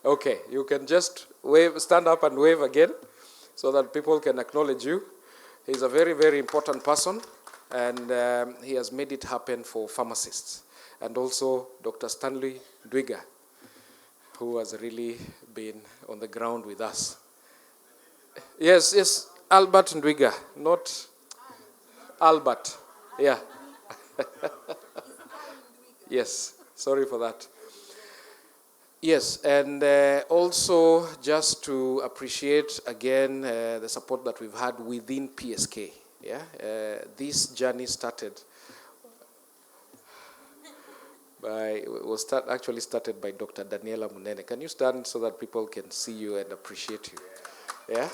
Okay, you can just wave, stand up and wave again so that people can acknowledge you. He's a very, very important person And he has made it happen for pharmacists. And also Dr. Stanley Dwiga, who has really been on the ground with us. Yes, yes, Albert Ndwiga, not Albert. Yeah. Yes, sorry for that. Yes, and also just to appreciate again the support that we've had within PSK. Yeah, this journey started actually started by Dr. Daniela Munene. Can you stand so that people can see you and appreciate you? Yeah.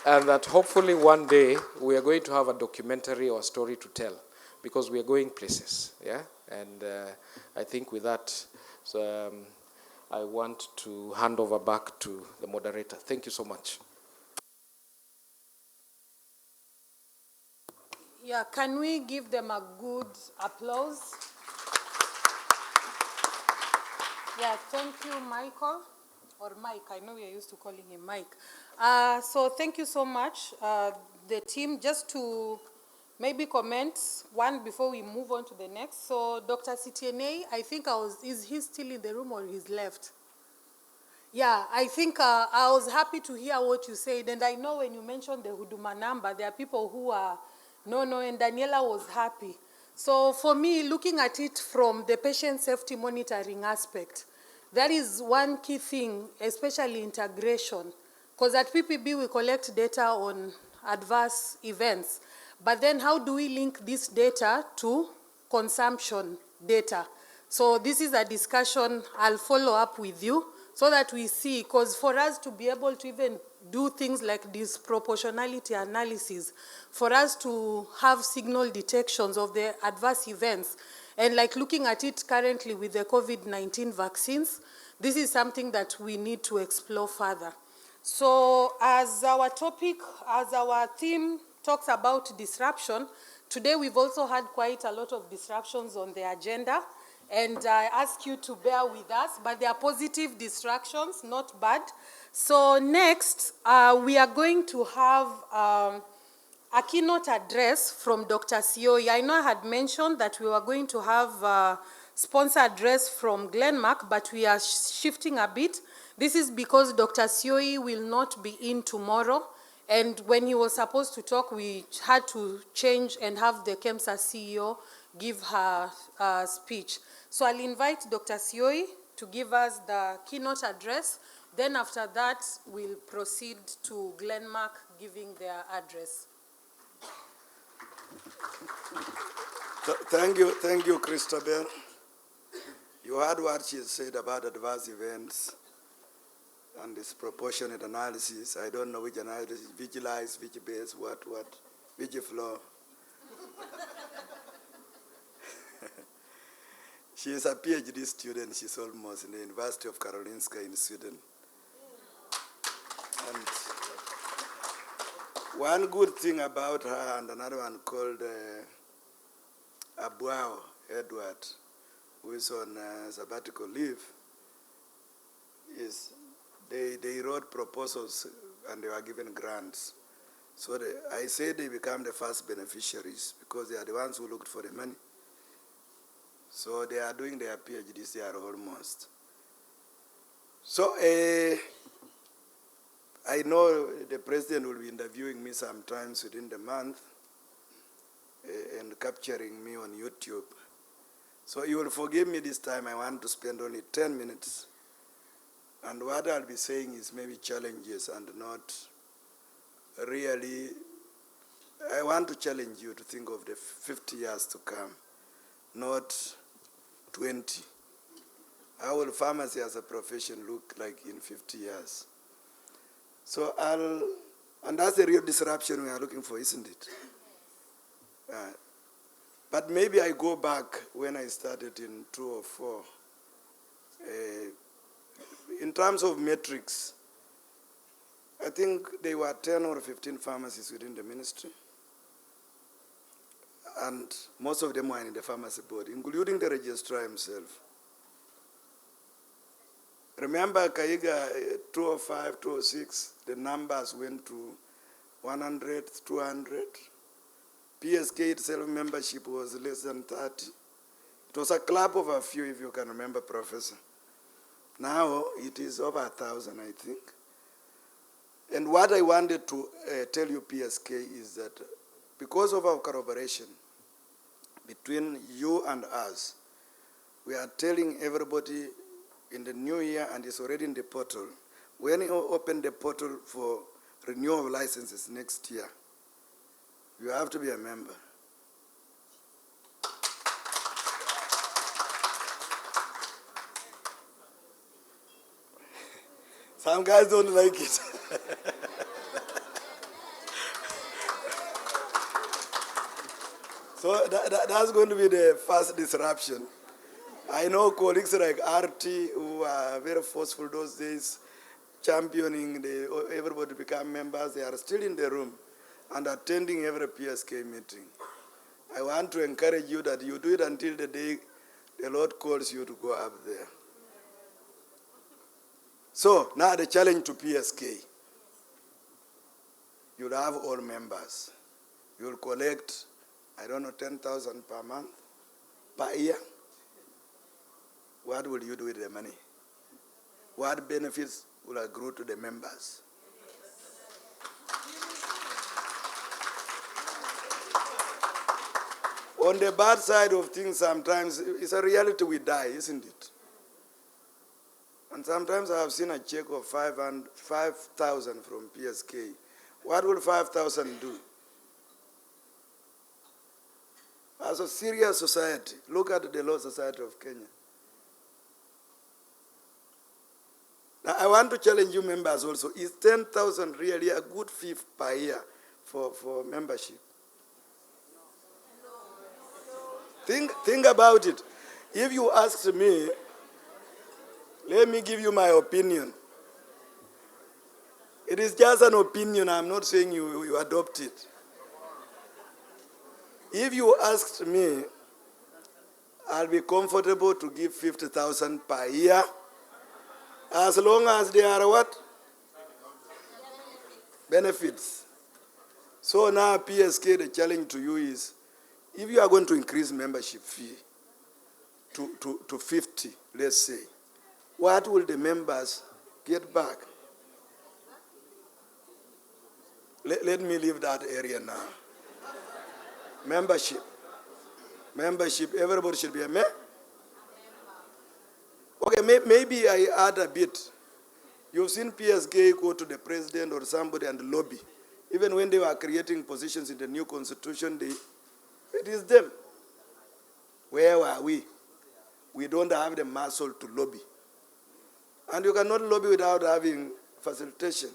And that hopefully one day we are going to have a documentary or a story to tell, because we are going places, yeah? And I think with that, I want to hand over back to the moderator. Thank you so much. Yeah, can we give them a good applause? Yeah, thank you, Michael, or Mike. I know we are used to calling him Mike. So thank you so much, the team. Just to maybe comment one before we move on to the next. So Dr. Sitiene, I think is he still in the room or he's left? Yeah, I think I was happy to hear what you said. And I know when you mentioned the Huduma number, there are people who are, no, and Daniela was happy. So for me, looking at it from the patient safety monitoring aspect, that is one key thing, especially integration. Because at PPB, we collect data on adverse events. But then how do we link this data to consumption data? So this is a discussion I'll follow up with you so that we see, because for us to be able to even do things like this proportionality analysis, for us to have signal detections of the adverse events, and like looking at it currently with the COVID-19 vaccines, this is something that we need to explore further. So as our topic, as our theme talks about disruption, today we've also had quite a lot of disruptions on the agenda, and I ask you to bear with us, but they are positive distractions, not bad. So next, we are going to have a keynote address from Dr. Sioi. I know I had mentioned that we were going to have a sponsor address from Glenmark, but we are shifting a bit. This is because Dr. Sioi will not be in tomorrow, and when he was supposed to talk, we had to change and have the KEMSA CEO give her speech. So I'll invite Dr. Sioi to give us the keynote address. Then after that, we'll proceed to Glenmark giving their address. Thank you, Christabel. You heard what she said about adverse events and disproportionate analysis. I don't know which analysis, which lies, which base, which flow. She is a PhD student. She's almost in the University of Karolinska in Sweden. And one good thing about her, and another one called Abuao Edward, who is on sabbatical leave, is they wrote proposals and they were given grants. So I say they become the first beneficiaries because they are the ones who looked for the money. So they are doing their PhDs, they are almost. So I know the president will be interviewing me sometimes within the month and capturing me on YouTube. So you will forgive me this time. I want to spend only 10 minutes. And what I'll be saying is maybe challenges and not really. I want to challenge you to think of the 50 years to come, not 20. How will pharmacy as a profession look like in 50 years? So and that's the real disruption we are looking for, isn't it? But maybe I go back when I started in 2004. In terms of metrics, I think there were 10 or 15 pharmacies within the ministry. And most of them were in the pharmacy board, including the registrar himself. Remember Kaiga 2005, 2006, the numbers went to 100, 200. PSK itself membership was less than 30. It was a club of a few, if you can remember, Professor. Now it is over 1,000, I think. And what I wanted to tell you, PSK, is that because of our collaboration between you and us, we are telling everybody in the new year, and it's already in the portal, when you open the portal for renewal of licenses next year, you have to be a member. Some guys don't like it. So that's going to be the first disruption. I know colleagues like RT who are very forceful those days, championing everybody to become members. They are still in the room and attending every PSK meeting. I want to encourage you that you do it until the day the Lord calls you to go up there. So now the challenge to PSK. You'll have all members. You'll collect, I don't know, 10,000 per month, per year. What will you do with the money? What benefits will accrue to the members? On the bad side of things, sometimes it's a reality we die, isn't it? And sometimes I have seen a check of 5,000 from PSK. What will 5,000 do? As a serious society, look at the Law Society of Kenya. Now, I want to challenge you members also. Is 10,000 really a good fee per year for membership? Think about it. If you asked me, let me give you my opinion. It is just an opinion. I'm not saying you adopt it. If you asked me, I'll be comfortable to give 50,000 per year, as long as they are what? Benefits. So now PSK, the challenge to you is, if you are going to increase membership fee to 50, let's say, what will the members get back? Let me leave that area now. Membership. Everybody should be a member. Okay, maybe I add a bit. You've seen PSK go to the president or somebody and lobby. Even when they were creating positions in the new constitution, it is them. Where were we? We don't have the muscle to lobby. And you cannot lobby without having facilitation.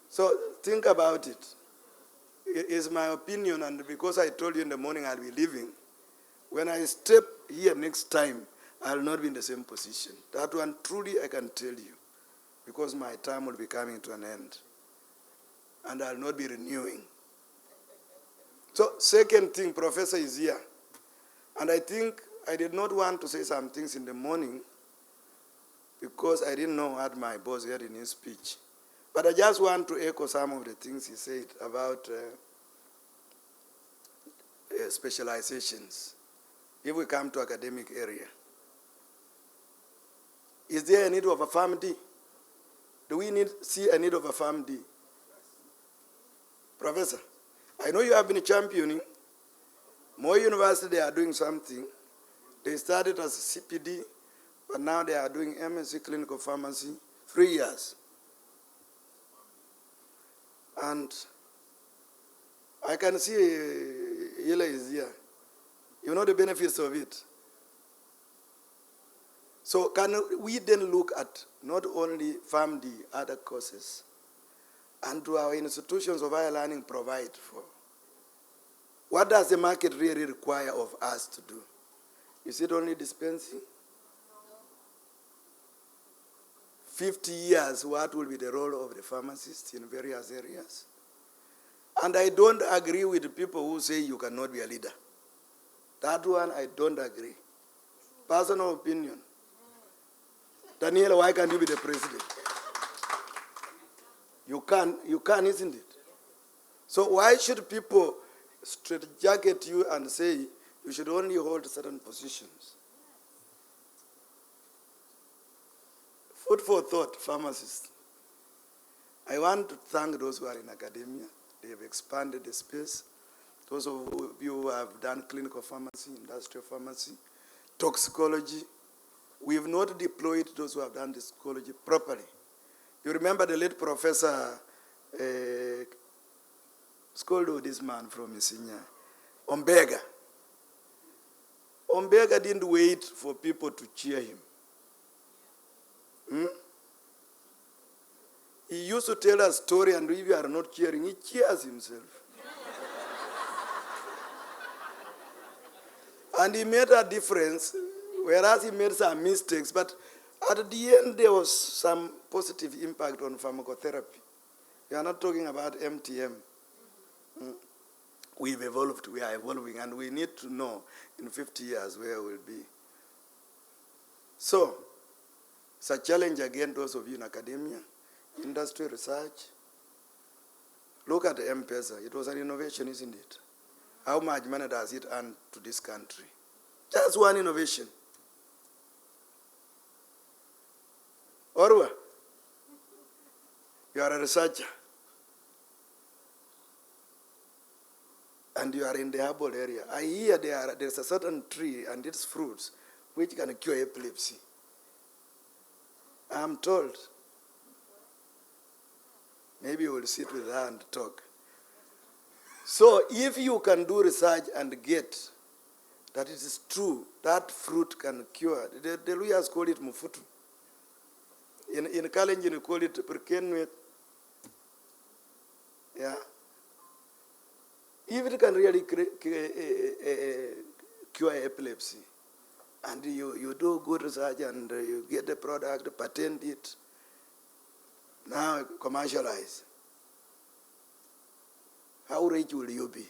So think about it. It is my opinion, and because I told you in the morning I'll be leaving, when I step here next time, I'll not be in the same position. That one truly I can tell you, because my time will be coming to an end. And I'll not be renewing. So second thing, Professor is here. And I think I did not want to say some things in the morning because I didn't know what my boss had in his speech. But I just want to echo some of the things he said about specializations. If we come to academic area, is there a need of a PharmD? Do we see a need of a PharmD? Professor, I know you have been championing. More universities, they are doing something. They started as CPD, but now they are doing MSc clinical pharmacy, 3 years. And I can see Hila is here. You know the benefits of it. So can we then look at not only PharmD, other courses, and do our institutions of higher learning provide for? What does the market really require of us to do? Is it only dispensing? 50 years, what will be the role of the pharmacist in various areas? And I don't agree with the people who say you cannot be a leader. That one, I don't agree. Personal opinion. Daniela, why can't you be the president? You can, isn't it? So why should people straitjacket you and say you should only hold certain positions? Food for thought, pharmacists. I want to thank those who are in academia. They have expanded the space. Those of you who have done clinical pharmacy, industrial pharmacy, toxicology. We have not deployed those who have done toxicology properly. You remember the late Professor, scolded this man from Isinya, Ombega. Ombega didn't wait for people to cheer him. He used to tell a story, and if you are not cheering, he cheers himself. And he made a difference, whereas he made some mistakes, but at the end there was some positive impact on pharmacotherapy. We are not talking about MTM. We've evolved, we are evolving, and we need to know in 50 years where we'll be. So, it's a challenge again, those of you in academia, industry, research. Look at the M-Pesa. It was an innovation, isn't it? How much money does it earn to this country? Just one innovation. Orwa, you are a researcher. And you are in the herbal area. I hear there's a certain tree and its fruits which can cure epilepsy. I'm told. Maybe we'll sit with her and talk. So if you can do research and get that it is true, that fruit can cure. The Luyas call it mufutu. In Kalenjin, you call it perkenwet. Yeah. If it can really cure epilepsy, and you do good research and you get the product, patent it, now commercialize, how rich will you be?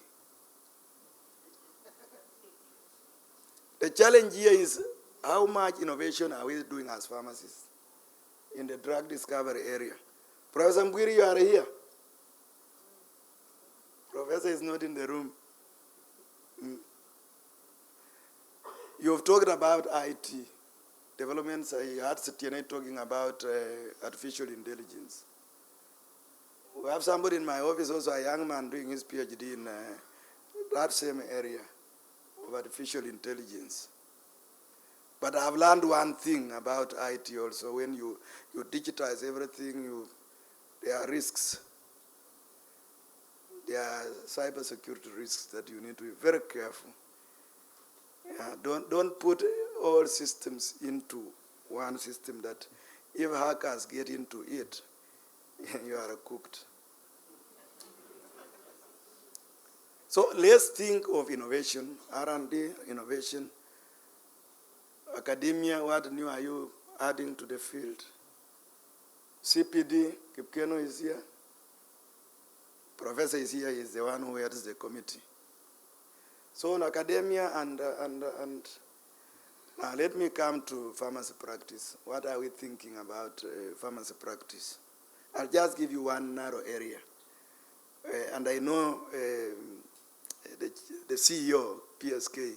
The challenge here is how much innovation are we doing as pharmacists in the drug discovery area? Professor Mbwiri, you are here. Professor is not in the room. You have talked about IT developments. I heard Setiene talking about artificial intelligence. We have somebody in my office, also a young man doing his PhD in that same area of artificial intelligence. But I've learned one thing about IT also. When you digitize everything, there are risks. There are cybersecurity risks that you need to be very careful. Yeah, don't put all systems into one system that if hackers get into it, you are cooked. So let's think of innovation, R&D, innovation, academia. What new are you adding to the field? CPD, Kipkeno is here. Professor is here, he's the one who heads the committee. So in academia and now let me come to pharmacy practice. What are we thinking about pharmacy practice? I'll just give you one narrow area. And I know the CEO, PSK,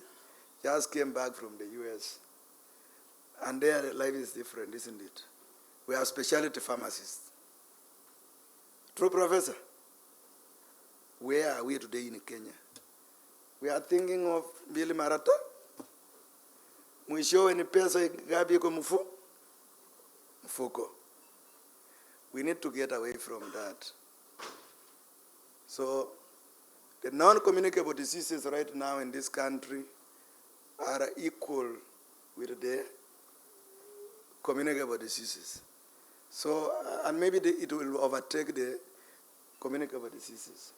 just came back from the US. And their life is different, isn't it? We have specialty pharmacists. True, Professor? Where are we today in Kenya? We are thinking of Billy Marata. Mwisho ni pesa gabi ko mfuko. We need to get away from that. So the non-communicable diseases right now in this country are equal with the communicable diseases. So, and maybe it will overtake the communicable diseases.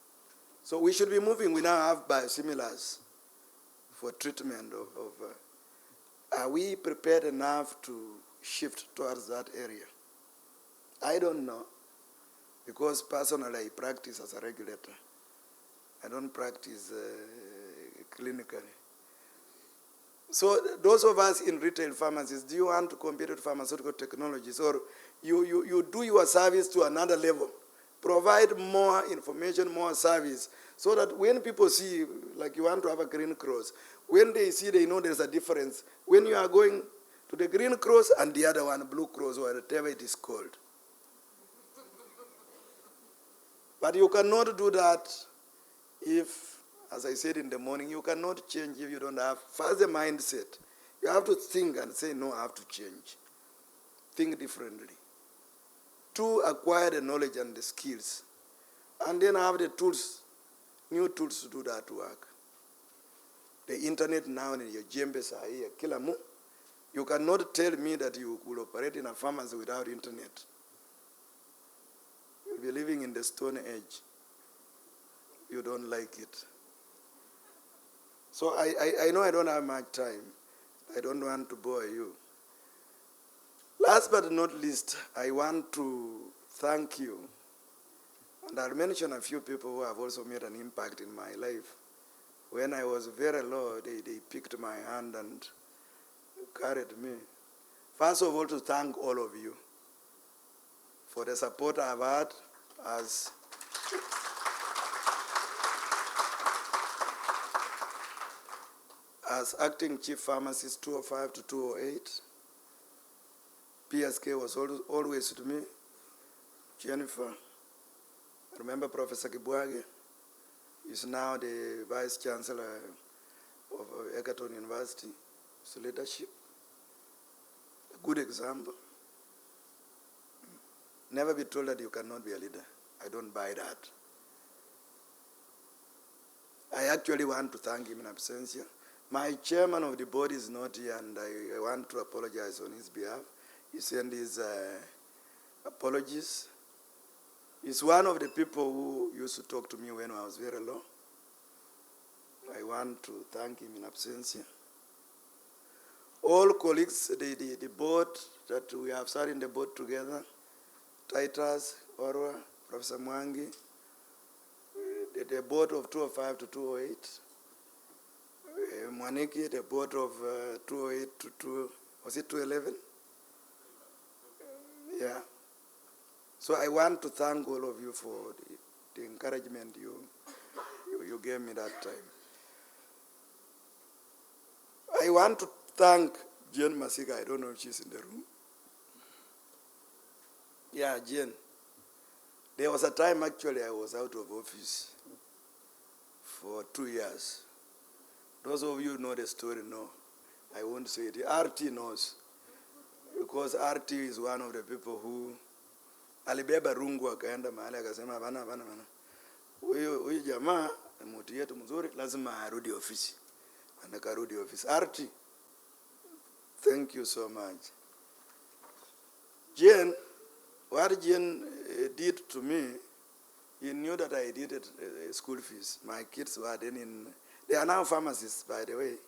So we should be moving. We now have biosimilars for treatment of are we prepared enough to shift towards that area? I don't know, because personally I practice as a regulator. I don't practice clinically. So those of us in retail pharmacies, do you want to compete with pharmaceutical technologies, or you do your service to another level, provide more information, more service, so that when people see, like you want to have a green cross, when they see, they know there's a difference. When you are going to the green cross and the other one, blue cross, or whatever it is called. But you cannot do that if, as I said in the morning, you cannot change if you don't have first the mindset. You have to think and say, no, I have to change. Think differently. 2, acquire the knowledge and the skills. And then have the tools, new tools to do that work. The internet now and your jembes are here, kilamu. You cannot tell me that you will operate in a pharmacy without internet. You'll be living in the Stone Age. You don't like it. So I know I don't have much time. I don't want to bore you. Last but not least, I want to thank you. And I'll mention a few people who have also made an impact in my life. When I was very low, they picked my hand and carried me. First of all, to thank all of you for the support I've had as acting chief pharmacist 205 to 208. PSK was always with me. Jennifer, I remember Professor Kibwage is now the Vice Chancellor of Egerton University. It's leadership. A good example. Never be told that you cannot be a leader. I don't buy that. I actually want to thank him in absentia. My chairman of the board is not here, and I want to apologize on his behalf. He sent his apologies. He's one of the people who used to talk to me when I was very low. I want to thank him in absentia. All colleagues, the board that we have sat in the board together, Titus, Orwa, Professor Mwangi, the board of 205 to 208, Mwaniki, the board of 208 to 211? Yeah. So I want to thank all of you for the encouragement you gave me that time. I want to thank Jen Masika. I don't know if she's in the room. Yeah, Jen. There was a time actually I was out of office for 2 years. Those of you who know the story know. I won't say it. RT knows. Because RT is one of the people who alibeba rungu akaenda mahali akasema bana. Huyu jamaa mtu yetu mzuri lazima arudi ofisi. Anakarudi ofisi. RT, thank you so much. Jen, what Jen did to me, he knew that I did school fees. My kids were then they are now pharmacists, by the way.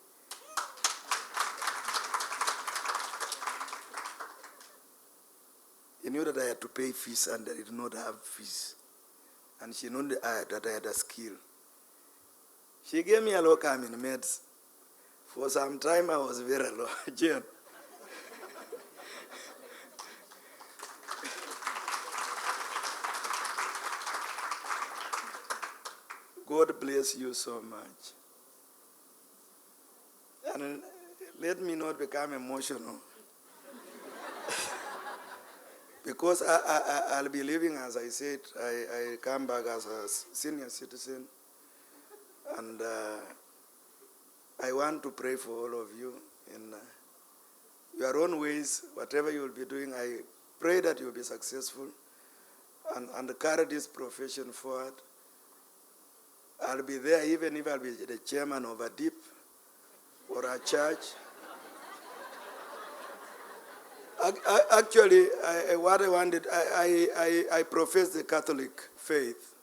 He knew that I had to pay fees and I did not have fees. And she knew that I had a skill. She gave me a locum in meds. For some time I was very low. Jen. God bless you so much. And let me not become emotional. Because I'll be living, as I said, I come back as a senior citizen. And I want to pray for all of you in your own ways, whatever you will be doing. I pray that you will be successful and carry this profession forward. I'll be there even if I'll be the chairman of a DIP or a church. Actually, what I wanted, I profess the Catholic faith.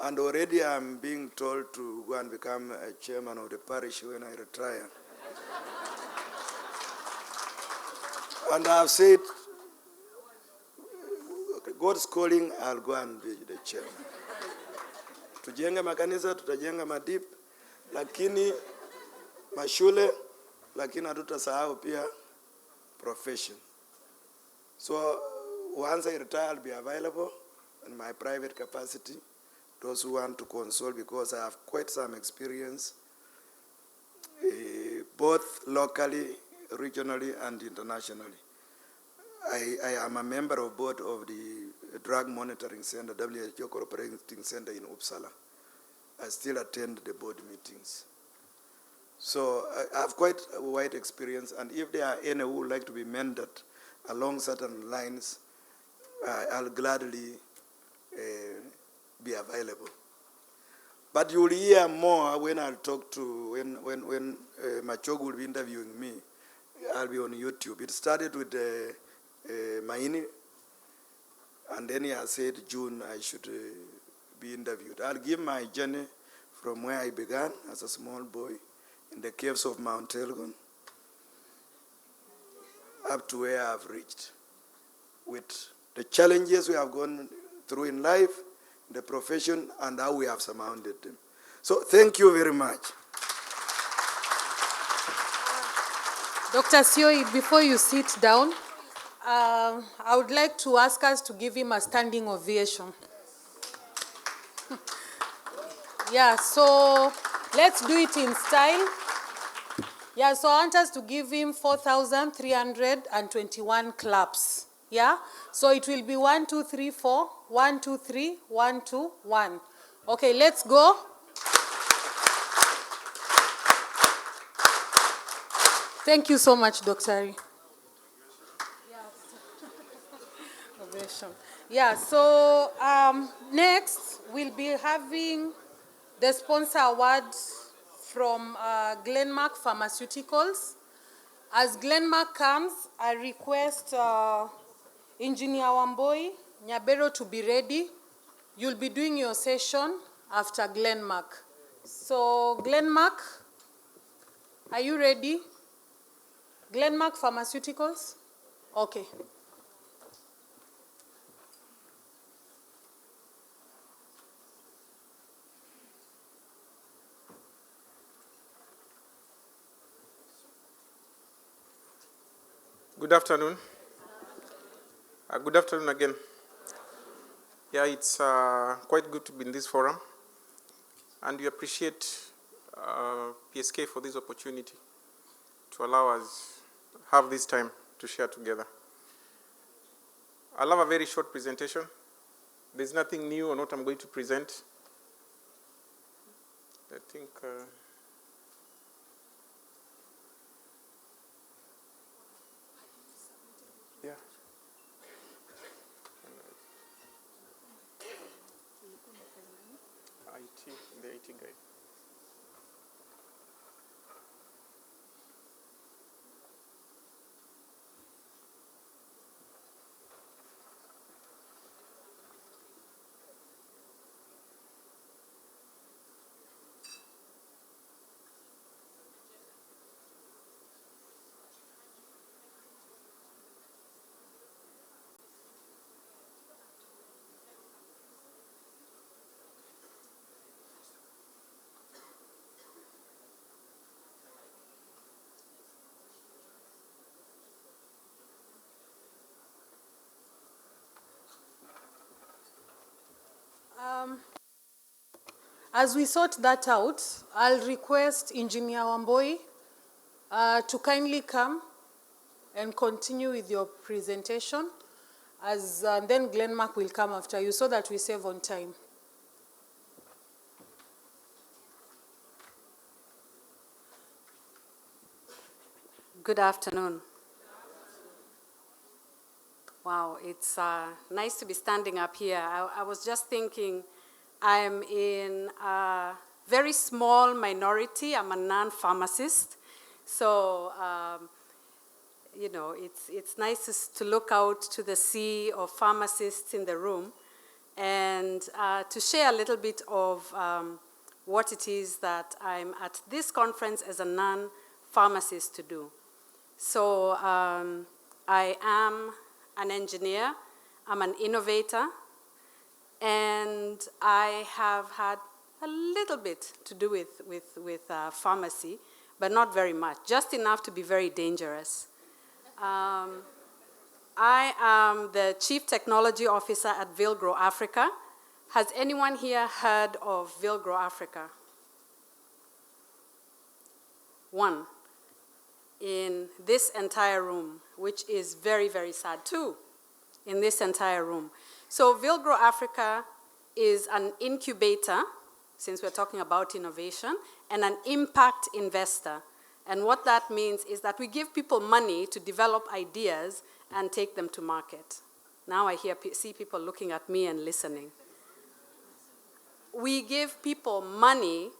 And already I'm being told to go and become a chairman of the parish when I retire. And I've said, God's calling, I'll go and be the chairman. Tujenga makanisa, tutajenga madip, lakini mashule, lakini hatutasahau pia profession. So once I retire, I'll be available. in my private capacity, those who want to consult, because I have quite some experience, both locally, regionally, and internationally. I am a member of board of the Drug Monitoring Center, WHO Cooperating Center in Uppsala. I still attend the board meetings. So I have quite a wide experience, and if there are any who would like to be mentored along certain lines, I'll gladly be available. But you'll hear more when I'll talk to, when Machog will be interviewing me. I'll be on YouTube. It started with Maini, and then he has said June I should be interviewed. I'll give my journey from where I began as a small boy in the caves of Mount Elgon up to where I've reached, with the challenges we have gone through in life, the profession, and how we have surmounted them. So thank you very much. Dr. Sioi, before you sit down, I would like to ask us to give him a standing ovation. Yeah, so let's do it in style. Yeah, so I want us to give him 4,321 claps. Yeah, so it will be 1, 2, 3, 4, 1, 2, 3, 1, 2, 1. Okay, let's go. Thank you so much, Dr. Ovation. Yeah, so next we'll be having the sponsor award from Glenmark Pharmaceuticals. As Glenmark comes, I request Engineer Wamboi Nyabero to be ready. You'll be doing your session after Glenmark. So Glenmark, are you ready? Glenmark Pharmaceuticals? Okay. Good afternoon. Good afternoon again. Yeah, it's quite good to be in this forum, and we appreciate PSK for this opportunity to allow us have this time to share together. I'll have a very short presentation. There's nothing new on what I'm going to present. I think yeah. The IT guide. As we sort that out, I'll request Engineer Wamboi to kindly come and continue with your presentation, as then Glenmark will come after you so that we save on time. Good afternoon. Wow, it's nice to be standing up here. I was just thinking, I'm in a very small minority. I'm a non-pharmacist. So, you know, it's nice to look out to the sea of pharmacists in the room and to share a little bit of what it is that I'm at this conference as a non-pharmacist to do. So I am an engineer, I'm an innovator, and I have had a little bit to do with pharmacy, but not very much, just enough to be very dangerous. I I am the Chief Technology Officer at Vilgro Africa. Has anyone here heard of Vilgro Africa? One in this entire room, which is very, very sad too, in this entire room. So Vilgro Africa is an incubator, since we're talking about innovation, and an impact investor. And what that means is that we give people money to develop ideas and take them to market. Now I see people looking at me and listening. We give people money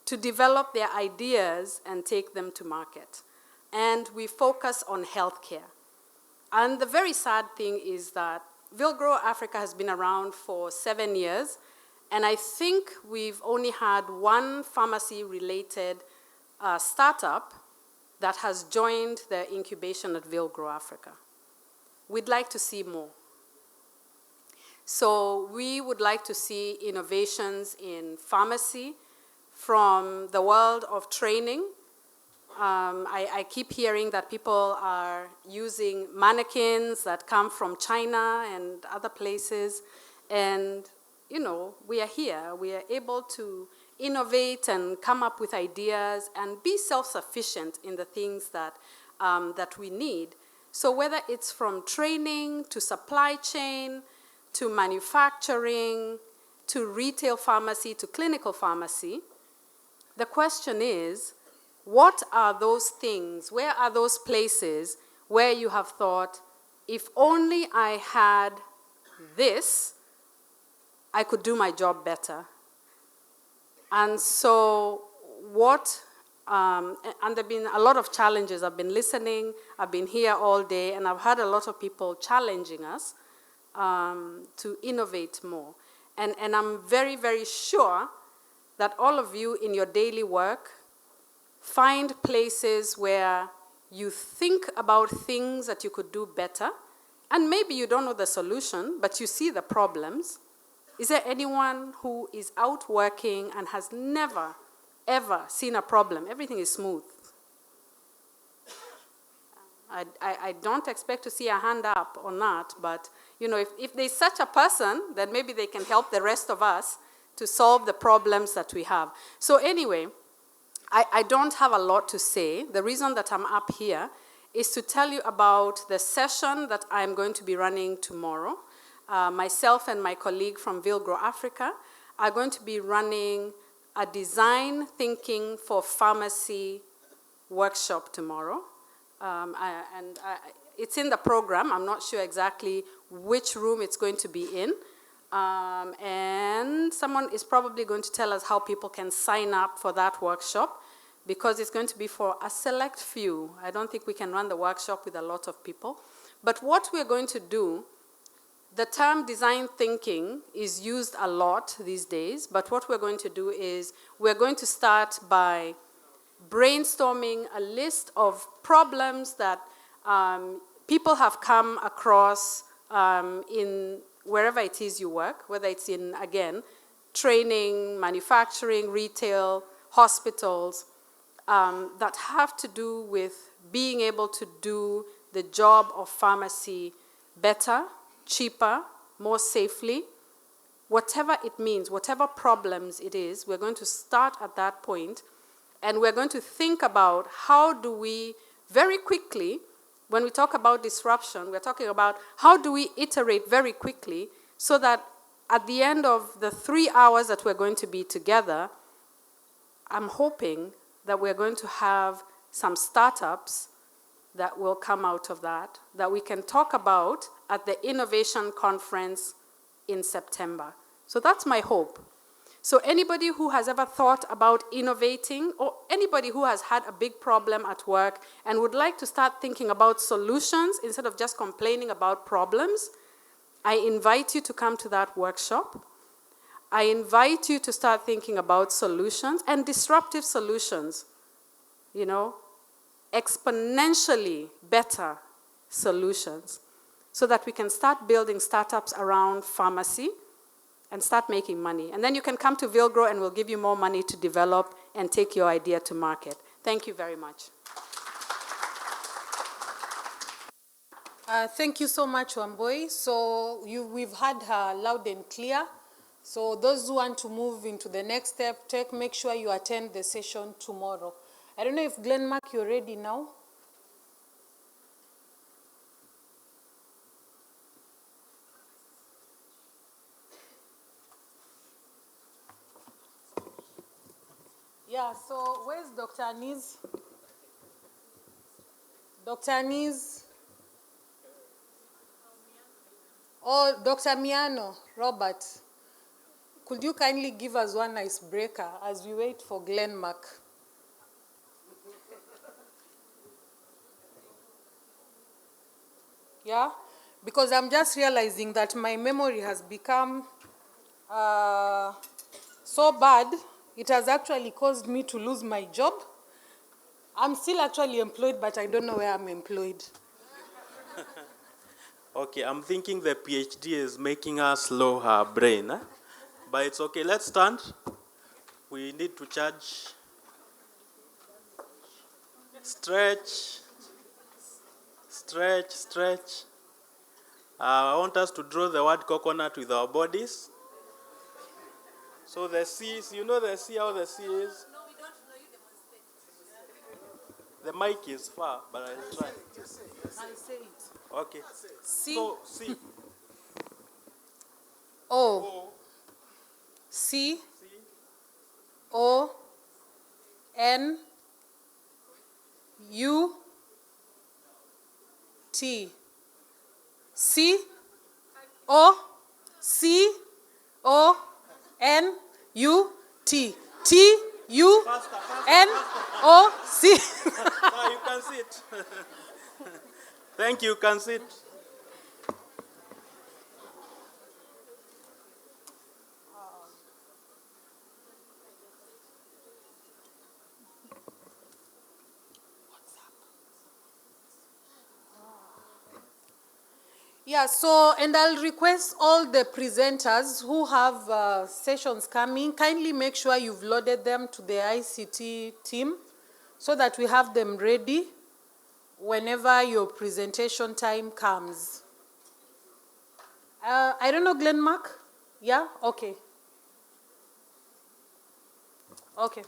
to develop their ideas and take them to market. And we focus on healthcare. And the very sad thing is that Vilgro Africa has been around for 7 years, and I think we've only had one pharmacy-related startup that has joined the incubation at Vilgro Africa. We'd like to see more. So we would like to see innovations in pharmacy from the world of training. I keep hearing that people are using mannequins that come from China and other places. And, you know, we are here. We are able to innovate and come up with ideas and be self-sufficient in the things that, that we need. So whether it's from training to supply chain, to manufacturing, to retail pharmacy, to clinical pharmacy, the question is, what are those things, where are those places where you have thought, if only I had this, I could do my job better? And so what, and there have been a lot of challenges. I've been listening, I've been here all day, and I've had a lot of people challenging us to innovate more. And I'm very, very sure that all of you in your daily work find places where you think about things that you could do better, and maybe you don't know the solution, but you see the problems. Is there anyone who is out working and has never, ever seen a problem? Everything is smooth. I don't expect to see a hand up or not, but you know, if there's such a person, then maybe they can help the rest of us to solve the problems that we have. So anyway, I don't have a lot to say. The reason that I'm up here is to tell you about the session that I'm going to be running tomorrow. Myself and my colleague from Vilgro Africa are going to be running a design thinking for pharmacy workshop tomorrow. It's in the program. I'm not sure exactly which room it's going to be in. And someone is probably going to tell us how people can sign up for that workshop, because it's going to be for a select few. I don't think we can run the workshop with a lot of people. But what we're going to do, the term design thinking is used a lot these days, but what we're going to do is we're going to start by brainstorming a list of problems that people have come across in wherever it is you work, whether it's in, again, training, manufacturing, retail, hospitals, that have to do with being able to do the job of pharmacy better, cheaper, more safely, whatever it means, whatever problems it is, we're going to start at that point, and we're going to think about how do we very quickly, when we talk about disruption, we're talking about how do we iterate very quickly so that at the end of the 3 hours that we're going to be together, I'm hoping that we're going to have some startups that will come out of that we can talk about at the Innovation Conference in September. So that's my hope. So anybody who has ever thought about innovating, or anybody who has had a big problem at work and would like to start thinking about solutions instead of just complaining about problems, I invite you to come to that workshop. I invite you to start thinking about solutions and disruptive solutions, you know, exponentially better solutions, so that we can start building startups around pharmacy and start making money. And then you can come to Vilgro and we'll give you more money to develop and take your idea to market. Thank you very much. Thank you so much, Wamboi. So we've had her loud and clear. So those who want to move into the next step, make sure you attend the session tomorrow. I don't know if Glenmark, you're ready now. Yeah, so where's Dr. Anis? Dr. Anis? Oh, Dr. Miano, Robert, could you kindly give us one icebreaker as we wait for Glenmark? Yeah, because I'm just realizing that my memory has become so bad, it has actually caused me to lose my job. I'm still actually employed, but I don't know where I'm employed. Okay, I'm thinking the PhD is making us slow her brain, eh? But it's okay, let's stand. We need to charge. Stretch, stretch, stretch. I want us to draw the word coconut with our bodies. So the C is, you know the C, how the C is? No, we don't know, you demonstrate. The mic is far, but I'll try. I'll say it. Okay. C. So C. O. C. O. N. U. T. C. O. C. O. N. U. T. T. U. N. O. C. Now you can sit. Thank you, can sit. Yeah, so, and I'll request all the presenters who have sessions coming, kindly make sure you've loaded them to the ICT team so that we have them ready whenever your presentation time comes. I don't know, Glenmark? Yeah? Okay. Okay.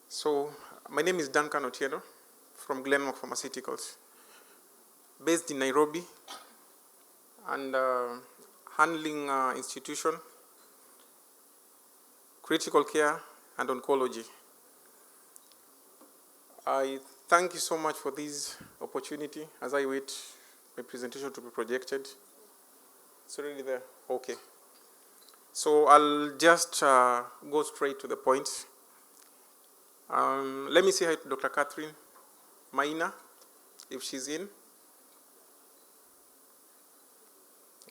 So, my name is Duncan Otieno from Glenmark Pharmaceuticals, based in Nairobi, and handling institution, critical care, and oncology. I thank you so much for this opportunity as I wait my presentation to be projected. It's already there? Okay. So I'll just go straight to the point. Let me say hi to Dr. Catherine Maina, if she's in.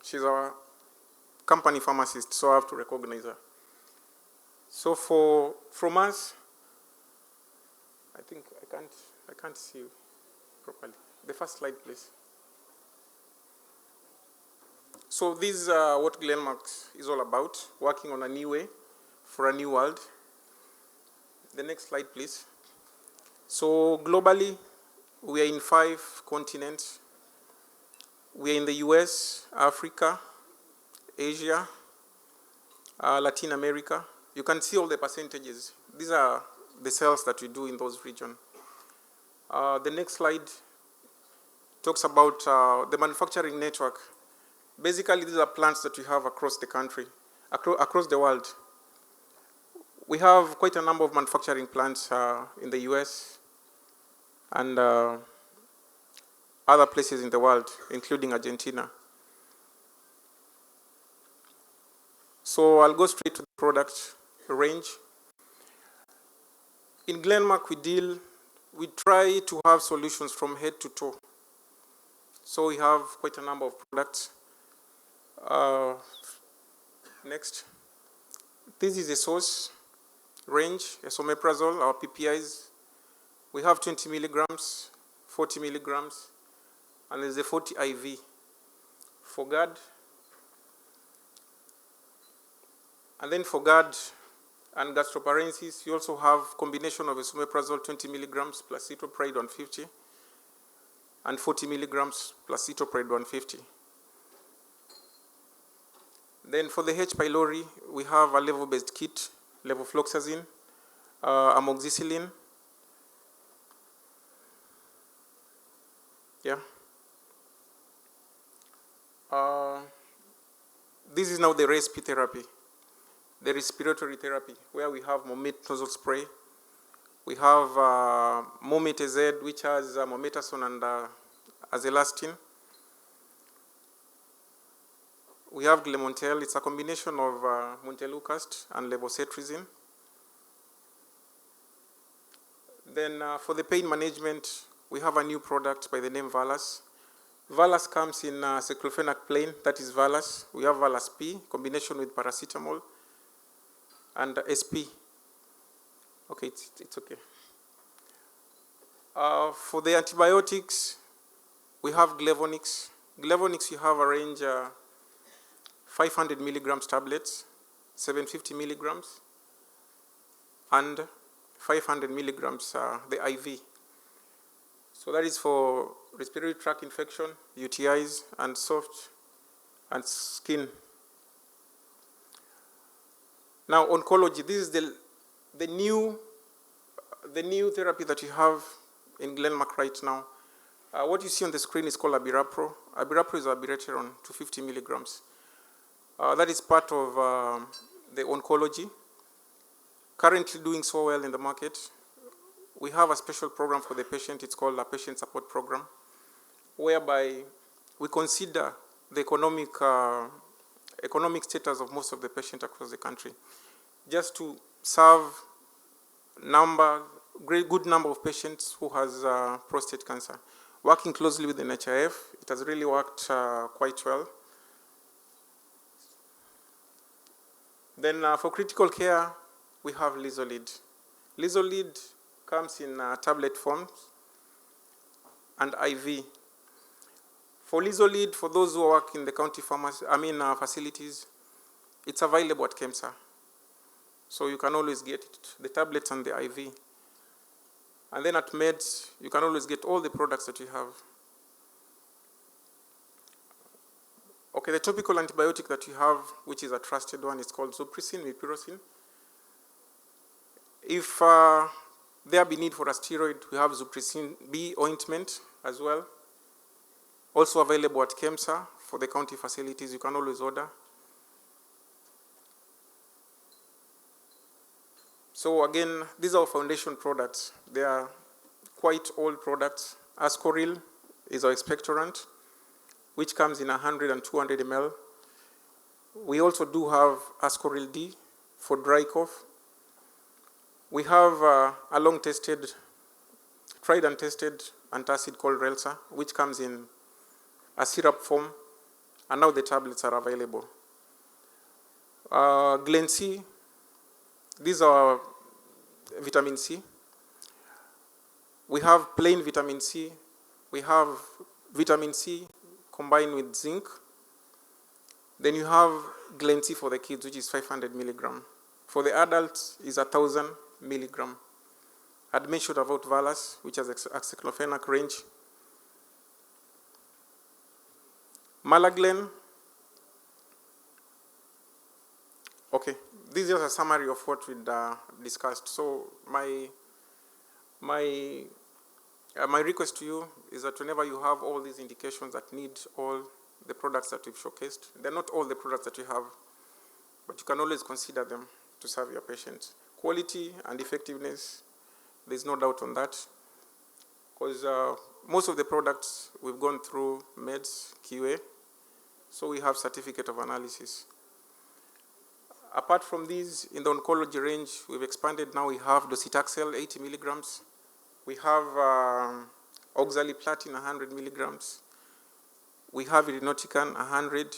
She's our company pharmacist, so I have to recognize her. So from us, I think I can't see you properly. The first slide, please. So this is what Glenmark is all about, working on a new way for a new world. The next slide, please. So globally, we are in 5 continents. We are in the US, Africa, Asia, Latin America. You can see all the percentages. These are the sales that we do in those regions. The next slide talks about the manufacturing network. Basically, these are plants that we have across the country, across the world. We have quite a number of manufacturing plants in the US and other places in the world, including Argentina. So I'll go straight to the product range. In Glenmark, we try to have solutions from head to toe. So we have quite a number of products. Next. This is a source range, esomeprazole, our PPIs. We have 20 milligrams, 40 milligrams, and there's a 40 IV. For GAD, And then for GERD and gastroparesis, you also have combination of esomeprazole 20 milligrams plus cetopride 150 and 40 milligrams plus cetopride 150. Then for the H. pylori, we have a level-based kit, levofloxacin, amoxicillin. Yeah. This is now the RESP therapy, the respiratory therapy, where we have Momate nasal spray. We have Momate AZ, which has mometasone and azelastine. We have Glemontel. It's a combination of montelukast and levocetrizine. Then for the pain management, we have a new product by the name Valas. Valas comes in cyclophenac plain, that is Valas. We have Valas P, combination with paracetamol and SP. Okay, it's okay. For the antibiotics, we have Glevonix. Glevonix, you have a range 500 milligrams tablets, 750 milligrams, and 500 milligrams the IV. So that is for respiratory tract infection, UTIs, and soft and skin. Now, oncology, this is the new therapy that you have in Glenmark right now. What you see on the screen is called Abirapro. Abirapro is abiraterone, 250 milligrams. That is part of the oncology, currently doing so well in the market. We have a special program for the patient. It's called a patient support program, whereby we consider the economic status of most of the patients across the country, just to serve good number of patients who has prostate cancer. Working closely with the NHIF, it has really worked quite well. Then for critical care, we have Lizolid. Lizolid comes in tablet forms and IV. For Lizolid, for those who work in the county facilities, it's available at KEMSA. So you can always get it, the tablets and the IV. And then at Meds, you can always get all the products that you have. Okay, the topical antibiotic that you have, which is a trusted one, is called Zupricin, Mipirocin. If there be need for a steroid, we have Zupricin B ointment as well. Also available at KEMSA for the county facilities. You can always order. So again, these are our foundation products. They are quite old products. Ascoril is our expectorant, which comes in 100 and 200 ml. We also do have Ascoril D for dry cough. We have a long-tested, tried and tested antacid called Relsa, which comes in a syrup form, and now the tablets are available. Glen C, these are vitamin C. We have plain vitamin C. We have vitamin C combined with zinc. Then you have Glen C for the kids, which is 500 milligram. For the adults, is 1,000 milligram. I'd mentioned about Valas, which has aceclofenac range. Malaglen. Okay, this is just a summary of what we'd discussed. So my request to you is that whenever you have all these indications that need all the products that we've showcased, they're not all the products that you have, but you can always consider them to serve your patients. Quality and effectiveness, there's no doubt on that, because most of the products we've gone through Meds, QA, so we have certificate of analysis. Apart from these, in the oncology range, we've expanded. Now we have docetaxel, 80 milligrams. We have oxaliplatin, 100 milligrams. We have irinotecan, 100,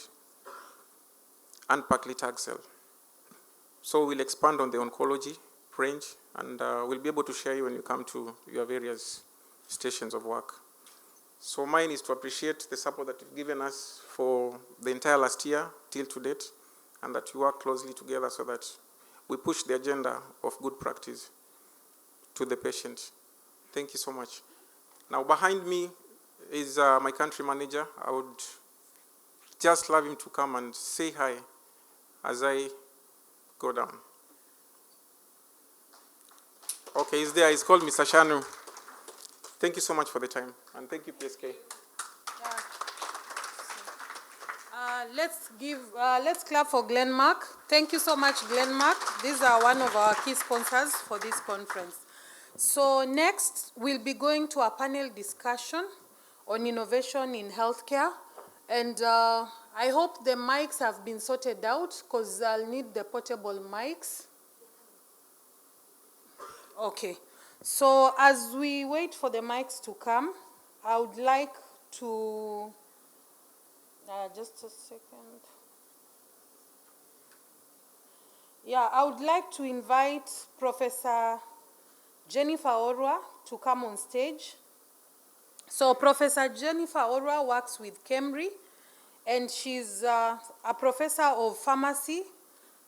and paclitaxel. So we'll expand on the oncology range, and we'll be able to share you when you come to your various stations of work. So mine is to appreciate the support that you've given us for the entire last year till to date, and that we work closely together so that we push the agenda of good practice to the patient. Thank you so much. Now, behind me is my country manager. I would just love him to come and say hi as I go down. Okay, he's there. He's called Mr. Shanu. Thank you so much for the time, and thank you, PSK. Let's clap for Glenmark. Thank you so much, Glenmark. These are one of our key sponsors for this conference. So next, we'll be going to a panel discussion on innovation in healthcare. And I hope the mics have been sorted out, because I'll need the portable mics. Okay. So as we wait for the mics to come, I would like to... just a second. Yeah, I would like to invite Professor Jennifer Orwa to come on stage. So Professor Jennifer Orwa works with KEMRI, and she's a professor of pharmacy.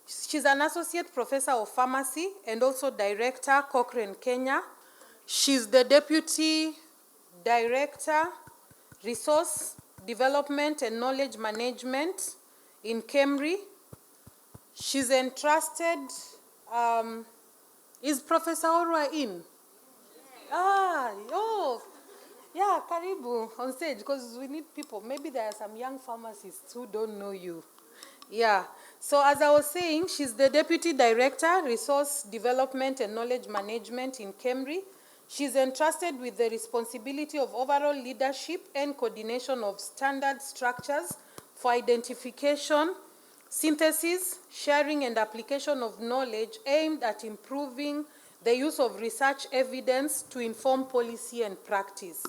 She's an associate professor of pharmacy and also director, Cochrane, Kenya. She's the deputy director, resource development and knowledge management in KEMRI. She's entrusted, is Professor Orwa in? Yeah, karibu on stage, because we need people. Maybe there are some young pharmacists who don't know you. Yeah, so as I was saying, she's the Deputy Director, Resource Development and Knowledge Management in KEMRI. She's entrusted with the responsibility of overall leadership and coordination of standard structures for identification, synthesis, sharing, and application of knowledge aimed at improving the use of research evidence to inform policy and practice.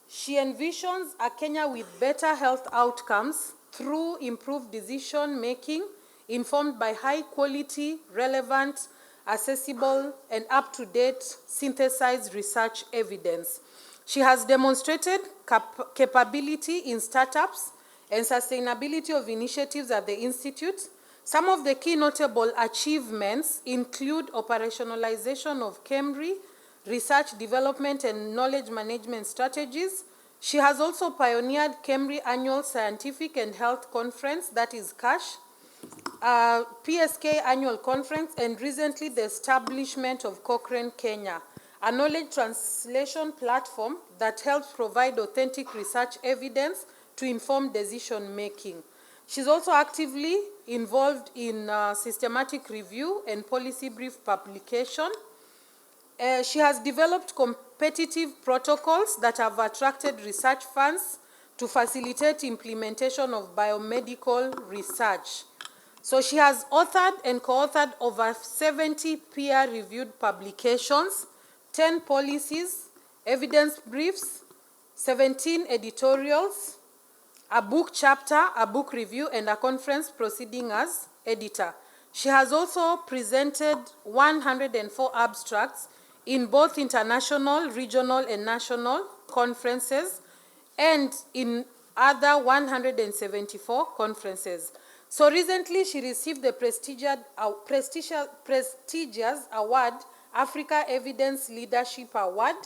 She envisions a Kenya with better health outcomes through improved decision-making informed by high-quality, relevant, accessible, and up-to-date synthesized research evidence. She has demonstrated capability in startups and sustainability of initiatives at the Institute. Some of the key notable achievements include operationalization of KEMRI, research development and knowledge management strategies. She has also pioneered KEMRI Annual Scientific and Health Conference, that is CASH, PSK Annual Conference, and recently the establishment of Cochrane, Kenya, a knowledge translation platform that helps provide authentic research evidence to inform decision making. She's also actively involved in systematic review and policy brief publication. She has developed competitive protocols that have attracted research funds to facilitate implementation of biomedical research. So she has authored and co-authored over 70 peer-reviewed publications, 10 policies, evidence briefs, 17 editorials, a book chapter, a book review, and a conference proceeding as editor. She has also presented 104 abstracts in both international, regional, and national conferences, and in other 174 conferences. So recently, she received the prestigious award, Africa Evidence Leadership Award,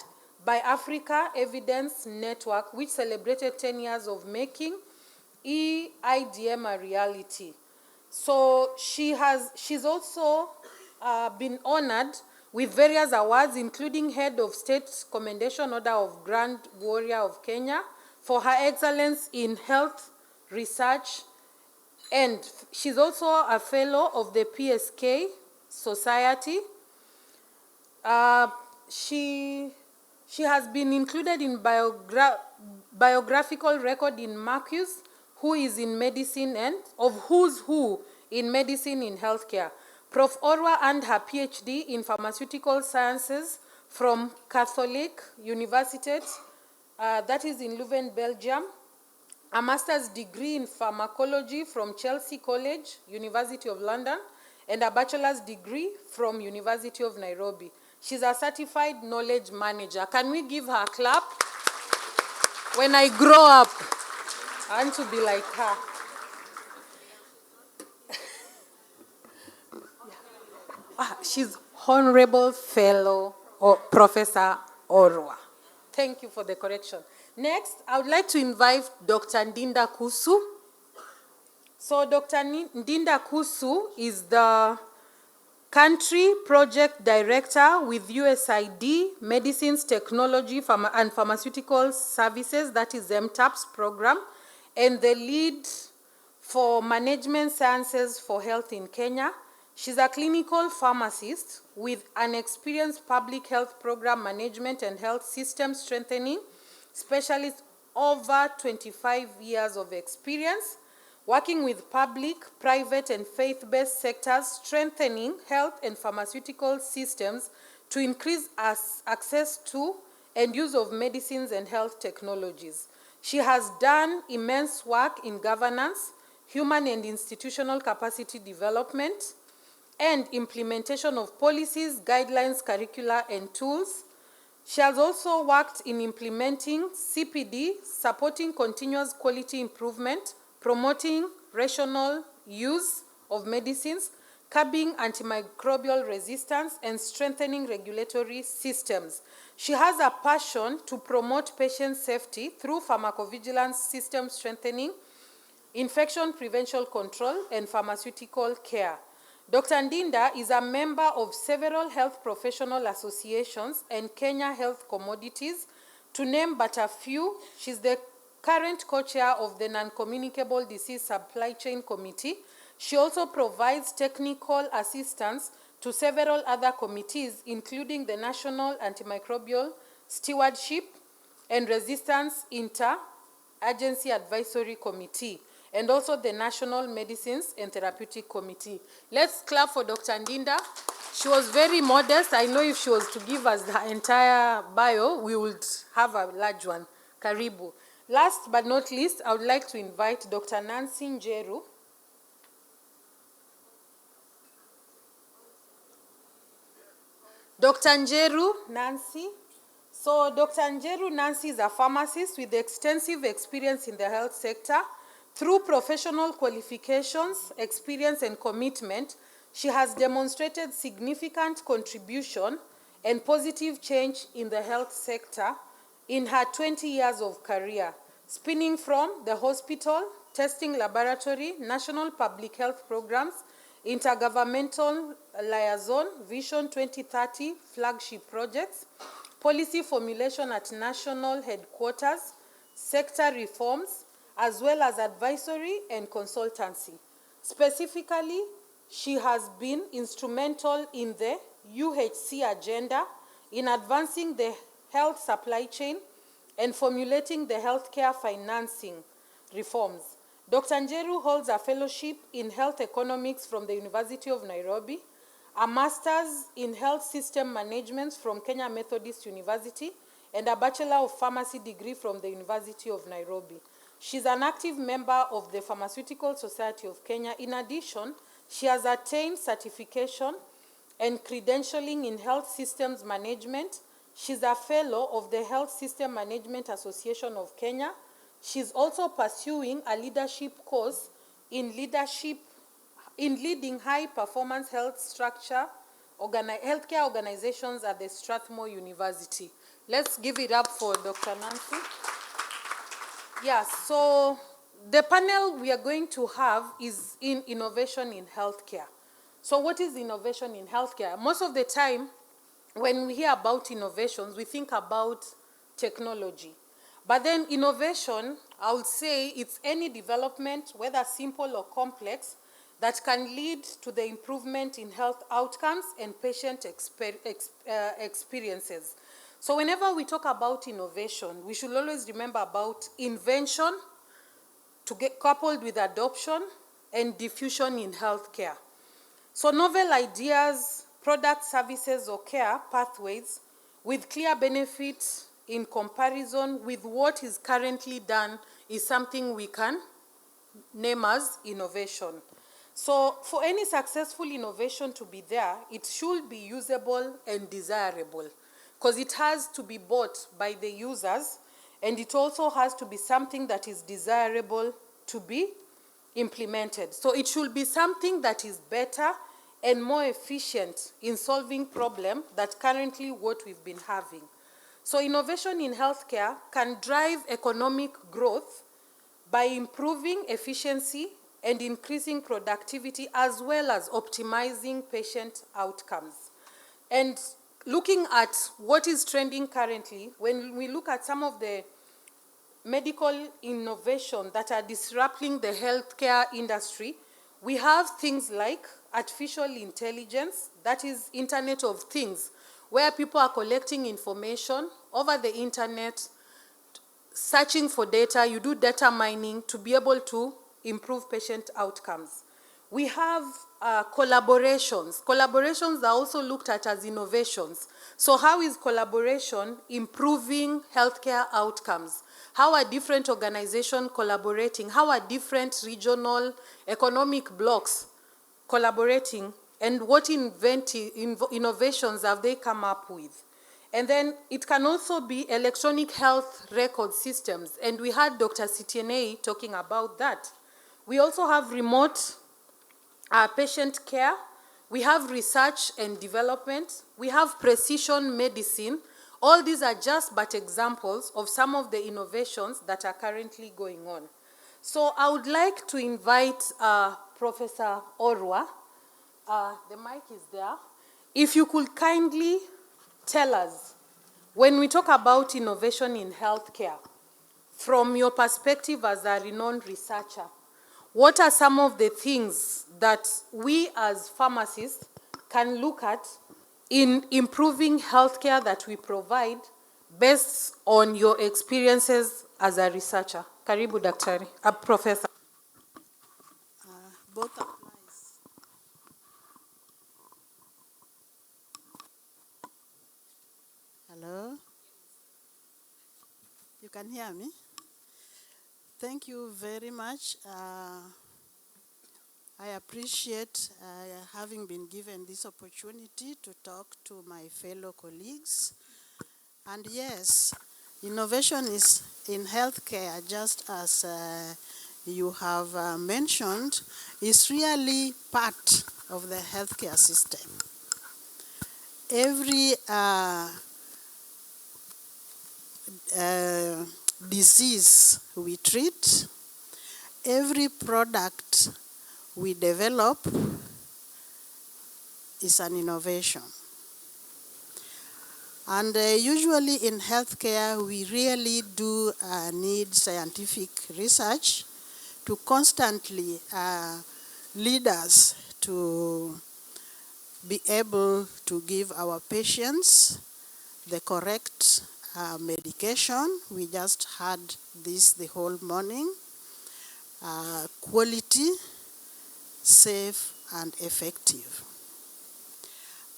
by Africa Evidence Network, which celebrated 10 years of making EIDM a reality. So she's also been honored with various awards, including Head of State Commendation Order of Grand Warrior of Kenya for her excellence in health research. And she's also a fellow of the PSK Society. She has been included in biographical record in Marcus, who is in medicine and of who's who in medicine in healthcare. Prof. Orwa earned her PhD in pharmaceutical sciences from Catholic University, that is in Leuven, Belgium, a master's degree in pharmacology from Chelsea College, University of London, and a bachelor's degree from University of Nairobi. She's a certified knowledge manager. Can we give her a clap? When I grow up, I want to be like her. She's Honorable Fellow or Professor Orwa. Thank you for the correction. Next, I would like to invite Dr. Ndinda Kusu. So Dr. Ndinda Kusu is the Country Project Director with USAID Medicines, Technology and Pharmaceutical Services, that is MTAPS program, and the lead for Management Sciences for Health in Kenya. She's a clinical pharmacist with an experienced public health program management and health system strengthening specialist, over 25 years of experience, working with public, private, and faith-based sectors, strengthening health and pharmaceutical systems to increase access to and use of medicines and health technologies. She has done immense work in governance, human and institutional capacity development, and implementation of policies, guidelines, curricula, and tools. She has also worked in implementing CPD, supporting continuous quality improvement, promoting rational use of medicines, curbing antimicrobial resistance, and strengthening regulatory systems. She has a passion to promote patient safety through pharmacovigilance system strengthening, infection prevention control, and pharmaceutical care. Dr. Ndinda is a member of several health professional associations and Kenya Health Commodities. To name but a few, she's the current co-chair of the Non-Communicable Disease Supply Chain Committee. She also provides technical assistance to several other committees, including the National Antimicrobial Stewardship and Resistance Inter-Agency Advisory Committee, and also the National Medicines and Therapeutic Committee. Let's clap for Dr. Ndinda. She was very modest. I know if she was to give us the entire bio, we would have a large one. Karibu. Last but not least, I would like to invite Dr. Nancy Njeru. Dr. Njeru Nancy. So Dr. Njeru Nancy is a pharmacist with extensive experience in the health sector. Through professional qualifications, experience, and commitment, she has demonstrated significant contribution and positive change in the health sector in her 20 years of career, spanning from the hospital, testing laboratory, national public health programs, intergovernmental liaison, Vision 2030 flagship projects, policy formulation at national headquarters, sector reforms, as well as advisory and consultancy. Specifically, she has been instrumental in the UHC agenda in advancing the health supply chain and formulating the healthcare financing reforms. Dr. Njeru holds a fellowship in health economics from the University of Nairobi, a master's in health system management from Kenya Methodist University, and a Bachelor of Pharmacy degree from the University of Nairobi. She's an active member of the Pharmaceutical Society of Kenya. In addition, she has attained certification and credentialing in health systems management. She's a fellow of the Health System Management Association of Kenya. She's also pursuing a leadership course in leading high-performance health structure healthcare organizations at the Strathmore University. Let's give it up for Dr. Nancy. Yeah, so the panel we are going to have is in innovation in healthcare. So what is innovation in healthcare? Most of the time, when we hear about innovations, we think about technology. But then innovation, I would say it's any development, whether simple or complex, that can lead to the improvement in health outcomes and patient experiences. So whenever we talk about innovation, we should always remember about invention to get coupled with adoption and diffusion in healthcare. So novel ideas, products, services, or care pathways with clear benefits in comparison with what is currently done is something we can name as innovation. So for any successful innovation to be there, it should be usable and desirable, because it has to be bought by the users, and it also has to be something that is desirable to be implemented. So it should be something that is better and more efficient in solving problems that currently what we've been having. So innovation in healthcare can drive economic growth by improving efficiency and increasing productivity, as well as optimizing patient outcomes. And looking at what is trending currently, when we look at some of the medical innovation that are disrupting the healthcare industry, we have things like artificial intelligence, that is Internet of Things, where people are collecting information over the internet, searching for data, you do data mining to be able to improve patient outcomes. We have collaborations. Collaborations are also looked at as innovations. So how is collaboration improving healthcare outcomes? How are different organizations collaborating? How are different regional economic blocks collaborating? And what innovations have they come up with? And then it can also be electronic health record systems. And we had Dr. Sitiene talking about that. We also have remote patient care. We have research and development. We have precision medicine. All these are just but examples of some of the innovations that are currently going on. So I would like to invite Professor Orwa. The mic is there. If you could kindly tell us, when we talk about innovation in healthcare, from your perspective as a renowned researcher, what are some of the things that we as pharmacists can look at in improving healthcare that we provide based on your experiences as a researcher? Karibu Daktari, Professor. Both applies. Hello? You can hear me? Thank you very much. I appreciate having been given this opportunity to talk to my fellow colleagues. And yes, innovation is in healthcare, just as you have mentioned, is really part of the healthcare system. Every disease we treat, every product we develop is an innovation. And usually in healthcare, we really do need scientific research to constantly lead us to be able to give our patients the correct medication. We just had this the whole morning. Quality, safe, and effective.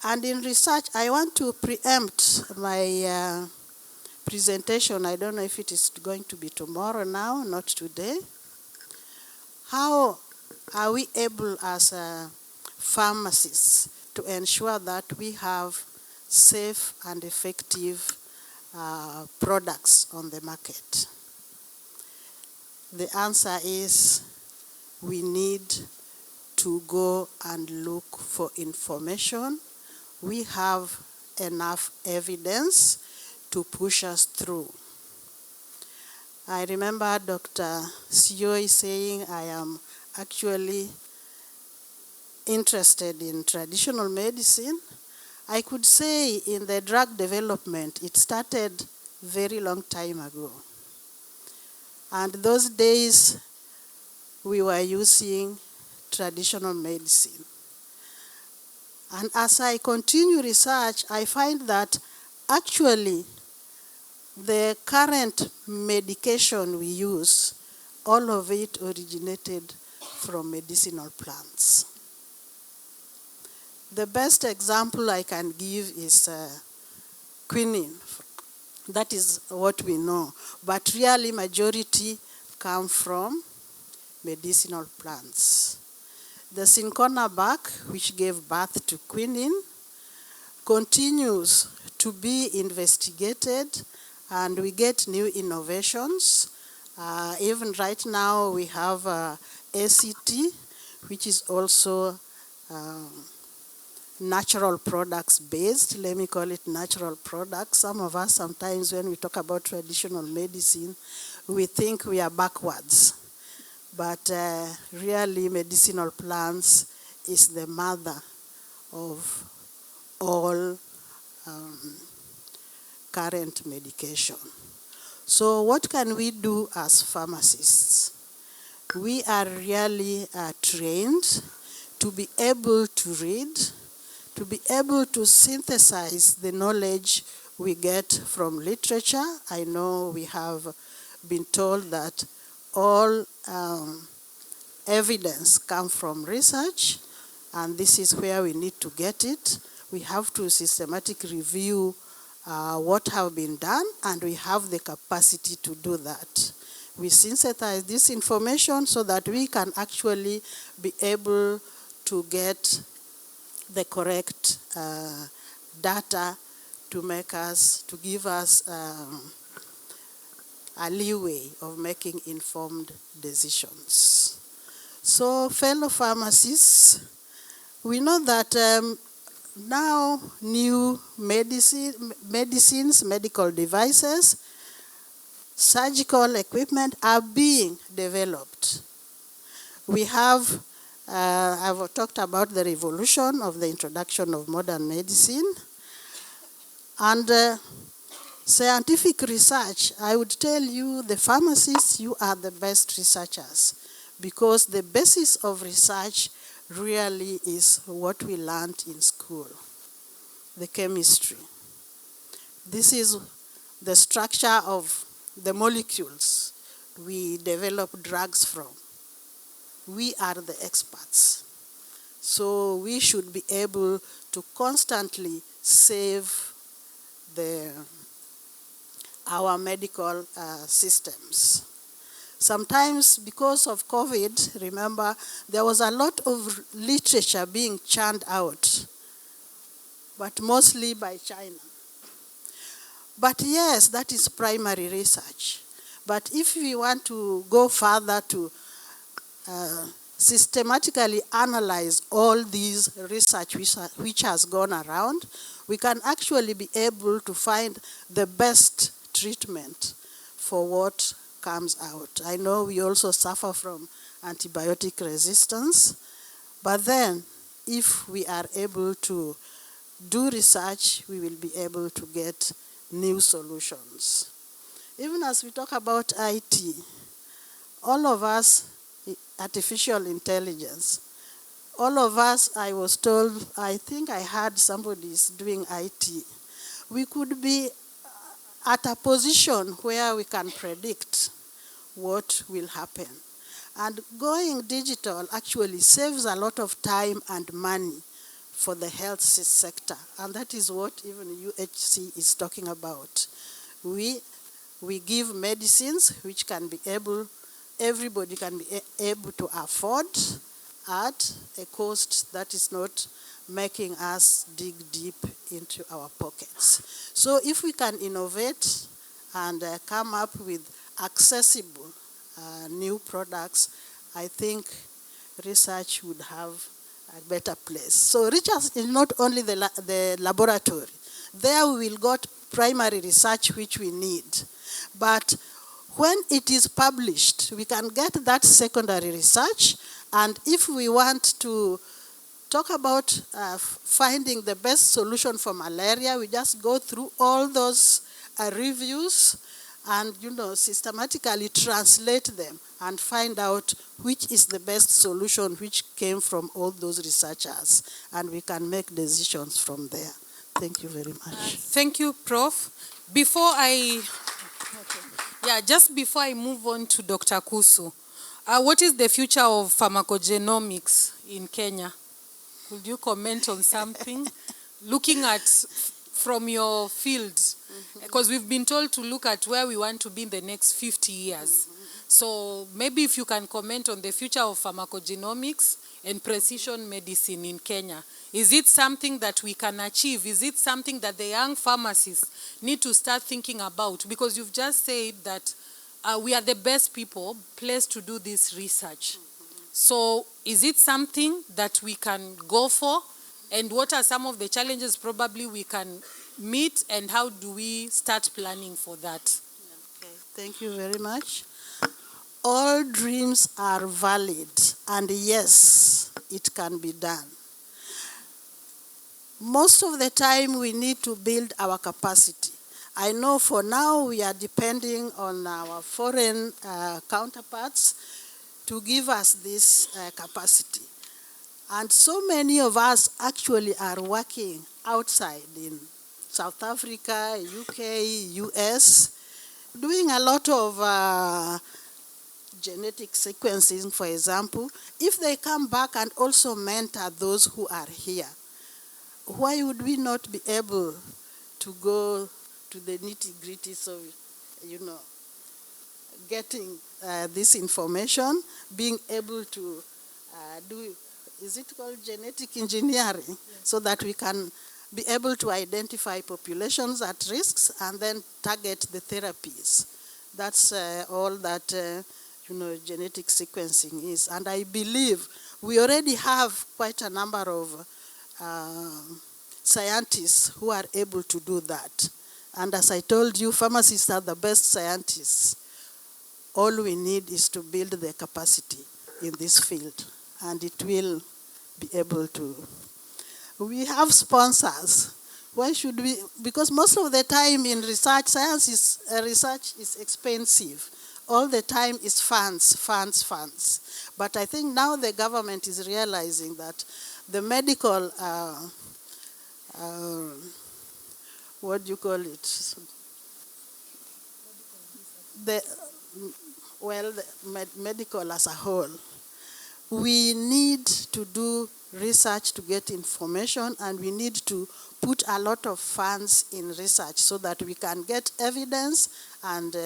And in research, I want to preempt my presentation. I don't know if it is going to be tomorrow now, not today. How are we able as pharmacists to ensure that we have safe and effective products on the market? The answer is we need to go and look for information. We have enough evidence to push us through. I remember Dr. Sioi saying I am actually interested in traditional medicine. I could say in the drug development, it started very long time ago. And those days, we were using traditional medicine. And as I continue research, I find that actually the current medication we use, all of it originated from medicinal plants. The best example I can give is quinine. That is what we know. But really, majority come from medicinal plants. The cinchona bark, which gave birth to quinine, continues to be investigated, and we get new innovations. Even right now, we have ACT, which is also natural products based. Let me call it natural products. Some of us sometimes when we talk about traditional medicine, we think we are backwards. But really medicinal plants is the mother of all current medication. So what can we do as pharmacists? We are really trained to be able to read, to be able to synthesize the knowledge we get from literature. I know we have been told that all evidence comes from research, and this is where we need to get it. We have to systematically review what have been done, and we have the capacity to do that. We synthesize this information so that we can actually be able to get the correct data to give us a leeway of making informed decisions. So, fellow pharmacists, we know that now new medicines, medical devices, surgical equipment are being developed. We have, I've talked about the revolution of the introduction of modern medicine. And scientific research, I would tell you, the pharmacists, you are the best researchers, because the basis of research really is what we learned in school, the chemistry. This is the structure of the molecules we develop drugs from. We are the experts. So we should be able to constantly save our medical systems. Sometimes because of COVID, remember, there was a lot of literature being churned out, but mostly by China. But yes, that is primary research. But if we want to go further to systematically analyze all these research which has gone around, we can actually be able to find the best treatment for what comes out. I know we also suffer from antibiotic resistance, but then if we are able to do research, we will be able to get new solutions. Even as we talk about IT, all of us, artificial intelligence, all of us, I was told, I think I heard somebody is doing IT. We could be at a position where we can predict what will happen. And going digital actually saves a lot of time and money for the health sector. And that is what even UHC is talking about. We give medicines which can be everybody can be able to afford at a cost that is not making us dig deep into our pockets. So if we can innovate and come up with accessible new products, I think research would have a better place. So research is not only the laboratory. There we will got primary research which we need. But when it is published, we can get that secondary research, and if we want to talk about finding the best solution for malaria, we just go through all those reviews and systematically translate them and find out which is the best solution which came from all those researchers, and we can make decisions from there. Thank you very much. Thank you, Prof. Just before I move on to Dr. Kusu, what is the future of pharmacogenomics in Kenya? Could you comment on something? Looking at from your field, because we've been told to look at where we want to be in the next 50 years. So maybe if you can comment on the future of pharmacogenomics and precision medicine in Kenya. Is it something that we can achieve? Is it something that the young pharmacists need to start thinking about? Because you've just said that we are the best people placed to do this research. So is it something that we can go for? and what are some of the challenges probably we can meet, and how do we start planning for that? Okay, thank you very much. All dreams are valid, and yes, it can be done. Most of the time, we need to build our capacity. I know for now we are depending on our foreign counterparts to give us this capacity. And so many of us actually are working outside in South Africa, UK, US, doing a lot of genetic sequencing, for example. If they come back and also mentor those who are here, why would we not be able to go to the nitty-gritties of, getting this information, being able to do, is it called genetic engineering? Yes. So that we can be able to identify populations at risks and then target the therapies. That's all that genetic sequencing is. And I believe we already have quite a number of scientists who are able to do that. And as I told you, pharmacists are the best scientists. All we need is to build the capacity in this field, and it will be able to. We have sponsors. Why should we? Because most of the time in research, research is expensive. All the time is funds, funds, funds. But I think now the government is realizing that the medical, what do you call it? The medical as a whole. We need to do research to get information, and we need to put a lot of funds in research so that we can get evidence and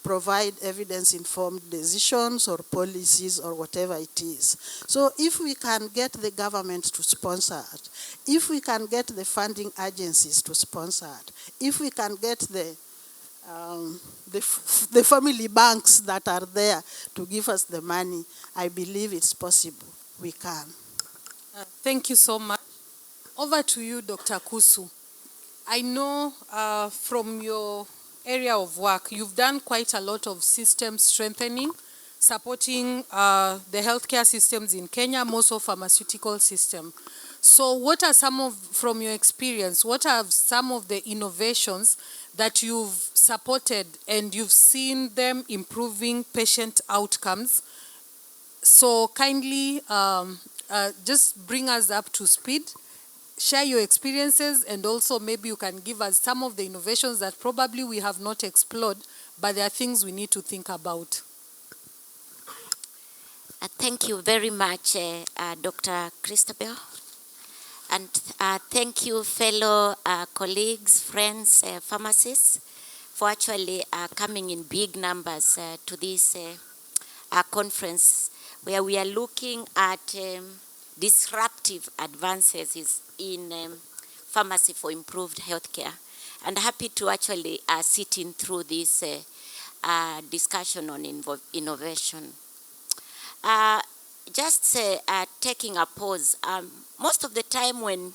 provide evidence-informed decisions or policies or whatever it is. So if we can get the government to sponsor it, if we can get the funding agencies to sponsor it, if we can get the family banks that are there to give us the money, I believe it's possible. We can. Thank you so much. Over to you, Dr. Kusu. I know from your area of work, you've done quite a lot of system strengthening, supporting the healthcare systems in Kenya, most of pharmaceutical system. So what are from your experience, what are some of the innovations that you've supported and you've seen them improving patient outcomes? So kindly just bring us up to speed, share your experiences, and also maybe you can give us some of the innovations that probably we have not explored, but there are things we need to think about. Thank you very much, Dr. Christabel. And thank you, fellow colleagues, friends, pharmacists, for actually coming in big numbers to this conference, where we are looking at disruptive advances in pharmacy for improved healthcare. And happy to actually sit in through this discussion on innovation. Just taking a pause, most of the time when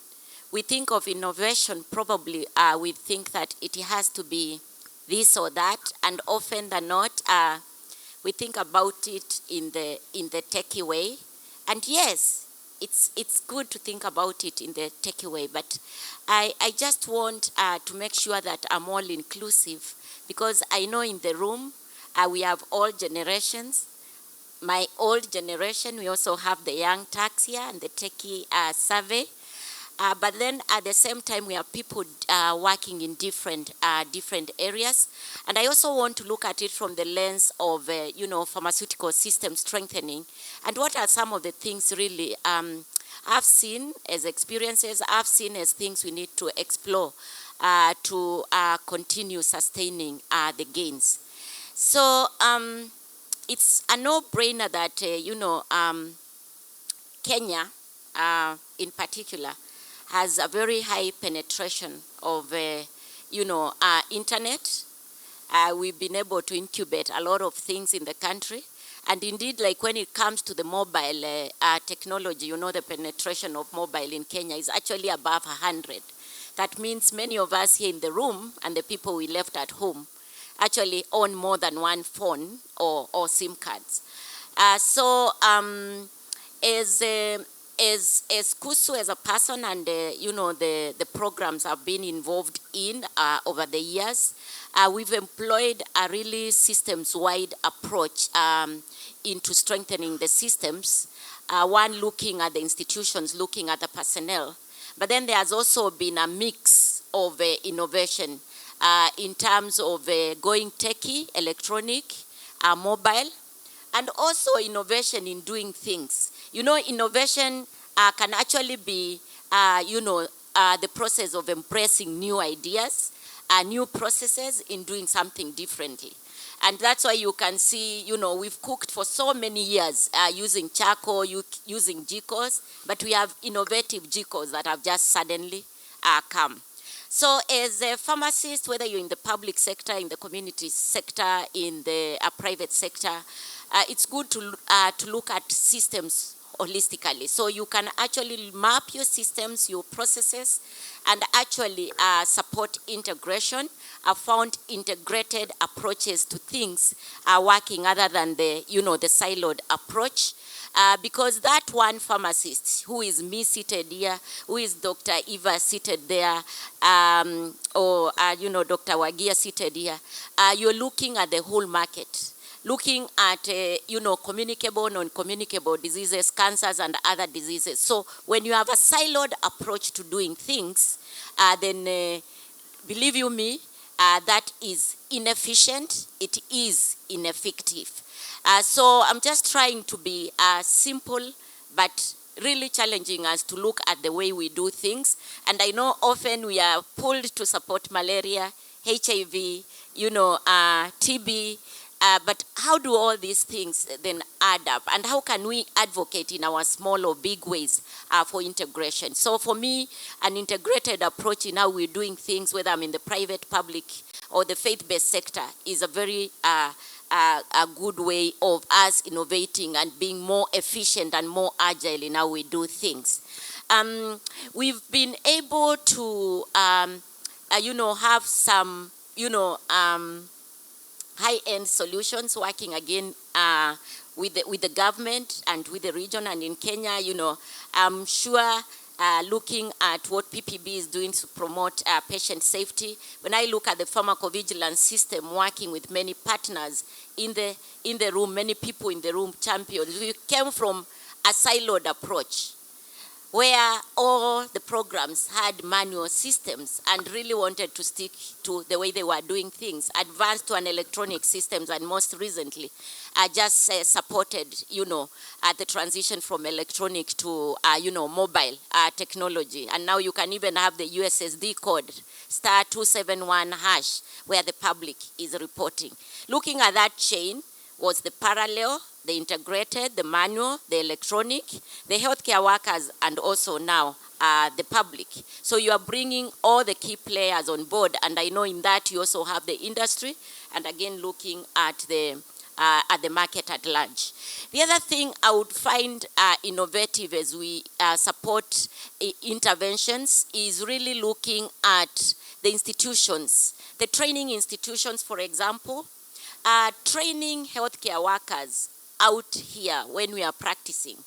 we think of innovation, probably we think that it has to be this or that, and often than not, we think about it in the techie way. And yes, it's good to think about it in the techie way, but I just want to make sure that I'm all inclusive, because I know in the room we have all generations. My old generation, we also have the young tax here and the techie survey. But then at the same time, we have people working in different areas. And I also want to look at it from the lens of, pharmaceutical system strengthening. And what are some of the things really I've seen as experiences, I've seen as things we need to explore to continue sustaining the gains. So it's a no-brainer that, Kenya, in particular, has a very high penetration of, internet. We've been able to incubate a lot of things in the country. And indeed, like when it comes to the mobile technology, you know, the penetration of mobile in Kenya is actually above 100. That means many of us here in the room and the people we left at home actually own more than one phone or SIM cards. So as Kusu as a person and you know, the programs I've been involved in over the years, we've employed a really systems-wide approach into strengthening the systems. One, looking at the institutions, looking at the personnel. But then there has also been a mix of innovation in terms of going techie, electronic, mobile, and also innovation in doing things. You know, innovation can actually be, you know, the process of embracing new ideas, new processes in doing something differently. And that's why you can see, you know, we've cooked for so many years using charcoal, using jikos, but we have innovative jikos that have just suddenly come. So as a pharmacist, whether you're in the public sector, in the community sector, in the private sector, it's good to look at systems holistically. So you can actually map your systems, your processes, and actually support integration. I found integrated approaches to things are working other than the, you know, the siloed approach. Because that one pharmacist who is me seated here, who is Dr. Eva seated there, or you know, Dr. Wagia seated here, you're looking at the whole market, looking at you know, communicable, non-communicable diseases, cancers, and other diseases. So when you have a siloed approach to doing things, then believe you me, that is inefficient. It is ineffective. So I'm just trying to be simple, but really challenging us to look at the way we do things. And I know often we are pulled to support malaria, HIV, you know, TB, but how do all these things then add up? And how can we advocate in our small or big ways for integration? So for me, an integrated approach in how we're doing things, whether I'm in the private, public, or the faith-based sector, is a very a good way of us innovating and being more efficient and more agile in how we do things. We've been able to, you know, have some, you know, high-end solutions working again with the government and with the region, and in Kenya, you know, I'm sure looking at what PPB is doing to promote patient safety. When I look at the pharmacovigilance system working with many partners in the room, many people in the room, champions, we came from a siloed approach where all the programs had manual systems and really wanted to stick to the way they were doing things, advanced to an electronic systems, and most recently, just supported, you know, the transition from electronic to, you know, mobile technology. And now you can even have the USSD code, *271#, where the public is reporting. Looking at that chain was the parallel, the integrated, the manual, the electronic, the healthcare workers, and also now the public. So you are bringing all the key players on board, and I know in that you also have the industry, and again looking at the market at large. The other thing I would find innovative as we support interventions is really looking at the institutions, the training institutions, for example. Training healthcare workers out here when we are practicing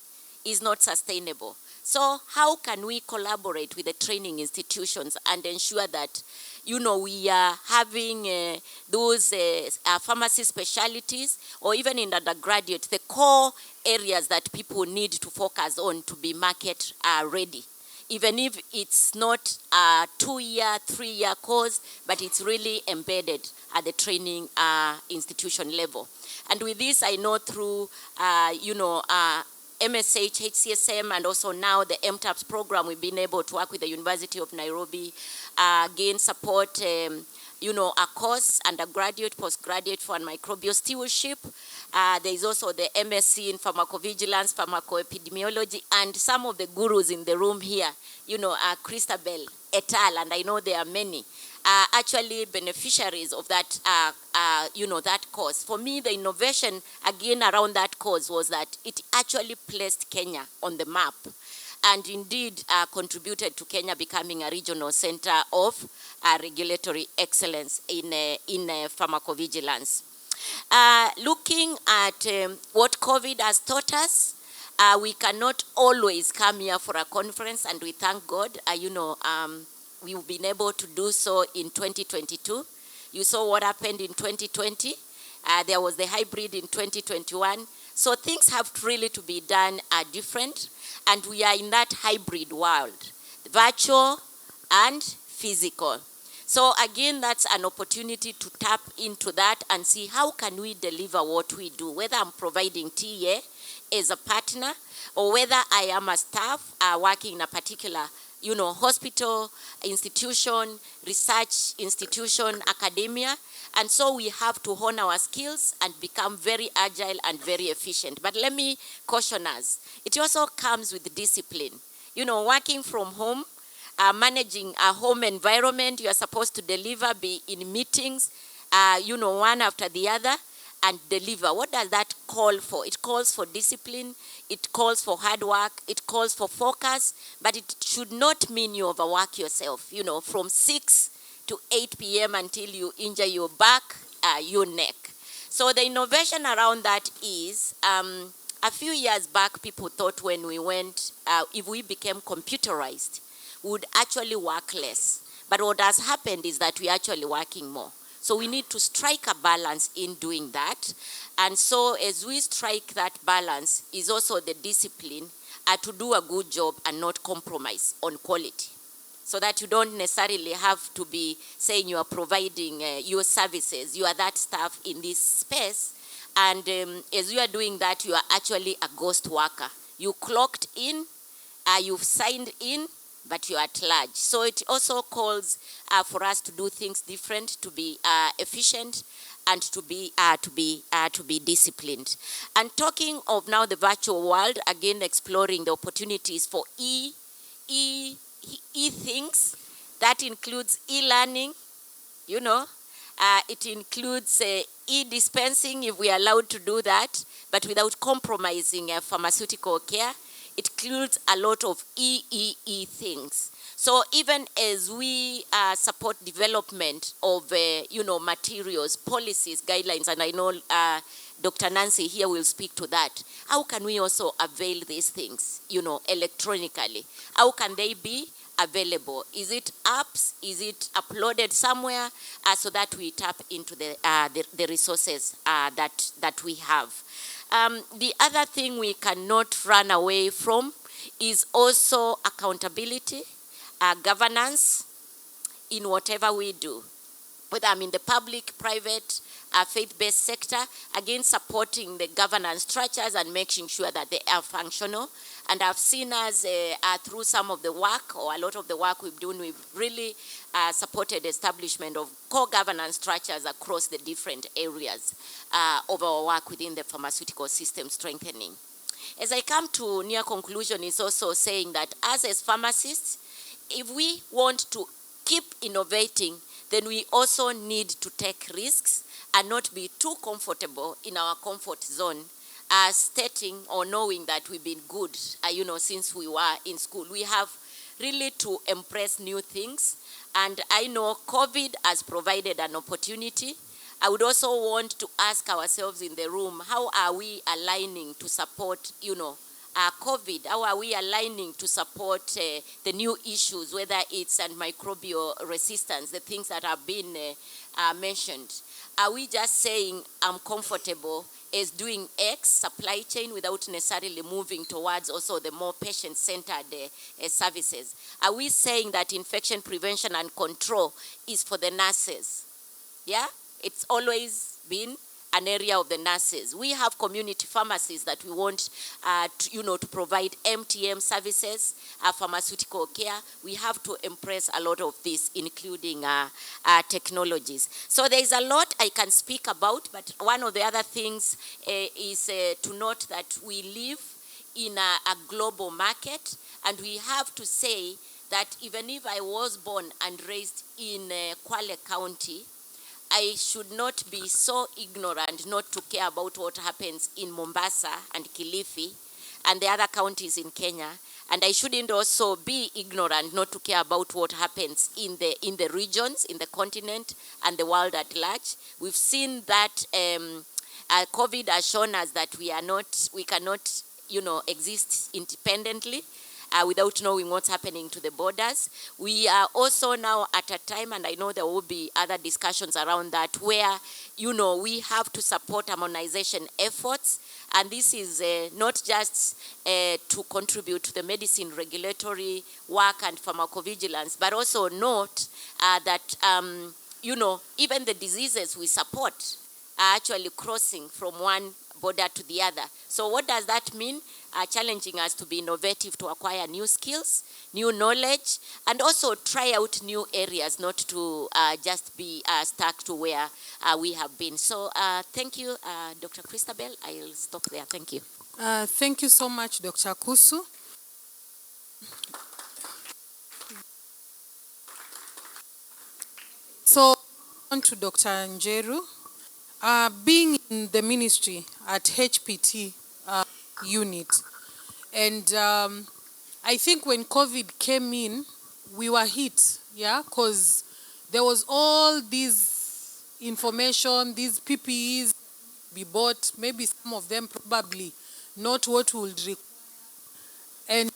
is not sustainable. So how can we collaborate with the training institutions and ensure that, you know, we are having those pharmacy specialties, or even in undergraduate, the core areas that people need to focus on to be market ready. Even if it's not a 2-year, 3-year course, but it's really embedded at the training institution level. And with this, I know through, you know, MSH, HCSM, and also now the MTAPS program, we've been able to work with the University of Nairobi, again support, you know, a course, undergraduate, postgraduate for microbial stewardship. There is also the MSc in pharmacovigilance, pharmacoepidemiology, and some of the gurus in the room here, you know, Christabel et al., and I know there are many. are actually beneficiaries of that, that cause. For me, the innovation again around that cause was that it actually placed Kenya on the map, and indeed contributed to Kenya becoming a regional center of regulatory excellence in pharmacovigilance. Looking at what COVID has taught us, we cannot always come here for a conference, and we thank God, we've been able to do so in 2022. You saw what happened in 2020. There was the hybrid in 2021. So things have really to be done different, and we are in that hybrid world, virtual and physical. So again, that's an opportunity to tap into that and see how can we deliver what we do, whether I'm providing TA as a partner or whether I am a staff working in a particular hospital, institution, research institution, academia. And so we have to hone our skills and become very agile and very efficient. But let me caution us, it also comes with discipline. Working from home, managing a home environment, you are supposed to deliver, be in meetings, one after the other, and deliver. What does that call for? It calls for discipline, it calls for hard work, it calls for focus, but it should not mean you overwork yourself, from 6 to 8 p.m. until you injure your back, your neck. So the innovation around that is, a few years back, people thought when we went, if we became computerized, we would actually work less. But what has happened is that we're actually working more. So we need to strike a balance in doing that. And so as we strike that balance is also the discipline to do a good job and not compromise on quality. So that you don't necessarily have to be saying you are providing your services, you are that staff in this space, and as you are doing that, you are actually a ghost worker. You clocked in, you've signed in, but you are at large. So it also calls for us to do things different, to be efficient, and to be disciplined. And talking of now the virtual world, again exploring the opportunities for e-things. That includes e-learning, it includes e-dispensing if we are allowed to do that, but without compromising pharmaceutical care. It includes a lot of things. So even as we support development of, materials, policies, guidelines, and I know Dr. Nancy here will speak to that, how can we also avail these things, electronically? How can they be available? Is it apps? Is it uploaded somewhere so that we tap into the resources that we have? The other thing we cannot run away from is also accountability, governance in whatever we do. Whether I'm in the public, private, faith-based sector, again supporting the governance structures and making sure that they are functional. And I've seen us through some of the work, or a lot of the work we've done, we've really supported establishment of core governance structures across the different areas of our work within the pharmaceutical system strengthening. As I come to near conclusion, is also saying that as pharmacists, if we want to keep innovating, then we also need to take risks and not be too comfortable in our comfort zone, stating or knowing that we've been good, since we were in school. We have really to embrace new things. And I know COVID has provided an opportunity. I would also want to ask ourselves in the room, how are we aligning to support, COVID? How are we aligning to support the new issues, whether it's antimicrobial resistance, the things that have been mentioned? Are we just saying, I'm comfortable as doing X supply chain without necessarily moving towards also the more patient-centered services? Are we saying that infection prevention and control is for the nurses? Yeah, it's always been an area of the nurses. We have community pharmacies that we want to provide MTM services, pharmaceutical care. We have to embrace a lot of this, including technologies. So there is a lot I can speak about, but one of the other things is to note that we live in a global market, and we have to say that even if I was born and raised in Kwale County, I should not be so ignorant not to care about what happens in Mombasa and Kilifi and the other counties in Kenya. And I shouldn't also be ignorant not to care about what happens in the regions, in the continent, and the world at large. We've seen that COVID has shown us that we cannot, exist independently without knowing what's happening to the borders. We are also now at a time, and I know there will be other discussions around that, where, we have to support harmonization efforts. And this is not just to contribute to the medicine regulatory work and pharmacovigilance, but also note that, even the diseases we support are actually crossing from one border to the other. So what does that mean? Challenging us to be innovative, to acquire new skills, new knowledge, and also try out new areas, not to just be stuck to where we have been. So thank you, Dr. Christabel. I'll stop there. Thank you. Thank you so much, Dr. Kusu. So, on to Dr. Njeru. Being in the ministry at HPT unit, and I think when COVID came in, we were hit, because there was all this information, these PPEs be bought, maybe some of them probably not what we would require.